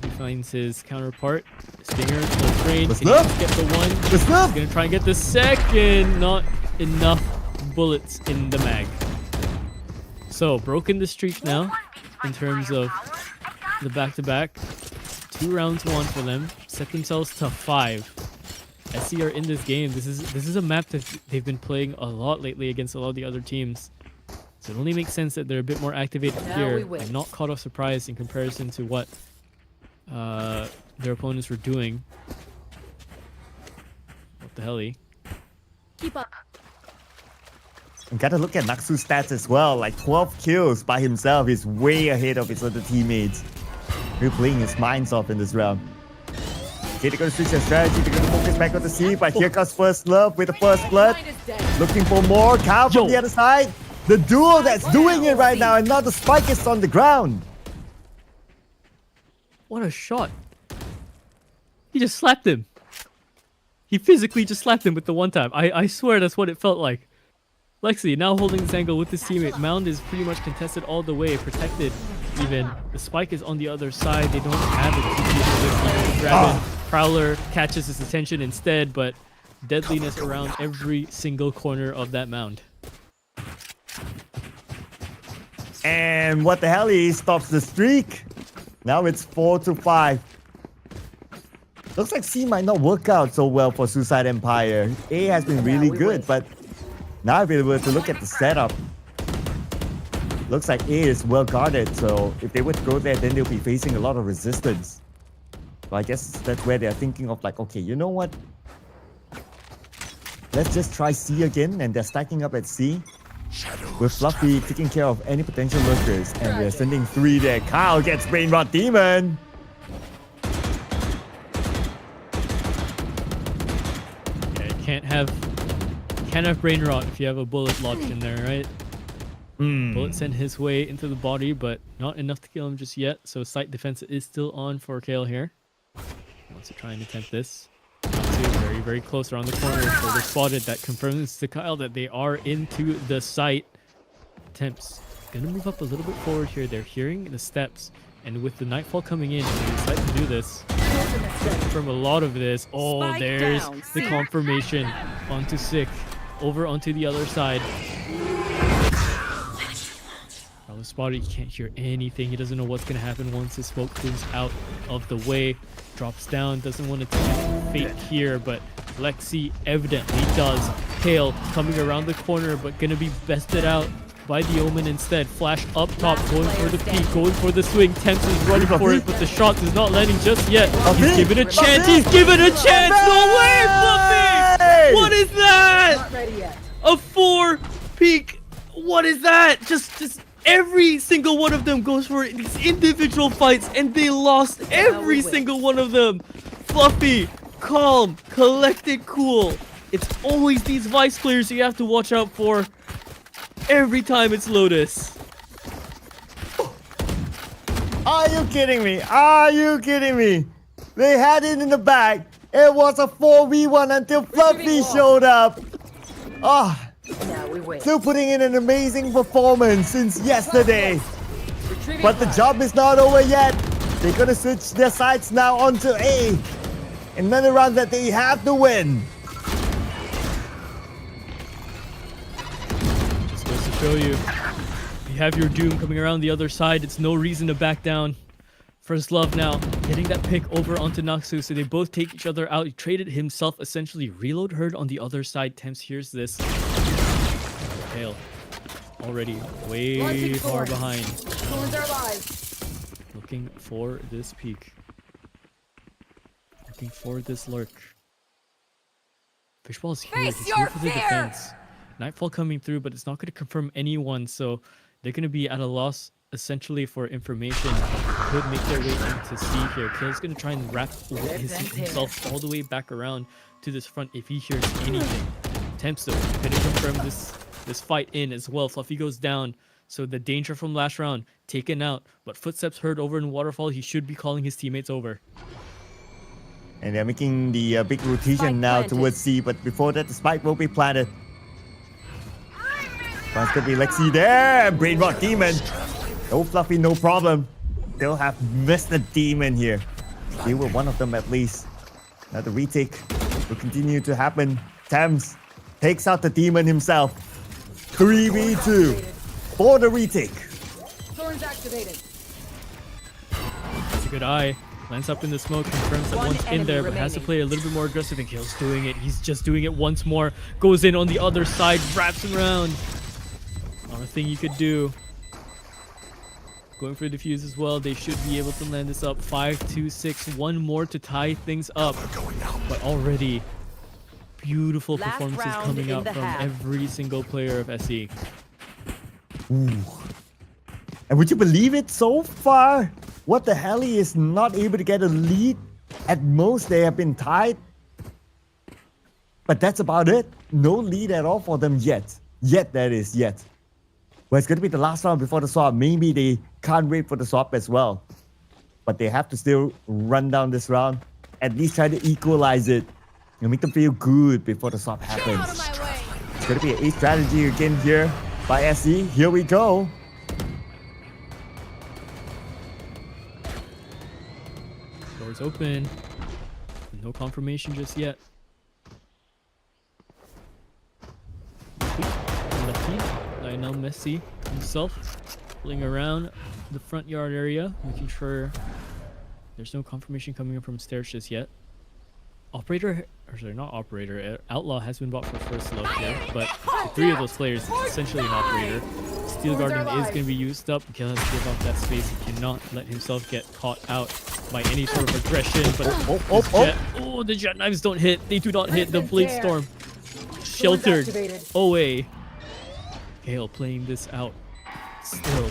He finds his counterpart. Stinger, close range. Can he just get the one? He's gonna try and get the second. Not enough bullets in the mag. So, broken the streak now in terms of the back-to-back. 2 rounds won for them. Set themselves to 5. SC are in this game. This is a map that they've been playing a lot lately against a lot of the other teams. So it only makes sense that they're a bit more activated here and not caught off surprise in comparison to what their opponents were doing. What the hell? Keep up. And gotta look at Naksu's stats as well. Like 12 kills by himself. He's way ahead of his other teammates. We're playing his minds off in this round. Okay, they're gonna switch their strategy. They're gonna focus back on the C, but here comes First Love with the first blood. Looking for more. Kyle from the other side. The duo that's doing it right now, and now the spike is on the ground. What a shot. He just slapped him. He physically just slapped him with the one time. I swear that's what it felt like. Lexi now holding this angle with his teammate. Mound is pretty much contested all the way, protected even. The spike is on the other side. They don't have a TP. Dragon Prowler catches his attention instead, but deadliness around every single corner of that mound. And what the hell, he stops the streak. Now it's 4-5. Looks like C might not work out so well for Suicide Empire. A has been really good, but now if we were to look at the setup, looks like A is well guarded. So if they were to go there, then they'll be facing a lot of resistance. So I guess that's where they're thinking of like, okay, you know what? Let's just try C again, and they're stacking up at C. With Fluffy taking care of any potential lurkers, and we're sending 3 there. Kyle gets Brain Rot Demon. Yeah, you can't have Brain Rot if you have a bullet lodged in there, right? Bullet sent his way into the body, but not enough to kill him just yet. So sight defense is still on for Kale here. He wants to try and attempt this. Very, very close around the corner. So they're spotted. That confirms to Kyle that they are into the site. Attempts. Gonna move up a little bit forward here. They're hearing the steps. And with the nightfall coming in, they decide to do this. From a lot of this. Oh, Spike there's down. the confirmation onto Sick. Over onto the other side. Probably spotted. He can't hear anything. He doesn't know what's going to happen once his smoke moves out of the way. Drops down. Doesn't want to take fate here, but Lexi evidently does. Kale coming around the corner, but going to be bested out by the Omen instead. Flash up top, going for the peak, going for the swing. Temps is running for it, but the shot is not landing just yet. He's given a chance. He's given a chance. No way, Fluffy! What is that? Not ready yet. A 4 peak. What is that? Just every single one of them goes for these individual fights, and they lost every single one of them. Fluffy, calm, collected, cool. It's always these Vice players you have to watch out for. Every time it's Lotus. Are you kidding me? Are you kidding me? They had it in the bag. It was a 4v1 until Fluffy showed up. Ah. Now we wait. Still putting in an amazing performance since yesterday. But the job is not over yet. They're gonna switch their sights now onto A. Another round that they have to win. Just goes to show you. You have your doom coming around the other side. It's no reason to back down. First Love now getting that pick over onto Naksu, so they both take each other out. He traded himself essentially. Reload Herd on the other side. Temps hears this. Hail. Already way far behind. Looking for this peak. Looking for this lurk. Fishball's here. He's here for the defense. Nightfall coming through, but it's not going to confirm anyone, so they're going to be at a loss essentially for information. Could make their way into C here. Kale's going to try and wrap himself all the way back around to this front if he hears anything. Temps though, going to confirm this fight in as well. Fluffy goes down, so the danger from last round taken out, but footsteps heard over in Waterfall. He should be calling his teammates over. And they're making the big rotation now towards C, but before that the spike will be planted. But it's gonna be Lexi there. Brain Rot Demon. No Fluffy, no problem. They'll have missed the Demon here. They were one of them at least. Now the retake will continue to happen. Thames takes out the Demon himself. 3v2 for the retake. Thorns activated. It's a good eye. Lands up in the smoke, confirms that one's in there, but has to play a little bit more aggressive, and Kale's doing it. He's just doing it once more. Goes in on the other side, wraps him around. Not a thing you could do. Going for the defuse as well. They should be able to land this up. 5-2-6. One more to tie things up. But already, beautiful performances coming out from every single player of SE. Ooh. And would you believe it so far? What the hell, he is not able to get a lead. At most, they have been tied. But that's about it. No lead at all for them yet. Yet, that is, yet. Well, it's going to be the last round before the swap. Maybe they can't wait for the swap as well. But they have to still run down this round. At least try to equalize it. And make them feel good before the swap happens. It's going to be an A strategy again here by SE. Here we go. Doors open. No confirmation just yet. Lucky. Lionel Messi himself pulling around the front yard area, making sure there's no confirmation coming up from stairs just yet. Operator, or sorry, not operator, Outlaw has been bought for first look here, but the three of those players is essentially an operator. Steel Garden is going to be used up. Gil has to give up that space. He cannot let himself get caught out by any sort of aggression. But the jet knives don't hit. They do not hit. The Blade Storm sheltered away. Gale playing this out. Still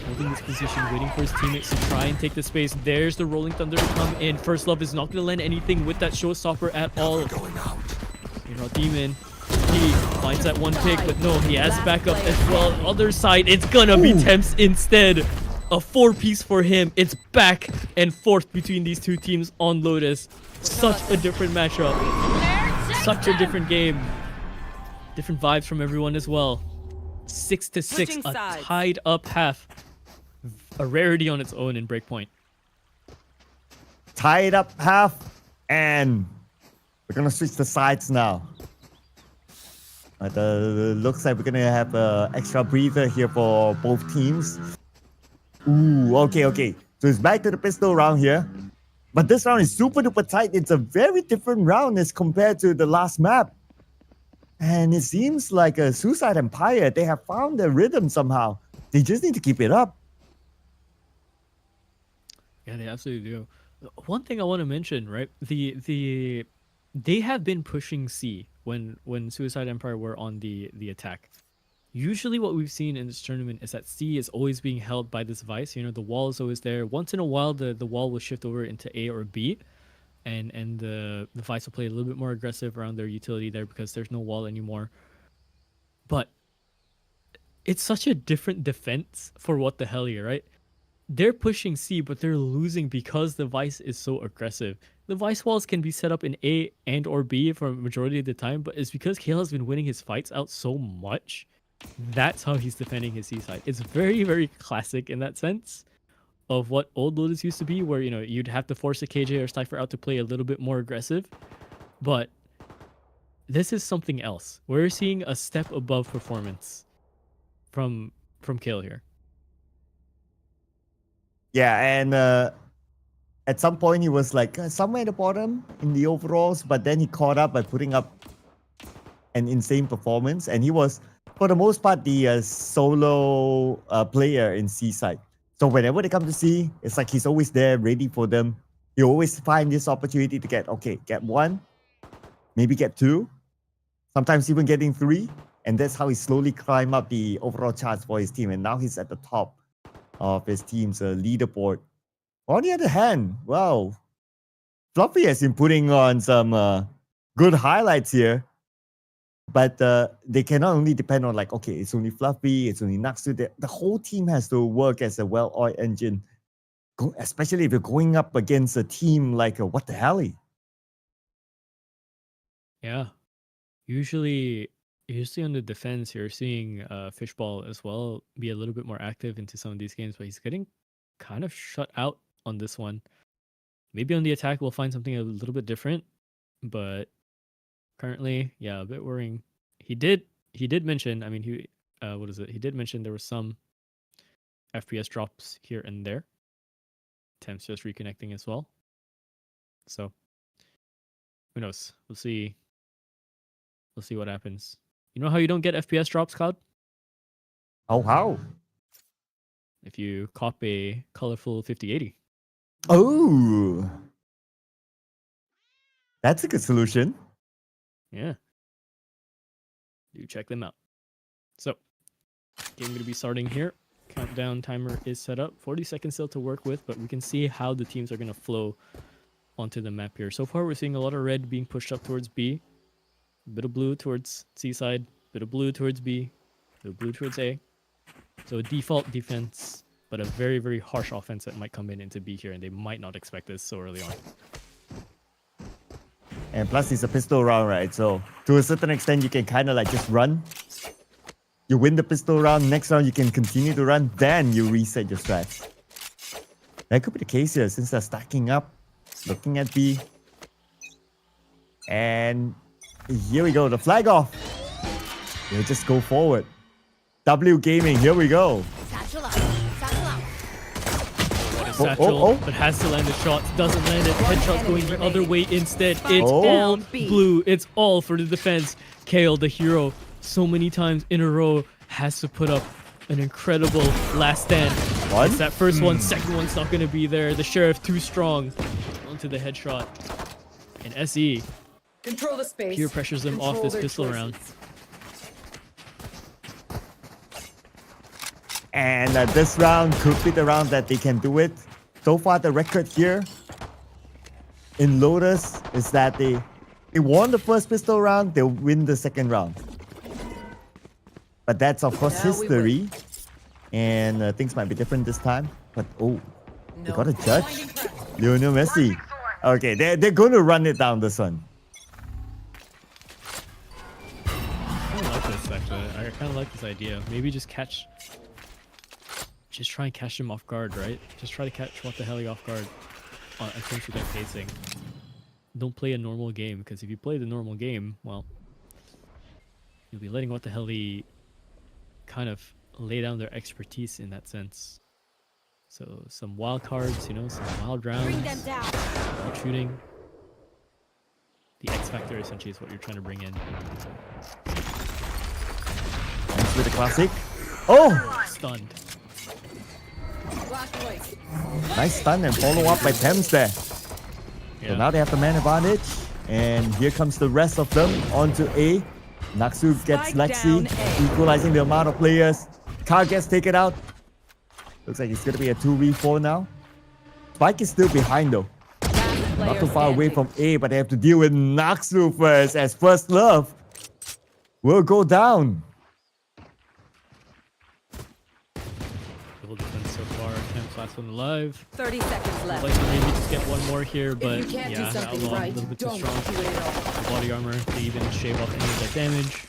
holding this position, waiting for his teammates to try and take the space. There's the Rolling Thunder to come in. First Love is not going to land anything with that showstopper at all. You know, Demon, he finds that one pick, but no, he has backup as well. Other side, it's gonna be Temps instead. A 4-piece for him. It's back and forth between these two teams on Lotus. Such a different matchup. Such a different game. Different vibes from everyone as well. 6-6, a tied up half. A rarity on its own in Breakpoint. Tied up half, and we're gonna switch the sides now. Looks like we're gonna have an extra breather here for both teams. Ooh, okay. So it's back to the pistol round here. But this round is super duper tight. It's a very different round as compared to the last map. And it seems like a Suicide Empire, they have found their rhythm somehow. They just need to keep it up. Yeah, they absolutely do. One thing I want to mention, right? They have been pushing C when Suicide Empire were on the attack. Usually what we've seen in this tournament is that C is always being held by this Vice. You know, the wall is always there. Once in a while, the wall will shift over into A or B. And the Vice will play a little bit more aggressive around their utility there because there's no wall anymore. But it's such a different defense for what the hell here, right? They're pushing C, but they're losing because the Vice is so aggressive. The Vice walls can be set up in A and or B for a majority of the time, but it's because Kale has been winning his fights out so much. That's how he's defending his C side. It's very, very classic in that sense of what old Lotus used to be, where, you know, you'd have to force a KJ or Cypher out to play a little bit more aggressive. But this is something else. We're seeing a step above performance from Kale here. Yeah, and at some point he was like somewhere at the bottom in the overalls, but then he caught up by putting up an insane performance, and he was, for the most part, the solo player in C side. So whenever they come to C, it's like he's always there, ready for them. You always find this opportunity to get one, maybe get two, sometimes even getting three, and that's how he slowly climbed up the overall charts for his team, and now he's at the top of his team's leaderboard. On the other hand, wow, Fluffy has been putting on some good highlights here, but they cannot only depend on like, okay, it's only Fluffy, it's only Naksu. The whole team has to work as a well-oiled engine, especially if you're going up against a team like What the Hell? Yeah, usually on the defense, you're seeing Fishball as well be a little bit more active into some of these games, but he's getting kind of shut out on this one. Maybe on the attack we'll find something a little bit different, but currently, yeah, a bit worrying. He did mention, I mean, he did mention there were some FPS drops here and there. Temps just reconnecting as well. So who knows? We'll see what happens. You know how you don't get FPS drops, Cloud? Oh, how? If you cop a colorful 5080. Oh, that's a good solution. Yeah. Do check them out. So, game going to be starting here. Countdown timer is set up. 40 seconds still to work with, but we can see how the teams are going to flow onto the map here. So far, we're seeing a lot of red being pushed up towards B. A bit of blue towards C side. A bit of blue towards B. A bit of blue towards A. So a default defense, but a very, very harsh offense that might come into B here, and they might not expect this so early on. And plus it's a pistol round, right? So to a certain extent, you can kind of like just run. You win the pistol round, next round you can continue to run, then you reset your strats. That could be the case here since they're stacking up, looking at B. And here we go, the flag off. They'll just go forward. W Gaming, here we go. Satchel, but has to land the shots, doesn't land it. Headshot's going the other way instead. It's all blue. It's all for the defense. Kale, the hero, so many times in a row, has to put up an incredible last stand. One? It's that first one, second one's not going to be there. The Sheriff too strong onto the headshot. And SE Control the space. peer pressures them off this pistol round. And this round could be the round that they can do it. So far, the record here in Lotus is that they won the first pistol round, they'll win the second round. But that's of course history. And things might be different this time. But they got a judge. Lionel Messi. Okay, they're going to run it down this one. I like this actually. I kind of like this idea. Maybe just try and catch them off guard, right? Just try to catch what the hell off guard in terms of their pacing. Don't play a normal game, because if you play the normal game, well, you'll be letting what the hell kind of lay down their expertise in that sense. So some wild cards, you know, some wild rounds, wild shooting. The X factor essentially is what you're trying to bring in. Thanks with the classic. Oh! Stunned. Nice stun and follow up by Thames there. So now they have the man advantage. And here comes the rest of them onto A. Naksu gets Lexi, equalizing the amount of players. Car gets taken out. Looks like it's going to be a 2v4 now. Spike is still behind though. Not too far away from A, but they have to deal with Naksu first, as First Love will go down. Defense so far. 10th last one alive. 30 seconds left. Like to maybe just get one more here, but you can't do yeah, something Outlaw right, a little bit too don't strong. do it at all. Body armor to even shave off any of that damage.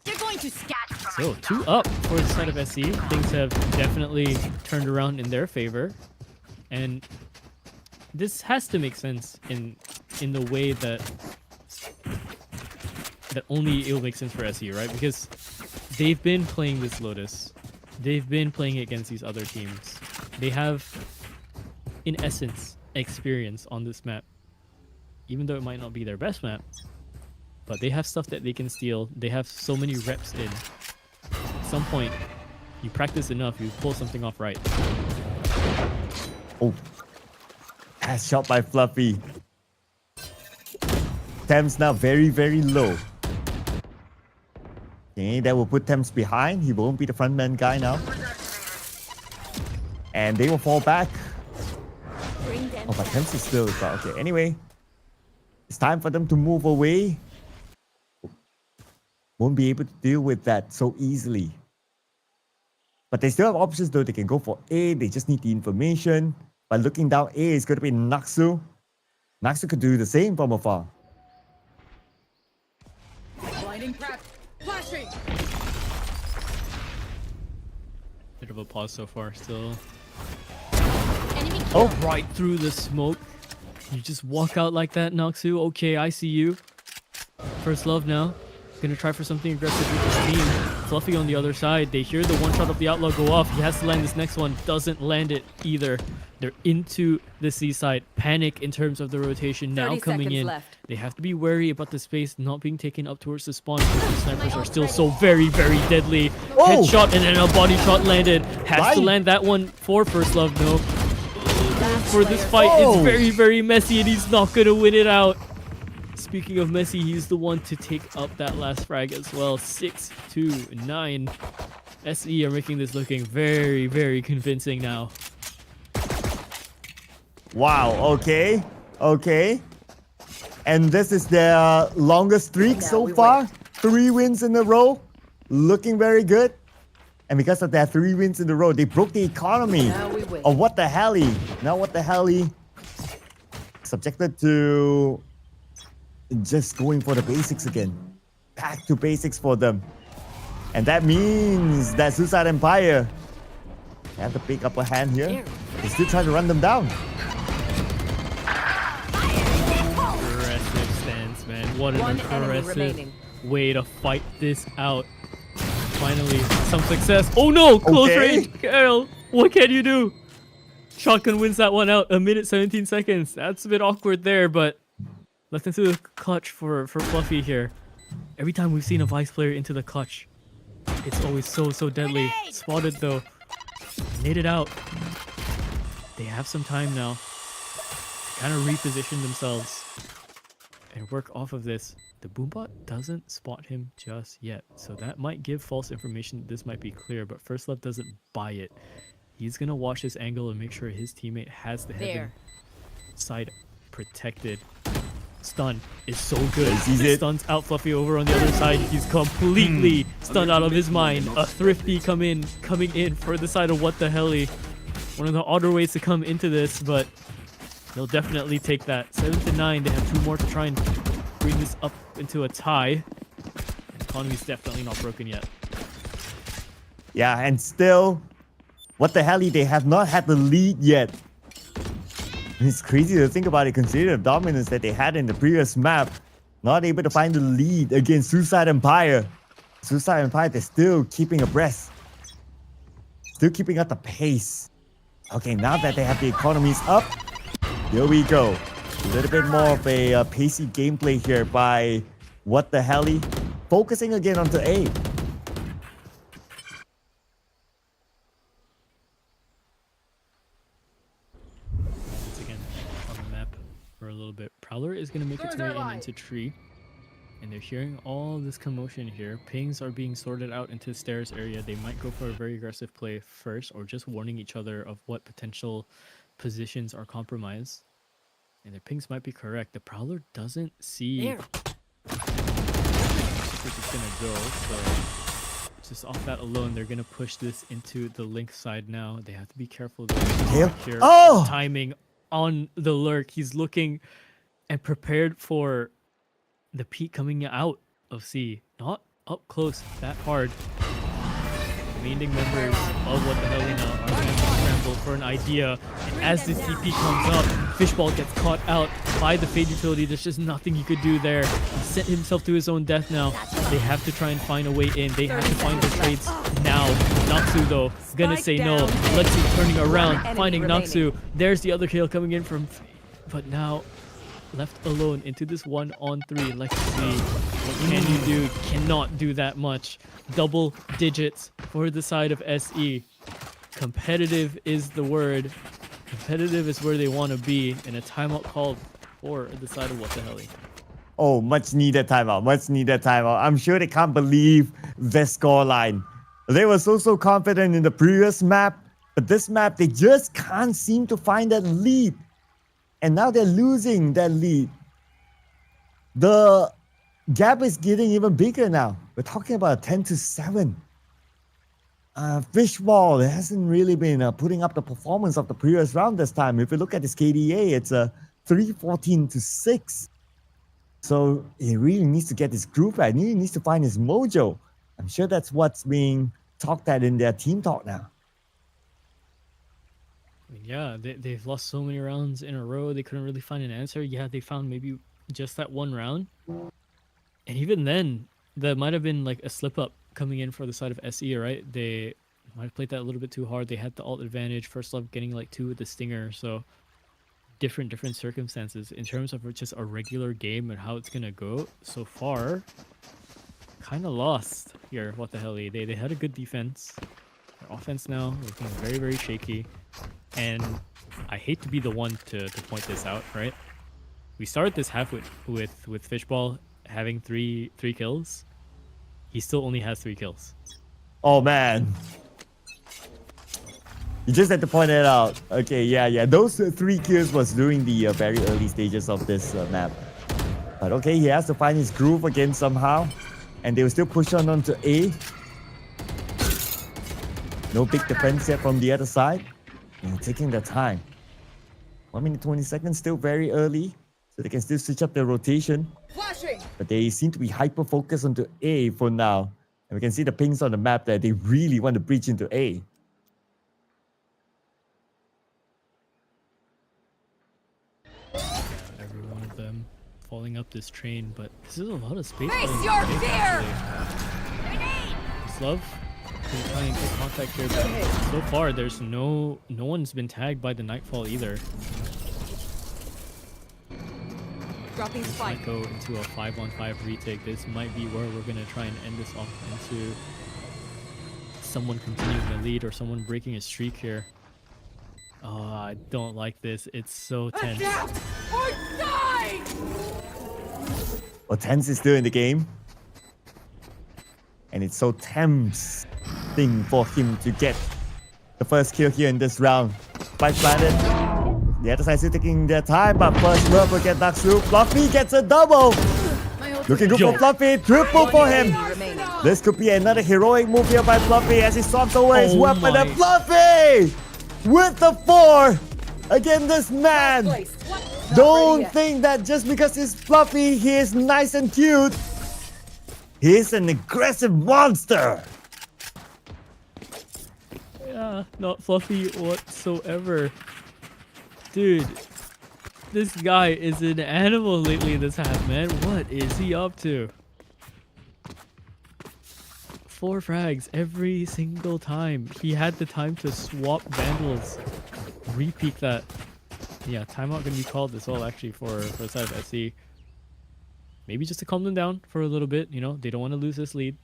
You're going to scat. So 2 up for the side of SE. Things have definitely turned around in their favor, and this has to make sense in the way that only it will make sense for SE, right? Because they've been playing this Lotus. They've been playing against these other teams. They have, in essence, experience on this map. Even though it might not be their best map, but they have stuff that they can steal. They have so many reps in. At some point, you practice enough, you pull something off right. Oh. Pass shot by Fluffy. Thames now very, very low. Okay, that will put Thames behind. He won't be the frontman guy now. And they will fall back. Oh, but Thames is still... Okay, anyway. It's time for them to move away. Won't be able to deal with that so easily. But they still have options though. They can go for A. They just need the information. By looking down A, it's going to be Naksu. Naksu could do the same from afar. Blinding prep. Flashing. Bit of a pause so far still. Oh, right through the smoke. You just walk out like that, Naksu. Okay, I see you. First Love now. Gonna try for something aggressive with his team. Fluffy on the other side. They hear the one shot of the Outlaw go off. He has to land this next one. Doesn't land it either. They're into the seaside. Panic in terms of the rotation now coming in. Left. They have to be wary about the space not being taken up towards the spawn because the snipers are still so very, very deadly. Headshot and then a body shot landed. Has to land that one for First Love. No. For this fight, it's very, very messy and he's not gonna win it out. Speaking of Messi, he's the one to take up that last frag as well. 6-2-9. SE are making this looking very, very convincing now. Wow, okay. Okay. And this is their longest streak so far. 3 wins in a row. Looking very good. And because of that 3 wins in a row, they broke the economy of What the Helly. Now What the Helly subjected to just going for the basics again. Back to basics for them. And that means that Suicide Empire have the big upper hand here. They still try to run them down. Aggressive stance, man. What an aggressive way to fight this out. Finally, some success. Oh no! Close range! Carol, what can you do? Shotgun wins that one out. 1 minute 17 seconds. That's a bit awkward there, but left into the clutch for Fluffy here. Every time we've seen a Vice player into the clutch, it's always so deadly. Spotted though. Made it out. They have some time now to kind of reposition themselves and work off of this. The Boombot doesn't spot him just yet, so that might give false information that this might be clear, but First Love doesn't buy it. He's gonna watch this angle and make sure his teammate has the heaven side protected. Stun is so good. He stuns out Fluffy over on the other side. He's completely stunned out of his mind. A Thrifty coming in for the side of What the Helly. One of the odder ways to come into this, but they'll definitely take that. 7-9. They have 2 more to try and bring this up into a tie. And economy's definitely not broken yet. Yeah, and still, What the Helly, they have not had the lead yet. It's crazy to think about it, considering the dominance that they had in the previous map. Not able to find the lead against Suicide Empire. Suicide Empire, they're still keeping abreast. Still keeping up the pace. Okay, now that they have the economies up, here we go. A little bit more of a pacey gameplay here by What the Helly. Focusing again onto A. For a little bit. Prowler is going to make its way into tree, and they're hearing all this commotion here. Pings are being sorted out into the stairs area. They might go for a very aggressive play first, or just warning each other of what potential positions are compromised. And their pings might be correct. The Prowler doesn't see where it's going to go, so just off that alone, they're going to push this into the Link side now. They have to be careful though. Here. Timing on the lurk. He's looking and prepared for the peak coming out of C. Not up close that hard. Remaining members of What the Hell now are going to scramble for an idea. And as this TP comes up, Fishball gets caught out by the Fade utility. There's just nothing he could do there. He sent himself to his own death now. They have to try and find a way in. They have to find their trades now. Naksu though, gonna say no. Lexi turning around, finding Naksu. There's the other kill coming in from Fade. But now left alone into this 1-on-3. Lexi, what can you do? Cannot do that much. Double digits for the side of SE. Competitive is the word. Competitive is where they want to be, and a timeout called for the side of What the Helly. Oh, much needed timeout. Much needed timeout. I'm sure they can't believe their scoreline. They were so confident in the previous map, but this map they just can't seem to find that lead. And now they're losing that lead. The gap is getting even bigger now. We're talking about 10-7. Fishball hasn't really been putting up the performance of the previous round this time. If you look at his KDA, it's a 3-14-6. So he really needs to get his groove right. He needs to find his mojo. I'm sure that's what's being talked at in their team talk now. Yeah, they've lost so many rounds in a row. They couldn't really find an answer. Yeah, they found maybe just that one round. And even then, there might have been like a slip up coming in for the side of SE, right? They might have played that a little bit too hard. They had the ult advantage. First Love getting like 2 with the Stinger. So different circumstances. In terms of just a regular game and how it's going to go, so far, kind of lost here. What the hell? They had a good defense. Their offense now looking very shaky. And I hate to be the one to point this out, right? We started this half with Fishball having three kills. He still only has 3 kills. Oh man. You just had to point it out. Okay, yeah. Those 3 kills was during the very early stages of this map. But okay, he has to find his groove again somehow. And they will still push on onto A. No big defense yet from the other side. And taking their time. 1 minute 20 seconds, still very early. So they can still switch up their rotation. But they seem to be hyper-focused onto A for now. And we can see the pings on the map that they really want to breach into A. Every one of them falling up this train, but this is a lot of space. Face your fear! Love can try and get contact here, but so far there's no one's been tagged by the Nightfall either. Dropping spike. Might go into a 5-on-5 retake. This might be where we're gonna try and end this off into someone continuing the lead or someone breaking a streak here. Oh, I don't like this. It's so tense. Or die! Well, tense is still in the game. And it's so tempting for him to get the first kill here in this round. Spike planted. The other side still taking their time, but first love will get Naksu. Fluffy gets a double. Looking good for Fluffy. Triple for him. This could be another heroic move here by Fluffy as he swaps away his weapon. And Fluffy with the 4 against this man. Don't think that just because he's Fluffy, he is nice and cute. He's an aggressive monster. Yeah, not fluffy whatsoever. Dude, this guy is an animal lately in this half, man. What is he up to? 4 frags every single time. He had the time to swap Vandals. Repeat that. Yeah, timeout gonna be called as well actually for the side of SC. Maybe just to calm them down for a little bit, you know, they don't want to lose this lead.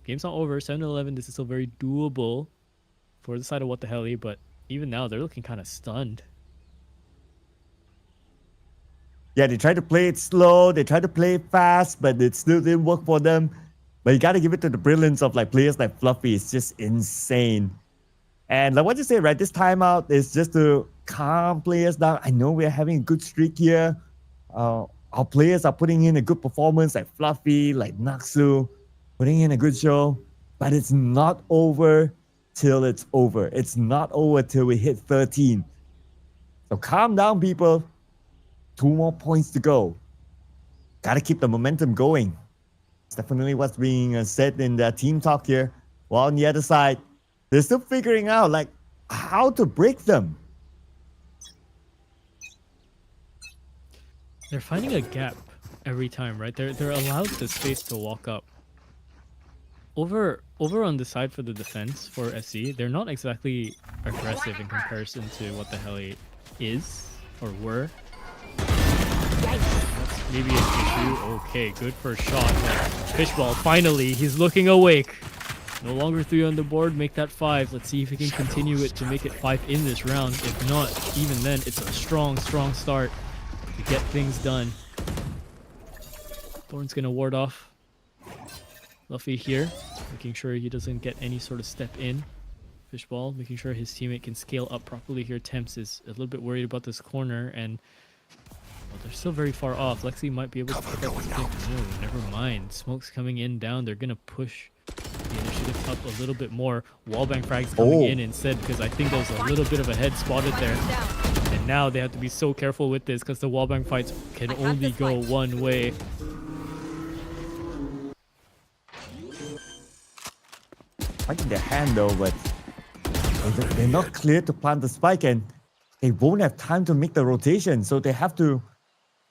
Game's not over, 7-11, this is still very doable for the side of What the Helly, but even now they're looking kind of stunned. Yeah, they tried to play it slow, they tried to play it fast, but it still didn't work for them. But you gotta give it to the brilliance of like players like Fluffy. It's just insane. And like what you say, right, this timeout is just to calm players down. I know we're having a good streak here. Our players are putting in a good performance, like Fluffy, like Naksu, putting in a good show. But it's not over till it's over. It's not over till we hit 13. So calm down, people. 2 more points to go. Gotta keep the momentum going. It's definitely what's being said in the team talk here. While on the other side, they're still figuring out like how to break them. They're finding a gap every time, right? They're allowed the space to walk up. Over on the side for the defense for SC, they're not exactly aggressive in comparison to what the Helly is or were. That's maybe an issue. Okay, good first shot. Fishball, finally, he's looking awake. No longer 3 on the board, make that 5. Let's see if he can continue it to make it 5 in this round. If not, even then, it's a strong start to get things done. Thorn's gonna ward off Luffy here, making sure he doesn't get any sort of step in. Fishball, making sure his teammate can scale up properly here. Temps is a little bit worried about this corner, and well, they're still very far off. Lexi might be able to pick up this pick. No, never mind. Smoke's coming in down. They're gonna push the initiative up a little bit more. Wallbang frags coming in instead, because I think there's a little bit of a head spotted there. And now they have to be so careful with this because the wallbang fights can only go one way. Fighting their hand though, but they're not clear to plant the spike and they won't have time to make the rotation, so they have to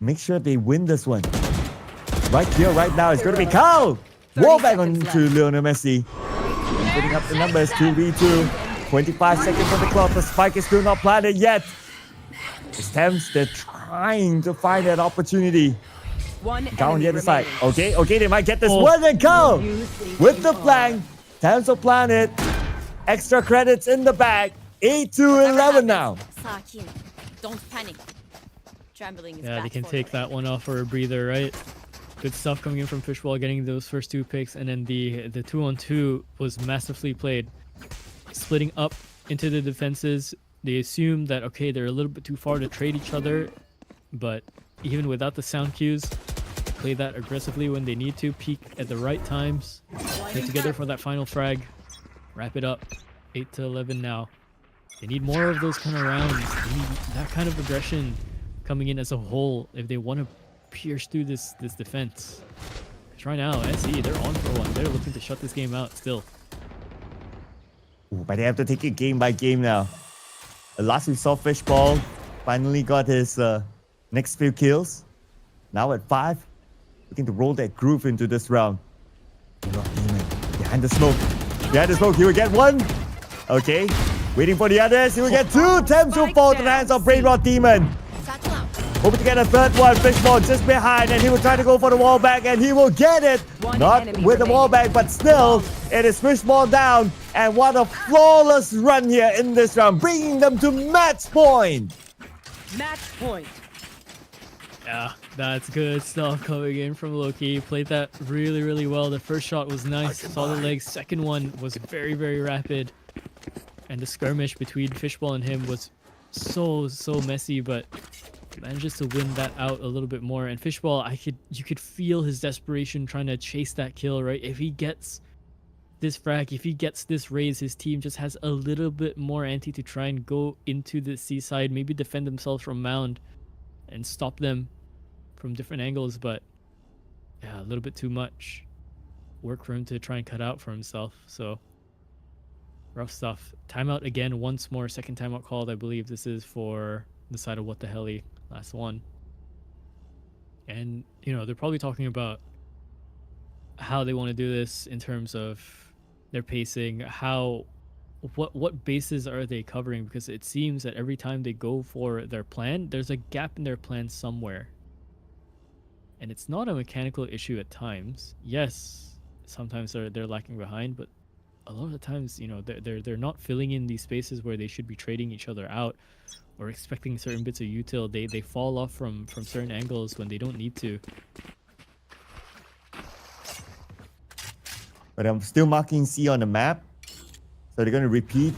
make sure they win this one. Right here, right now, it's going to be Cal! Wallbang onto Lionel Messi. Putting up the numbers, 2v2. 25 seconds on the clock, the spike is still not planted yet. It's Thames, they're trying to find that opportunity. Down on the other side. Okay, they might get this one and go! With the flank, Thames will plan it. Extra credits in the bag. 8-11 now. Don't panic. Trembling is yeah, they can take that one off for a breather, right? Good stuff coming in from Fishball, getting those first 2 picks, and then the 2-on-2 was massively played. Splitting up into the defenses. They assume that, okay, they're a little bit too far to trade each other, but even without the sound cues, play that aggressively when they need to, peak at the right times, play together for that final frag, wrap it up. 8-11 now. They need more of those kind of rounds. They need that kind of aggression coming in as a whole if they want to pierce through this defense. Because right now, SE, they're on for one. They're looking to shut this game out still. Ooh, but they have to take it game by game now. Last we saw Fishball finally got his next few kills. Now at 5, looking to roll that groove into this round. Behind the smoke. Behind the smoke, he will get one. Okay, waiting for the others. He will get 2. Attempts will fall to the hands of Brain Rot Demon. Hoping to get a third one. Fishball just behind, and he will try to go for the wall back, and he will get it. Not with the wall back, but still, it is Fishball down. And what a flawless run here in this round, bringing them to match point. Match point. Yeah, that's good stuff coming in from Loki. Played that really, really well. The first shot was nice, saw the legs. Second one was very, very rapid. And the skirmish between Fishball and him was so messy, but manages to win that out a little bit more. And Fishball, you could feel his desperation trying to chase that kill, right? If he gets this frag, if he gets this raise, his team just has a little bit more ante to try and go into the seaside, maybe defend themselves from mound and stop them from different angles. But yeah, a little bit too much work for him to try and cut out for himself. So rough stuff. Timeout again once more. Second timeout called. I believe this is for the side of What the Helly. Last one. And you know, they're probably talking about how they want to do this in terms of their pacing, what bases are they covering, because it seems that every time they go for their plan, there's a gap in their plan somewhere. And it's not a mechanical issue at times. Yes, sometimes they're lacking behind, but a lot of the times, you know, they're not filling in these spaces where they should be trading each other out or expecting certain bits of util. They fall off from certain angles when they don't need to. But I'm still marking C on the map. So they're going to repeat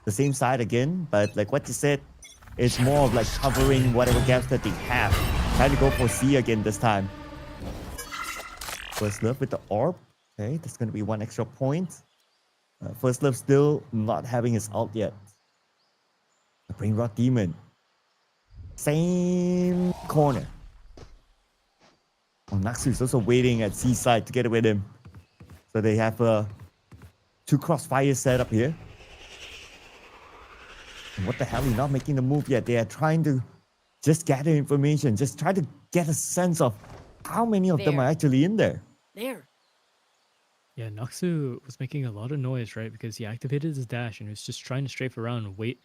the same side again. But like what you said, it's more of like covering whatever gaps that they have. Trying to go for C again this time. First Love with the orb. Okay, that's going to be 1 extra point. First Love still not having his ult yet. The Brain Rot Demon. Same corner. Oh, Naksu is also waiting at C side to get with him. So they have 2 crossfires set up here. And what the hell? He's not making the move yet. They are trying to just gather information. Just try to get a sense of how many of them are actually in there. There. Yeah, Naksu was making a lot of noise, right? Because he activated his dash and he was just trying to strafe around and wait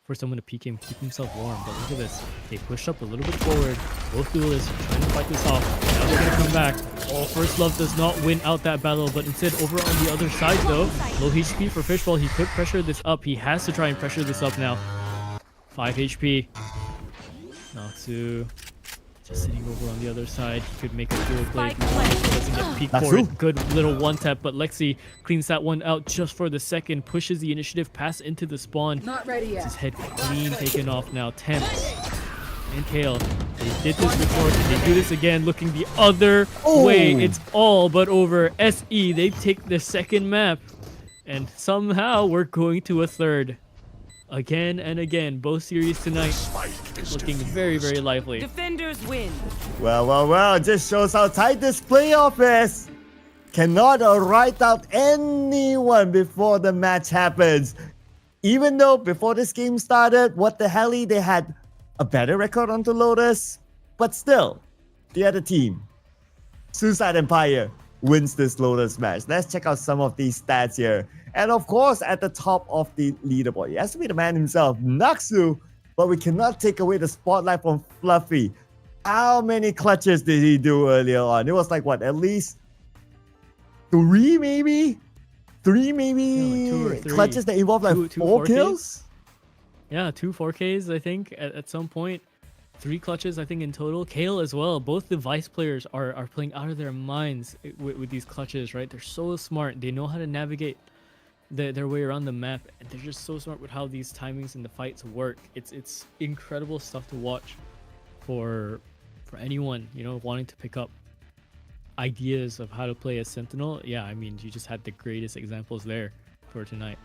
for someone to peek him, keep himself warm. But look at this. They pushed up a little bit forward. Both duelists trying to fight this off. Now they're going to come back. Oh, First Love does not win out that battle, but instead over on the other side though, low HP for Fishball. He could pressure this up. He has to try and pressure this up now. 5 HP. Naksu just sitting over on the other side. He could make a dual play. Doesn't get peeked for it. Good little one tap, but Lexi cleans that one out just for the second. Pushes the initiative pass into the spawn. Not ready yet. His head clean taken off now. Temps and Kale. They did this before. Can they do this again? Looking the other way. It's all but over. SE, they take the second map. And somehow we're going to a third. Again and again. Both series tonight looking very, very lively. Defenders win. Well. Just shows how tight this playoff is. Cannot write out anyone before the match happens. Even though before this game started, What the Helly, they had a better record onto Lotus. But still, the other team, Suicide Empire, wins this Lotus match. Let's check out some of these stats here. And of course, at the top of the leaderboard, he has to be the man himself, Naksu. But we cannot take away the spotlight from Fluffy. How many clutches did he do earlier on? It was like, what, at least 3 maybe? 3 maybe? Yeah, like 2 or 3. Clutches that involve like 4 kills? Yeah, 2 4Ks, I think, at some point. 3 clutches, I think, in total. Kale as well. Both the Vice players are playing out of their minds with these clutches, right? They're so smart. They know how to navigate their way around the map, and they're just so smart with how these timings and the fights work. It's incredible stuff to watch for anyone, you know, wanting to pick up ideas of how to play as Sentinel. Yeah, I mean, you just had the greatest examples there for tonight.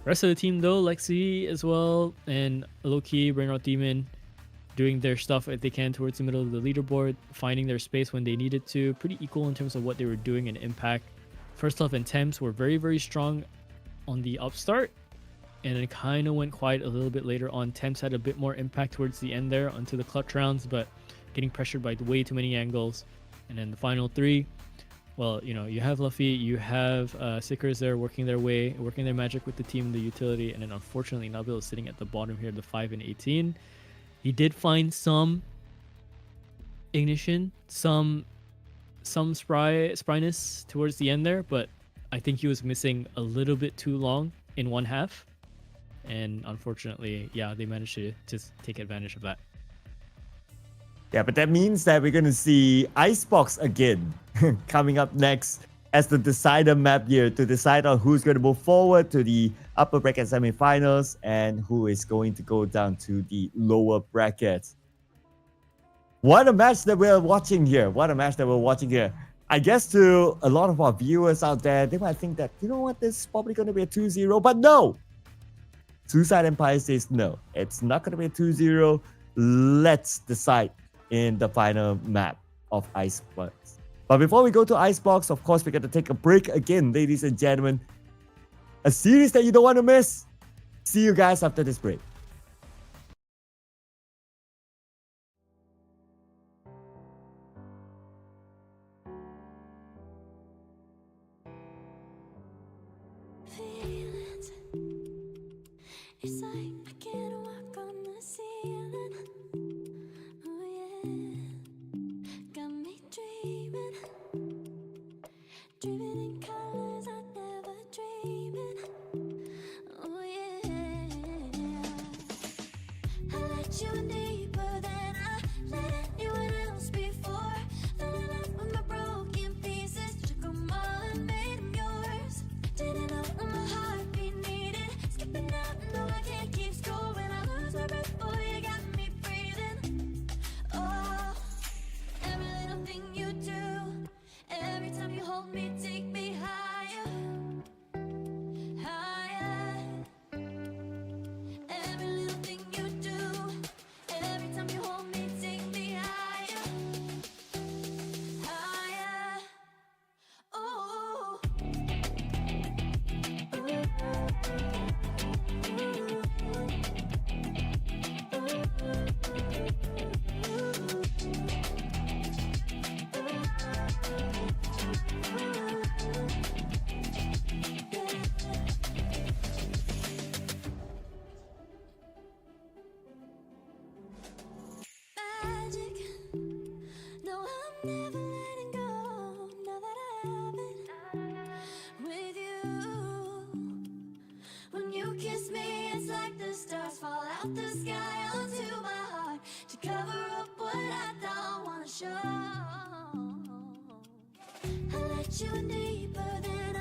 Rest of the team though, Lexi as well, and Loki, Brain Rot Demon, doing their stuff if they can towards the middle of the leaderboard, finding their space when they needed to. Pretty equal in terms of what they were doing and impact. First off, and Temps were very, very strong on the upstart, and it kind of went quiet a little bit later on. Temps had a bit more impact towards the end there onto the clutch rounds, but getting pressured by way too many angles. And then the final three, well, you know, you have Luffy, you have Sickers there working their magic with the team, the utility, and then unfortunately Nabil is sitting at the bottom here, the 5 and 18. He did find some ignition, some spryness towards the end there, but I think he was missing a little bit too long in one half. And unfortunately, yeah, they managed to just take advantage of that. Yeah, but that means that we're going to see Icebox again coming up next as the decider map here to decide on who's going to move forward to the upper bracket semifinals and who is going to go down to the lower brackets. What a match that we're watching here. I guess to a lot of our viewers out there, they might think that, you know what, this is probably going to be a 2-0, but no! Suicide Empire says no, it's not going to be a 2-0. Let's decide in the final map of Icebox. But before we go to Icebox, of course, we're going to take a break again, ladies and gentlemen. A series that you don't want to miss. See you guys after this break. Feelings. It's like I can't walk on the ceiling. Oh yeah, got me dreaming in colors I never dreamed in. Oh yeah, I let you in deeper than I let anyone else before. Fell in love with my broken pieces, took them all and made them yours. Didn't know what my heartbeat needed, skipping out, no I can't keep score. When I lose my breath, boy, you got me breathing. Oh, every little thing you do, every time you hold me, take me higher, higher. Every little thing you do, every time you hold me, take me higher, higher. Oh. Magic. No, I'm never letting go. Now that I have it with you. When you kiss me, it's like the stars fall out the sky onto my heart to cover up what I don't wanna show. I let you in deeper than I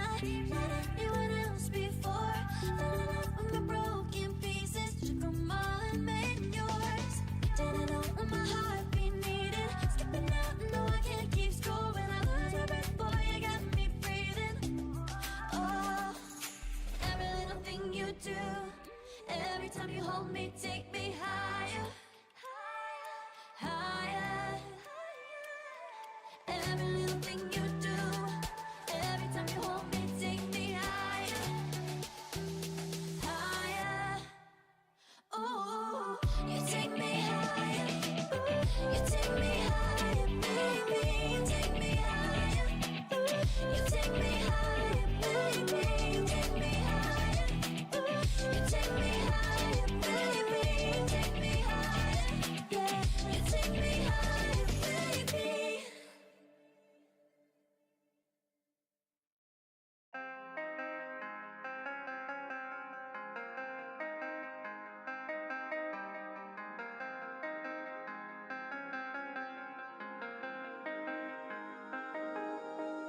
let anyone else before. Fell in love with my broken pieces, took them all and made them yours. Didn't know what my heartbeat needed, skipping out, no I can't keep score. When I lose my breath, boy, you got me breathing. Oh, every little thing you do, every time you hold me, take me higher, higher. Every little thing you do, every time you hold me, take me higher, higher. Oh, you take me higher, you take me higher, baby, you take me higher, you take me higher, baby, you take me higher, you take me higher, baby, you take me higher, yeah, you take me higher, baby.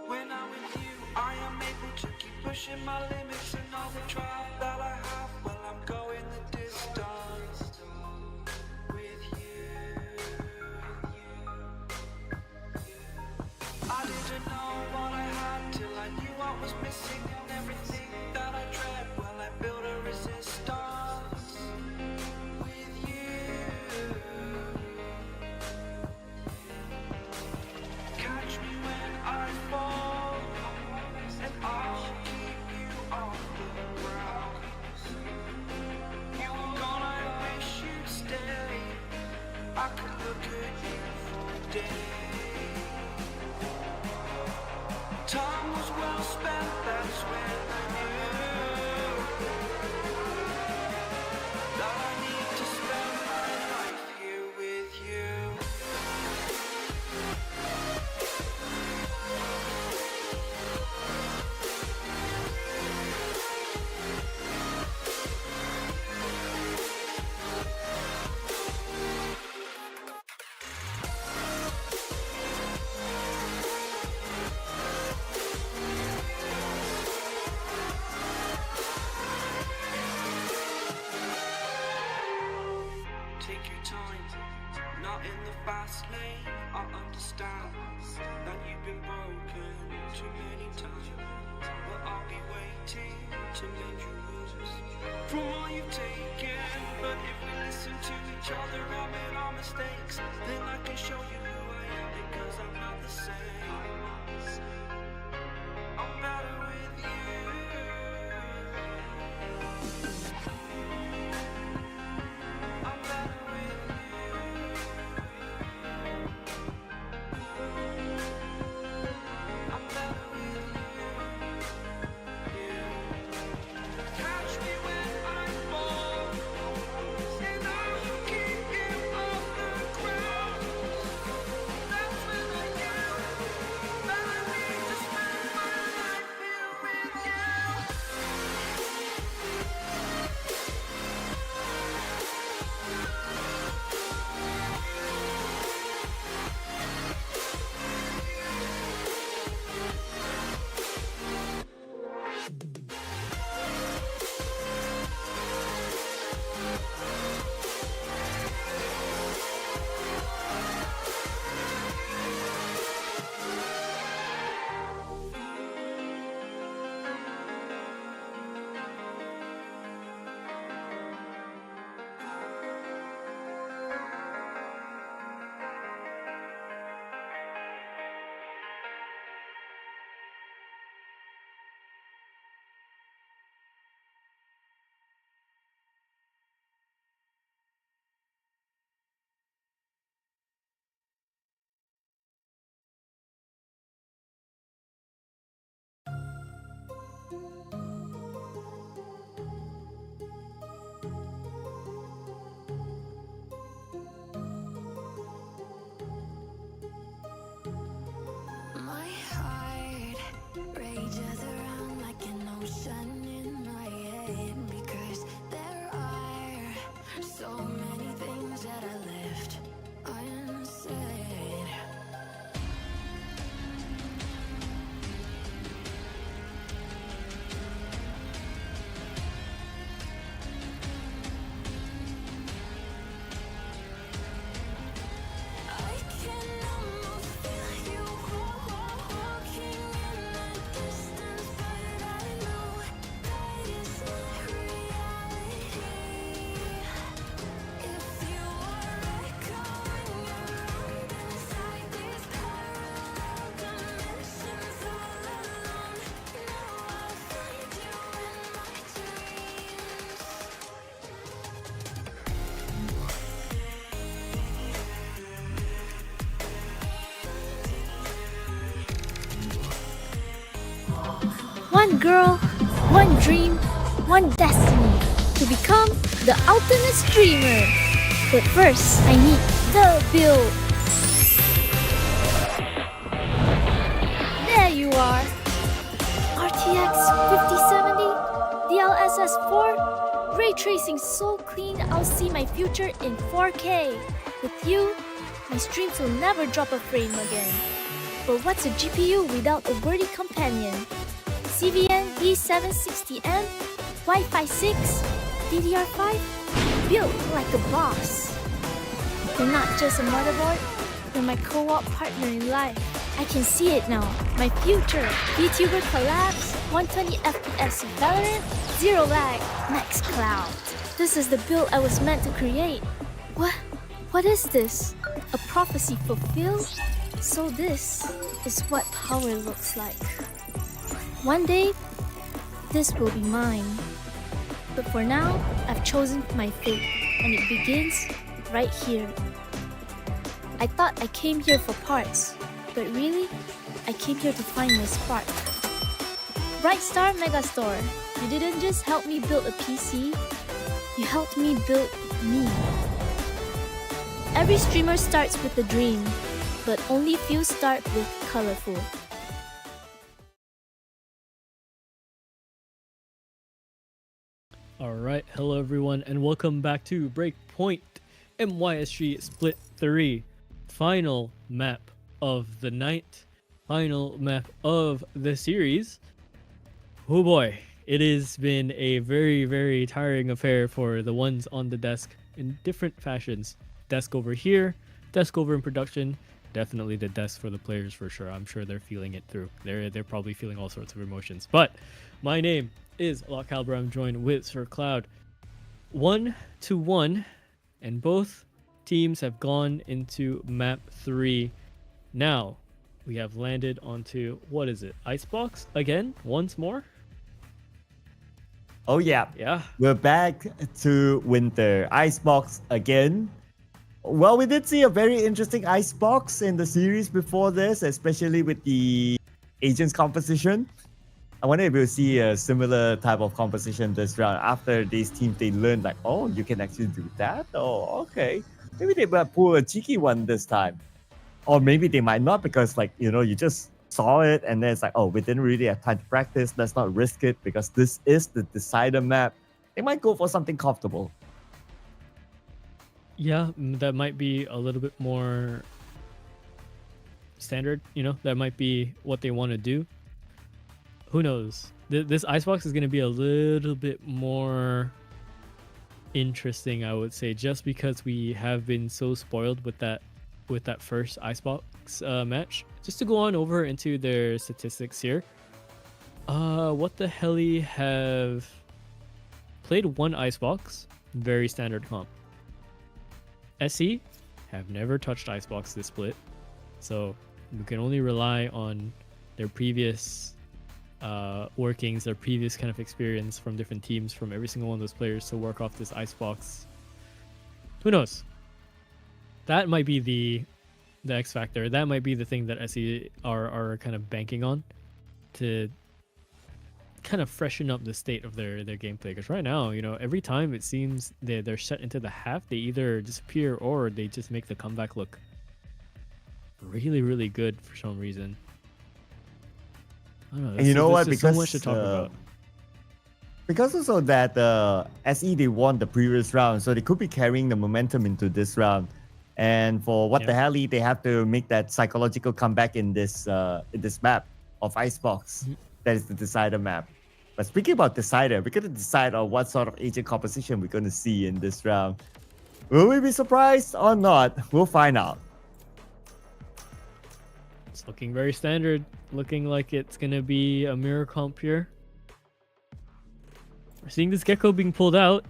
When I'm with you, I am able to keep pushing my limits and all the drive that I have. Well, I'm going the distance with you. I didn't know what I had till I knew what was missing, and everything that I dread. Well, I built a resistance with you. Time was well spent, that's when I knew that I need to spend my life here with you. Take your time, not in the fast lane. I understand that you've been broken too many times, but I'll be waiting to mend your wounds from all you've taken. But if we listen to each other and admit our mistakes, then I can show you who I am, because I'm not the same. I'm better with you. I'm better with you. I'm better with you. Catch me when I fall, and I'll keep you off the ground. That's when I knew that I need to spend my life here with you. My heart rages around like an ocean in my head, because there are so many things that I left unsaid. I can almost feel you walking in the distance, but I know that it's not reality. If you are echoing around inside these parallel dimensions all alone, now I'll find you in my dreams. One girl, one dream, one destiny to become the ultimate streamer. But first, I need the build. There you are. RTX 5070, DLSS 4, ray tracing so clean I'll see my future in 4K. With you, my streams will never drop a frame again. But what's a GPU without a worthy companion? CVN V760M, Wi-Fi 6, DDR5, built like a boss. You're not just a motherboard, you're my co-op partner in life. I can see it now, my future. VTuber collabs, 120 FPS Valorant, zero lag, max cloud. This is the build I was meant to create. What is this? A prophecy fulfilled? So this is what power looks like. One day, this will be mine. But for now, I've chosen my fate, and it begins right here. I thought I came here for parts, but really, I came here to find my spark. Bright Star Megastore, you didn't just help me build a PC, you helped me build me. Every streamer starts with a dream, but only few start with colorful. Alright, hello everyone, and welcome back to Breakpoint MYSG Split 3. Final map of the night, final map of the series. Oh boy, it has been a very, very tiring affair for the ones on the desk in different fashions. Desk over here, desk over in production, definitely the desk for the players for sure. I'm sure they're feeling it through. They're probably feeling all sorts of emotions. But my name is Lott. I'm joined with Sir Cloud. 1-1, and both teams have gone into map 3. Now we have landed onto, what is it, Icebox again once more. Oh yeah. Yeah. We're back to winter. Icebox again. Well, we did see a very interesting Icebox in the series before this, especially with the agents composition. I wonder if we'll see a similar type of composition this round. After these teams, they learned like, oh, you can actually do that? Oh, okay. Maybe they might pull a cheeky one this time. Or maybe they might not because, like, you know, you just saw it and then it's like, oh, we didn't really have time to practice. Let's not risk it because this is the decider map. They might go for something comfortable. Yeah, that might be a little bit more standard, you know, that might be what they want to do. Who knows? This Icebox is going to be a little bit more interesting, I would say, just because we have been so spoiled with that first Icebox match. Just to go on over into their statistics here. What the hell have played one Icebox, very standard comp. SE have never touched Icebox this split, so we can only rely on their previous workings, their previous kind of experience from different teams, from every single one of those players to work off this Icebox. Who knows? That might be the X factor. That might be the thing that SE are kind of banking on to kind of freshen up the state of their gameplay. Because right now, you know, every time it seems they're set into the half, they either disappear or they just make the comeback look really, really good for some reason. I don't know. And you know what? Because so much to talk about. Because also that SE, they won the previous round, so they could be carrying the momentum into this round. And for what the hell, they have to make that psychological comeback in this map of Icebox. That is the decider map. But speaking about decider, we're gonna decide on what sort of agent composition we're gonna see in this round. Will we be surprised or not? We'll find out. It's looking very standard. Looking like it's gonna be a mirror comp here. We're seeing this Gecko being pulled out.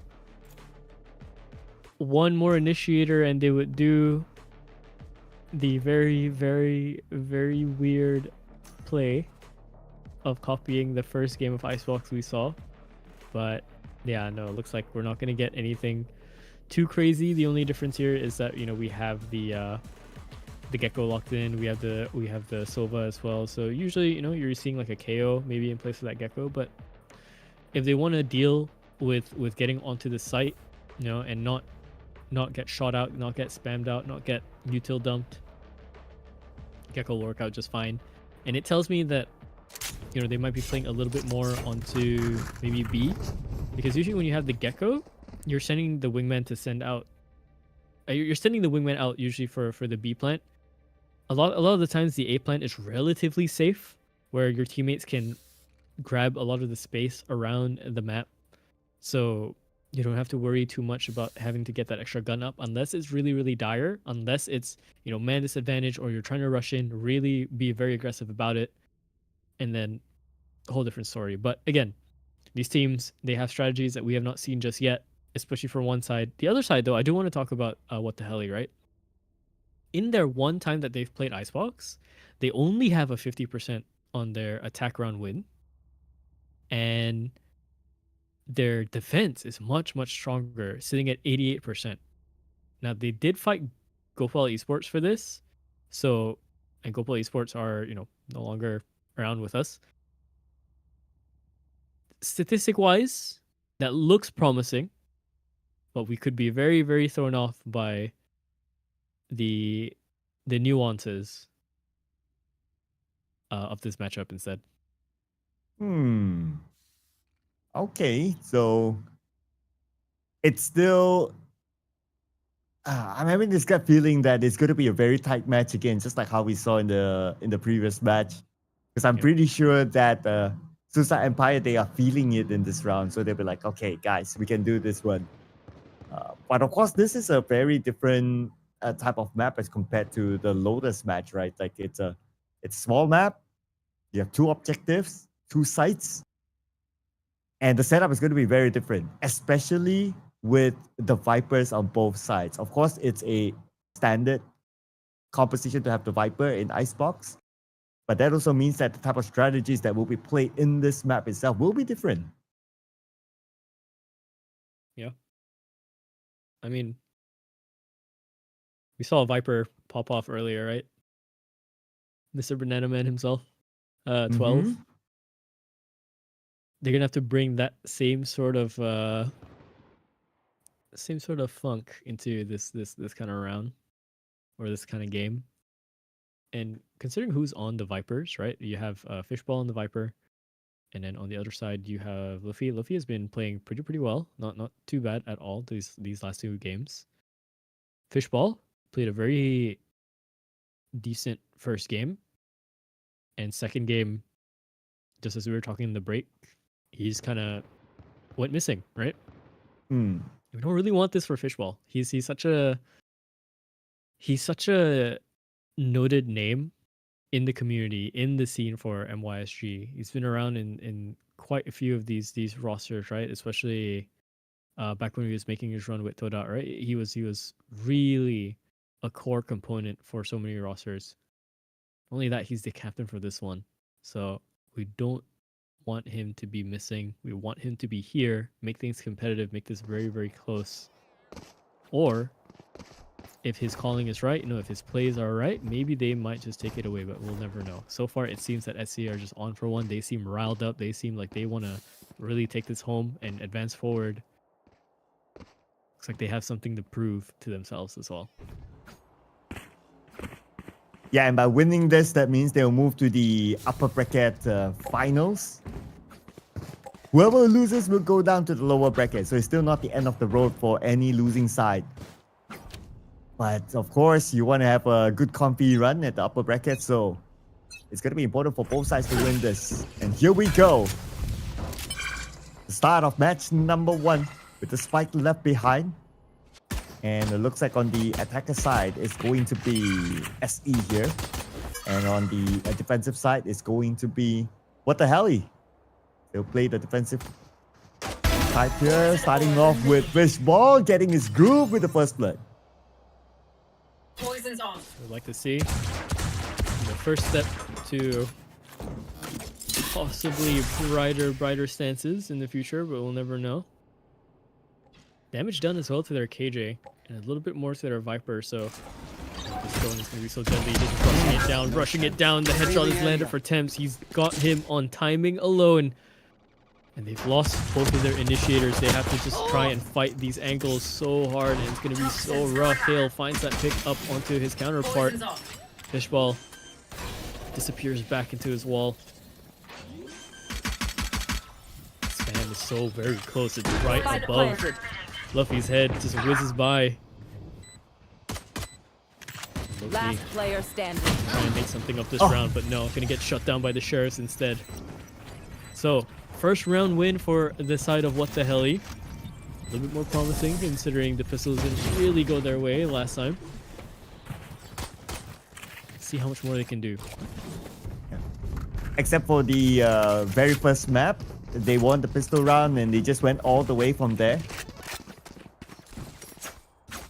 One more initiator and they would do the very, very, very weird play of copying the first game of Icebox we saw. But yeah, no, it looks like we're not going to get anything too crazy. The only difference here is that, you know, we have the Gecko locked in. We have the Sova as well. So usually, you know, you're seeing like a KO maybe in place of that Gecko. But if they want to deal with getting onto the site, you know, and not get shot out, not get spammed out, not get util dumped, Gecko will work out just fine. And it tells me that, you know, they might be playing a little bit more onto maybe B, because usually when you have the Gecko, you're sending the wingman to send out. You're sending the wingman out usually for the B plant. A lot of the times the A plant is relatively safe, where your teammates can grab a lot of the space around the map, so you don't have to worry too much about having to get that extra gun up unless it's really, really dire, unless it's, you know, man disadvantage or you're trying to rush in, really be very aggressive about it, and then a whole different story. But again, these teams, they have strategies that we have not seen just yet, especially for one side. The other side, though, I do want to talk about what the hell, right? In their one time that they've played Icebox, they only have a 50% on their attack round win, and their defense is much, much stronger, sitting at 88%. Now, they did fight GoFall Esports for this, so and Gopal Esports are, no longer around with us. Statistic-wise, that looks promising, but we could be very, very thrown off by the nuances of this matchup instead. Okay, so it's still. I'm having this gut feeling that it's going to be a very tight match again, just like how we saw in the previous match. Because I'm pretty sure that Suicide Empire, they are feeling it in this round, so they'll be like, okay, guys, we can do this one. But of course, this is a very different type of map as compared to the Lotus match, right? Like it's a small map. You have 2 objectives, 2 sites, and the setup is going to be very different, especially with the Vipers on both sides. Of course, it's a standard composition to have the Viper in Icebox, but that also means that the type of strategies that will be played in this map itself will be different. Yeah. I mean, we saw a Viper pop off earlier, right? Mr. Banana Man himself. 12. They're gonna have to bring that same sort of funk into this kind of round or this kind of game. And considering who's on the Vipers, right? You have Fishball on the Viper, and then on the other side you have Luffy. Luffy has been playing pretty well, not too bad at all these last 2 games. Fishball played a very decent first game, and second game, just as we were talking in the break, he's kind of went missing, right? We don't really want this for Fishball. He's such a noted name in the community, in the scene for MYSG. He's been around in quite a few of these rosters, right? Especially back when he was making his run with Toda, right? He was really a core component for so many rosters. Only that he's the captain for this one. So we don't want him to be missing. We want him to be here, make things competitive, make this very, very close. Or if his calling is right, if his plays are right, maybe they might just take it away, but we'll never know. So far, it seems that SC are just on for one. They seem riled up. They seem like they want to really take this home and advance forward. Looks like they have something to prove to themselves as well. Yeah, and by winning this, that means they'll move to the upper bracket finals. Whoever loses will go down to the lower bracket, so it's still not the end of the road for any losing side. But of course, you want to have a good comfy run at the upper bracket, so it's going to be important for both sides to win this. And here we go. The start of match number 1 with the spike left behind. And it looks like on the attacker side, it's going to be SE here. And on the defensive side, it's going to be What the Helly. They'll play the defensive side here, starting off with Fishball, getting his groove with the first blood. Poison's on. We'd like to see the first step to possibly brighter stances in the future, but we'll never know. Damage done as well to their KJ, and a little bit more to their Viper, so this going is going to be so deadly. Just rushing it down. The headshot is landed for Temps. He's got him on timing alone. And they've lost both of their initiators. They have to just try and fight these angles so hard, and it's going to be so rough. Hale finds that pick up onto his counterpart. Fishball disappears back into his wall. Spam is so very close. It's right above Luffy's head. Just whizzes by. Last player standing. Trying to make something up this round, but no. Going to get shut down by the Sheriffs instead. So, first round win for the side of What the Helly. A little bit more promising considering the pistols didn't really go their way last time. Let's see how much more they can do. Except for the very first map, they won the pistol round and they just went all the way from there.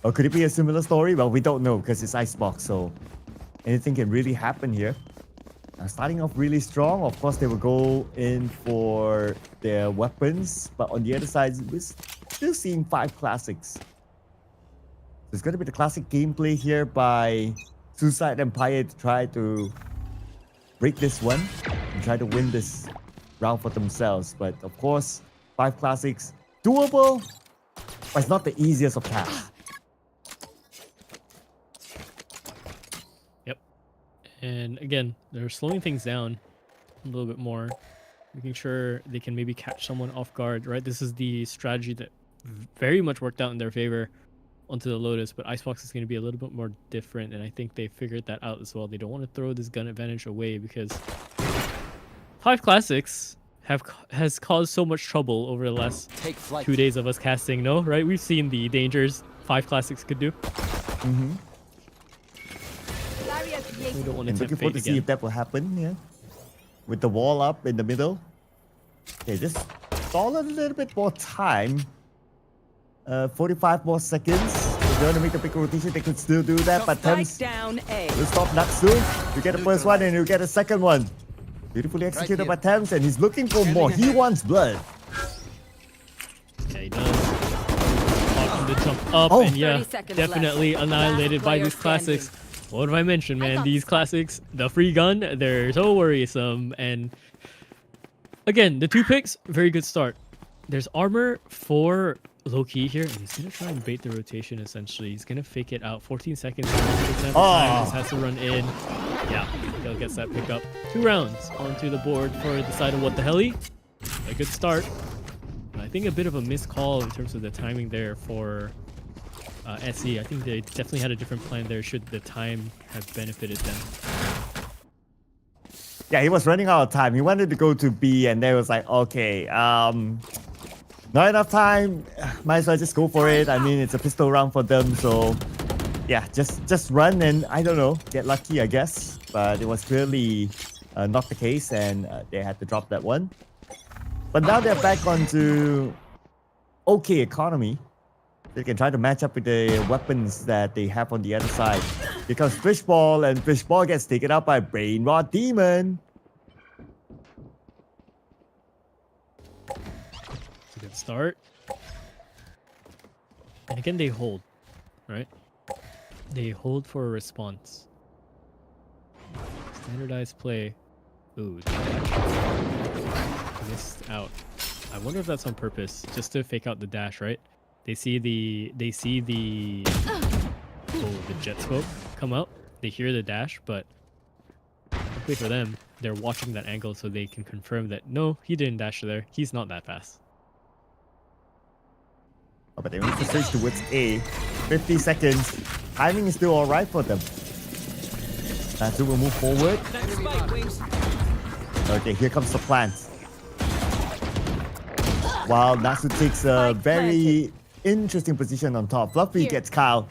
Or could it be a similar story? Well, we don't know because it's Icebox, so anything can really happen here. Starting off really strong, of course they will go in for their weapons, but on the other side, we're still seeing 5 classics. So it's going to be the classic gameplay here by Suicide Empire to try to break this one and try to win this round for themselves. But of course, 5 classics, doable, but it's not the easiest of tasks. Yep. And again, they're slowing things down a little bit more, making sure they can maybe catch someone off guard, right? This is the strategy that very much worked out in their favor onto the Lotus, but Icebox is going to be a little bit more different, and I think they figured that out as well. They don't want to throw this gun advantage away because 5 classics has caused so much trouble over the last 2 days of us casting, no? Right? We've seen the dangers 5 classics could do. We don't want to And looking forward to see if that will happen, yeah. With the wall up in the middle. Okay, just stall a little bit more time. 45 more seconds. If they want to make a big rotation, they could still do that, but Thames down A. will stop Naksu. You get the first one and you get a second one. Beautifully executed by Thames, and he's looking for more. He wants blood. Yeah, he does. Option to jump up, and yeah, definitely annihilated by these classics. What have I mentioned, man? These classics, the free gun, they're so worrisome. And again, the 2 picks, very good start. There's armor for low-key here, and he's going to try and bait the rotation, essentially. He's going to fake it out. 14 seconds. Just has to run in. Yeah, Gale gets that pick up. 2 rounds onto the board for the side of What the Helly. A good start. But I think a bit of a missed call in terms of the timing there for SE. I think they definitely had a different plan there should the time have benefited them. Yeah, he was running out of time. He wanted to go to B, and they was like, okay, not enough time. Might as well just go for it. I mean, it's a pistol round for them, so yeah, just run and I don't know, get lucky, I guess. But it was clearly not the case, and they had to drop that one. But now they're back onto okay economy. They can try to match up with the weapons that they have on the other side. Because Fishball, and Fishball gets taken out by Brain Rot Demon. It's a good start. And again, they hold, right? They hold for a response. Standardized play. Ooh, missed out. I wonder if that's on purpose, just to fake out the dash, right? They see the jet scope come out. They hear the dash, but luckily for them, they're watching that angle so they can confirm that no, he didn't dash there. He's not that fast. Oh, but they want to switch towards A. 50 seconds. Timing is still alright for them. Natsu will move forward. Okay, here comes the plant. While Natsu takes a very interesting position on top. Fluffy gets Kyle.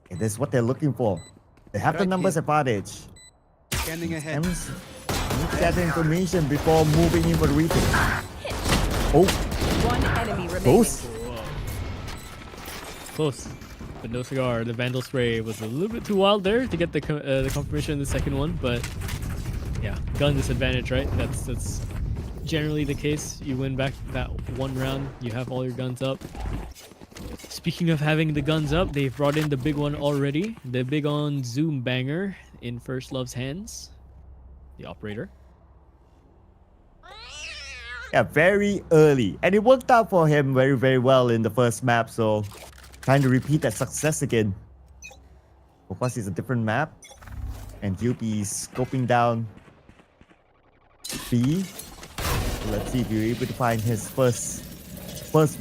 And that's what they're looking for. They have the numbers advantage. Scanning ahead. Need to get the information before moving in for the retake. Oh, One enemy remaining. close. Close, but no cigar. The Vandal Spray was a little bit too wild there to get the confirmation in the second one, but yeah, gun disadvantage, right? That's generally the case. You win back that one round, you have all your guns up. Speaking of having the guns up, they've brought in the big one already. The big on Zoom banger in First Love's hands. The operator. Yeah, very early. And it worked out for him very, very well in the first map, so trying to repeat that success again. Of course, it's a different map. And he'll be scoping down B. Let's see if you're able to find his first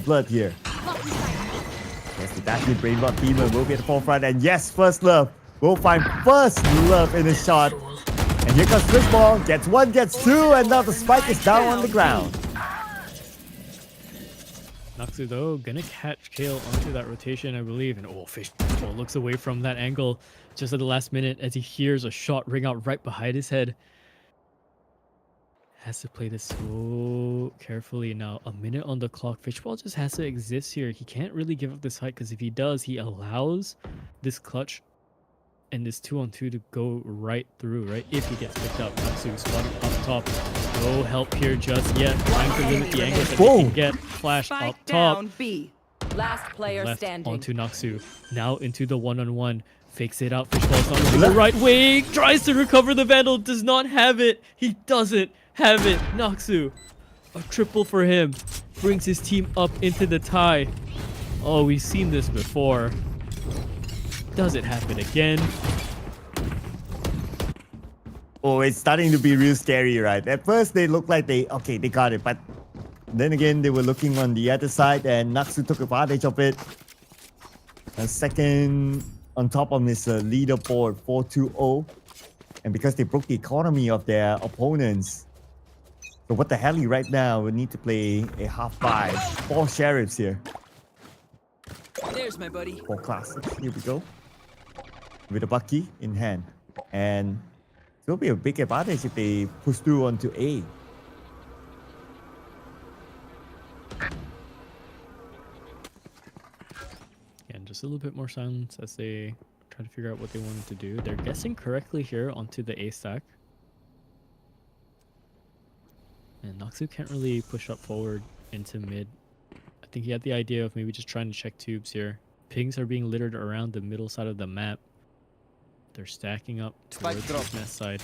blood here. Yes, the Dashi Brain Rot Demon will be at the forefront. And yes, First Love will find First Love in his shot. And here comes Fishball. Gets 1, gets 2, and now the spike is down on the ground. Naksu though, gonna catch Kale onto that rotation, I believe. And oh, Fishball looks away from that angle just at the last minute as he hears a shot ring out right behind his head. Has to play this so carefully now. A minute on the clock. Fishball just has to exist here. He can't really give up this fight because if he does, he allows this clutch and this 2-on-2 to go right through, right? If he gets picked up. Naksu spotted up top. No help here just yet. Trying to limit the angles that he can get. Flash up top. Down B. Last player Left standing. onto Naksu. Now into the one-on-one. Fakes it out, fishballs on the right wing, tries to recover the Vandal, does not have it. He doesn't have it. Noxu, a triple for him, brings his team up into the tie. Oh, we've seen this before. Does it happen again? Oh, it's starting to be real scary, right? At first, they looked like they got it, but then again, they were looking on the other side, and Noxu took advantage of it. A second on top of his leaderboard, 4-2-0. And because they broke the economy of their opponents. So what the hell right now, we need to play a half-five. 4 sheriffs here. There's my buddy. 4 classics, here we go. With a Bucky in hand. And it will be a big advantage if they push through onto A. And just a little bit more silence as they try to figure out what they wanted to do. They're guessing correctly here onto the A stack. And Noxu can't really push up forward into mid. I think he had the idea of maybe just trying to check tubes here. Pings are being littered around the middle side of the map. They're stacking up towards the nest side.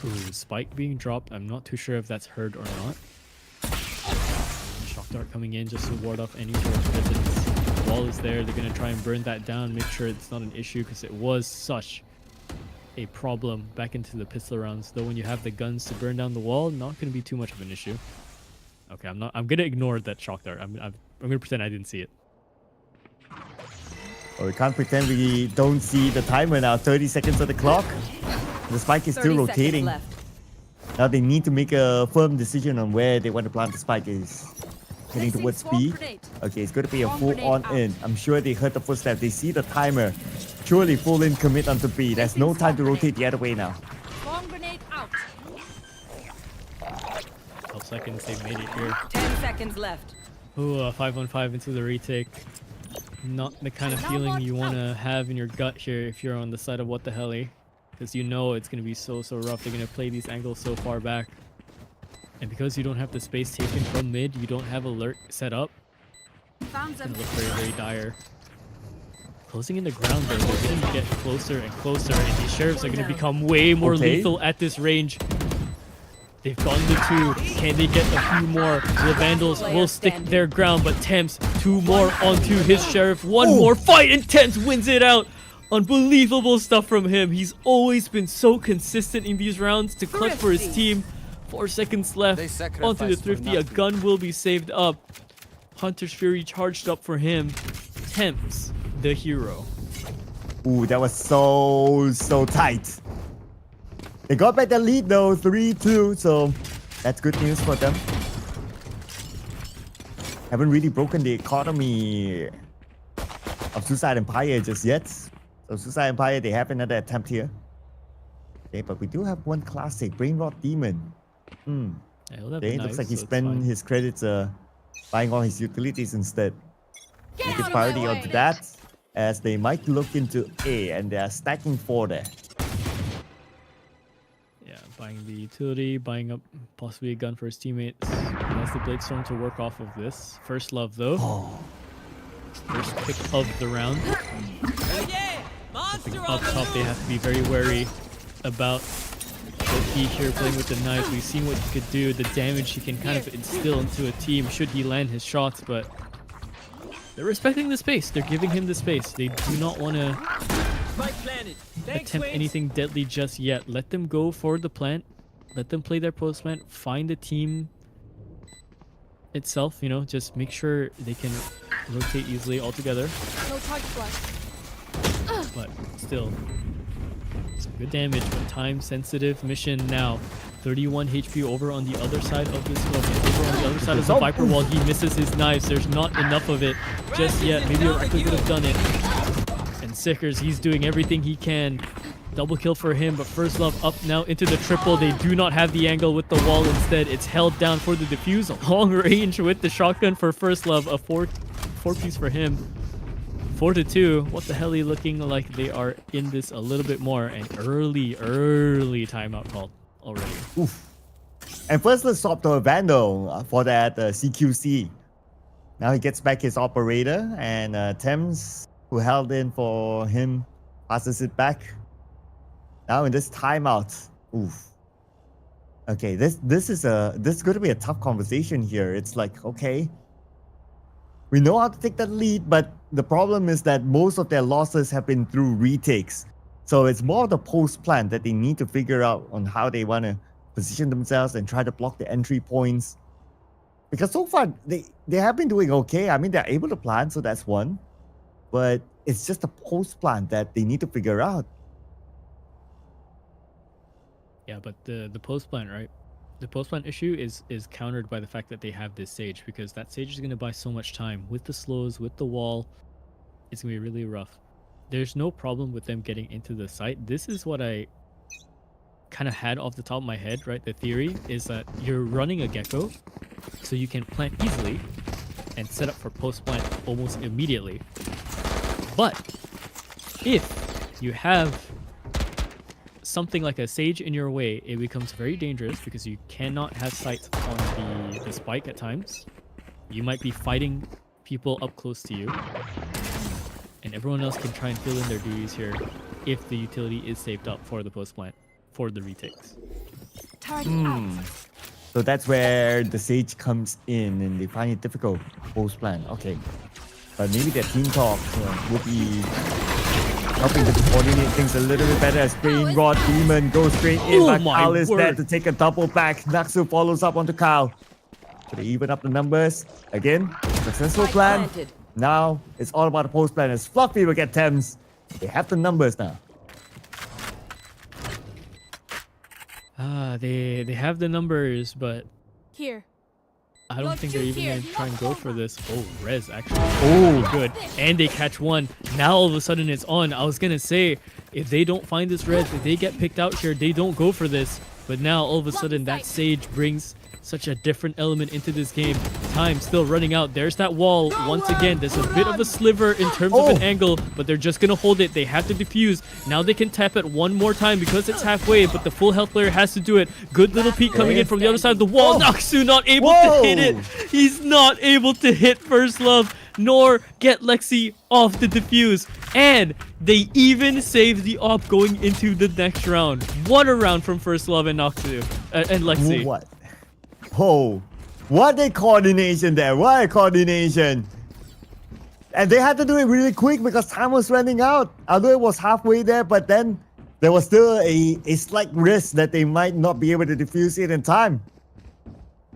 Ooh, spike being dropped. I'm not too sure if that's heard or not. Shock dart coming in just to ward off any sort of presence. The wall is there. They're going to try and burn that down, make sure it's not an issue because it was such a problem back into the pistol rounds. Though when you have the guns to burn down the wall, not going to be too much of an issue. Okay, I'm going to ignore that shock dart. I'm going to pretend I didn't see it. Oh, we can't pretend we don't see the timer now. 30 seconds on the clock. The spike is still rotating. Now they need to make a firm decision on where they want to plant the spike. Is heading towards B. Okay, it's going to be a full-on in. I'm sure they heard the footstep. They see the timer. Surely full in commit onto B. There's no time to rotate the other way now. Bomb grenade out. 12 seconds, they've made it here. 10 seconds left. Ooh, 5-on-5 into the retake. Not the kind of feeling you want to have in your gut here if you're on the side of what the hell, because you know it's going to be so rough. They're going to play these angles so far back. And because you don't have the space taken from mid, you don't have alert set up. It's going to look very dire. Closing in the ground though, they're going to get closer and closer, and these sheriffs are going to become way more lethal at this range. They've gotten the 2. Can they get a few more? The Vandals will stick their ground, but Temps 2 more onto his sheriff. 1 more fight, and Temps wins it out. Unbelievable stuff from him. He's always been so consistent in these rounds to clutch for his team. 4 seconds left onto the Thrifty. A gun will be saved up. Hunter's Fury charged up for him. Temps, the hero. Ooh, that was so tight. They got back the lead though, 3-2, so that's good news for them. Haven't really broken the economy of Suicide Empire just yet. So Suicide Empire, they have another attempt here. Okay, but we do have one classic, Brain Rot Demon. Okay, looks like he spent his credits buying all his utilities instead. Make his priority onto that, as they might look into A, and they are stacking 4 there. Buying the utility, buying up possibly a gun for his teammates. He has the Bladestorm to work off of this. First love though. First pick of the round. Up top, they have to be very wary about Loki here playing with the knives. We've seen what he could do, the damage he can kind of instill into a team should he land his shots, but they're respecting the space. They're giving him the space. They do not want to attempt anything deadly just yet. Let them go for the plant. Let them play their post plant. Find the team itself, just make sure they can rotate easily all together. No target flash. But still, some good damage, but time sensitive mission now. 31 HP over on the other side of this over on the other side of the Viper wall. He misses his knives. There's not enough of it just yet. Maybe Oracle could have done it. And Sickers, he's doing everything he can. Double kill for him, but First Love up now into the triple. They do not have the angle with the wall. Instead, it's held down for the defuse. Long range with the shotgun for First Love. A four piece for him. 4-2. What the hell are you looking like they are in this a little bit more? And early timeout called already. Oof. And First Love swapped to a Vandal for that CQC. Now he gets back his operator, and Thames, who held in for him Passes it back. Now in this timeout. Oof. Okay, this is going to be a tough conversation here. It's like, okay, we know how to take that lead, but the problem is that most of their losses have been through retakes. So it's more of the post plan that they need to figure out on how they want to position themselves and try to block the entry points. Because so far, they have been doing okay. I mean, they're able to plan, so that's one. But it's just the post plan that they need to figure out. Yeah, but the post plan, right? The post plan issue is countered by the fact that they have this Sage, because that Sage is going to buy so much time with the slows, with the wall. It's going to be really rough. There's no problem with them getting into the site. This is what I kind of had off the top of my head, right? The theory is that you're running a gecko, so you can plant easily and set up for post plant almost immediately. But if you have something like a Sage in your way, it becomes very dangerous because you cannot have sight on the spike at times. You might be fighting people up close to you, and everyone else can try and fill in their duties here if the utility is saved up for the post plant, for the retakes. So that's where the Sage comes in and they find it difficult post plan. Okay. But maybe their team talk would be helping them to coordinate things a little bit better as Brain Rod Demon goes straight in, but Kyle is there to take a double back. Naxu follows up onto Kyle. So they even up the numbers. Again, successful plan. Now it's all about the post plan as Fluffy will get Thames. They have the numbers now. They have the numbers, but Here. I don't think they're even going to try and go for this. Oh, Rez actually. Oh, good. And they catch one. Now all of a sudden it's on. I was going to say, if they don't find this Rez, if they get picked out here, they don't go for this. But now all of a sudden that Sage brings such a different element into this game. Time still running out. There's that wall. Once again, there's a bit of a sliver in terms of an angle, but they're just going to hold it. They have to defuse. Now they can tap it one more time because it's halfway, but the full health player has to do it. Good little peek coming in from the other side of the wall. Naxu not able to hit it. He's not able to hit First Love, nor get Lexi off the defuse. And they even save the op going into the next round. What a round from First Love and Naxu and Lexi. What? Oh, what a coordination there. What a coordination. And they had to do it really quick because time was running out. Although it was halfway there, but then there was still a slight risk that they might not be able to defuse it in time.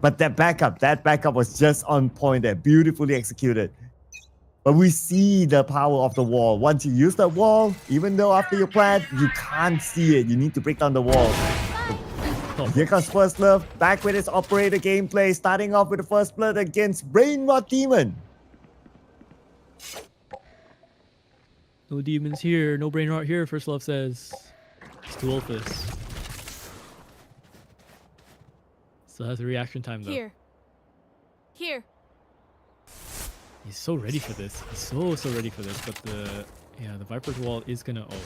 But that backup was just on point there. Beautifully executed. But we see the power of the wall. Once you use that wall, even though after you plant, you can't see it. You need to break down the wall. Here comes First Love, back with his operator gameplay, starting off with the first blood against Brain Rot Demon. No demons here, no Brain Rot here, First Love says. It's too Ulfus. Still has a reaction time though. Here. He's so ready for this. He's so ready for this, but the Viper's wall is gonna... Oh,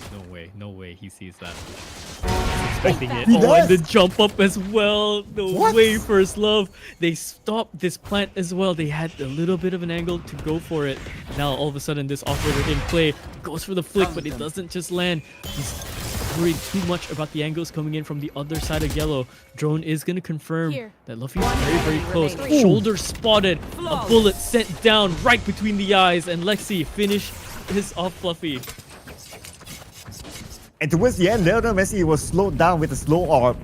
no way he sees that. He's expecting it. And the jump up as well. No way, First Love. They stopped this plant as well. They had a little bit of an angle to go for it. Now, all of a sudden, this operator in play goes for the flick, but it doesn't just land. He's worried too much about the angles coming in from the other side of yellow. Drone is going to confirm that Luffy is very close. Shoulder spotted. A bullet sent down right between the eyes, and Lexi finished his off Fluffy. And towards the end, Lionel Messi was slowed down with a slow orb.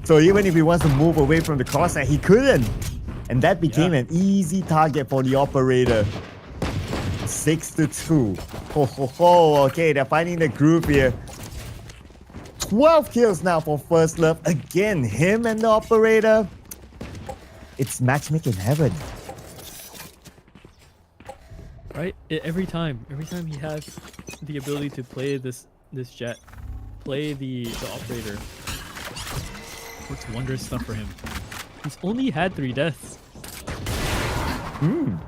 So even if he wants to move away from the crosshair, he couldn't. And that became an easy target for the operator. 6-2. Okay, they're finding the groove here. 12 kills now for First Love. Again, him and the operator. It's matchmaking heaven. Right? Every time he has the ability to play this jet, play the operator, works wondrous stuff for him. He's only had 3 deaths. To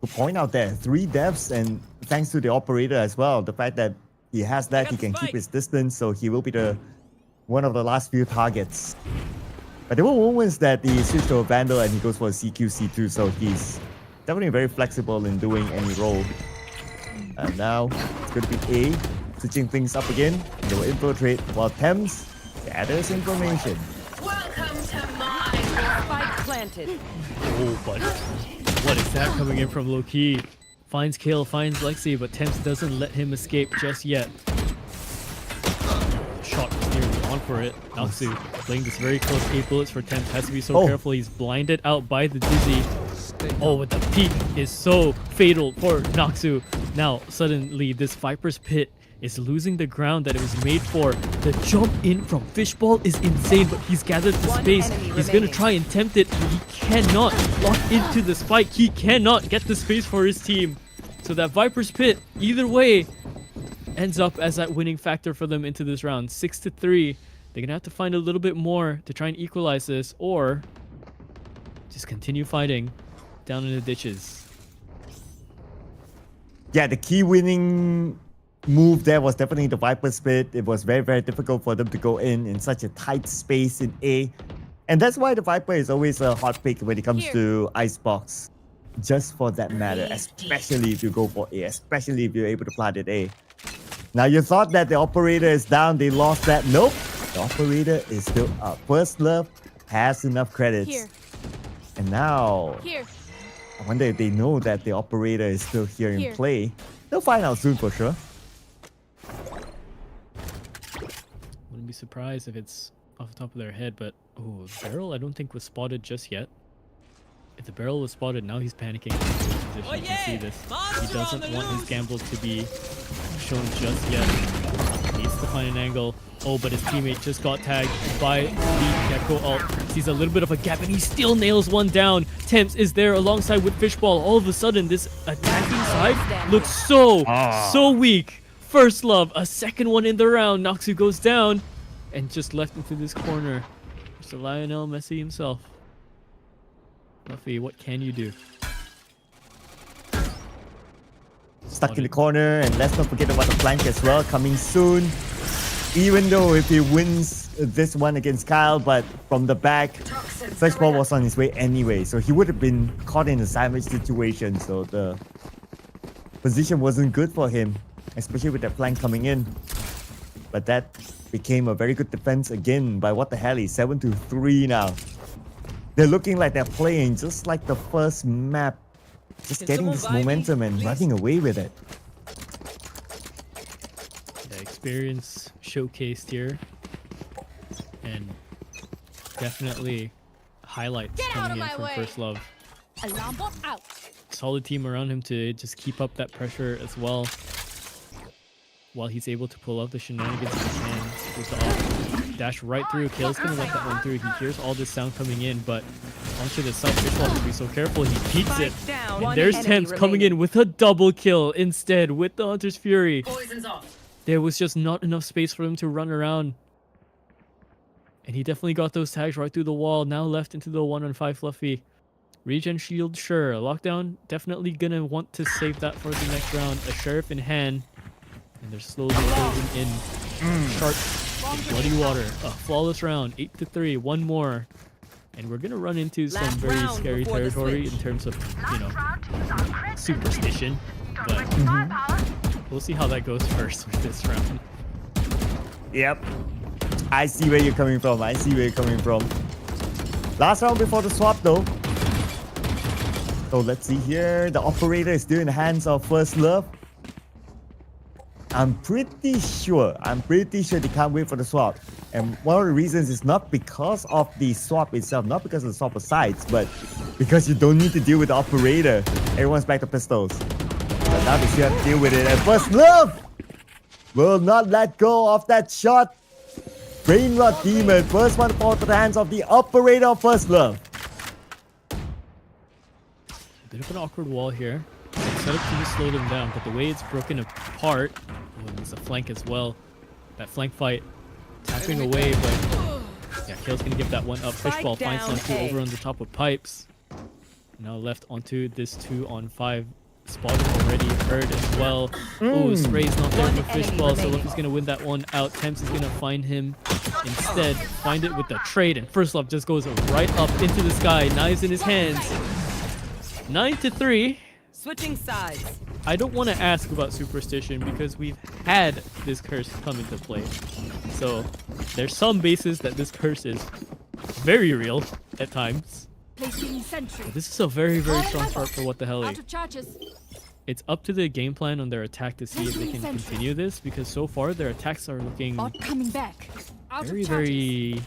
point out there, 3 deaths, and thanks to the operator as well. The fact that he has that, he can keep his distance, so he will be one of the last few targets. But there were moments that he switched to a Vandal and he goes for a CQ, C2, so he's definitely very flexible in doing any role. And now it's going to be A, switching things up again. They will infiltrate while Thames gathers information. Spike planted. Oh, but what is that coming in from low-key? Finds Kill, finds Lexi, but Thames doesn't let him escape just yet. Shot was nearly on for it. Noxu playing this very close 8 bullets for Thames. Has to be so careful. He's blinded out by the Dizzy. Oh, but the peak is so fatal for Noxu. Now, suddenly, this Viper's Pit is losing the ground that it was made for. The jump in from Fishball is insane, but he's gathered the space. He's going to try and tempt it, but he cannot lock into the spike. He cannot get the space for his team. So that Viper's Pit, either way, ends up as that winning factor for them into this round. 6-3. They're going to have to find a little bit more to try and equalize this, or just continue fighting down in the ditches. Yeah, the key winning move there was definitely the Viper Spit. It was very, very difficult for them to go in such a tight space in A. And that's why the Viper is always a hot pick when it comes to Icebox. Just for that matter, especially if you go for A, especially if you're able to plant it A. Now you thought that the operator is down, they lost that. Nope, the operator is still up. First Love has enough credits. Here. And now, Here. I wonder if they know that the operator is still here in play. They'll find out soon for sure. Wouldn't be surprised if it's off the top of their head, but oh, Barrel I don't think was spotted just yet. If the Barrel was spotted, now he's panicking in this position. You can see this. He doesn't want his gamble to be shown just yet. He needs to find an angle. Oh, but his teammate just got tagged by the Gecko ult. Sees a little bit of a gap, and he still nails one down. Thames is there alongside with Fishball. All of a sudden, this attacking side looks so weak. First Love, a second one in the round. Noxu goes down and just left into this corner. Mr. Lionel Messi himself. Luffy, what can you do? Stuck in the corner, and let's not forget about the flank as well, coming soon. Even though if he wins this one against Kyle, but from the back, Fishball was on his way anyway, so he would have been caught in a sandwich situation, so the position wasn't good for him, especially with that flank coming in. But that became a very good defense again by what the hell, he's 7-3 now. They're looking like they're playing just like the first map, just getting this momentum and running away with it. The experience showcased here, and definitely highlights coming in from First Love. Alarm bot out. Solid team around him to just keep up that pressure as well, while he's able to pull out the shenanigans he can. Goes to off. Dash right through. Kale's gonna let that one through. He hears all this sound coming in, but onto the side, Fishball to be so careful. He peeks it. And there's Thames coming in with a double kill instead with the Hunter's Fury. There was just not enough space for him to run around. And he definitely got those tags right through the wall. Now left into the 1-on-5 Fluffy. Regen shield, sure. Lockdown, definitely gonna want to save that for the next round. A Sheriff in hand. And they're slowly closing in. Sharp, bloody water. A flawless round. 8-3. One more. And we're gonna run into some very scary territory in terms of, you know, superstition. But we'll see how that goes first with this round. Yep. I see where you're coming from. I see where you're coming from. Last round before the swap though. So let's see here. The operator is still in the hands of First Love. I'm pretty sure they can't wait for the swap. And one of the reasons is not because of the swap itself, not because of the swap of sides, but because you don't need to deal with the operator. Everyone's back to pistols. But now they still have to deal with it. And First Love will not let go of that shot. Brain Rot Demon, first one to fall to the hands of the operator of First Love. A bit of an awkward wall here. Set up to slow them down, but the way it's broken apart, oh, there's a flank as well. That flank fight, tapping away, but yeah, Kale's gonna give that one up. Fishball finds Santu over on the top of pipes. Now left onto this 2-on-5 spot already heard as well. Oh, Spray's not there for Fishball, so Luffy's gonna win that one out. Thames is gonna find him instead. Find it with the trade, and First Love just goes right up into the sky. Knives in his hands. 9-3. Switching sides. I don't want to ask about superstition because we've had this curse come into play. So there's some basis that this curse is very real at times. Placing sentry. But this is a very, very strong start for What the Hell. Out of charges. It's up to the game plan on their attack to see if they can continue this, because so far their attacks are looking Bot coming back. Out very, of charges. very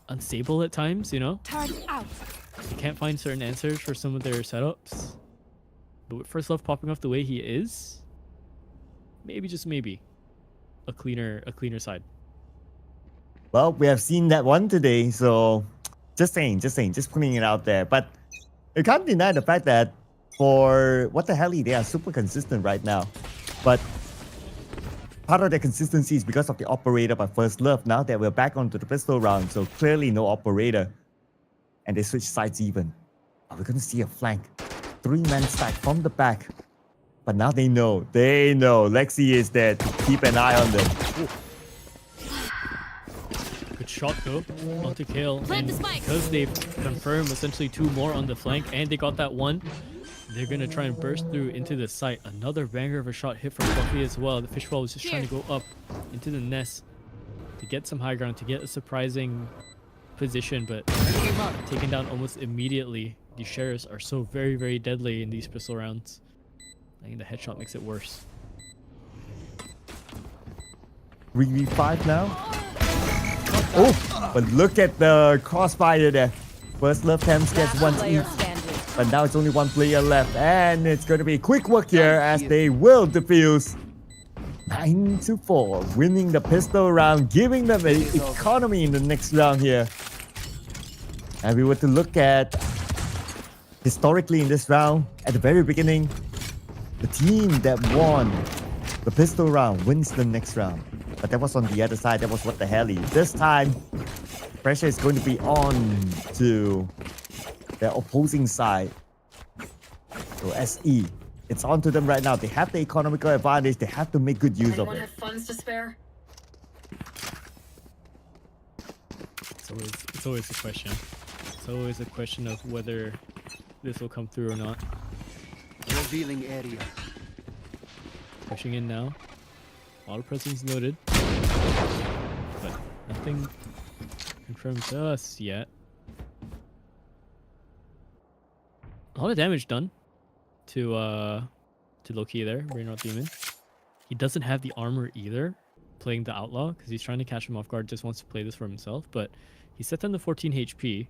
unstable at times, you know? Turn out. You can't find certain answers for some of their setups. But with First Love popping off the way he is, maybe, just maybe, a cleaner side. Well, we have seen that one today, so just putting it out there. But you can't deny the fact that for What the Hell, they are super consistent right now. But part of their consistency is because of the operator by First Love. Now that we're back onto the pistol round, so clearly no operator. And they switch sides even. Are we going to see a flank? 3-man stack from the back. But now they know. Lexi is there to keep an eye on them. Good shot though onto Kale. And because they've confirmed essentially 2 more on the flank and they got that one, they're going to try and burst through into the site. Another banger of a shot hit from Fluffy as well. The Fishbowl was just trying to go up into the nest to get some high ground, to get a surprising position, but taken down almost immediately. These sheriffs are so very, very deadly in these pistol rounds. I think the headshot makes it worse. 3v5 now. Oh, but look at the crossfire there. First Love Thames gets one each. But now it's only 1 player left. And it's going to be quick work here as they will defuse. 9-4, winning the pistol round, giving them an economy in the next round here. And we were to look at historically in this round, at the very beginning, the team that won the pistol round wins the next round. But that was on the other side. That was What the Hell. This time, pressure is going to be on to their opposing side. So SE, it's on to them right now. They have the economical advantage. They have to make good use of it. Have funds to spare? It's always a question. It's always a question of whether this will come through or not. Revealing area. Pushing in now. Auto presence noted. But nothing confirmed to us yet. A lot of damage done to Loki there, Raynor Demon. He doesn't have the armor either, playing the Outlaw, because he's trying to catch him off guard, just wants to play this for himself, but he set down to 14 HP.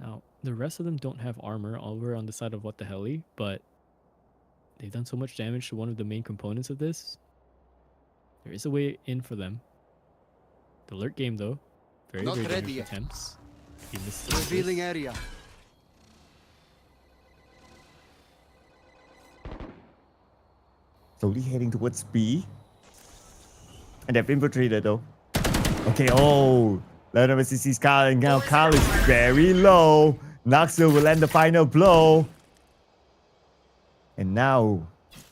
Now, the rest of them don't have armor over on the side of What the Hell, but they've done so much damage to one of the main components of this. There is a way in for them. The alert game, though, very, very dangerous attempts. He missed Revealing area. Slowly heading towards B. And they've infiltrated though. Okay, oh. Leonard versus Carl, and now Carl is very low. Naxu will land the final blow. And now,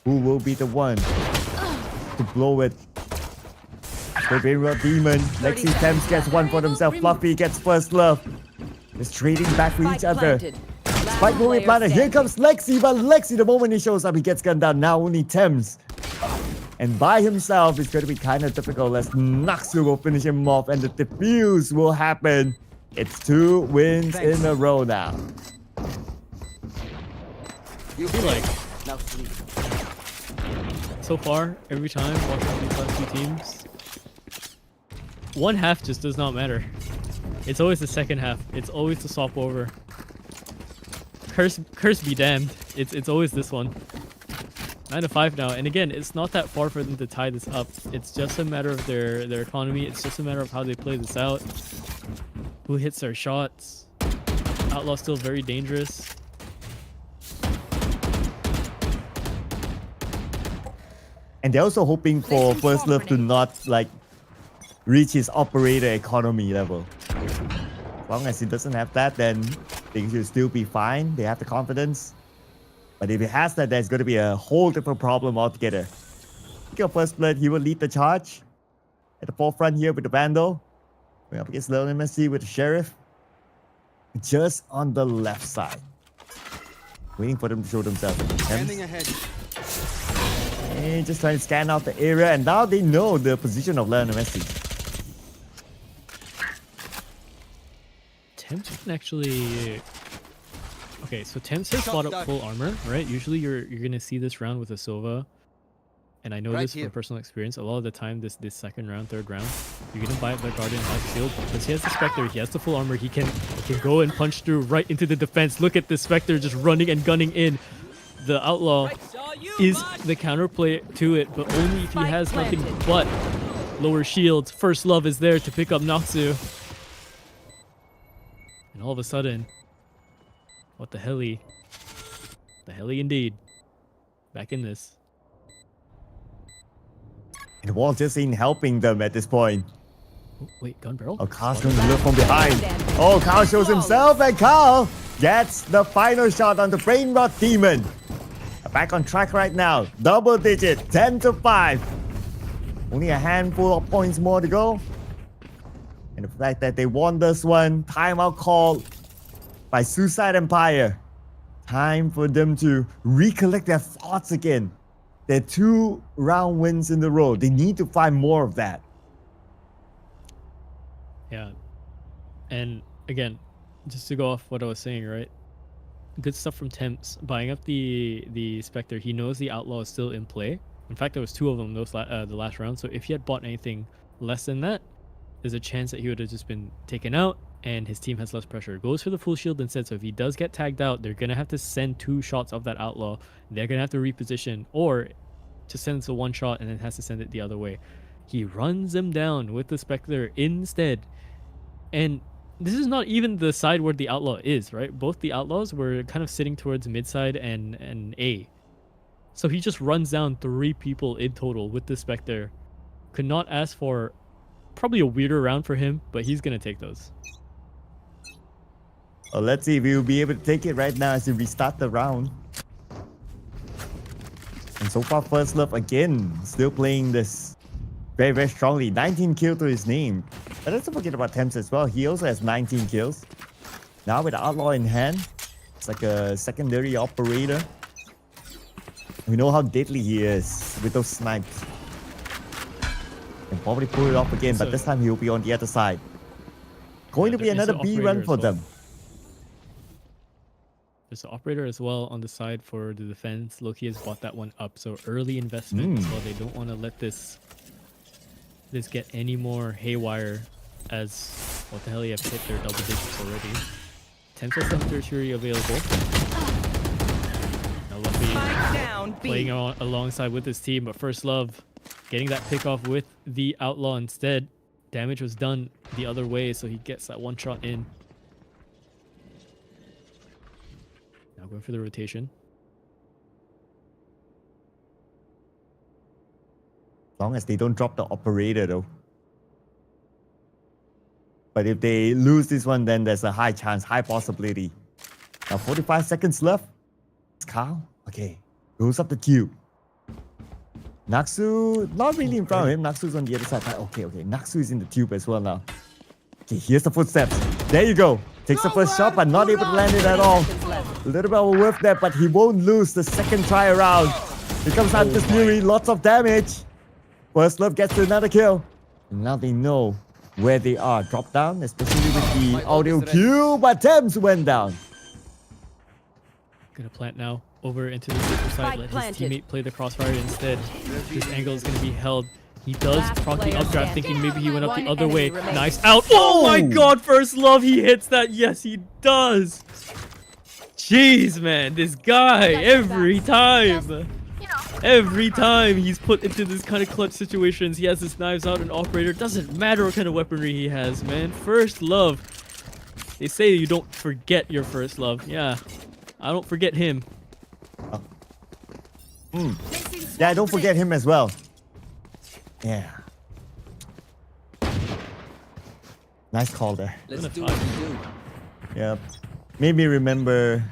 who will be the one to blow it? The Rainbow Demon. Lexi Thames gets one for themselves. Fluffy gets First Love. Just trading back for each other. Spike will be planted. Here comes Lexi, but Lexi, the moment he shows up, he gets gunned down. Now only Thames. And by himself, it's going to be kind of difficult as Naxu will finish him off and the defuse will happen. It's 2 wins in a row now. I feel like so far, every time watching these last 2 teams, one half just does not matter. It's always the second half. It's always the swap over. Curse be damned. It's always this one. 9-5 now, and again, it's not that far for them to tie this up. It's just a matter of their economy. It's just a matter of how they play this out. Who hits their shots. Outlaw still very dangerous. And they're also hoping for First Love to not reach his operator economy level. As long as he doesn't have that, then things will still be fine. They have the confidence. But if he has that, there's going to be a whole different problem altogether. Look at First Blood, he will lead the charge. At the forefront here with the Vandal. We're up against Leonard Messi with the Sheriff. Just on the left side. Waiting for them to show themselves. Standing ahead. And just trying to scan out the area, and now they know the position of Lionel Messi. Temps can actually. Okay, so Temps has bought up full armor, right? Usually you're gonna see this round with a Sova. And I know Right this here. from personal experience. A lot of the time, this second round, third round, you're gonna buy up the Guardian Life Shield because he has the Spectre, he has the full armor, he can go and punch through right into the defense. Look at the Spectre just running and gunning in. The Outlaw is the counterplay to it, but only if he has nothing but lower shields. First Love is there to pick up Noxu. And all of a sudden, what the helly? The helly indeed. Back in this. And Wall just ain't helping them at this point. Oh, wait, gun barrel? Oh, Carl's going to look from behind. Oh, Carl shows himself, and Carl gets the final shot on the Brain Rot Demon. Back on track right now. Double digit, 10-5. Only a handful of points more to go. And the fact that they won this one, timeout call by Suicide Empire. Time for them to recollect their thoughts again. Their 2 round wins in a row. They need to find more of that. Yeah. And again, just to go off what I was saying, right? Good stuff from Temps. Buying up the Spectre. He knows the Outlaw is still in play. In fact, there was 2 of them the last round. So if he had bought anything less than that, there's a chance that he would have just been taken out and his team has less pressure. Goes for the full shield instead. So if he does get tagged out, they're going to have to send 2 shots of that Outlaw. They're going to have to reposition or just send it to 1 shot and then has to send it the other way. He runs them down with the Spectre instead. And this is not even the side where the Outlaw is, right? Both the Outlaws were kind of sitting towards mid side and A. So he just runs down 3 people in total with the Spectre. Could not ask for probably a weirder round for him, but he's going to take those. Well, let's see if he'll be able to take it right now as we restart the round. And so far, First Love again, still playing this very, very strongly. 19 kills to his name. But let's not forget about Temps as well. He also has 19 kills. Now with the Outlaw in hand, it's like a secondary operator. We know how deadly he is with those snipes. Can probably pull it off again, but this time he'll be on the other side. Going to be another B run for them. There's an operator as well on the side for the defense. Loki has bought that one up, so early investment as well. They don't want to let this get any more haywire as what the hell, you have hit their double digits already. 10 plus tertiary available. Now Luffy playing alongside with his team, but First Love getting that pick off with the Outlaw instead. Damage was done the other way, so he gets that 1 shot in. Now going for the rotation. As long as they don't drop the operator though. But if they lose this one, then there's a high chance, high possibility. Now 45 seconds left. It's Carl. Okay. Goes up the cube. Naxu, not really in front of him. Naxu's on the other side. Okay. Naxu is in the tube as well now. Okay, here's the footsteps. There you go. Takes the first shot, but not able to land it at all. A little bit of a whiff there, but he won't lose the second try around. Here comes Hunter's Fury, lots of damage. First Love gets to another kill. And now they know where they are. Drop down, especially with the audio cue, but Thames went down. Gonna plant now over into the center side. Let his teammate play the crossfire instead. This angle is gonna be held. He does proc the updraft, thinking maybe he went up the other way. Nice out. Oh my god, First Love, he hits that. Yes, he does. Jeez, man, this guy, every time he's put into this kind of clutch situations, he has his knives out and operator. Doesn't matter what kind of weaponry he has, man. First Love. They say you don't forget your first love. Yeah, I don't forget him. Yeah, don't forget him as well. Yeah. Nice call there. Let's do what we do. Yep. Made me remember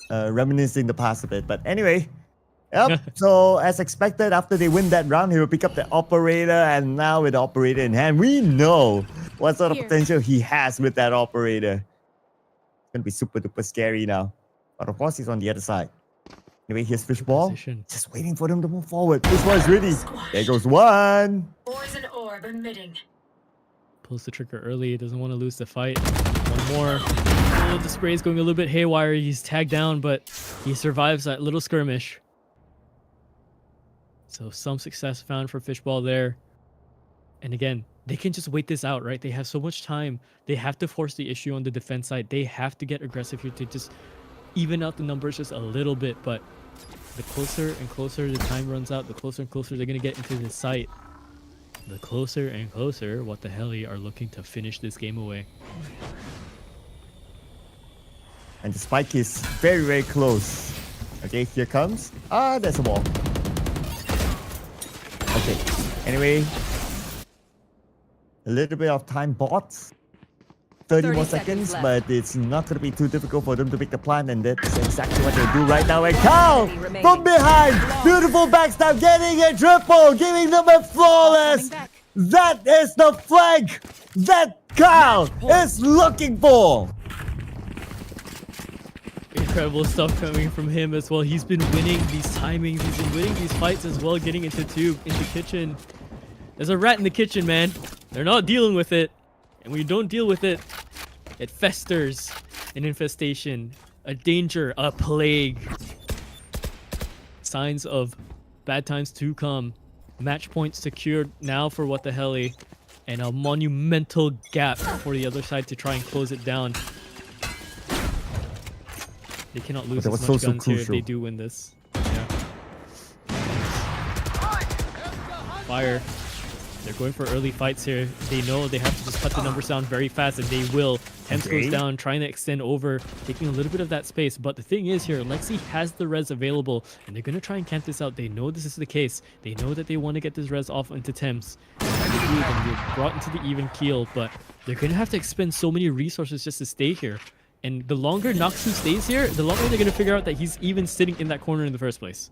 reminiscing the past a bit. But anyway, yep. So as expected, after they win that round, he will pick up the operator. And now with the operator in hand, we know what sort of potential he has with that operator. It's going to be super duper scary now. But of course, he's on the other side. Anyway, here's Fishball. Position. Just waiting for them to move forward. Fishball is ready. There goes one. Poison orb emitting. Pulls the trigger early. Doesn't want to lose the fight. One more. Oh, the spray is going a little bit haywire. He's tagged down, but he survives that little skirmish. So some success found for Fishball there. And again, they can just wait this out, right? They have so much time. They have to force the issue on the defense side. They have to get aggressive here to just even out the numbers just a little bit. But the closer and closer the time runs out, the closer and closer they're going to get into the site. The closer and closer, what the hell, are looking to finish this game away. And the spike is very, very close. Okay, here comes. Ah, there's a wall. Okay, anyway. A little bit of time bought. 30 more seconds, but it's not going to be too difficult for them to pick the plan, and that's exactly what they do right now. And Cal from behind, beautiful backstab, getting a triple, giving them a flawless. That is the flag that Cal is looking for. Incredible stuff coming from him as well. He's been winning these timings, he's been winning these fights as well, getting into tube, into kitchen. There's a rat in the kitchen, man. They're not dealing with it. And when you don't deal with it, it festers. An infestation, a danger, a plague. Signs of bad times to come. Match points secured now for What the Helly. And a monumental gap for the other side to try and close it down. They cannot lose as much guns here if they do win this. Yeah. Fire. They're going for early fights here. They know they have to just cut the numbers down very fast, and they will. Temps goes down, trying to extend over, taking a little bit of that space. But the thing is here, Lexi has the res available, and they're going to try and camp this out. They know this is the case. They know that they want to get this res off into Temps. They're brought into the even keel, but they're going to have to expend so many resources just to stay here. And the longer Naksu stays here, the longer they're going to figure out that he's even sitting in that corner in the first place.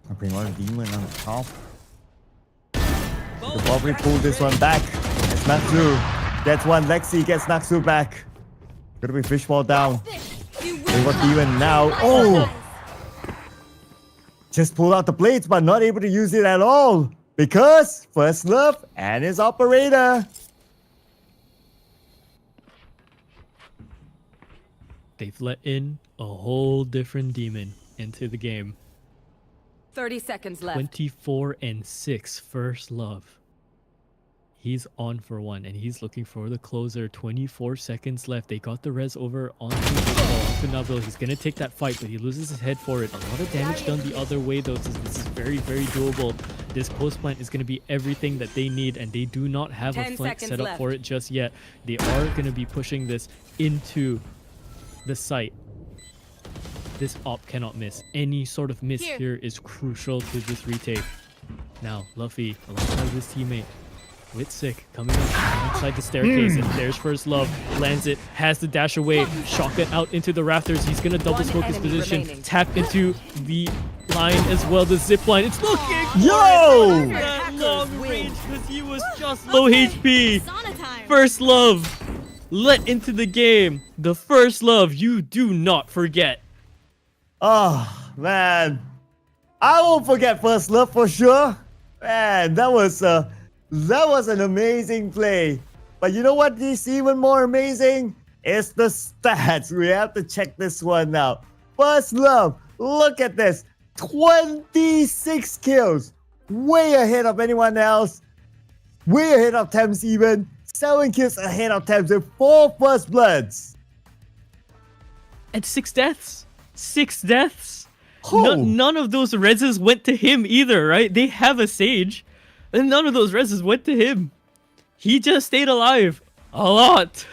I'll bring on a demon on the top. They'll probably pull this one back. It's Naksu. Gets one. Lexi gets Naksu back. Gonna be Fishball down. They got demon now. Oh! Just pulled out the blades, but not able to use it at all. Because First Love and his operator. They've let in a whole different demon into the game. 30 seconds left. 24 and 6, First Love. He's on for one, and he's looking for the closer. 24 seconds left. They got the res over onto Nabil. He's going to take that fight, but he loses his head for it. A lot of damage done the other way, though. This is very, very doable. This post plant is going to be everything that they need, and they do not have a flank set up for it just yet. They are going to be pushing this into the site. This op cannot miss. Any sort of miss here is crucial to this retake. Now, Luffy, alongside his teammate, Witzik coming up inside the staircase, and there's First Love. Lands it, has the dash away, shotgun out into the rafters. He's gonna double smoke his position, tap into the line as well, the zip line. It's looking Yo! that long range because he was just low HP. First Love let into the game. The First Love you do not forget. Oh, man. I won't forget First Love for sure. Man, that was an amazing play. But you know what is even more amazing? It's the stats. We have to check this one out. First Love, look at this. 26 kills. Way ahead of anyone else. Way ahead of Thames even. 7 kills ahead of Thames with 4 First Bloods. And 6 deaths. 6 deaths. None of those reses went to him either, right? They have a Sage. And none of those reses went to him. He just stayed alive. A lot.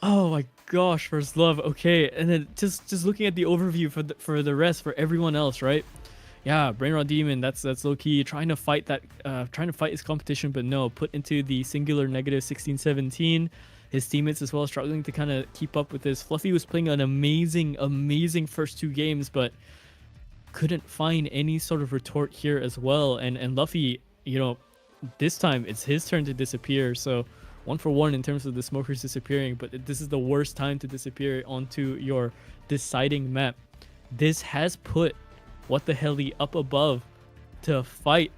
Oh my gosh, First Love. Okay, and then just looking at the overview for the rest, for everyone else, right? Yeah, Brainrot Demon, that's low key. Trying to fight his competition, but no, put into the singular negative 16-17. His teammates as well struggling to kind of keep up with this. Fluffy was playing an amazing first 2 games, but couldn't find any sort of retort here as well. And Luffy, you know, this time it's his turn to disappear. So 1-for-1 in terms of the smokers disappearing, but this is the worst time to disappear onto your deciding map. This has put What the Helly up above to fight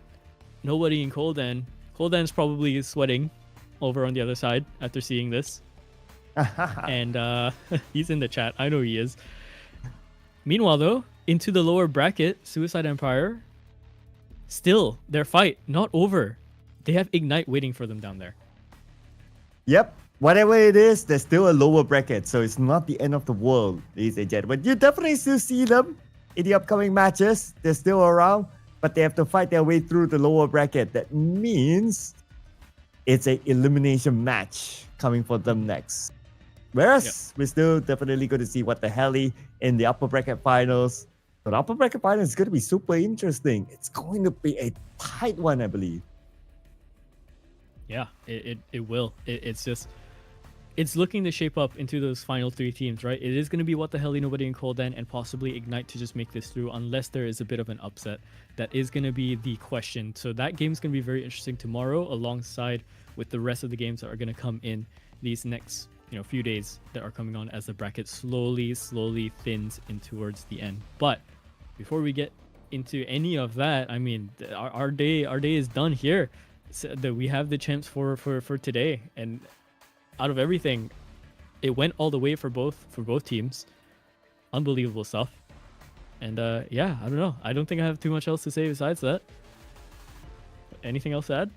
nobody in Koldan. Koldan's probably sweating over on the other side after seeing this. And he's in the chat. I know he is. Meanwhile, though, into the lower bracket, Suicide Empire, still their fight not over. They have Ignite waiting for them down there. Yep. Whatever it is, there's still a lower bracket, so it's not the end of the world, ladies and gentlemen. You definitely still see them in the upcoming matches. They're still around, but they have to fight their way through the lower bracket. That means it's an elimination match coming for them next. Whereas we're still definitely going to see What the Helly in the upper bracket finals. But the upper bracket finals is going to be super interesting. It's going to be a tight one, I believe. Yeah, it will. It's just, it's looking to shape up into those final 3 teams, right? It is going to be What the Helly, nobody in Koldan, and possibly Ignite to just make this through, unless there is a bit of an upset. That is going to be the question. So that game is going to be very interesting tomorrow, alongside with the rest of the games that are going to come in these next few days that are coming on as the bracket slowly thins in towards the end. But before we get into any of that, I mean, our day is done here. So that we have the champs for today, and out of everything, it went all the way for both teams. Unbelievable stuff. And yeah, I don't know. I don't think I have too much else to say besides that. Anything else to add?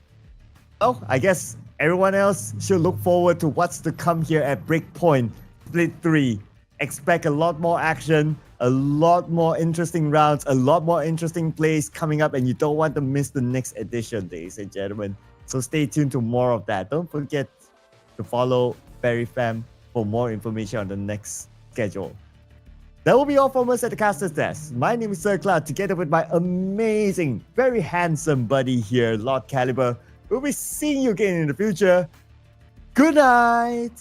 Oh, I guess everyone else should look forward to what's to come here at Breakpoint Split 3. Expect a lot more action, a lot more interesting rounds, a lot more interesting plays coming up, and you don't want to miss the next edition, ladies and gentlemen. So stay tuned to more of that. Don't forget to follow Berryfam for more information on the next schedule. That will be all from us at the Caster's Desk. My name is Sir Cloud, together with my amazing, very handsome buddy here, Lott Calliber. We'll be seeing you again in the future. Good night!